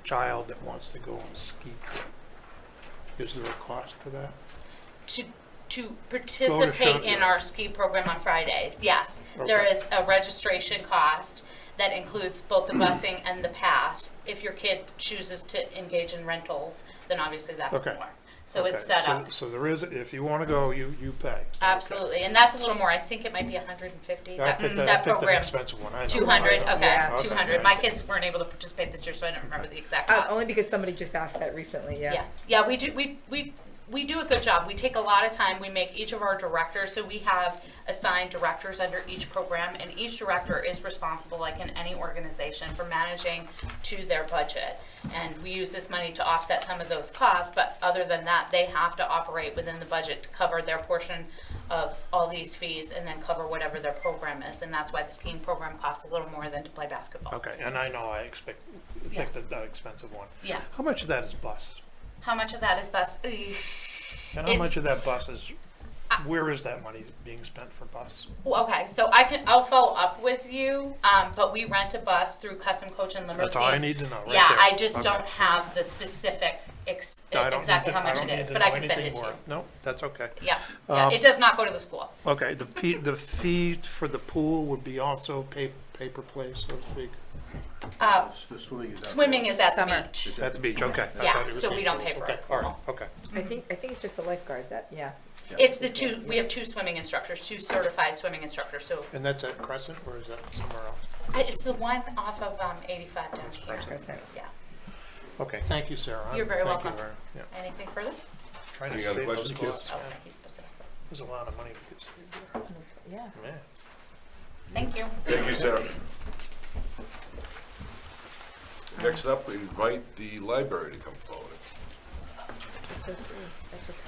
child that wants to go on a ski trip, is there a cost to that? To participate in yeah. our ski program on Fridays, yes. There Okay. is a registration cost that includes both the busing and the pass. If your kid chooses to engage in rentals, then obviously that's Okay. more. So Okay, it's set up. So there is, if you want to go, you pay. Absolutely, and that's a little more. I think it might be 150. I picked the program's expensive one, I know. 200. I know. Okay, Yeah. 200. Okay, My I see. kids weren't able to participate this year, so I don't remember the exact cost. Only because somebody just asked that recently, yeah. Yeah, we do. We do a good job. We take a lot of time. We make each of our directors, so we have assigned directors under each program, and each director is responsible, like in any organization, for managing to their budget. And we use this money to offset some of those costs, but other than that, they have to operate within the budget to cover their portion of all these fees and then cover whatever their program is. And that's why the skiing program costs a little more than to play basketball. Okay, and I know I picked that expensive one. Yeah. How much of that is bus? How much of that is bus? And how It's- much of that bus is, where is that money being spent for bus? Well, okay, so I'll follow up with you, but we rent a bus through Custom Coach and Limousine. That's all I need to know, right Yeah, there. I just Okay. don't have the specific, I don't exactly need how to- I much don't it need is, to but know I can send anything it to more. you. No, that's okay. Yeah, it does not go to the school. Okay, the fee for the pool would be also paper play, so to speak? The swimming is out Swimming is at the Summer. beach. At the beach, okay. I Yeah, thought you were so we saying don't pool. pay for Okay, it. all right, okay. I think it's just the lifeguard, yeah. It's we have two swimming instructors, two certified swimming instructors, so And that's at Crescent, or is that somewhere else? it's the one off of 85 down here. Crescent. Yeah. Okay, thank you, Sarah. You're very Thank you welcome. yeah. Anything further? Trying Any to other save those questions, kids? costs, Oh, yeah. he's supposed to ask that. There's a lot of money to get saved Yeah. there. Man. Thank you. Thank you, Sarah. Next up, we invite the library to come forward. It's those three, that's what's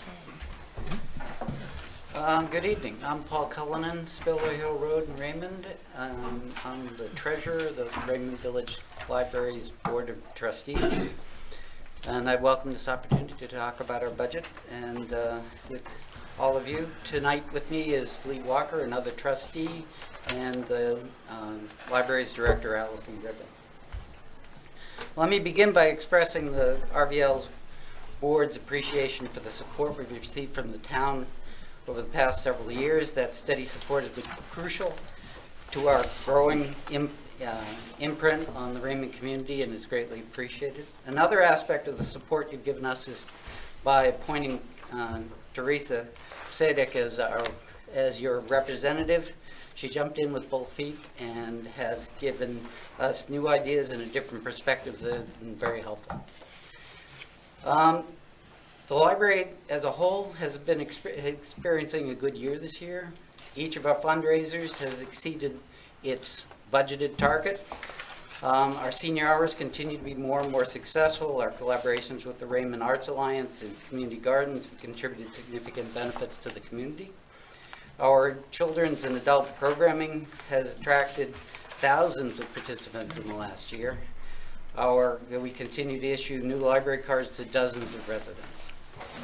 counting. Good evening. I'm Paul Cullinan, Spiller Hill Road in Raymond. I'm the treasurer of the Raymond Village Library's Board of Trustees. And I welcome this opportunity to talk about our budget and with all of you. Tonight with me is Lee Walker, another trustee, and the library's director, Alice E. Griffin. Let me begin by expressing the RVL's board's appreciation for the support we've received from the town over the past several years. That steady support has been crucial to our growing imprint on the Raymond community and is greatly appreciated. Another aspect of the support you've given us is by appointing Teresa Sadek as your representative. She jumped in with both feet and has given us new ideas and a different perspective that have been very helpful. The library as a whole has been experiencing a good year this year. Each of our fundraisers has exceeded its budgeted target. Our senior hours continue to be more and more successful. Our collaborations with the Raymond Arts Alliance and Community Gardens have contributed significant benefits to the community. Our children's and adult programming has attracted thousands of participants in the last year. We continue to issue new library cards to dozens of residents.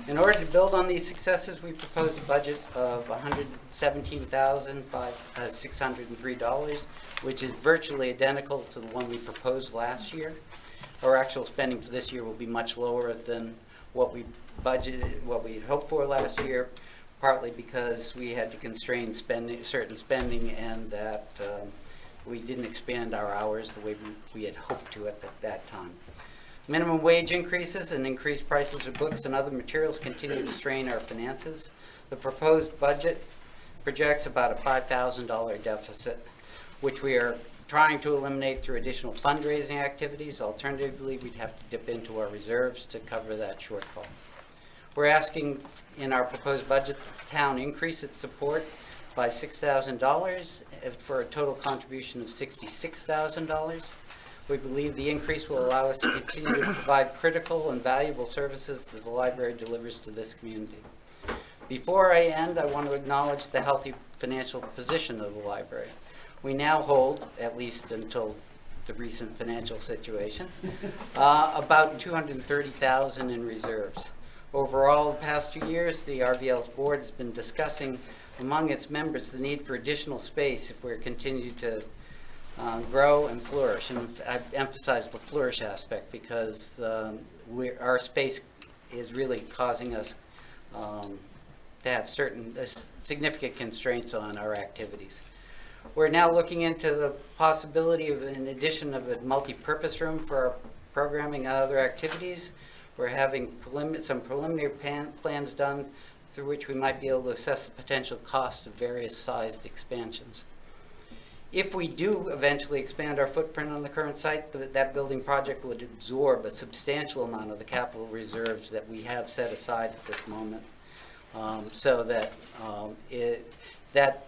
In order to build on these successes, we proposed a budget of $117,603, which is virtually identical to the one we proposed last year. Our actual spending for this year will be much lower than what we budgeted, what we had hoped for last year, partly because we had to constrain certain spending and that we didn't expand our hours the way we had hoped to at that time. Minimum wage increases and increased prices of books and other materials continue to strain our finances. The proposed budget projects about a $5,000 deficit, which we are trying to eliminate through additional fundraising activities. Alternatively, we'd have to dip into our reserves to cover that shortfall. We're asking in our proposed budget that the town increase its support by $6,000 for a total contribution of $66,000. We believe the increase will allow us to continue to provide critical and valuable services that the library delivers to this community. Before I end, I want to acknowledge the healthy financial position of the library. We now hold, at least until the recent financial situation, about $230,000 in reserves. Overall, the past 2 years, the RVL's board has been discussing among its members the need for additional space if we're continue to grow and flourish. And I emphasize the flourish aspect because our space is really causing us to have certain significant constraints on our activities. We're now looking into the possibility of an addition of a multi-purpose room for our programming and other activities. We're having some preliminary plans done through which we might be able to assess the potential costs of various sized expansions. If we do eventually expand our footprint on the current site, that building project would absorb a substantial amount of the capital reserves that we have set aside at this moment. So that that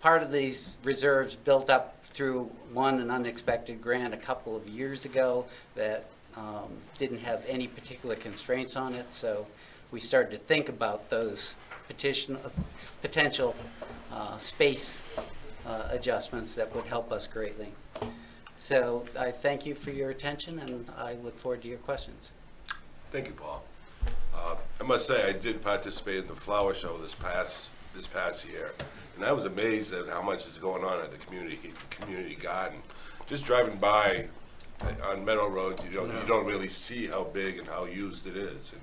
part of these reserves built up through an unexpected grant a couple of years ago that didn't have any particular constraints on it. So we started to think about those potential space adjustments that would help us greatly. So I thank you for your attention, and I look forward to your questions. Thank you, Paul. I must say, I did participate in the flower show this past year, and I was amazed at how much is going on at the community garden. Just driving by on Meadow Road, you don't really see how big and how used it is. And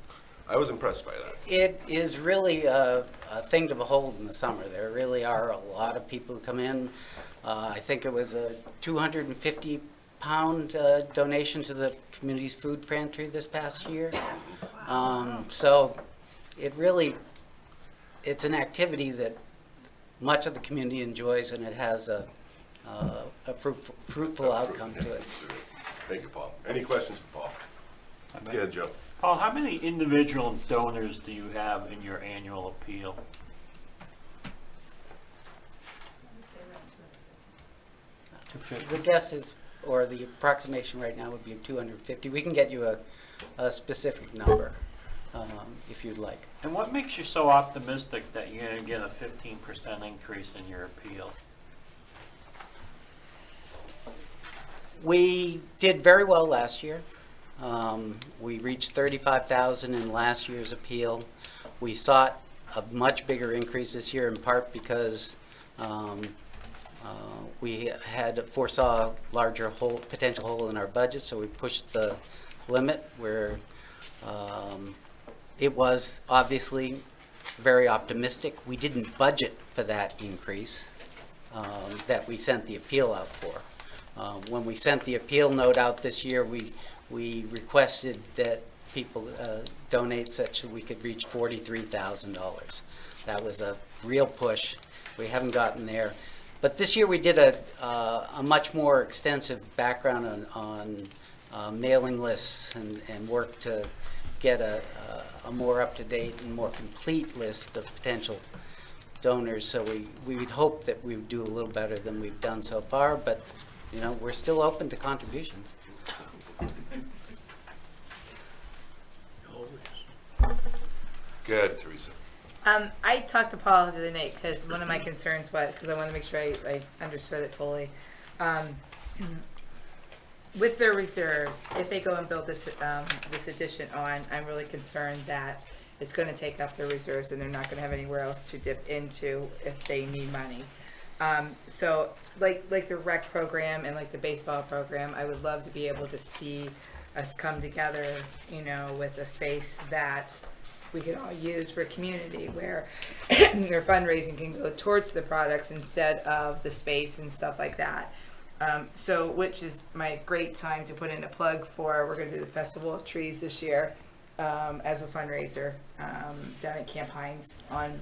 I was impressed by that. It is really a thing to behold in the summer. There really are a lot of people who come in. I think it was a 250-pound donation to the community's food pantry this past year. So it's an activity that much of the community enjoys, and it has a fruitful outcome to it. Thank you, Paul. Any questions for Paul? Yeah, Joe. Paul, how many individual donors do you have in your annual appeal? The guess is, or the approximation right now would be 250. We can get you a specific number if you'd like. And what makes you so optimistic that you're going to get a 15% increase in your appeal? We did very well last year. We reached 35,000 in last year's appeal. We sought a much bigger increase this year, in part because we had foresaw a larger potential hole in our budget, so we pushed the limit where it was obviously very optimistic. We didn't budget for that increase that we sent the appeal out for. When we sent the appeal note out this year, we requested that people donate such that we could reach $43,000. That was a real push. We haven't gotten there. But this year we did a much more extensive background on mailing lists and work to get a more up-to-date and more complete list of potential donors. So we would hope that we would do a little better than we've done so far, but you know, we're still open to contributions. Go ahead, Teresa. I talked to Paul the other night because one of my concerns was, because I want to make sure I understood it fully. With their reserves, if they go and build this this addition on, I'm really concerned that it's going to take up their reserves and they're not going to have anywhere else to dip into if they need money. So like the rec program and like the baseball program, I would love to be able to see us come together, you know, with a space that we could all use for a community where their fundraising can go towards the products instead of the space and stuff like that. So which is my great time to put in a plug for, we're going to do the Festival of Trees this year as a fundraiser down at Camp Hines on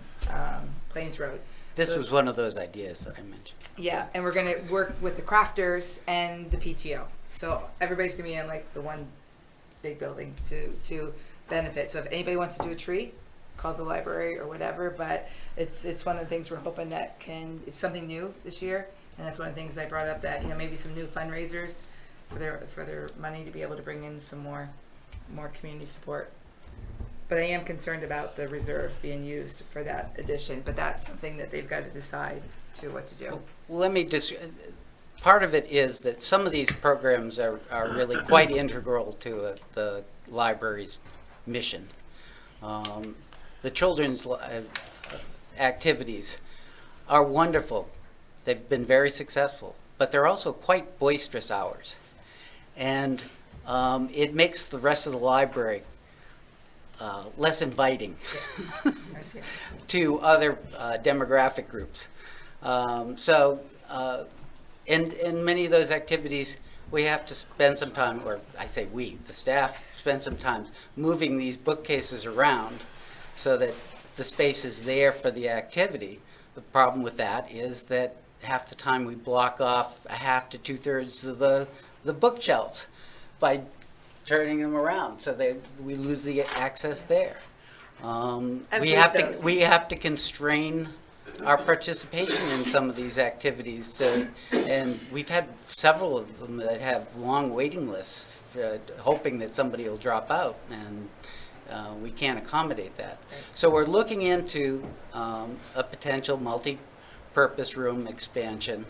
Plains Road. This was one of those ideas that I mentioned. Yeah, and we're going to work with the crafters and the PTO. So everybody's going to be in like the one big building to benefit. So if anybody wants to do a tree, call the library or whatever, but it's one of the things we're hoping that it's something new this year. And that's one of the things I brought up, that, you know, maybe some new fundraisers for their money to be able to bring in some more community support. But I am concerned about the reserves being used for that addition, but that's something that they've got to decide to what to do. Well, let me just, part of it is that some of these programs are really quite integral to the library's mission. The children's activities are wonderful. They've been very successful, but they're also quite boisterous hours. And it makes the rest of the library less inviting to other demographic groups. So in many of those activities, we have to spend some time, or I say we, the staff, spend some time moving these bookcases around so that the space is there for the activity. The problem with that is that half the time we block off a half to 2/3 of the bookshelves by turning them around, so we lose the access there. We have to constrain our participation in some of these activities, and we've had several of them that have long waiting lists, hoping that somebody will drop out, and we can't accommodate that. So we're looking into a potential multi-purpose room expansion.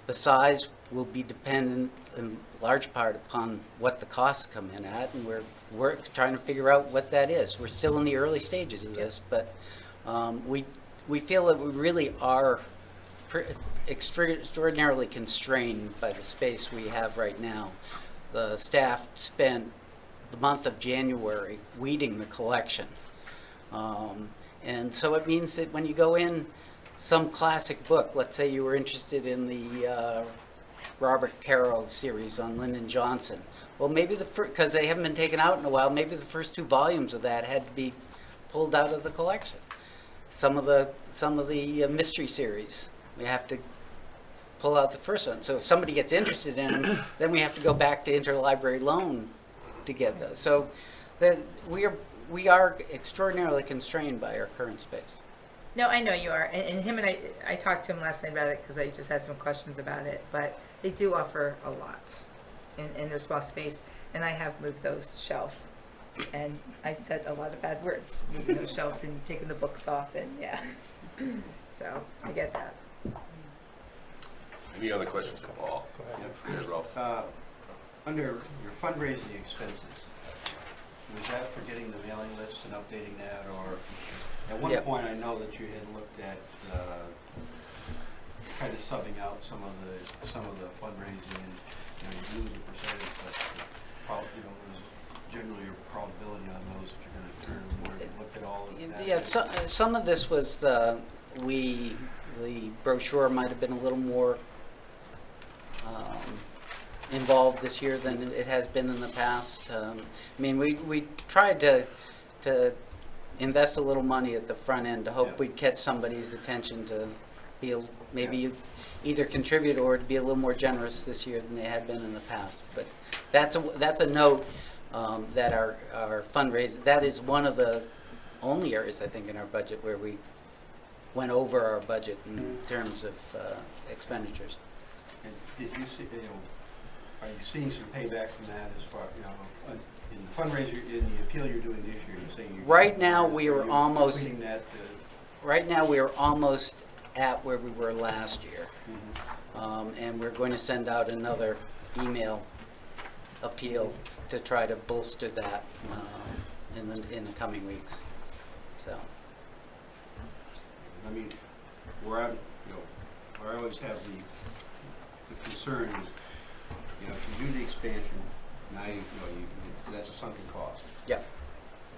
The size will be dependent in large part upon what the costs come in at, and we're trying to figure out what that is. We're still in the early stages of this, but we feel that we really are extraordinarily constrained by the space we have right now. The staff spent the month of January weeding the collection. And so it means that when you go in, some classic book, let's say you were interested in the Robert Caro series on Lyndon Johnson. Well, maybe because they haven't been taken out in a while, maybe the first 2 volumes of that had to be pulled out of the collection. Some of the mystery series, we have to pull out the first one. So if somebody gets interested in them, then we have to go back to interlibrary loan to get those. So we are extraordinarily constrained by our current space. No, I know you are, and him and I talked to him last night about it because I just had some questions about it, but they do offer a lot in their small space, and I have moved those shelves, and I said a lot of bad words, moving those shelves and taking the books off, and yeah, so I get that. Any other questions for Paul? Go ahead, Ralph. Under your fundraising expenses, was that for getting the mailing list and updating that, or at one point I know that you had looked at kind of subbing out some of the fundraising, and you lose a percentage, but there's generally your probability on those that you're going to turn more. Look at all of that. Yeah, some of this was the brochure might have been a little more involved this year than it has been in the past. I mean, we tried to invest a little money at the front end to hope we'd catch somebody's attention to be maybe either contribute or to be a little more generous this year than they had been in the past. But that's a note that our fundraising, that is one of the only areas I think in our budget where we went over our budget in terms of expenditures. And did you see, are you seeing some payback from that as far, in the fundraiser, in the appeal you're doing this year, you're saying you're... Right now, we are almost... completing that, Right now, we are almost at where we were last year. And we're going to send out another email appeal to try to bolster that in the coming weeks. So. I mean, where I always have the concern is, if you do the expansion, now that's a sunken cost. Yeah.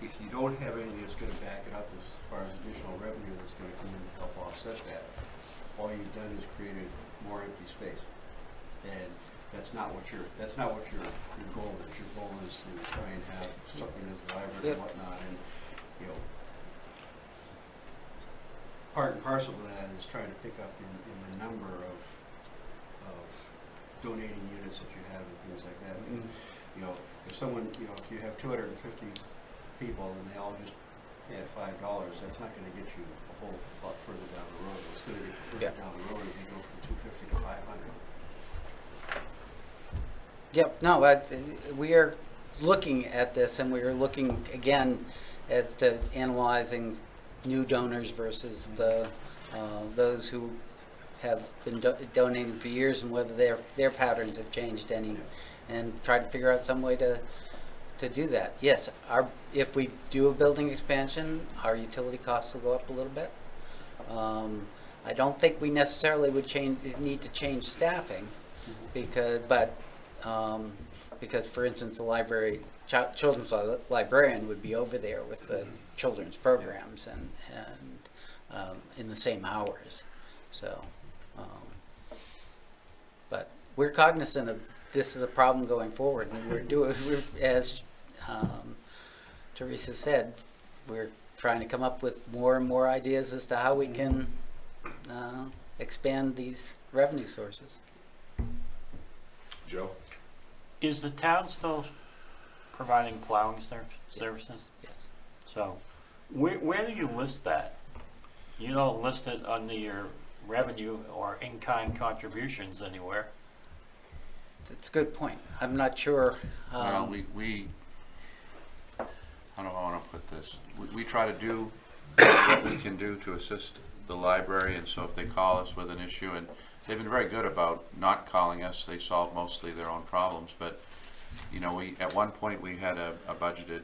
If you don't have anything that's going to back it up as far as additional revenue that's going to come in to help offset that, all you've done is created more empty space, and that's not what your goal is. Your goal is to try and have something as a library and whatnot, and part and parcel of that is trying to pick up in the number of donating units that you have and things like that. If someone, if you have 250 people and they all just add $5, that's not going to get you a whole lot further down the road. It's going to get you further down the road if you go from 250 to 500. Yep, no, but we are looking at this, and we are looking again as to analyzing new donors versus the those who have been donating for years, and whether their patterns have changed any, and try to figure out some way to do that. Yes, if we do a building expansion, our utility costs will go up a little bit. I don't think we necessarily would need to change staffing, because for instance, the library, children's librarian would be over there with the children's programs and in the same hours. So, but we're cognizant of this is a problem going forward, and we're as Teresa said, we're trying to come up with more and more ideas as to how we can expand these revenue sources. Joe? Is the town still providing plowing services? Yes. So, where do you list that? You don't list it under your revenue or in-kind contributions anywhere. That's a good point. I'm not sure. Well, we how do I want to put this? We try to do what we can do to assist the library, and so if they call us with an issue, and they've been very good about not calling us, they solve mostly their own problems, but we at one point we had a budgeted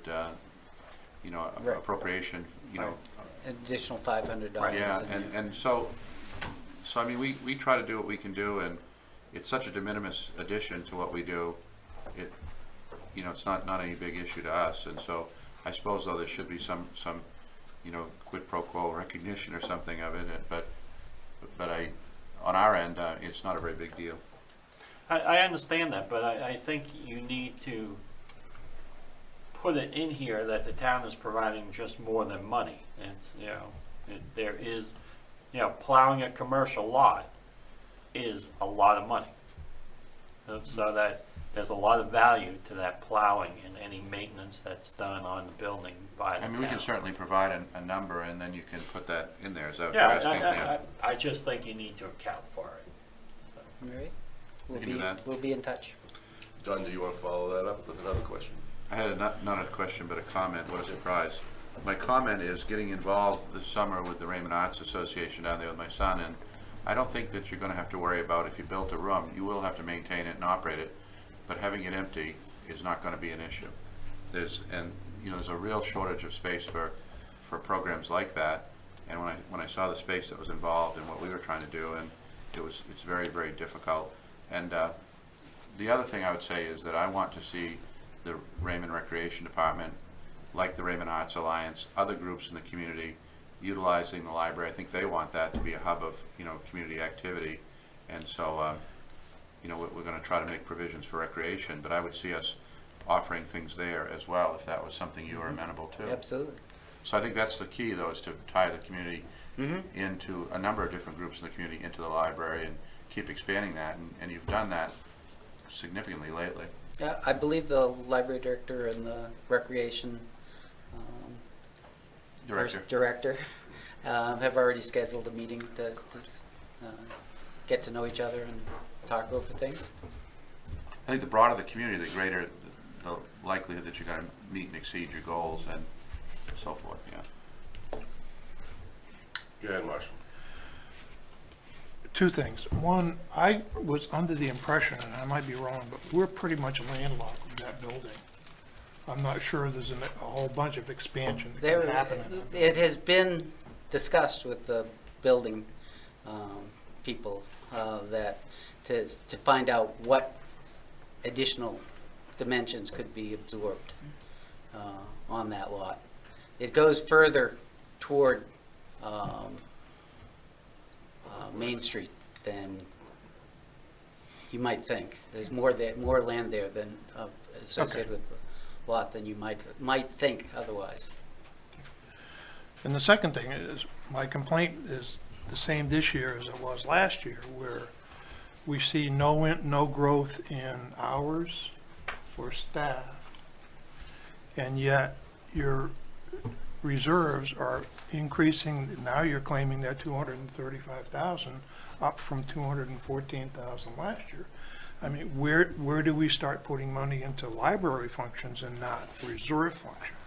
Right. appropriation, additional $500. yeah, and so I mean we try to do what we can do, and it's such a de minimis addition to what we do. It's not any big issue to us, and so I suppose though there should be some quid pro quo recognition or something of it, but on our end it's not a very big deal. I understand that, but I think you need to put it in here that the town is providing just more than money. It's, there is, plowing a commercial lot is a lot of money. So that there's a lot of value to that plowing and any maintenance that's done on the building by the town. I mean, we can certainly provide a number, and then you can put that in there. Is that what Yeah, you're asking? I just think you need to account for it. All right. We can do that. We'll be in touch. Don, do you want to follow that up with another question? I had not a question, but a comment. What a surprise. My comment is getting involved this summer with the Raymond Arts Association down there with my son, and I don't think that you're going to have to worry about if you built a room. You will have to maintain it and operate it, but having it empty is not going to be an issue. There's a real shortage of space for programs like that, and when I saw the space that was involved in what we were trying to do, and it's very, very difficult. And the other thing I would say is that I want to see the Raymond Recreation Department, like the Raymond Arts Alliance, other groups in the community utilizing the library. I think they want that to be a hub of community activity, and so you know, we're gonna try to make provisions for recreation, but I would see us offering things there as well, if that was something you were amenable to. Absolutely. So I think that's the key, though, is to tie the community into a number of different groups in the community into the library and keep expanding that, and you've done that significantly lately. Yeah, I believe the library director and the recreation director have already scheduled a meeting to get to know each other and talk over things. I think the broader the community, the greater the likelihood that you're going to meet and exceed your goals and so forth, yeah. Go ahead, Marshall. Two things. One, I was under the impression, and I might be wrong, but we're pretty much landlocked with that building. I'm not sure there's a whole bunch of expansion that can happen in that building. It has been discussed with the building people that to find out what additional dimensions could be absorbed on that lot. It goes further toward Main Street than you might think. There's more land there than associated with the lot than you might think otherwise. And the second thing is, my complaint is the same this year as it was last year, where we see no growth in hours for staff, and yet your reserves are increasing. Now you're claiming that 235,000 up from 214,000 last year. I mean, where do we start putting money into library functions and not reserve functions?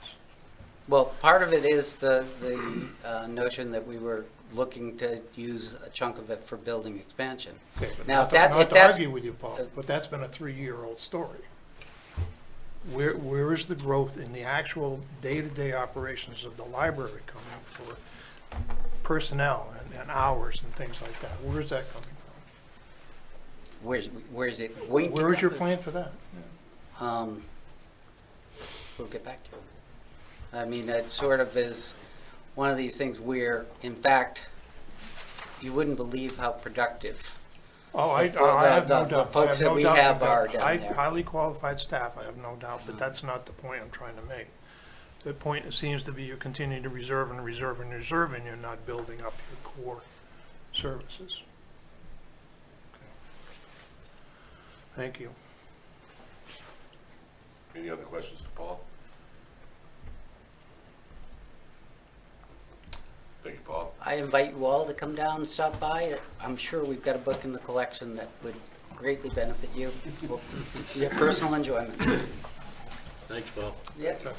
Well, part of it is the notion that we were looking to use a chunk of it for building expansion. Okay, but Now, not to argue with you, Paul, but that's been a 3-year-old story. Where is the growth in the actual day-to-day operations of the library coming for personnel and hours and things like that? Where is that coming from? Where's it going to Where is your come? plan for that? We'll get back to it. I mean, it sort of is one of these things where, in fact, you wouldn't believe how productive Oh, I the have no doubt. folks that we have are down there. Highly qualified staff, I have no doubt, but that's not the point I'm trying to make. The point seems to be you continue to reserve and reserve and reserve, and you're not building up your core services. Okay. Thank you. Any other questions for Paul? Thank you, Paul. I invite you all to come down and stop by. I'm sure we've got a book in the collection that would greatly benefit you. Your personal enjoyment. Thanks, Paul. Yep.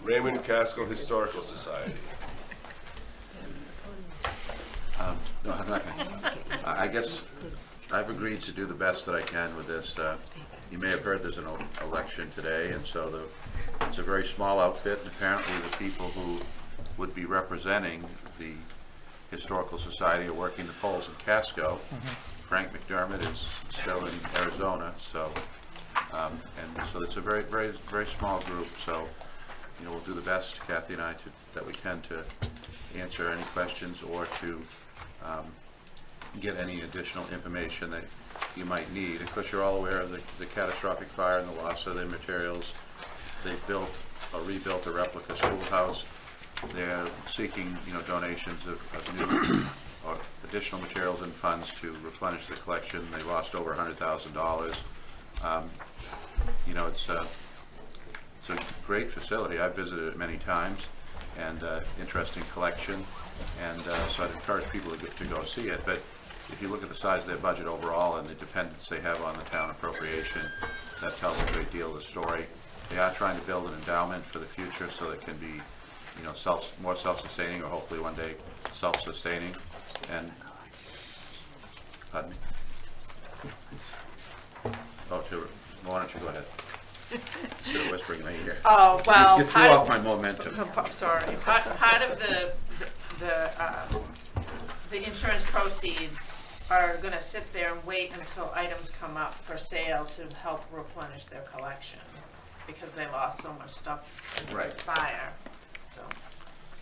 Raymond Casco Historical Society. No, I'm not gonna. I guess I've agreed to do the best that I can with this. You may have heard there's an election today, and so it's a very small outfit, and apparently the people who would be representing the Historical Society are working the polls in Casco. Frank McDermott is still in Arizona, so and so it's a very, very, very small group. So, you know, we'll do the best, Kathy and I, that we can to answer any questions or to get any additional information that you might need. Of course, you're all aware of the catastrophic fire and the loss of their materials. They built or rebuilt a replica schoolhouse. They're seeking, you know, donations of new or additional materials and funds to replenish the collection. They lost over $100,000. You know, it's a great facility. I've visited it many times, and interesting collection. And so I'd encourage people to go see it. But if you look at the size of their budget overall and the dependence they have on the town appropriation, that tells a great deal of the story. They are trying to build an endowment for the future so that it can be, you know, more self-sustaining, or hopefully one day self-sustaining. And pardon me. Why don't you go ahead? Instead of whispering in my ear. Oh, well. You threw off my momentum. Sorry. Part of the insurance proceeds are gonna sit there and wait until items come up for sale to help replenish their collection, because they lost so much stuff in the Right. fire, so.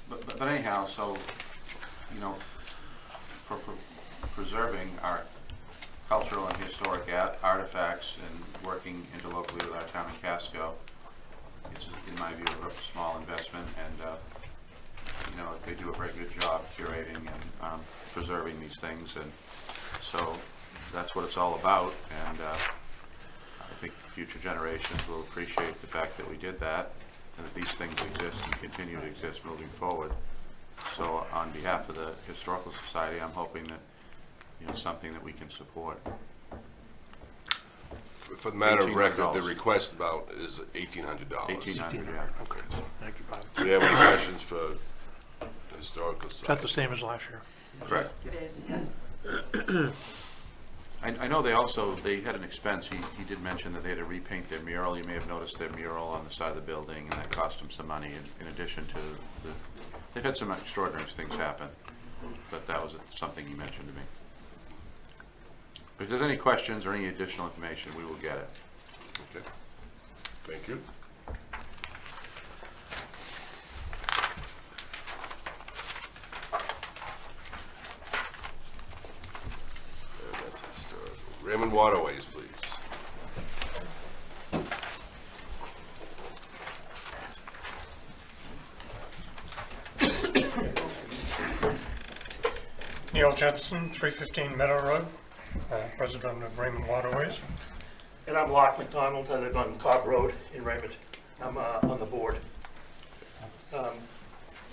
But anyhow, so you know, for preserving our cultural and historic artifacts and working interlocally with our town in Casco, it's, in my view, a small investment, and you know, they do a very good job curating and preserving these things, and so that's what it's all about. And I think future generations will appreciate the fact that we did that, and that these things exist and continue to exist moving forward. So on behalf of the Historical Society, I'm hoping that, you know, something that we can support. For the matter of record, the $1,800. request amount is $1,800. $1,800, yeah. Okay, thank you, Bob. Do you have any questions for the Historical Is that Society? the same as last year? Correct. It is, yeah. I know they had an expense. He did mention that they had to repaint their mural. You may have noticed their mural on the side of the building, and that cost them some money in addition to they've had some extraordinary things happen, but that was something he mentioned to me. But if there's any questions or any additional information, we will get it. Okay. Thank you. And that's historical. Raymond Waterways, please. Neil Jensen, 315 Meadow Road, president of Raymond Waterways. And I'm Locke McDonald. I live on Cobb Road in Raymond. I'm on the board.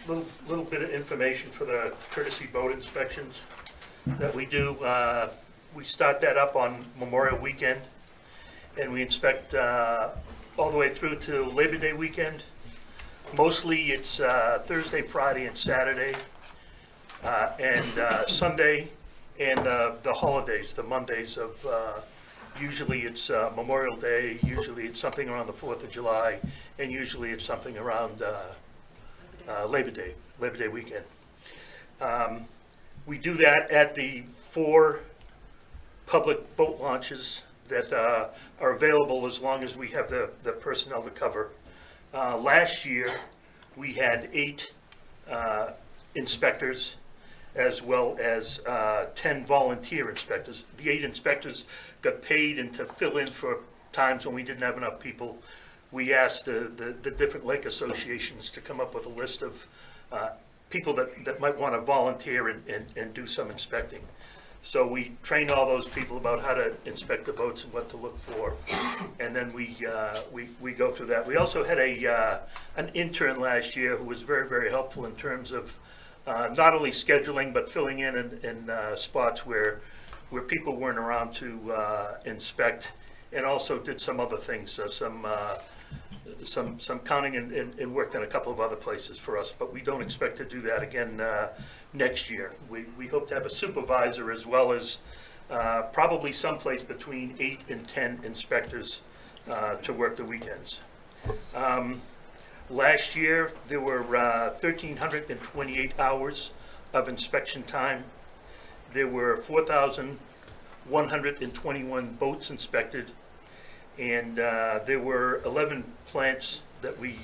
Little bit of information for the courtesy boat inspections that we do. We start that up on Memorial Weekend, and we inspect all the way through to Labor Day weekend. Mostly it's Thursday, Friday, and Saturday. And Sunday, and the holidays, the Mondays of, usually it's Memorial Day, usually it's something around the 4th of July, and usually it's something around Labor Day weekend. We do that at the 4 public boat launches that are available as long as we have the personnel to cover. Last year, we had 8 inspectors, as well as 10 volunteer inspectors. The 8 inspectors got paid, and to fill in for times when we didn't have enough people, we asked the different lake associations to come up with a list of people that might want to volunteer and do some inspecting. So we trained all those people about how to inspect the boats and what to look for, and then we go through that. We also had an intern last year who was very, very helpful in terms of not only scheduling, but filling in spots where people weren't around to inspect, and also did some other things, some counting and worked in a couple of other places for us, but we don't expect to do that again next year. We hope to have a supervisor, as well as probably someplace between 8 and 10 inspectors to work the weekends. Last year, there were 1,328 hours of inspection time. There were 4,121 boats inspected, and there were 11 plants that we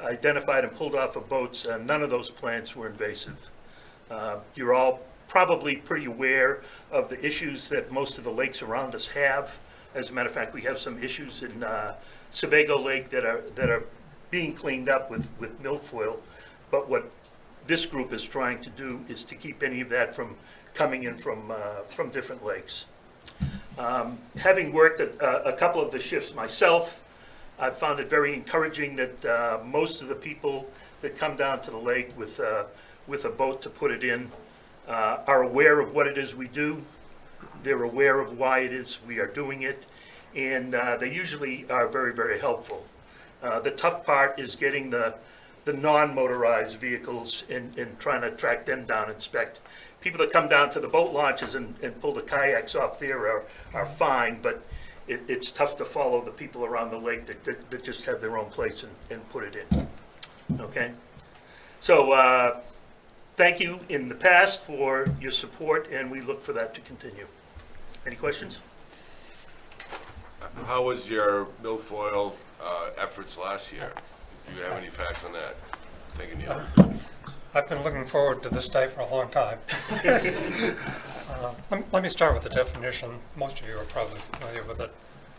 identified and pulled off of boats. None of those plants were invasive. You're all probably pretty aware of the issues that most of the lakes around us have. As a matter of fact, we have some issues in Sebago Lake that are being cleaned up with milfoil, but what this group is trying to do is to keep any of that from coming in from different lakes. Having worked at a couple of the shifts myself, I found it very encouraging that most of the people that come down to the lake with a boat to put it in are aware of what it is we do. They're aware of why it is we are doing it, and they usually are very, very helpful. The tough part is getting the non-motorized vehicles and trying to track them down, inspect. People that come down to the boat launches and pull the kayaks off there are fine, but it's tough to follow the people around the lake that just have their own place and put it in. Okay? So thank you in the past for your support, and we look for that to continue. Any questions? How was your milfoil efforts last year? Do you have any facts on that? Thank you, Neil. I've been looking forward to this day for a long time. Let me start with the definition. Most of you are probably familiar with it.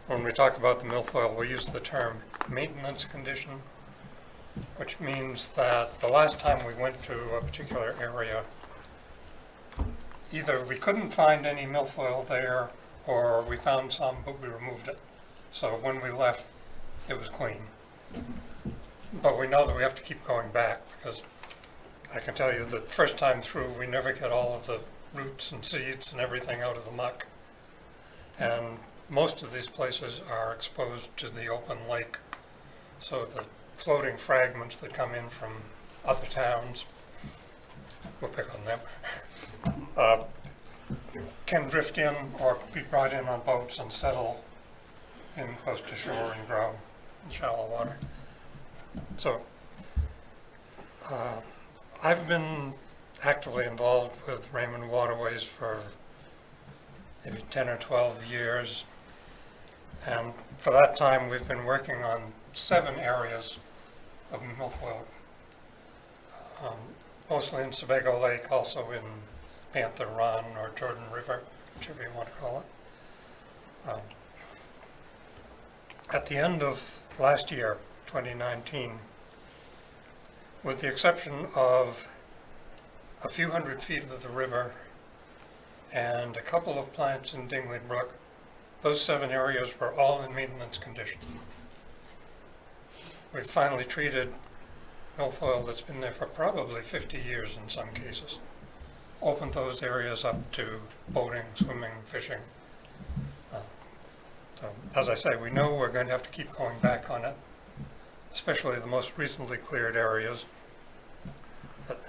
When we talk about the milfoil, we use the term maintenance condition, which means that the last time we went to a particular area, either we couldn't find any milfoil there, or we found some, but we removed it. So when we left, it was clean. But we know that we have to keep going back, because I can tell you that the first time through, we never get all of the roots and seeds and everything out of the muck. And most of these places are exposed to the open lake. So the floating fragments that come in from other towns, we'll pick on them, can drift in or be brought in on boats and settle in close to shore and grow in shallow water. So I've been actively involved with Raymond Waterways for maybe 10 or 12 years. And for that time, we've been working on 7 areas of milfoil, mostly in Sebago Lake, also in Panther Run or Jordan River, whichever you want to call it. At the end of last year, 2019, with the exception of a few hundred feet of the river and a couple of plants in Dingley Brook, those 7 areas were all in maintenance condition. We finally treated milfoil that's been there for probably 50 years in some cases. Opened those areas up to boating, swimming, fishing. So, as I say, we know we're going to have to keep going back on it, especially the most recently cleared areas. But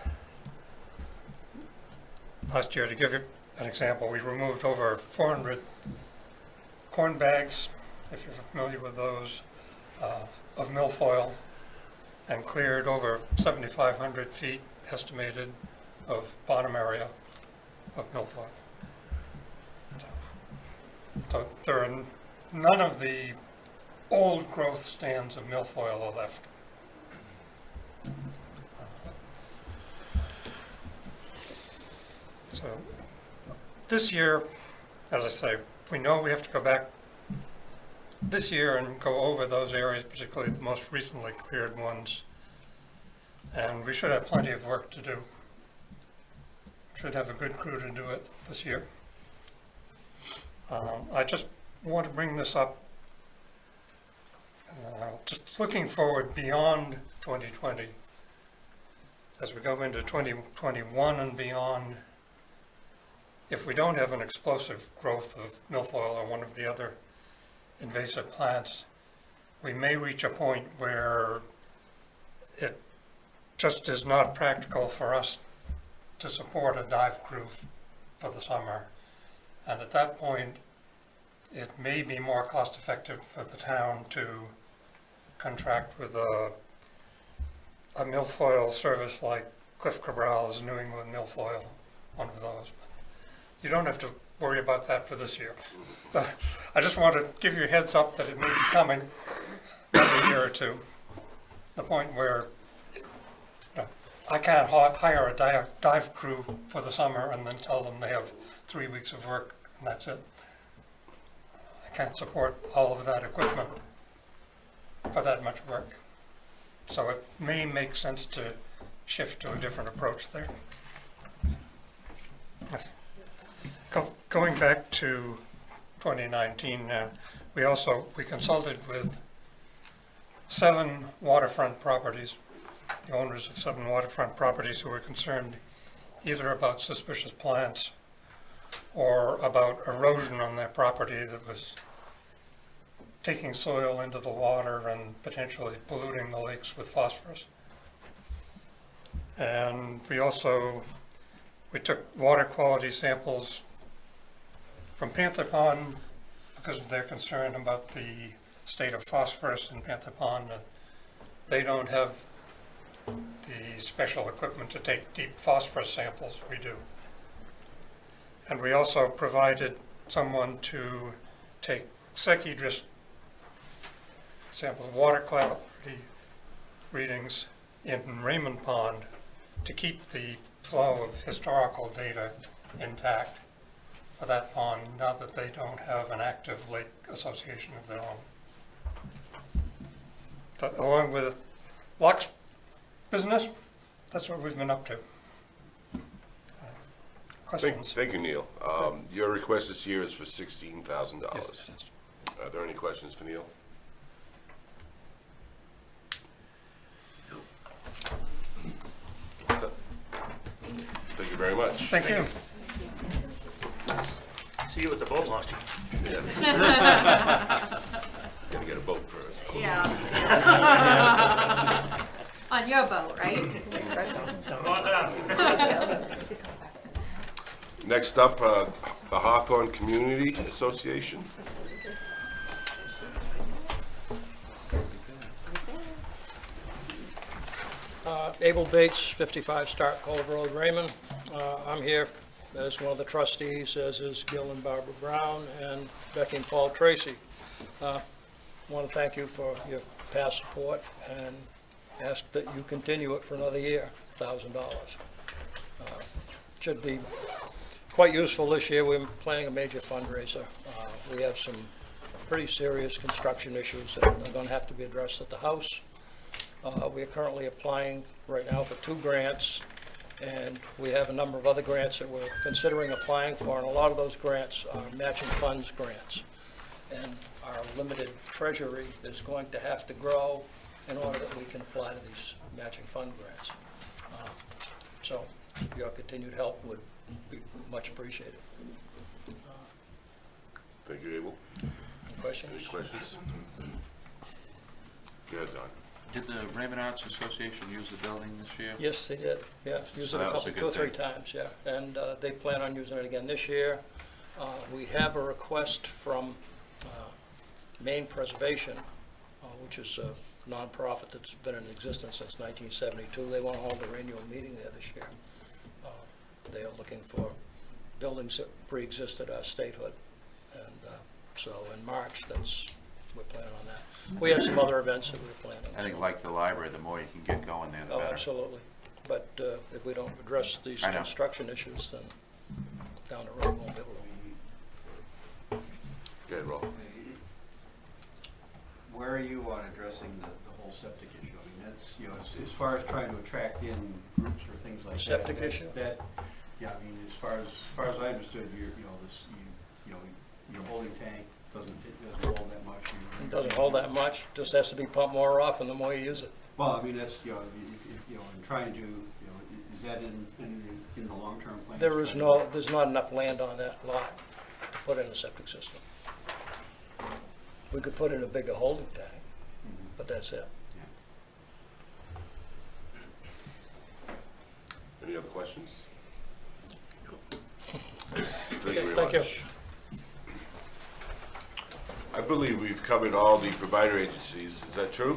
last year, to give you an example, we removed over 400 corn bags, if you're familiar with those, of milfoil, and cleared over 7,500 feet estimated of bottom area of milfoil. So there are none of the old growth stands of milfoil are left. So this year, as I say, we know we have to go back this year and go over those areas, particularly the most recently cleared ones. And we should have plenty of work to do. Should have a good crew to do it this year. I just want to bring this up, just looking forward beyond 2020, as we go into 2021 and beyond. If we don't have an explosive growth of milfoil or one of the other invasive plants, we may reach a point where it just is not practical for us to support a dive crew for the summer. And at that point, it may be more cost effective for the town to contract with a milfoil service like Cliff Cabral's New England Milfoil, one of those. But you don't have to worry about that for this year. I just want to give you a heads up that it may be coming in a year or two. The point where I can't hire a dive crew for the summer and then tell them they have 3 weeks of work and that's it. I can't support all of that equipment for that much work. So it may make sense to shift to a different approach there. Going back to 2019, we consulted with 7 waterfront properties, the owners of 7 waterfront properties who were concerned either about suspicious plants or about erosion on their property that was taking soil into the water and potentially polluting the lakes with phosphorus. And we took water quality samples from Panther Pond because of their concern about the state of phosphorus in Panther Pond. They don't have the special equipment to take deep phosphorus samples. We do. And we also provided someone to take Secchi drift samples, water quality readings in Raymond Pond to keep the flow of historical data intact for that pond, now that they don't have an active lake association of their own. Along with Locke's business, that's what we've been up to. Questions? Thank you, Neil. Your request this year is for $16,000. Yes, it is. Are there any questions for Neil? Thank you very much. Thank you. See you at the boat launch. Yes. Gotta get a boat first. Yeah. On your boat, right? Come on down. Next up, the Hawthorne Community Association. Abel Bates, 55 Stark Cove Road, Raymond. I'm here as one of the trustees, as is Gil and Barbara Brown and Becky and Paul Tracy. Want to thank you for your past support and ask that you continue it for another year, $1,000. Should be quite useful this year. We're planning a major fundraiser. We have some pretty serious construction issues that are going to have to be addressed at the house. We are currently applying right now for 2 grants, and we have a number of other grants that we're considering applying for, and a lot of those grants are matching funds grants. And our limited treasury is going to have to grow in order that we can apply to these matching fund grants. So your continued help would be much appreciated. Thank you, Abel. Any questions? Any questions? Go ahead, Don. Did the Raymond Arts Association use the building this year? Yes, they did, yeah, used So it a that was couple, a good 2 or 3 thing. times, yeah, and they plan on using it again this year. We have a request from Maine Preservation, which is a nonprofit that's been in existence since 1972. They want to hold their annual meeting there this year. They are looking for buildings that pre-existed our statehood, and so in March, we're planning on that. We have some other events that we're planning. I think like the library, the more you can get going there, the Oh, better. absolutely. But if we don't address these I know. construction issues, then down the road, we won't be able to. Go ahead, Rolf. Where are you on addressing the whole septic issue? I mean, that's, you know, as far as trying to attract in groups or things like that. Septic that's- issue? Yeah, I mean, as far as I understood, you know, your holding tank doesn't hold that much. It doesn't hold that much, just has to be pumped more often the more you use it. Well, I mean, that's, you know, in trying to, you know, is that in the long-term plan? There's not enough land on that lot to put in a septic system. We could put in a bigger holding tank, but that's it. Any other questions? Thank you very Thank you. much. I believe we've covered all the provider agencies. Is that true?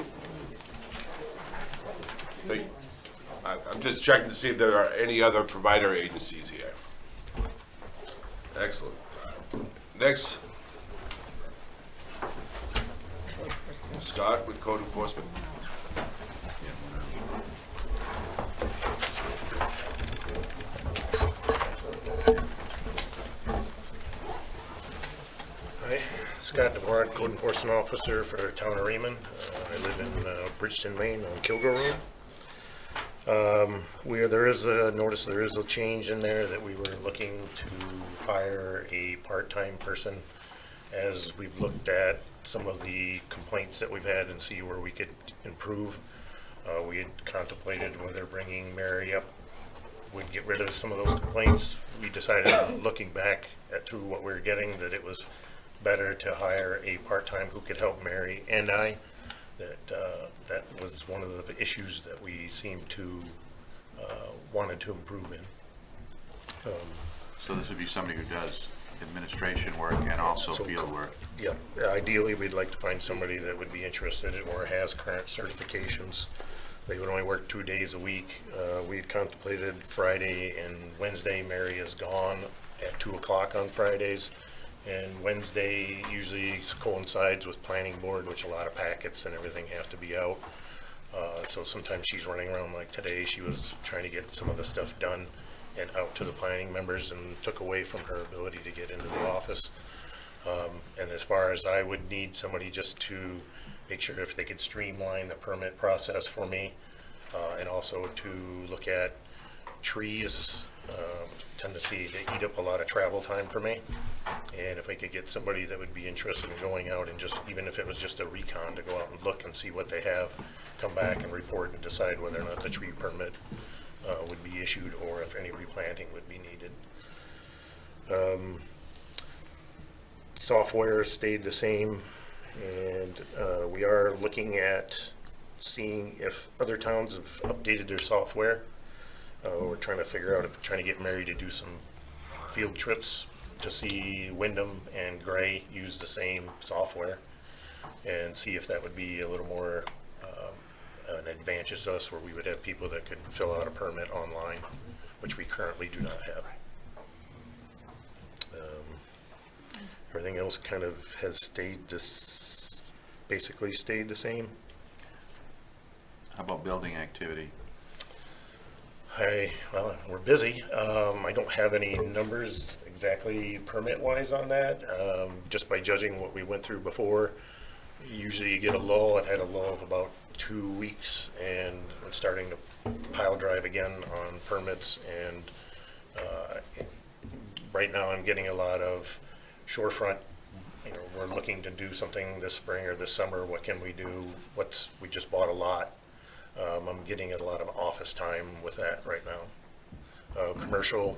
I'm just checking to see if there are any other provider agencies here. Excellent. Next. Scott with Code Enforcement. Hi, Scott DeVard, Code Enforcement Officer for the Town of Raymond. I live in Bridgeton, Maine on Kilgore Road. There is a change in there that we were looking to hire a part-time person as we've looked at some of the complaints that we've had and see where we could improve. We had contemplated whether bringing Mary up would get rid of some of those complaints. We decided, looking back through what we were getting, that it was better to hire a part-time who could help Mary and I. That was one of the issues that we seemed to wanted to improve in. So this would be somebody who does administration work and also field work. Yep. Ideally, we'd like to find somebody that would be interested or has current certifications. They would only work 2 days a week. We had contemplated Friday and Wednesday. Mary is gone at 2 o'clock on Fridays. And Wednesday usually coincides with planning board, which a lot of packets and everything have to be out. So sometimes she's running around, like today, she was trying to get some of the stuff done and out to the planning members and took away from her ability to get into the office. And as far as I would need somebody just to make sure if they could streamline the permit process for me, and also to look at trees, tend to see they eat up a lot of travel time for me. And if I could get somebody that would be interested in going out and just, even if it was just a recon, to go out and look and see what they have, come back and report and decide whether or not the tree permit would be issued or if any replanting would be needed. Software stayed the same, and we are looking at seeing if other towns have updated their software. We're trying to figure out, if trying to get Mary to do some field trips to see Wyndham and Gray use the same software, and see if that would be a little more an advantage to us, where we would have people that could fill out a permit online, which we currently do not have. Everything else kind of has stayed basically stayed the same. How about building activity? Well, we're busy. I don't have any numbers exactly permit-wise on that. Just by judging what we went through before, usually you get a lull. I've had a lull of about 2 weeks, and I'm starting to pile drive again on permits. And right now I'm getting a lot of shorefront. You know, we're looking to do something this spring or this summer. What can we do? We just bought a lot. I'm getting a lot of office time with that right now. Commercial,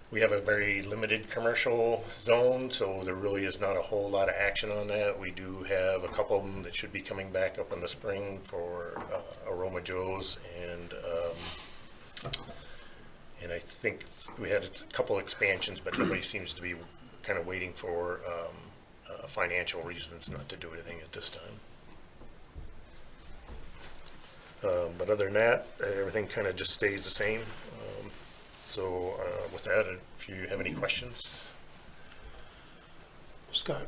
we have a very limited commercial zone, so there really is not a whole lot of action on that. We do have a couple of them that should be coming back up in the spring for Aroma Joe's, and I think we had a couple expansions, but nobody seems to be kind of waiting for financial reasons not to do anything at this time. But other than that, everything kind of just stays the same. So with that, if you have any questions. Scott,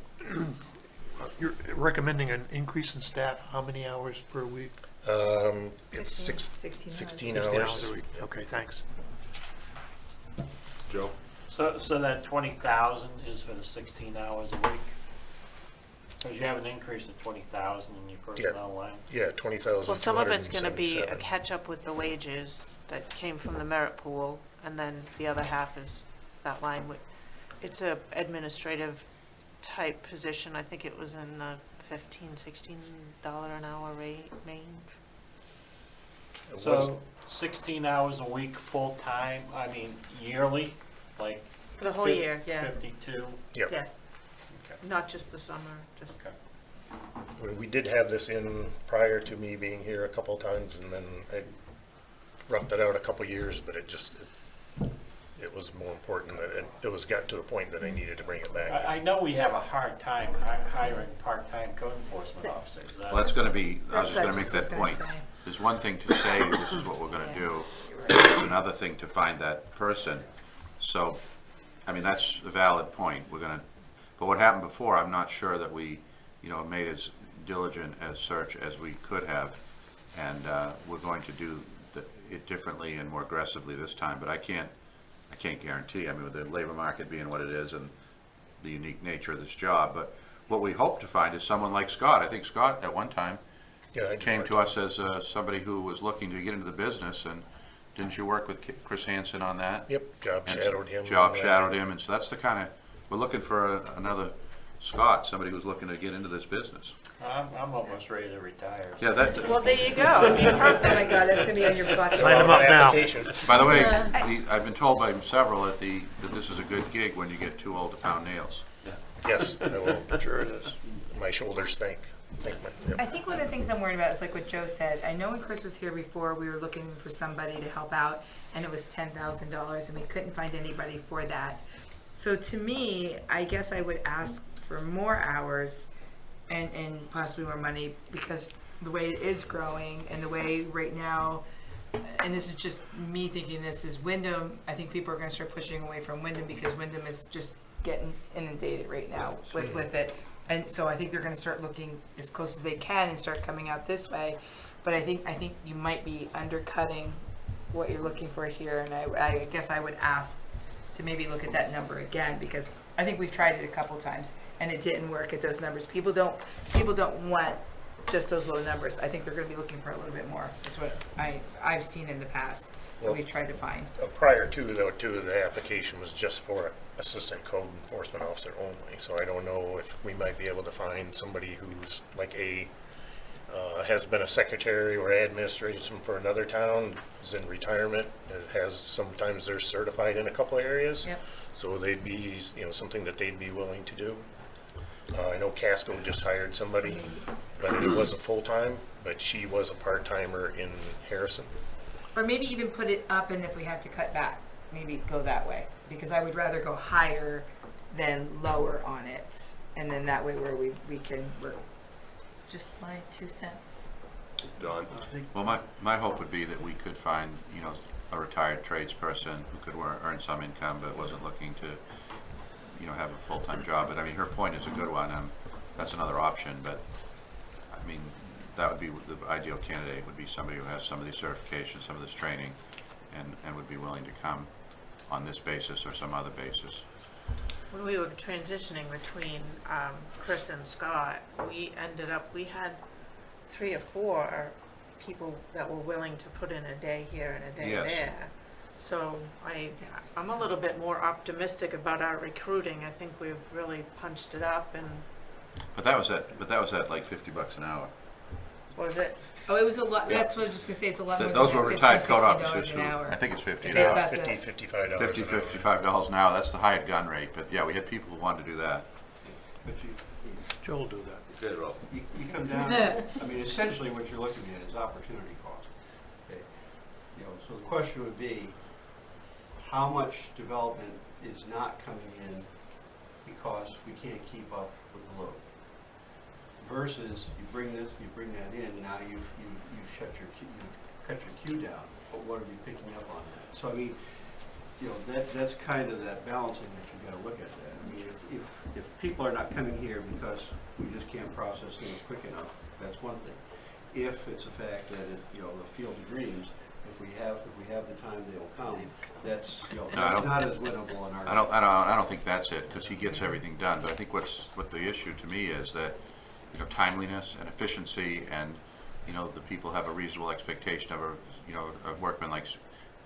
you're recommending an increase in staff, how many hours per week? It's 16 hours hours. a week. Okay, thanks. Joe? So that 20,000 is for the 16 hours a week? Because you have an increase of 20,000 in your personnel line? Yeah, 20,000. Well, some of it's gonna be a catch-up with the wages that came from the merit pool, and then the other half is that line. It's a administrative type position. I think it was in the $15–16 an hour rate range. So 16 hours a week, full-time, I mean, yearly, like? The whole year, yeah. 52? Yep. Yes. Not just the summer, just. I mean, we did have this in prior to me being here a couple of times, and then I roughed it out a couple of years, but it was more important that it was got to the point that I needed to bring it back. I know we have a hard time hiring part-time code enforcement officers. Well, that's going to be, I was just going to make That's that what I was point. gonna say. There's one thing to say, this is what we're going to do. There's another thing to find that person. So, I mean, that's a valid point. We're going to, but what happened before, I'm not sure that we, made as diligent a search as we could have. And we're going to do it differently and more aggressively this time, but I can't guarantee. I mean, with the labor market being what it is and the unique nature of this job, but what we hope to find is someone like Scott. I think Scott at one time came to us as somebody who was looking to get into the business, and didn't you work with Chris Hansen on that? Yep, job shadowed him. And so that's the kind of, we're looking for another Scott, somebody who's looking to get into this business. I'm almost ready to retire. Yeah, that. Well, there you go. I mean, perfect. Oh my God, that's gonna be on your bucket. Sign them up now. By the way, I've been told by several that this is a good gig when you get too old to pound nails. Yes, I will. Sure it is. My shoulders thank me. Yep. I think one of the things I'm worried about is like what Joe said. I know when Chris was here before, we were looking for somebody to help out, and it was $10,000, and we couldn't find anybody for that. So to me, I guess I would ask for more hours and possibly more money, because the way it is growing and the way right now, and this is just me thinking this, is Wyndham, I think people are going to start pushing away from Wyndham because Wyndham is just getting inundated right now with it. And so I think they're going to start looking as close as they can and start coming out this way. but I think you might be undercutting what you're looking for here, and I guess I would ask to maybe look at that number again, because I think we've tried it a couple times and it didn't work at those numbers. People don't want just those low numbers. I think they're going to be looking for a little bit more. That's what I've seen in the past that we've tried to find. Prior to, though, the application was just for assistant code enforcement officer only. So I don't know if we might be able to find somebody who's like has been a secretary or administration for another town, is in retirement, sometimes they're certified in a couple of areas. Yep. So they'd be, something that they'd be willing to do. I know Casco just hired somebody, but it wasn't full-time, but she was a part-timer in Harrison. Or maybe even put it up, and if we have to cut back, maybe go that way. Because I would rather go higher than lower on it. And then that way where we can, just my 2 cents. Don? Well, my hope would be that we could find, a retired tradesperson who could earn some income but wasn't looking to, have a full-time job. But I mean, her point is a good one, and that's another option. But I mean, that would be the ideal candidate, would be somebody who has some of these certifications, some of this training, and would be willing to come on this basis or some other basis. When we were transitioning between Chris and Scott, we had 3 or 4 people that were willing to put in a day here and a day Yes. there. So I'm a little bit more optimistic about our recruiting. I think we've really punched it up, and But that was at like $50 an hour. was it? Oh, it was a lot. That's what I was just going to say. It's a lot more Those than were that, retired $50, code $60 officers an who, hour. I think it's 50 an It's hour. about $50, the- $55 $50, an hour. $55 an hour. That's the hired gun rate. But yeah, we had people who wanted to do that. But Joe will do that. Okay, Ralph. you come down, I mean, essentially what you're looking at is opportunity cost. Okay? So the question would be, how much development is not coming in because we can't keep up with the load? Versus you bring that in, now you've cut your queue down, but what are you picking up on that? So I mean, that's kind of that balancing that you've got to look at that. I mean, if people are not coming here because we just can't process things quick enough, that's one thing. If it's a fact that the field of dreams, if we have the time, they'll come. That's that's not as winnable in our. I don't think that's it, because he gets everything done. But I think what the issue to me is that timeliness and efficiency, and the people have a reasonable expectation of a workmanlike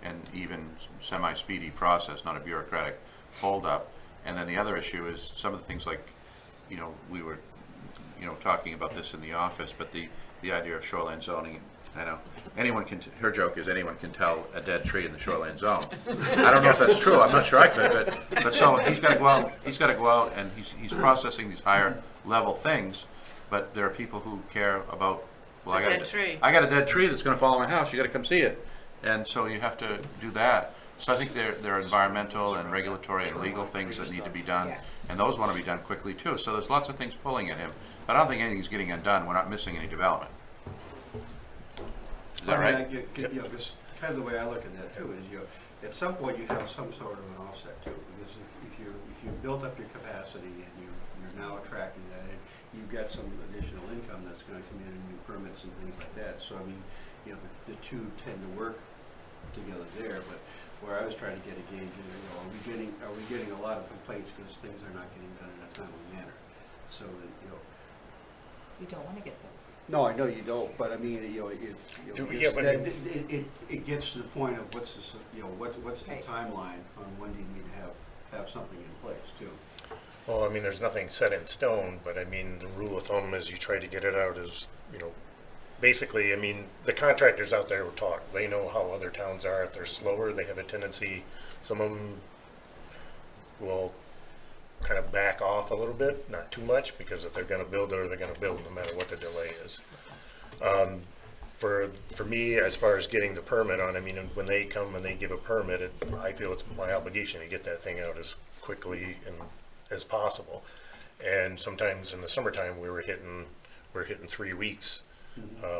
and even semi-speedy process, not a bureaucratic holdup. And then the other issue is some of the things like, we were talking about this in the office, but the idea of shoreline zoning. I know her joke is anyone can tell a dead tree in the shoreline zone. I don't know if that's true. I'm not sure I could, but so he's got to go out and he's processing these higher level things. But there are people who care about, well, I got a dead tree that's going to fall on my house. You got to come see it, and so you have to do that. So I think there are environmental and regulatory and legal things that need to be done, and those want to be done quickly too. So there's lots of things pulling at him, but I don't think anything's getting undone. We're not missing any development. Is that right? Just kind of the way I look at that too is at some point you have some sort of an offset too, because if you built up your capacity and you're now attracting that, and you've got some additional income that's going to come in and new permits and things like that. So I mean, the two tend to work together there. But where I was trying to get a gauge is, are we getting a lot of complaints because things are not getting done in a timely manner? So that You don't want to get those. No, I know you don't, but I mean, it gets to the point of what's the timeline on when do you need to have something in place too. Well, I mean, there's nothing set in stone, but I mean, the rule of thumb is you try to get it out as, basically, I mean, the contractors out there will talk. They know how other towns are. If they're slower, they have a tendency, some of them will kind of back off a little bit, not too much, because if they're going to build, they're going to build no matter what the delay is. For me, as far as getting the permit on, I mean, when they come and they give a permit, I feel it's my obligation to get that thing out as quickly and as possible. And sometimes in the summertime, we're hitting 3 weeks,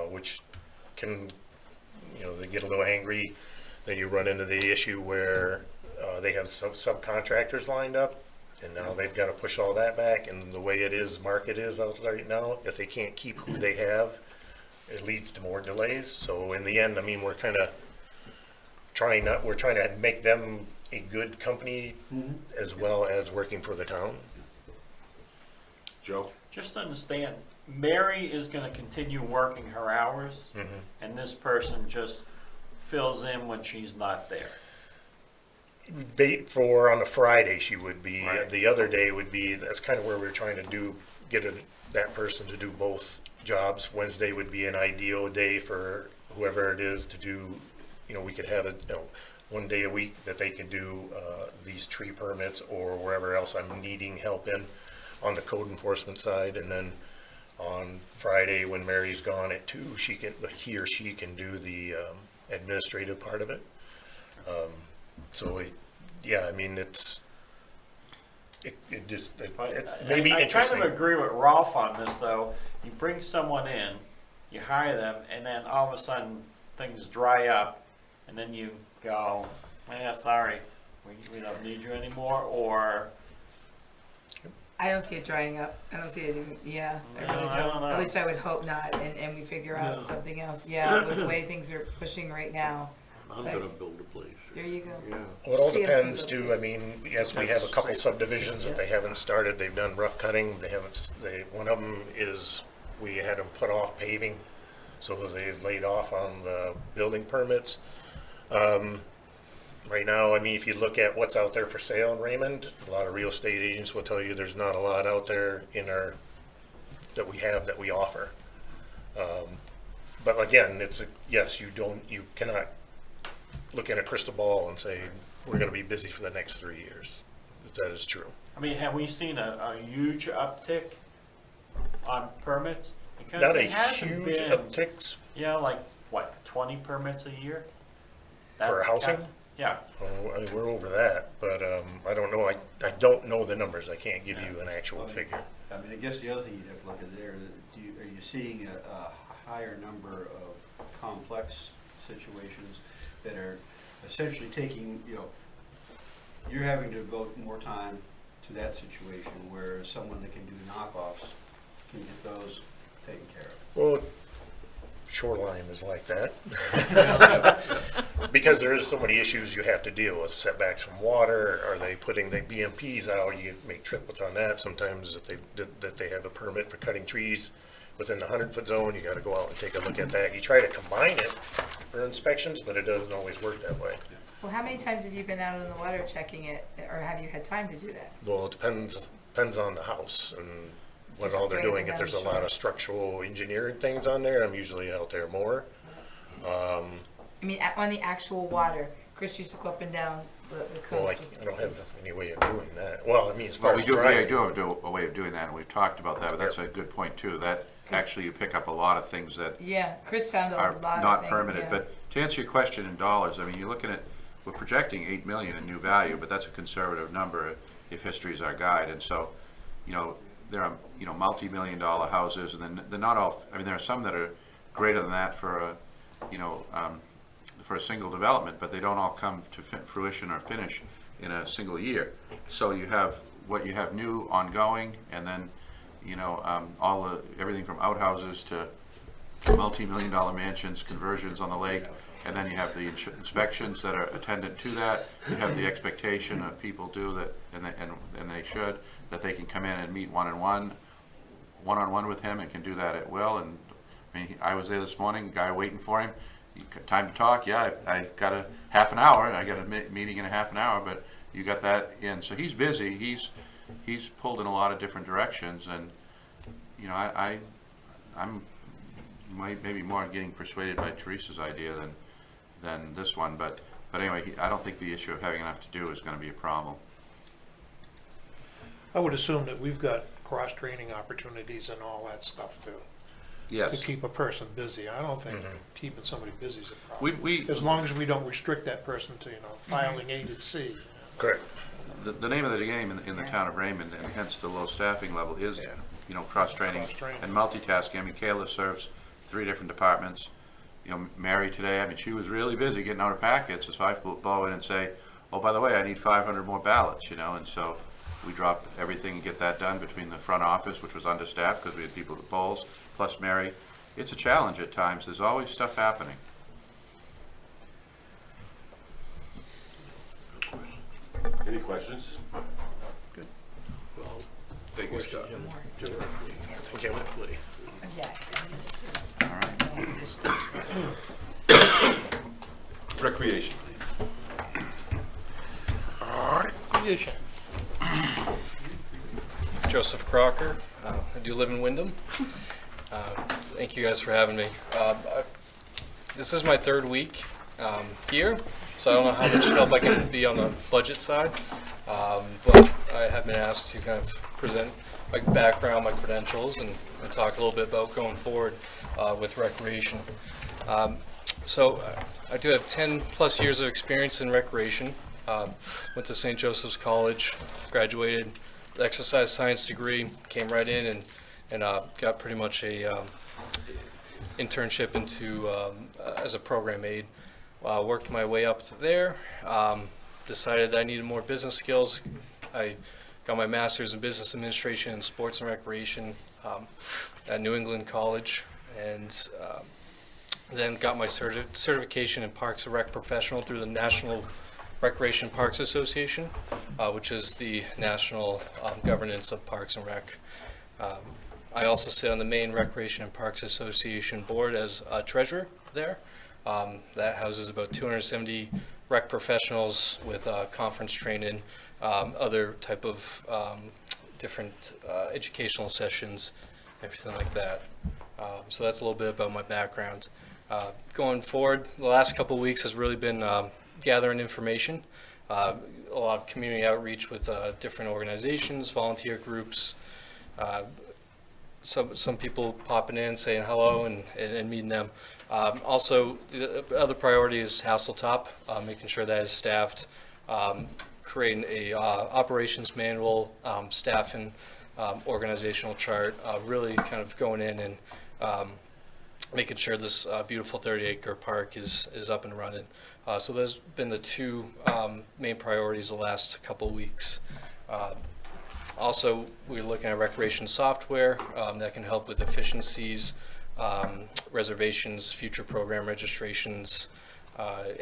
which can, they get a little angry. Then you run into the issue where they have some subcontractors lined up, and now they've got to push all that back. And the way market is out right now, if they can't keep who they have, it leads to more delays. So in the end, I mean, we're kind of we're trying to make them a good company as well as working for the town. Joe? Just understand, Mary is gonna continue working her hours, and this person just fills in when she's not there. For on a Friday, she would be, Right. the other day would be, that's kind of where we're trying to get that person to do both jobs. Wednesday would be an ideal day for whoever it is to do, we could have one day a week that they can do these tree permits or wherever else I'm needing help in on the code enforcement side. And then on Friday, when Mary's gone at 2, he or she can do the administrative part of it. Yeah, I mean, it may be interesting. I kind of agree with Rolf on this, though. You bring someone in, you hire them, and then all of a sudden things dry up, and then you go, sorry, we don't need you anymore, or... I don't see it drying up. I don't see it even, I really I don't know. At least I would hope not, and we figure out something else. Yeah, with the way things are pushing right now. I'm But- gonna build a place. There you go. Yeah. Well, it all Sam's depends gonna too. go I mean, yes, we have a couple subdivisions that they haven't started. They've done rough cutting. One of them is, we had them put off paving. So they've laid off on the building permits. Right now, I mean, if you look at what's out there for sale in Raymond, a lot of real estate agents will tell you there's not a lot out there that we offer. But again, yes, you cannot look in a crystal ball and say, we're gonna be busy for the next 3 years. That is true. I mean, have we seen a huge uptick on permits? Because Not a it hasn't huge been- upticks. Yeah, like, what, 20 permits a year? For That's housing? Yeah. Oh, I mean, we're over that, but I don't know. I don't know the numbers. I can't give you an actual figure. I mean, I guess the other thing you'd have to look at there, are you seeing a higher number of complex situations that are essentially taking, you're having to devote more time to that situation, where someone that can do knockoffs can get those taken care of? Well, Shoreline is like that. Because there is so many issues you have to deal with, setbacks from water. Are they putting the BMPs out? You make triplets on that. Sometimes that they have a permit for cutting trees within the 100-foot zone, you gotta go out and take a look at that. You try to combine it for inspections, but it doesn't always work that way. Well, how many times have you been out in the water checking it, or have you had time to do that? Well, it depends on the house and what Just all they're breaking doing. If down there's the a lot shore. of structural engineering things on there, I'm usually out there more. I mean, on the actual water, Chris used to go up and down the Well, coast. just to I don't see. have any way of doing that. Well, I mean, as far Well, as we do driving. have a way of doing that, and we've talked about that, but that's a good point too. That actually you pick up a lot of things that Yeah, Chris found a are lot of not things, permitted. yeah. But to answer your question in dollars, I mean, you're looking at, we're projecting 8 million in new value, but that's a conservative number if history is our guide. And so, there are, multi-million dollar houses, and then they're not all, I mean, there are some that are greater than that for a single development, but they don't all come to fruition or finish in a single year. So you have what you have new ongoing, and then, everything from outhouses to multi-million dollar mansions, conversions on the lake, and then you have the inspections that are attendant to that. You have the expectation of people do that, and they should, that they can come in and meet one-on-one with him and can do that at will. And I mean, I was there this morning, guy waiting for him. Time to talk? Yeah, I got a half an hour. I got a meeting in a half an hour, but you got that in. So he's busy. He's pulled in a lot of different directions, and I'm maybe more getting persuaded by Teresa's idea than this one. But anyway, I don't think the issue of having enough to do is going to be a problem. I would assume that we've got cross-training opportunities and all that stuff too. Yes. To keep a person busy. I don't think keeping somebody busy is a problem. We As long as we don't restrict that person to, filing A to C. Correct. The name of the game in the town of Raymond, and hence the low staffing level, is cross-training Cross-training. and multitasking. I mean, Kayla serves 3 different departments. Mary today, I mean, she was really busy getting out her packets, so I blow in and say, oh, by the way, I need 500 more ballots, and so we drop everything and get that done between the front office, which was understaffed because we had people at the polls, plus Mary it's a challenge at times. There's always stuff happening. Any questions? Good. Thank you, Scott. Thank you. Recreation, please. Joseph Crocker. I do live in Wyndham. Thank you guys for having me. This is my third week here, so I don't know how much help I can be on the budget side, but I have been asked to kind of present my background, my credentials, and talk a little bit about going forward with recreation. So I do have 10 plus years of experience in recreation. Went to St. Joseph's College, graduated, exercise science degree, came right in and got pretty much a internship into as a program aide. Worked my way up to there. Decided that I needed more business skills. I got my master's in business administration and sports and recreation at New England College, and then got my certification in Parks and Rec professional through the National Recreation Parks Association, which is the national governance of Parks and Rec. I also sit on the Maine Recreation and Parks Association board as treasurer there. That houses about 270 rec professionals with conference training, other type of different educational sessions, everything like that. So that's a little bit about my background. Going forward, the last couple of weeks has really been gathering information, a lot of community outreach with different organizations, volunteer groups, some people popping in, saying hello and meeting them. Also, the other priority is Hasseltop, making sure that is staffed, creating a operations manual, staffing, organizational chart, really kind of going in and making sure this beautiful 30-acre park is up and running. So those have been the two main priorities the last couple of weeks. Also, we're looking at recreation software that can help with efficiencies, reservations, future program registrations,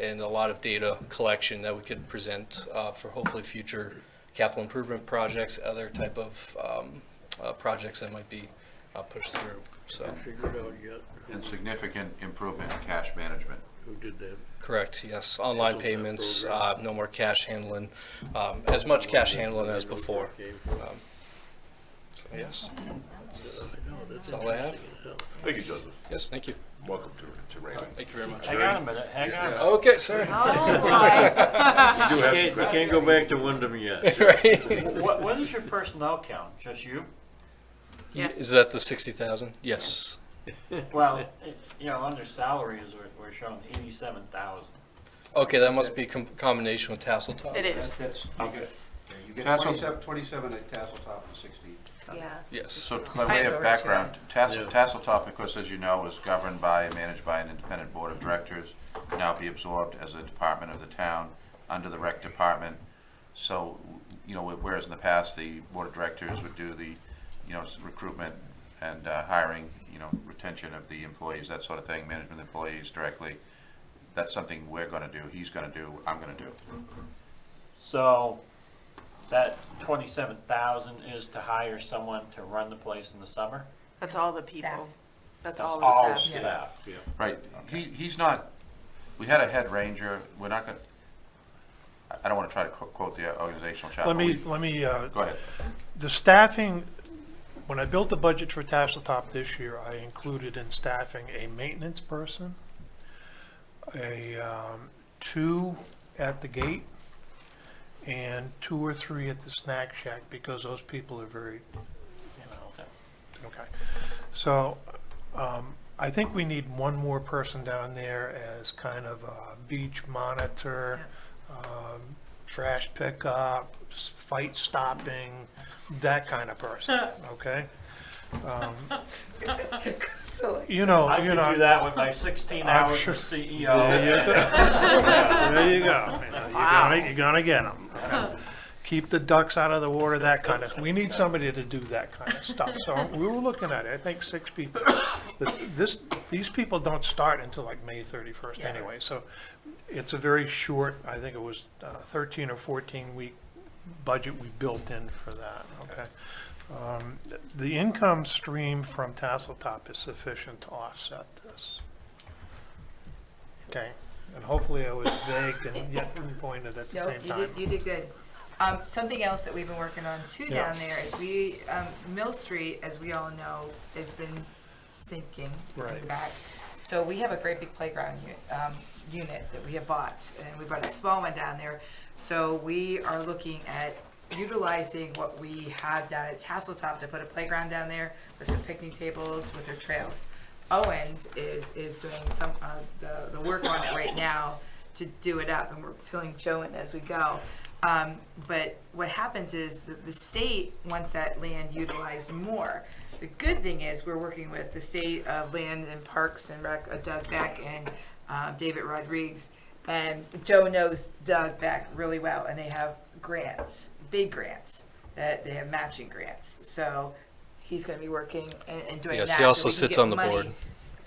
and a lot of data collection that we could present for hopefully future capital improvement projects, other type of projects that might be pushed through. So. Figured out yet. And significant improvement in cash management. Who did that? Correct, yes. Online payments, no more cash handling, as much cash handling as before. So yes, that's all I have. Thank you, Joseph. Yes, thank you. Welcome to Raymond. Thank you very much. Hang on a minute, hang on. Yeah. Okay, sorry. You can't go back to Wyndham yet. Right. What is your personnel count? Just you? Yes. Is that the 60,000? Yes. Well, under salaries, we're showing 87,000. Okay, that must be combination with Tasseltop. It is. That's, you get Tassel- 27 at Tasseltop and 60. Yeah. Yes. So by way of background, Tasseltop, of course, as you know, is governed by and managed by an independent board of directors, now be absorbed as a department of the town under the rec department. So, whereas in the past, the board of directors would do the, recruitment and hiring, retention of the employees, that sort of thing, management employees directly. That's something we're gonna do, he's gonna do, I'm gonna do. So that 27,000 is to hire someone to run the place in the summer? That's all the people. Staff. That's That's all all the staff. staff. Yeah. Right, he's not, we had a head ranger, we're not gonna, I don't wanna try to quote the organizational chart. Let but me, Go ahead. the staffing, when I built the budget for Tasseltop this year, I included in staffing a maintenance person, two at the gate, and 2 or 3 at the snack shack, because those people are very, okay. So, I think we need one more person down there as kind of a beach monitor, trash pickup, fight stopping, that kind of person, okay? So, I could do that with my 16 hours sure. as CEO. There you go. There you go. You're gonna get them. keep the ducks out of the water, that kind of, we need somebody to do that kind of stuff. So we were looking at it, I think 6 people. These people don't start until like May 31st anyway, so it's a very short, I think it was 13 or 14 week budget we built in for that, okay? The income stream from Tasseltop is sufficient to offset this. Okay, and hopefully I was vague and yet pinpointed at the same time. You did good. Something else that we've been working on too down there is Mill Street, as we all know, has been sinking back. So we have a great big playground unit that we have bought, and we bought a small one down there. So we are looking at utilizing what we have down at Tasseltop to put a playground down there with some picnic tables with their trails. Owens is doing some the work on it right now to do it up, and we're filling Joe in as we go. But what happens is that the state wants that land utilized more. The good thing is we're working with the State of Land and Parks and Rec, Doug Beck and David Rodriguez. And Joe knows Doug Beck really well, and they have grants, big grants, that they have matching grants. So he's going to be working and doing that. Yes, he also sits on the board.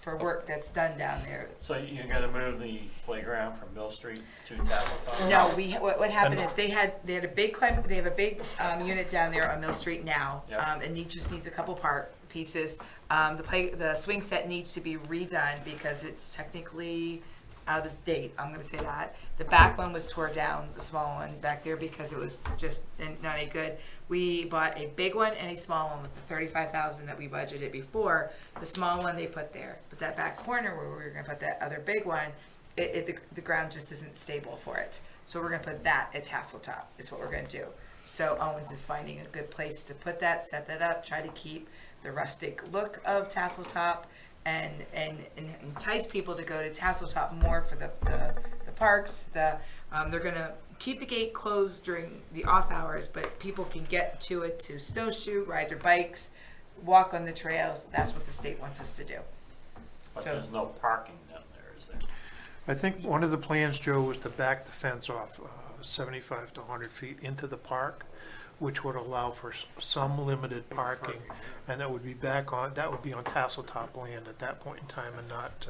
For work that's done down there. So you're gonna move the playground from Mill Street to Tasseltop? No, what happened is they have a big unit down there on Mill Street now, and it just needs a couple part pieces. The swing set needs to be redone because it's technically out of date. I'm gonna say that. The back one was tore down, the small one back there, because it was just not any good. We bought a big one and a small one with the $35,000 that we budgeted before. The small one they put there, but that back corner where we were gonna put that other big one, the ground just isn't stable for it. So we're gonna put that at Tasseltop, is what we're gonna do. So Owens is finding a good place to put that, set that up, try to keep the rustic look of Tasseltop and entice people to go to Tasseltop more for the parks. They're gonna keep the gate closed during the off hours, but people can get to it to snowshoe, ride their bikes, walk on the trails. That's what the state wants us to do. But there's no parking down there, is there? I think one of the plans, Joe, was to back the fence off 75 to 100 feet into the park, which would allow for some limited parking, and that would be on Tasseltop land at that point in time and not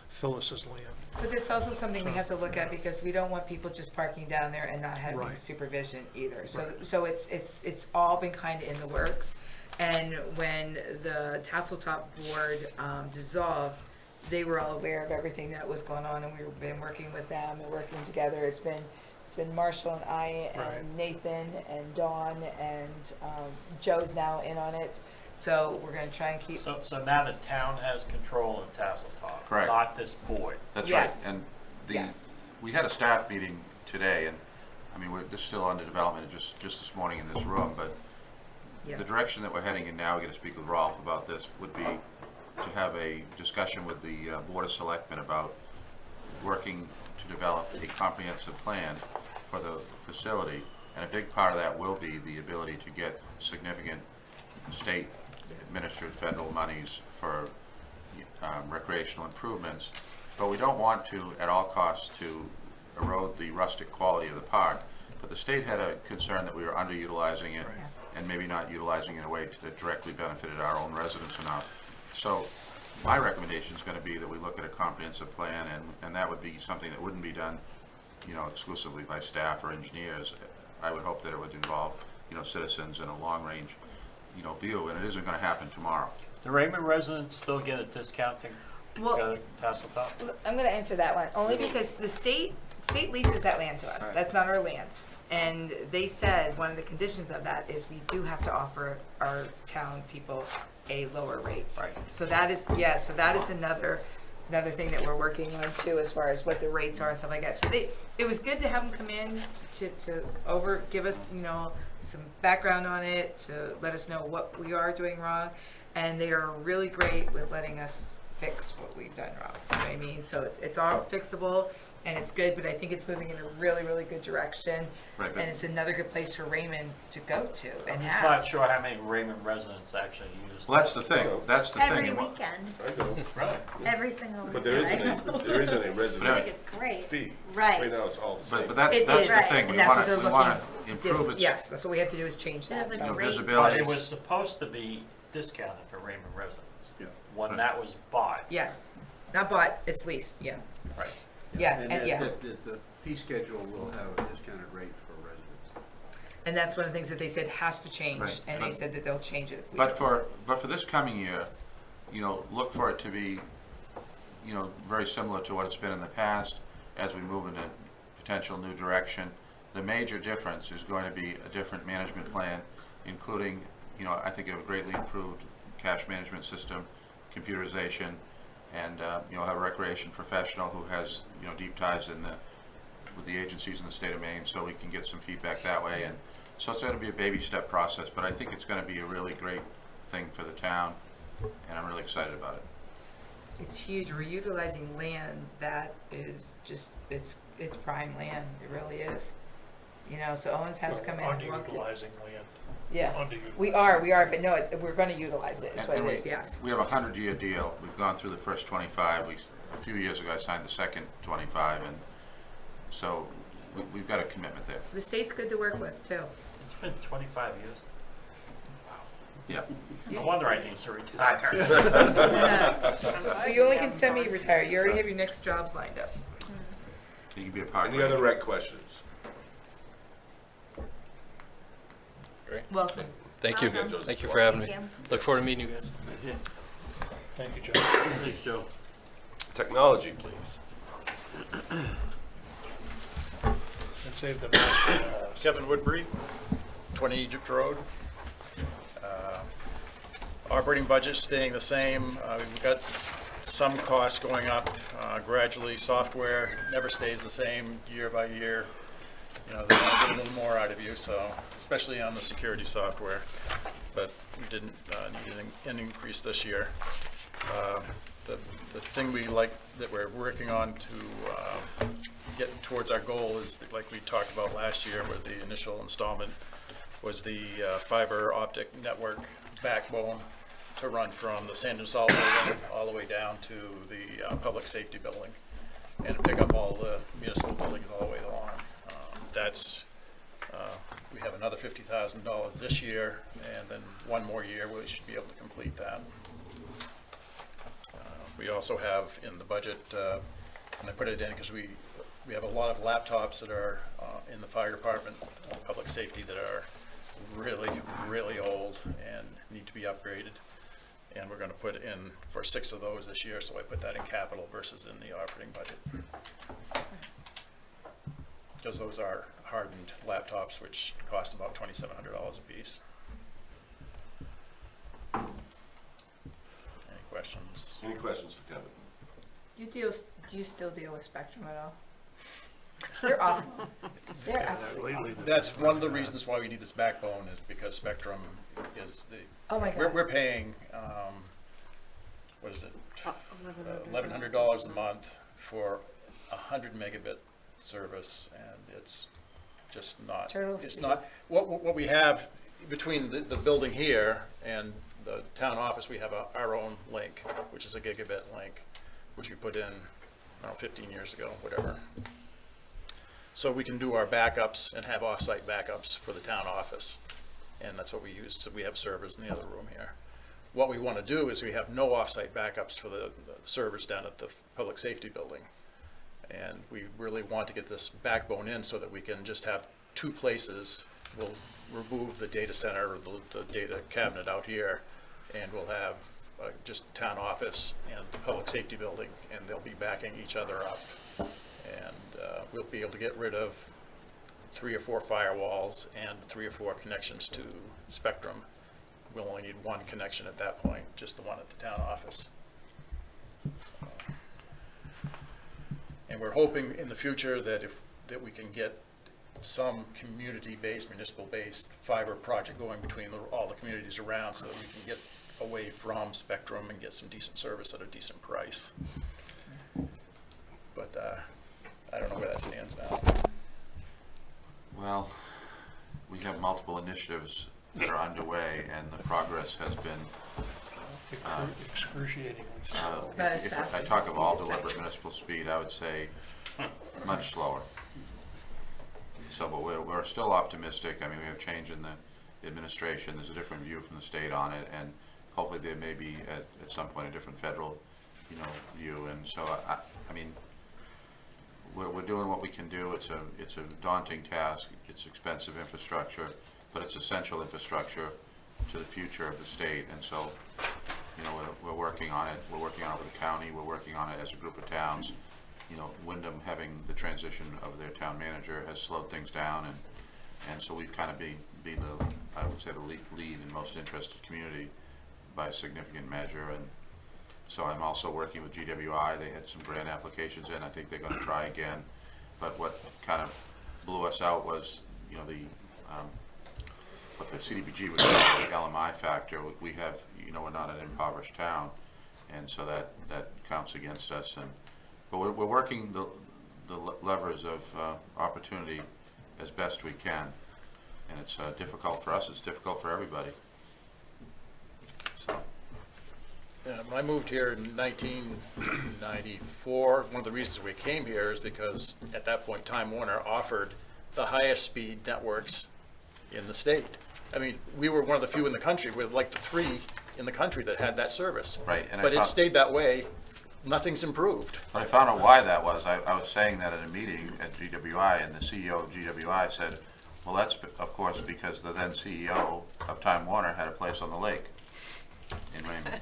Phyllis's land. But it's also something we have to look at because we don't want people just parking down there and not having supervision either. So it's all been kind of in the works. And when the Tasseltop board dissolved, they were all aware of everything that was going on, and we've been working with them and working together. It's been Marshall and I and Nathan and Dawn and Joe's now in on it. So we're going to try and keep. So now the town has control of Tasseltop, Correct. not this board. That's Yes. right. And we had a staff meeting today, and I mean, this is still under development just this morning in this room, but the direction that we're heading in now, we're going to speak with Rolf about this, would be to have a discussion with the Board of Selectmen about working to develop a comprehensive plan for the facility. And a big part of that will be the ability to get significant state administered federal monies for recreational improvements. But we don't want to, at all costs, to erode the rustic quality of the park. But the state had a concern that we were underutilizing it and maybe not utilizing it in a way that directly benefited our own residents enough. So my recommendation is going to be that we look at a comprehensive plan, and that would be something that wouldn't be done, exclusively by staff or engineers. I would hope that it would involve, citizens and a long-range, view, and it isn't going to happen tomorrow. Do Raymond residents still get a discount to go to Tasseltop? I'm going to answer that one only because the state leases that land to us. Right. That's not our land. And they said one of the conditions of that is we do have to offer our town people a lower rate. Right. So that is another thing that we're working on too, as far as what the rates are and stuff like that. So it was good to have them come in to give us some background on it, to let us know what we are doing wrong, and they are really great with letting us fix what we've done wrong. You know what I mean? So it's all fixable. And it's good, but I think it's moving in a really, really good direction. Right, and it's another good place for Raymond to go to and I'm just have. not sure how many Raymond residents actually use. Well, that's the thing. Every weekend. Really? Every single weekend. But there isn't a I resident. think it's great. Right. fee. Right. Right now, it's all the same. But that's It the is, thing, and we that's what wanna, they're we looking. wanna improve its, Yes, that's what we have to do is change that. That's a so. you know, great- But visibility. it was supposed to be discounted for Raymond residents. Yeah. When that was bought. Yes, not bought, it's leased, yeah. Right. Yeah, And and yeah. the fee schedule will have a discounted rate for residents. And that's one of the things that they said has to change, Right. and they said that they'll change it if we. But for this coming year, you know, look for it to be, you know, very similar to what it's been in the past as we move in a potential new direction. The major difference is going to be a different management plan, including, you know, I think a greatly improved cash management system, computerization, and, you know, have a recreation professional who has, you know, deep ties with the agencies in the state of Maine, so we can get some feedback that way. And so it's going to be a baby step process, but I think it's going to be a really great thing for the town, and I'm really excited about it. It's huge. We're utilizing land that is just, it's prime land. It really is. You know, so Owens has come in and looked at. Underutilizing land. Yeah, Underutilized. we are, but no, we're gonna utilize it, is what And it is, yes. we have a 100-year deal. We've gone through the first 25. A few years ago, I signed the second 25, and so we've got a commitment there. The state's good to work with, too. It's been 25 years. Yeah. No wonder I need to retire. So you only can semi-retire. You already have your next jobs lined up. You can be a part. Any other rec questions? Great. Welcome. Thank you. Welcome. Thank you for having me. Thank you. Look forward to meeting you guys. Thank you, Joe. Thanks, Joe. Technology, please. And save the best. Kevin Woodbury, 20 Egypt Road. Operating budget staying the same. We've got some costs going up gradually. Software never stays the same year by year. You know, they want to get a little more out of you, so, especially on the security software. But we didn't need an increase this year. The thing we like, that we're working on to get towards our goal is, that, like we talked about last year with the initial installment, was the fiber optic network backbone to run from the sand and salt building all the way down to the public safety building, and to pick up all the municipal buildings all the way along. We have another $50,000 this year, and then one more year we should be able to complete that. We also have in the budget, and I put it in because we have a lot of laptops that are in the fire department, public safety, that are really, really old and need to be upgraded. And we're going to put in for 6 of those this year, so I put that in capital versus in the operating budget. Because those are hardened laptops, which cost about $2,700 a piece. Any questions? Any questions for Kevin? Do you still deal with Spectrum at all? They're awful. They're absolutely awful. That's one of the reasons why we need this backbone, is because Spectrum is the. Oh my God. We're paying, what is it? $1,100 a month for 100 megabit service, and it's just not. It's not. What we have between the building here and the town office, we have our own link, which is a gigabit link, which we put in, I don't know, 15 years ago, whatever. So we can do our backups and have off-site backups for the town office. And that's what we use. So we have servers in the other room here. What we want to do is we have no off-site backups for the servers down at the public safety building. And we really want to get this backbone in so that we can just have 2 places. We'll remove the data center, or the data cabinet out here, and we'll have just town office and the public safety building, and they'll be backing each other up. And we'll be able to get rid of 3 or 4 firewalls and 3 or 4 connections to Spectrum. We'll only need 1 connection at that point, just the one at the town office. And we're hoping in the future that that we can get some community-based, municipal-based fiber project going between all the communities around, so that we can get away from Spectrum and get some decent service at a decent price. But I don't know where that stands now. Well, we have multiple initiatives that are underway, and the progress has been Excruciatingly Uh, slow. That is if fast. I talk of all deliberate municipal speed, I would say much slower. So, but we're still optimistic. I mean, we have change in the administration. There's a different view from the state on it, and hopefully there may be at some point a different federal, view. And so, I mean, we're doing what we can do. It's a daunting task. It's expensive infrastructure, but it's essential infrastructure to the future of the state. And so, we're working on it. We're working on it with the county. We're working on it as a group of towns. Wyndham having the transition of their town manager has slowed things down, and so we've kind of been the, I would say, the lead and most interested community by a significant measure. And so I'm also working with GWI. They had some grant applications in. I think they're going to try again. But what kind of blew us out was, what the CDBG would call the LMI factor. We have, we're not an impoverished town, and so that counts against us. But we're working the levers of opportunity as best we can, and it's difficult for us. It's difficult for everybody. So. When I moved here in 1994, one of the reasons we came here is because at that point Time Warner offered the highest speed networks in the state. I mean, we were one of the few in the country, with like the 3 in the country that had that service. Right. And but it stayed that way. Nothing's improved. But I found out why that was. I was saying that at a meeting at GWI, and the CEO of GWI said, well, that's of course because the then CEO of Time Warner had a place on the lake in Raymond.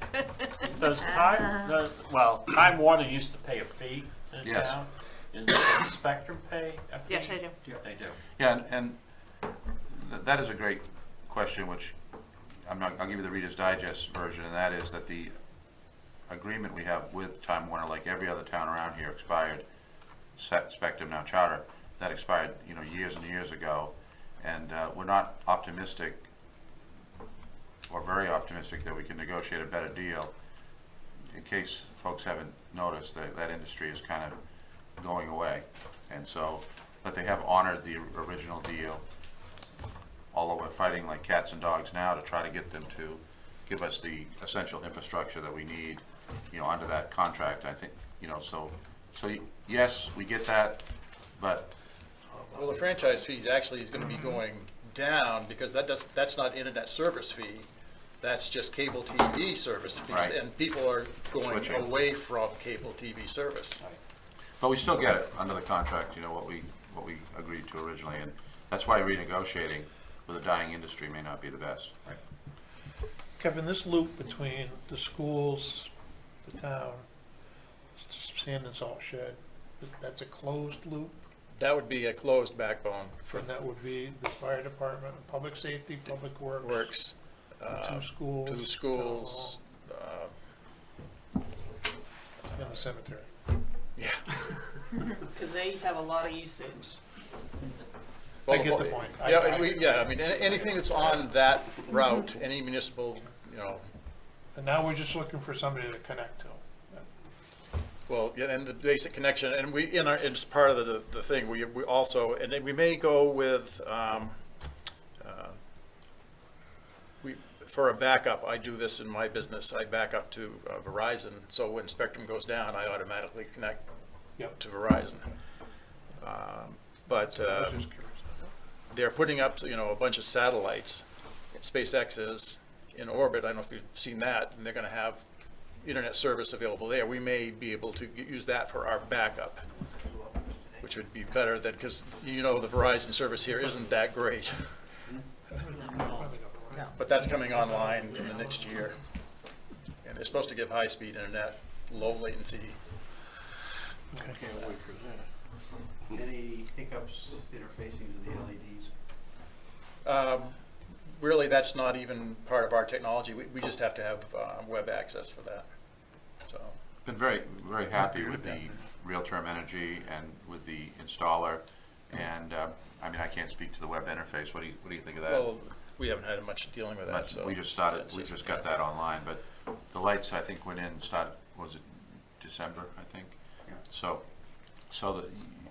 Does Time Warner used to pay a fee in Yes. town? Does Spectrum pay a fee? Yes, they do. They do. Yeah, and that is a great question, which I'll give you the Reader's Digest version, and that is that the agreement we have with Time Warner, like every other town around here, expired. Spectrum, now Charter, that expired years and years ago, and we're not optimistic or very optimistic that we can negotiate a better deal. In case folks haven't noticed, that industry is kind of going away, and so, but they have honored the original deal, although we're fighting like cats and dogs now to try to get them to give us the essential infrastructure that we need, under that contract. I think, so yes, we get that, but Well, the franchise fees actually is going to be going down because that's not internet service fee. That's just cable TV service fees, Right. and people are going Switching. away from cable TV service. but we still get it under the contract, what we agreed to originally, and that's why renegotiating with a dying industry may not be the best. Kevin, this loop between the schools, the town, sand and salt shed, that's a closed loop? That would be a closed backbone for And that would be the fire department, public safety, public works? works. Two schools. Two schools. And the cemetery. Yeah. Because they have a lot of usage. I get the point. I mean, anything that's on that route, any municipal, And now we're just looking for somebody to connect to. well, yeah, and the basic connection, and it's part of the thing, we also, and then we may go with, for a backup, I do this in my business, I back up to Verizon, so when Spectrum goes down, I automatically connect Yep. to Verizon. But I was just curious. they're putting up, a bunch of satellites. SpaceX is in orbit. I don't know if you've seen that, and they're going to have internet service available there. We may be able to use that for our backup, which would be better than, because the Verizon service here isn't that great. But that's coming online in the next year. And they're supposed to give high-speed internet, low latency. Can't wait for that. Any hiccups interfacing to the LEDs? Really, that's not even part of our technology. We just have to have web access for that. So. Been very, very happy with the real-term energy and with the installer, and I mean, I can't speak to the web interface. What do you think of that? Well, we haven't had much dealing with that, so. We just got that online, but the lights, I think, went in, was it December, I think? Yeah. So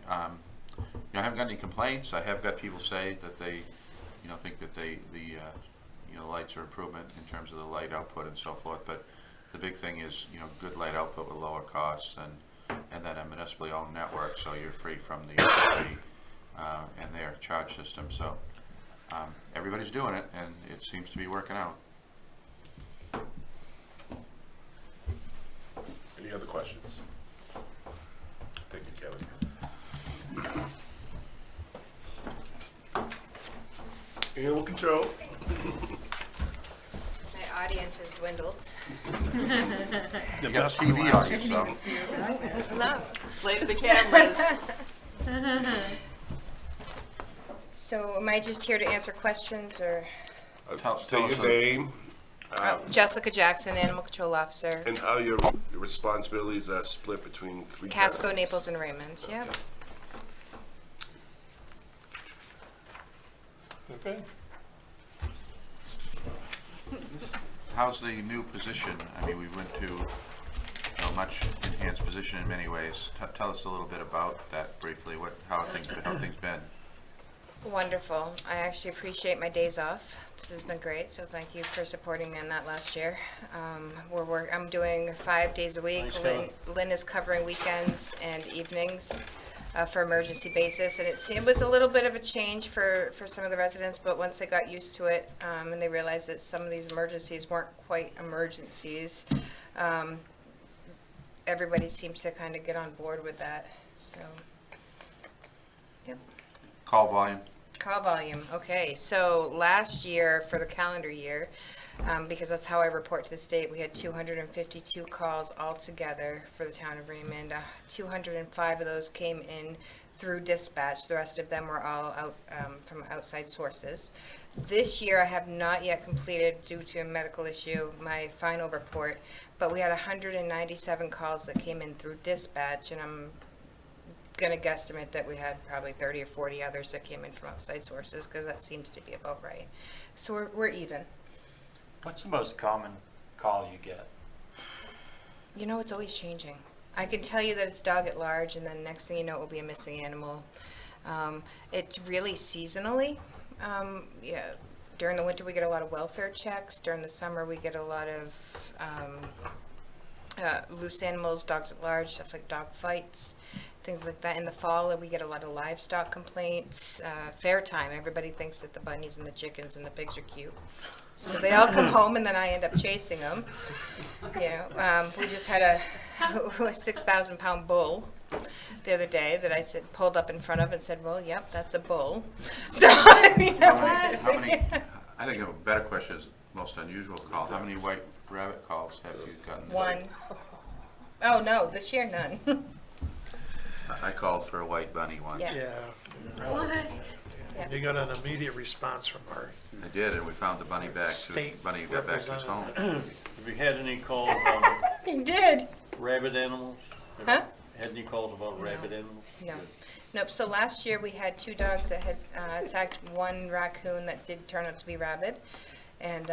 I haven't got any complaints. I have got people say that they, think that the lights are improvement in terms of the light output and so forth, but the big thing is, good light output with lower costs, and and then a municipally owned network, so you're free from the utility and their charge system. So everybody's doing it, and it seems to be working out. Any other questions? Thank you, Kevin. Animal control. My audience has dwindled. You got a TV on you, so. No. Play to the cameras. So am I just here to answer questions, or? State your name. Jessica Jackson, Animal Control Officer. And how your responsibilities are split between 3 Casco, towns. Naples, and Raymond, yep. Okay. How's the new position? I mean, we went to a much enhanced position in many ways. Tell us a little bit about that briefly. How have things been? Wonderful. I actually appreciate my days off. This has been great, so thank you for supporting me on that last year. I'm doing 5 days a week. Nice Lynn is covering weekends and evenings for emergency basis, and it was a little bit of a change for some of the residents, but once they got used to it and they realized that some of these emergencies weren't quite emergencies, everybody seems to kind of get on board with that. So, yep. Call volume? Call volume. Okay, so last year, for the calendar year, because that's how I report to the state, we had 252 calls altogether for the town of Raymond. 205 of those came in through dispatch. The rest of them were all out from outside sources. This year, I have not yet completed, due to a medical issue, my final report, but we had 197 calls that came in through dispatch, and I'm going to guesstimate that we had probably 30 or 40 others that came in from outside sources, because that seems to be about right. So we're even. What's the most common call you get? You know, it's always changing. I can tell you that it's dog at large, and then next thing you know, it will be a missing animal. It's really seasonally. Yeah, during the winter, we get a lot of welfare checks. During the summer, we get a lot of loose animals, dogs at large, stuff like dog fights, things like that. In the fall, we get a lot of livestock complaints. Fair time, everybody thinks that the bunnies and the chickens and the pigs are cute. So they all come home, and then I end up chasing them. You know, we just had a 6,000-pound bull the other day that I pulled up in front of and said, well, yep, that's a bull. So, I mean, I think a better question is most unusual call. How many white rabbit calls have you gotten? One. Oh, no, this year, none. I called for a white bunny once. Yeah. What? Yeah. You got an immediate response from our I did, and we found the bunny back. State Bunny got back to his home. Have you had any calls on You did. rabid animals? Huh? Had any calls about rabid animals? No. Nope. So last year we had 2 dogs that had attacked 1 raccoon that did turn out to be rabid, and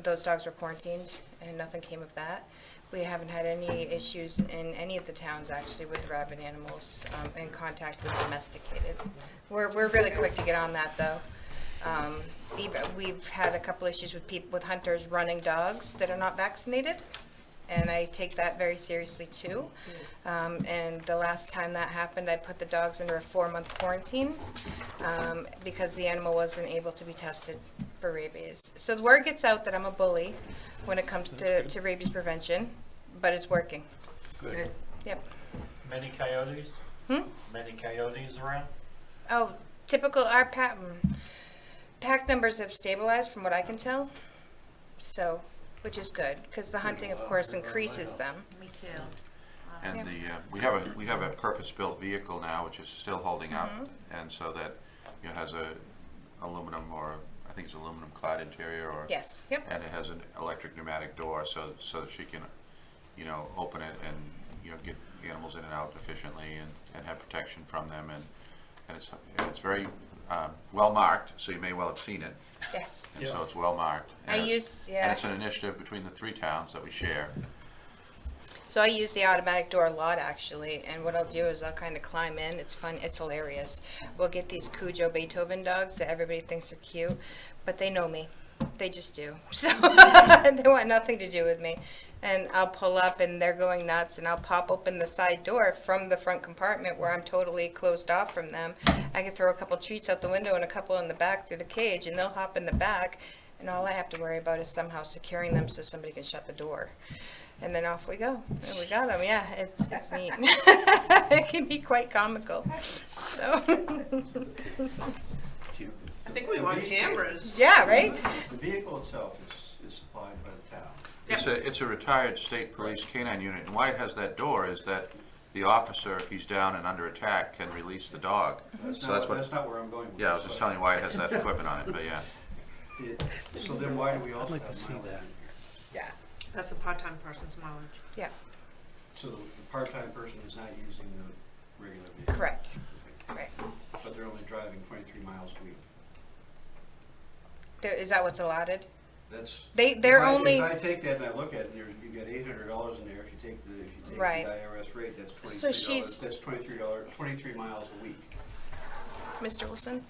those dogs were quarantined, and nothing came of that. We haven't had any issues in any of the towns actually with rabid animals in contact with domesticated. We're really quick to get on that though. We've had a couple issues with hunters running dogs that are not vaccinated, and I take that very seriously too. And the last time that happened, I put the dogs under a 4-month quarantine because the animal wasn't able to be tested for rabies. So the word gets out that I'm a bully when it comes to rabies prevention, but it's working. Good. Yep. Many coyotes? Many coyotes around? Oh, typical, our pack numbers have stabilized from what I can tell, so, which is good, because the hunting, of course, increases them. Me too. And Yeah. we have a purpose-built vehicle now, which is still holding up, and so that has a aluminum, or I think it's aluminum clad interior, or Yes. Yep. and it has an electric pneumatic door, so that she can open it and get the animals in and out efficiently and have protection from them, and it's very well marked, so you may well have seen it. Yes. And so it's well marked. I And use, And yeah. it's an initiative between the 3 towns that we share. So I use the automatic door a lot, actually, and what I'll do is I'll kind of climb in. It's fun. It's hilarious. We'll get these Cujo Beethoven dogs that everybody thinks are cute, but they know me. They just do. So they want nothing to do with me. And I'll pull up and they're going nuts, and I'll pop open the side door from the front compartment where I'm totally closed off from them. I can throw a couple treats out the window and a couple in the back through the cage, and they'll hop in the back, and all I have to worry about is somehow securing them so somebody can shut the door. And then off we go. And we got them. Yeah, it's neat. It can be quite comical. So. I think we want cameras. Yeah, right? The vehicle itself is supplied by the town. It's a retired state police canine unit, and why it has that door is that the officer, if he's down and under attack, can release the dog. That's So not what. that's not where I'm going with Yeah, I was this, just but telling you why it has that equipment on it, but yeah. So then why do we also like to have see mileage that. in here? Yeah. That's the part-time person's mileage. Yeah. So the part-time person is not using the regular vehicle? Correct. Right. But they're only driving 23 miles a week? Is that what's allotted? That's. They're if I- only. If I take that and I look at it, you get $800 in there. If you take the Right. IRS rate, that's $23. So she's- That's $23, 23 miles a week. Mr. Wilson?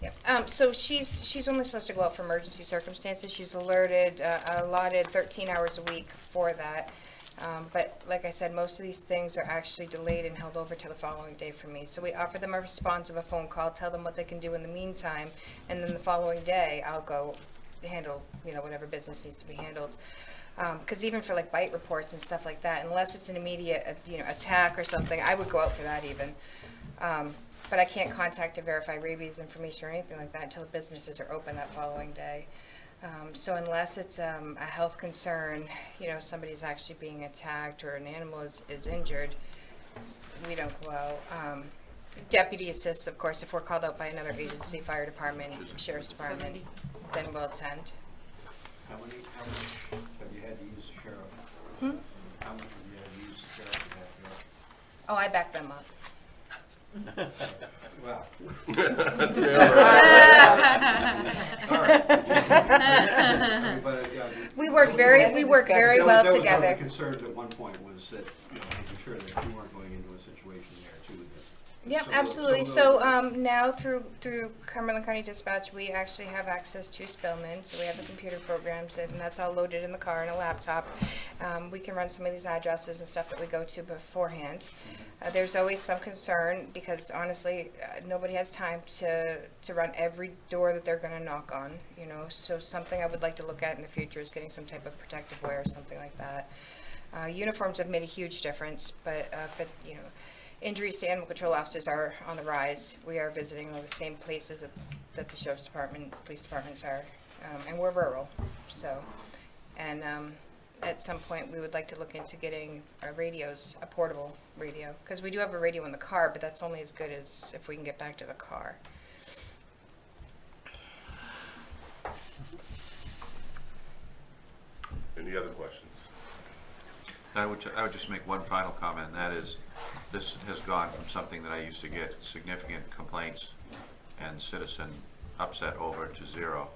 Yep. So she's only supposed to go out for emergency circumstances. She's allotted 13 hours a week for that. But like I said, most of these things are actually delayed and held over till the following day for me. So we offer them a response of a phone call, tell them what they can do in the meantime, and then the following day I'll go handle, whatever business needs to be handled. Because even for like bite reports and stuff like that, unless it's an immediate, attack or something, I would go out for that even. But I can't contact to verify rabies information or anything like that until the businesses are open that following day. So unless it's a health concern, somebody's actually being attacked or an animal is injured, we don't go out. Deputy assists, of course, if we're called out by another agency, fire department, sheriff's department, then we'll attend. How much have you had to use the sheriff? How much have you had to use the sheriff to back you up? Oh, I back them up. Well. We work very well That was one together. of the concerns at one point was that, making sure that you weren't going into a situation there too. Yep, So- absolutely. so- So now through Cumberland County Dispatch, we actually have access to Spillman. So we have the computer programs, and that's all loaded in the car and a laptop. We can run some of these addresses and stuff that we go to beforehand. There's always some concern because honestly, nobody has time to run every door that they're going to knock on. So something I would like to look at in the future is getting some type of protective wear or something like that. Uniforms have made a huge difference, but injuries to animal control officers are on the rise. We are visiting all the same places that the sheriff's department, police departments are, and we're rural. So, and at some point we would like to look into getting our radios, a portable radio, because we do have a radio in the car, but that's only as good as if we can get back to the car. Any other questions? I would just make one final comment, and that is, this has gone from something that I used to get significant complaints and citizen upset over to 0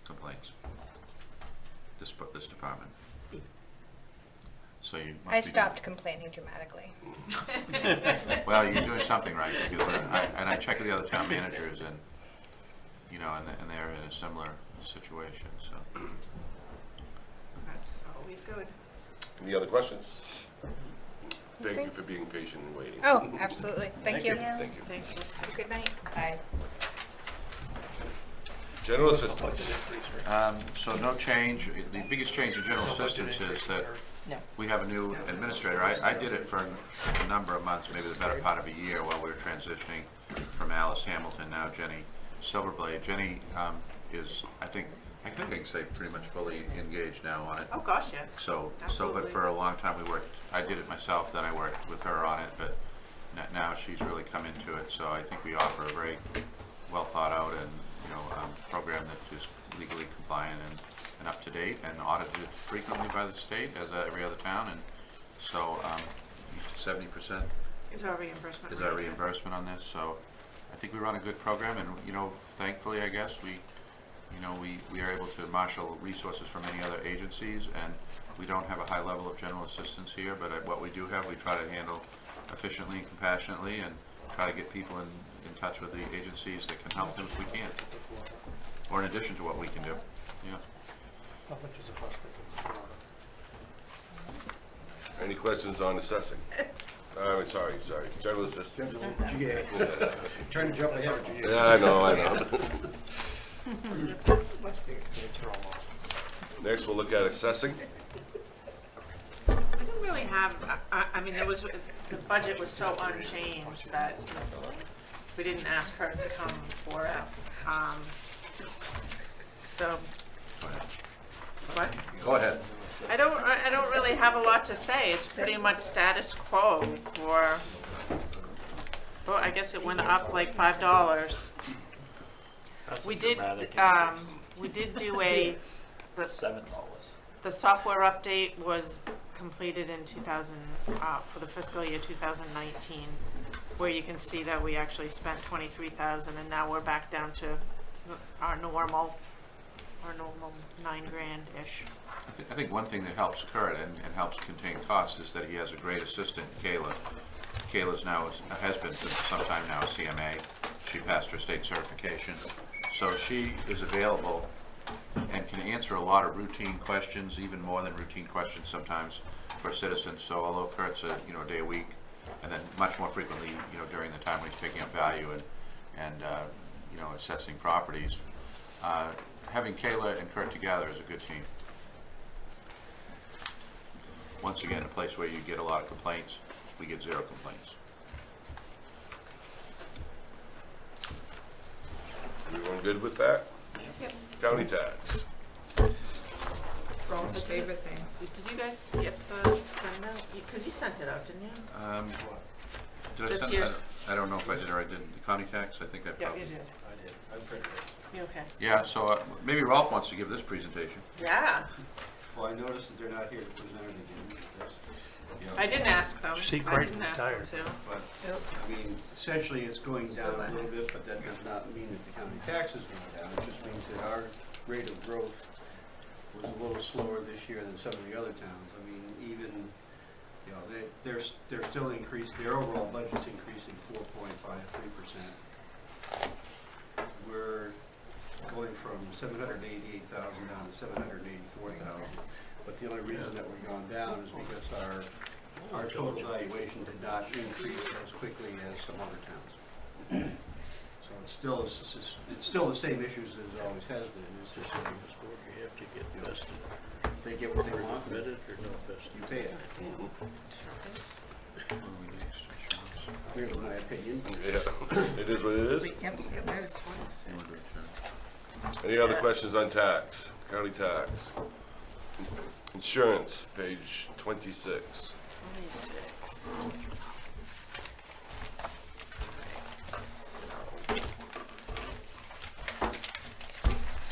complaints. This department. So you must I be stopped complaining dramatically. Well, you're doing something right, because I check with the other town managers, and and they're in a similar situation. So That's always good. Any other questions? Thank you for being patient and waiting. Oh, absolutely. Thank you. Thank you. Thanks. Good night. Bye. General assistance. So no change. The biggest change in general assistance is that we have a new administrator. I did it for a number of months, maybe the better part of a year, while we were transitioning from Alice Hamilton, now Jenny Silverblade. Jenny is, I think I can say pretty much fully engaged now on it. Oh, gosh, yes. So but Absolutely. for a long time I did it myself, then I worked with her on it, but now she's really come into it. So I think we offer a very well thought out and program that is legally compliant and up to date and audited frequently by the state, as every other town. And so 70% Is our reimbursement is our rate. reimbursement on this. So I think we run a good program, and thankfully, I guess we are able to marshal resources from many other agencies, and we don't have a high level of general assistance here, but what we do have, we try to handle efficiently and compassionately, and try to get people in touch with the agencies that can help them if we can, or in addition to what we can do. Yeah. How much is a hospital? Any questions on assessing? Sorry, general assistance. GA. Trying to jump ahead of GA. Yeah, I know. Next, we'll look at assessing. I didn't really have, I mean, there was, the budget was so unchanged that we didn't ask her to come for it. So, what? Go ahead. I don't really have a lot to say. It's pretty much status quo for, well, I guess it went up like $5. We did do the software update was completed in 2000, for the fiscal year 2019, where you can see that we actually spent 23,000 and now we're back down to our normal $9 grand-ish. I think one thing that helps Kurt and helps contain costs is that he has a great assistant, Kayla. Kayla's now, has been for some time now a CMA. She passed her state certification. So she is available and can answer a lot of routine questions, even more than routine questions sometimes for citizens. So although Kurt's a day a week, and then much more frequently, during the time when he's picking up value and assessing properties, having Kayla and Kurt together is a good team. Once again, a place where you get a lot of complaints, we get 0 complaints. Everyone good with that? Yep. County tax. The favorite thing. Did you guys get the send out? Because you sent it out, didn't you? Did I This send year's- that? I don't know if I did or I didn't. The county tax, I think I Yeah, probably you did. I did. I printed it. You okay? Yeah, so maybe Rolf wants to give this presentation. Yeah. Well, I noticed that they're not here to present anything. I didn't ask them. Secret I didn't ask them retired. to. But, I mean, essentially, it's going down a little bit, but that does not mean that the county tax is going down. It just means that our rate of growth was a little slower this year than some of the other towns. I mean, even, they're still increasing, their overall budget's increasing 4.53%. We're going from 788,000 down to 784,000. But the only reason that we're going down is because our total valuation did not increase as quickly as some other towns. So it's still the same issues as it always has been. It's just that you have to get vested. They get what they want. Vested or no vested? You pay it. Here's my opinion. Yeah, it is what it is. Yep, there's Any other questions on tax? County tax. Insurance, page 26. 26.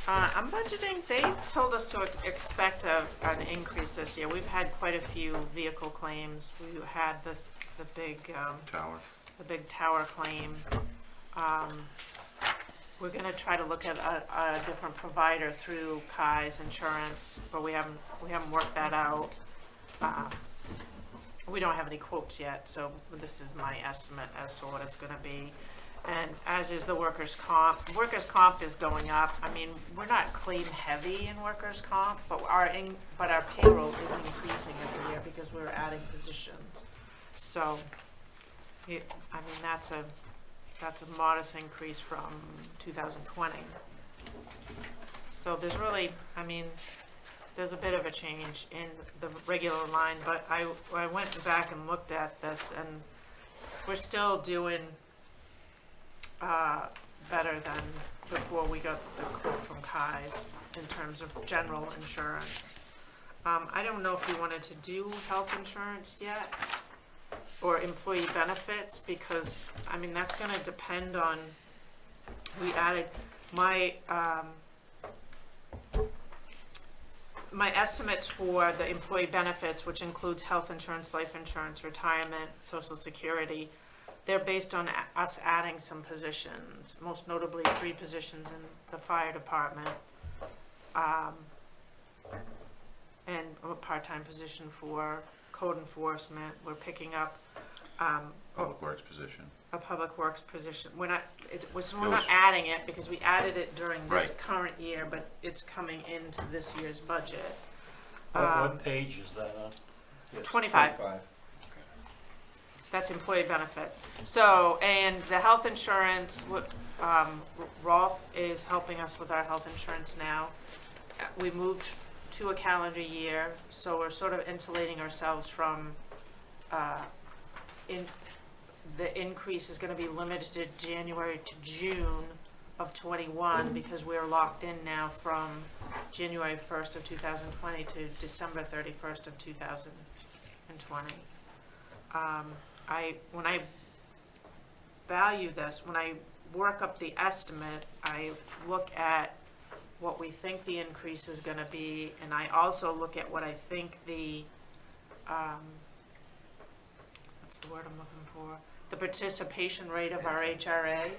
I'm budgeting, they told us to expect an increase this year. We've had quite a few vehicle claims. We had the big Tower. the big tower claim. We're gonna try to look at a different provider through Kai's Insurance, but we haven't worked that out. We don't have any quotes yet, so this is my estimate as to what it's gonna be. And as is the workers' comp. Workers' comp is going up. I mean, we're not claim heavy in workers' comp, but our payroll is increasing every year because we're adding positions. So, that's a modest increase from 2020. So there's really, there's a bit of a change in the regular line, but I went back and looked at this, and we're still doing better than before we got the quote from Kai's in terms of general insurance. I don't know if we wanted to do health insurance yet or employee benefits, because that's going to depend on, we added my estimates for the employee benefits, which includes health insurance, life insurance, retirement, Social Security. They're based on us adding some positions, most notably 3 positions in the fire department, and a part-time position for code enforcement. We're picking up Public Works position. a public works position. We're not, we're It not was- adding it because we added it during this Right. current year, but it's coming into this year's budget. What page is that on? 25. That's employee benefit. So, and the health insurance, Rolf is helping us with our health insurance now. We moved to a calendar year, so we're sort of insulating ourselves from, the increase is gonna be limited to January to June of '21, because we're locked in now from January 1st of 2020 to December 31st of 2020. When I value this, when I work up the estimate, I look at what we think the increase is gonna be, and I also look at what I think the, what's the word I'm looking for? The participation rate of our HRA.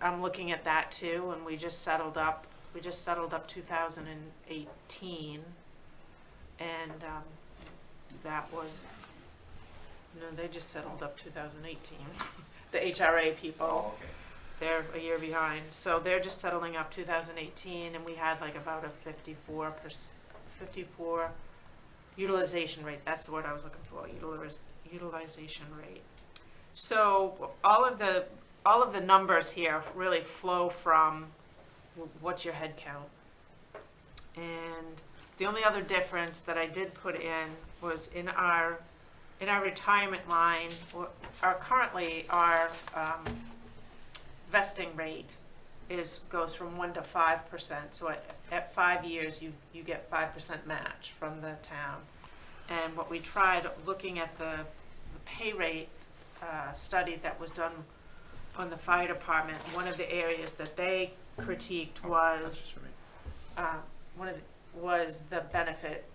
I'm looking at that too, and we just settled up 2018, and that was, no, they just settled up 2018. The HRA people, they're a year behind, so they're just settling up 2018, and we had like about a 54 utilization rate. That's the word I was looking for, utilization rate. So all of the numbers here really flow from what's your head count. And the only other difference that I did put in was in our retirement line, currently our vesting rate goes from 1% to 5%. So at 5 years, you get 5% match from the town. And what we tried, looking at the pay rate study that was done on the fire department, one of the areas that they critiqued was was the benefit,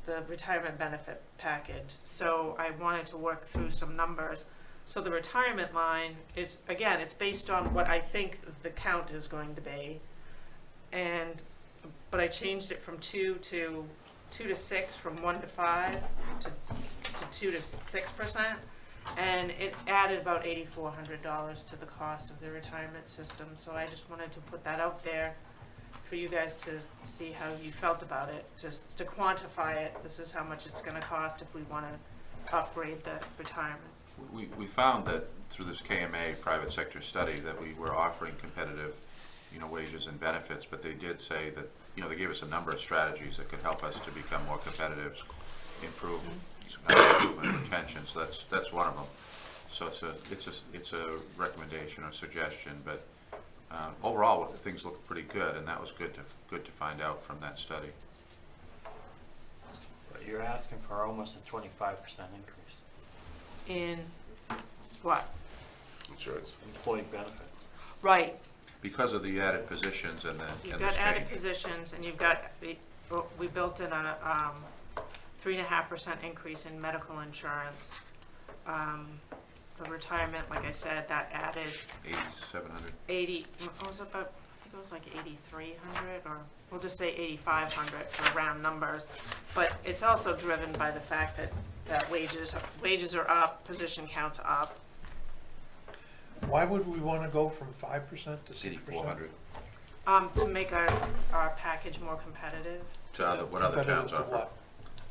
the retirement benefit package. So I wanted to work through some numbers. So the retirement line is, again, it's based on what I think the count is going to be. But I changed it from 2 to 6, from 1 to 5 to 2 to 6%. And it added about $8,400 to the cost of the retirement system. So I just wanted to put that out there for you guys to see how you felt about it, just to quantify it. This is how much it's going to cost if we want to upgrade the retirement. We found that through this KMA private sector study that we were offering competitive, wages and benefits, but they did say that, they gave us a number of strategies that could help us to become more competitive, improve recruitment, retention. So that's one of them. So it's a recommendation or suggestion, but overall things look pretty good, and that was good to find out from that study. But you're asking for almost a 25% increase. In what? Insurance. Employee benefits. Right. Because of the added positions and You've this got added change. positions, and you've got, we built in a 3.5% increase in medical insurance. The retirement, like I said, that added 8,700. what was it about, I think it was like 8,300, or we'll just say 8,500 for round numbers. But it's also driven by the fact that wages are up, position counts are up. Why would we want to go from 5% to 6%? 8,400. To make our package more competitive. To what other towns Competitive to offer? what?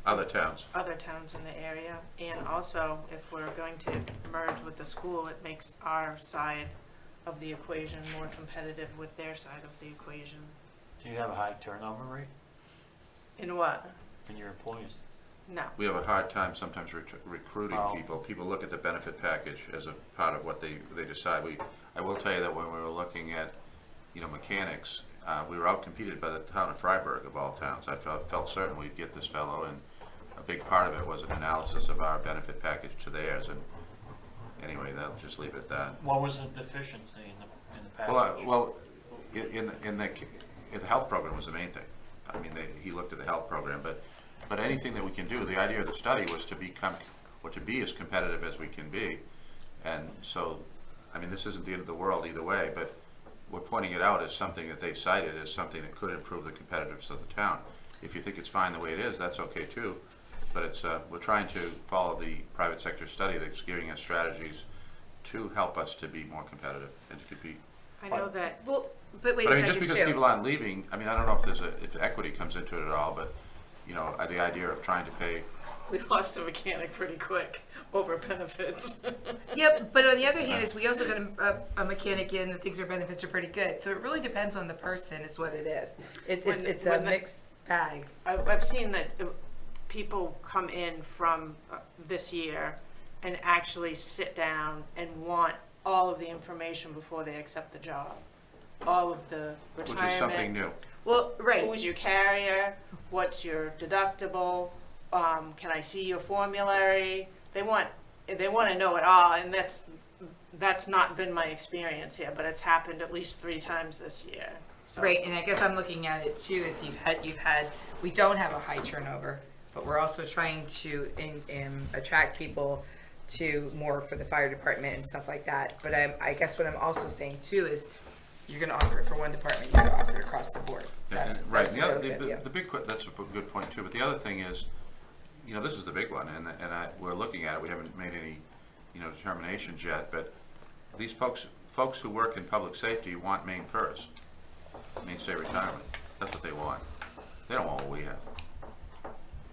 Other towns. Other towns in the area, and also if we're going to merge with the school, it makes our side of the equation more competitive with their side of the equation. Do you have a high turnover rate In what? in your employees? No. We have a hard time sometimes recruiting Oh. people. People look at the benefit package as a part of what they decide. I will tell you that when we were looking at, mechanics, we were outcompeted by the town of Freiburg of all towns. I felt certain we'd get this fellow, and a big part of it was an analysis of our benefit package to theirs. And anyway, that'll just leave it at that. What was the deficiency in the package? Well, in the health program was the main thing. I mean, he looked at the health program, but anything that we can do. The idea of the study was to become, or to be as competitive as we can be, and so, I mean, this isn't the end of the world either way. But we're pointing it out as something that they cited as something that could improve the competitiveness of the town. If you think it's fine the way it is, that's okay too. but it's, we're trying to follow the private sector study that's giving us strategies to help us to be more competitive and to compete. I know that. Well, but wait But a I mean, second just too. because people aren't leaving, I mean, I don't know if equity comes into it at all, but, you know, the idea of trying to pay, We lost a mechanic pretty quick over benefits. Yep, but on the other hand, is we also got a mechanic in that thinks our benefits are pretty good. So it really depends on the person, is what it is. It's a When the- mixed bag. I've seen that people come in from this year and actually sit down and want all of the information before they accept the job. All of the which retirement. is something new. Well, right. Who's your carrier? What's your deductible? Can I see your formulary? They want to know it all, and that's not been my experience here, but it's happened at least 3 times this year. So. Right, and I guess I'm looking at it too, is we don't have a high turnover, but we're also trying to attract people to more for the fire department and stuff like that. But I guess what I'm also saying too is, you're gonna offer it for one department, you're gonna offer it across the board. That's Right, the the way I other, look at it, yeah. the big, that's a good point too, but the other thing is, you know, this is the big one, and we're looking at it, we haven't made any, you know, determinations yet, but these folks who work in public safety want Maine PERS, Maine State Retirement, that's what they want. They don't want what we have.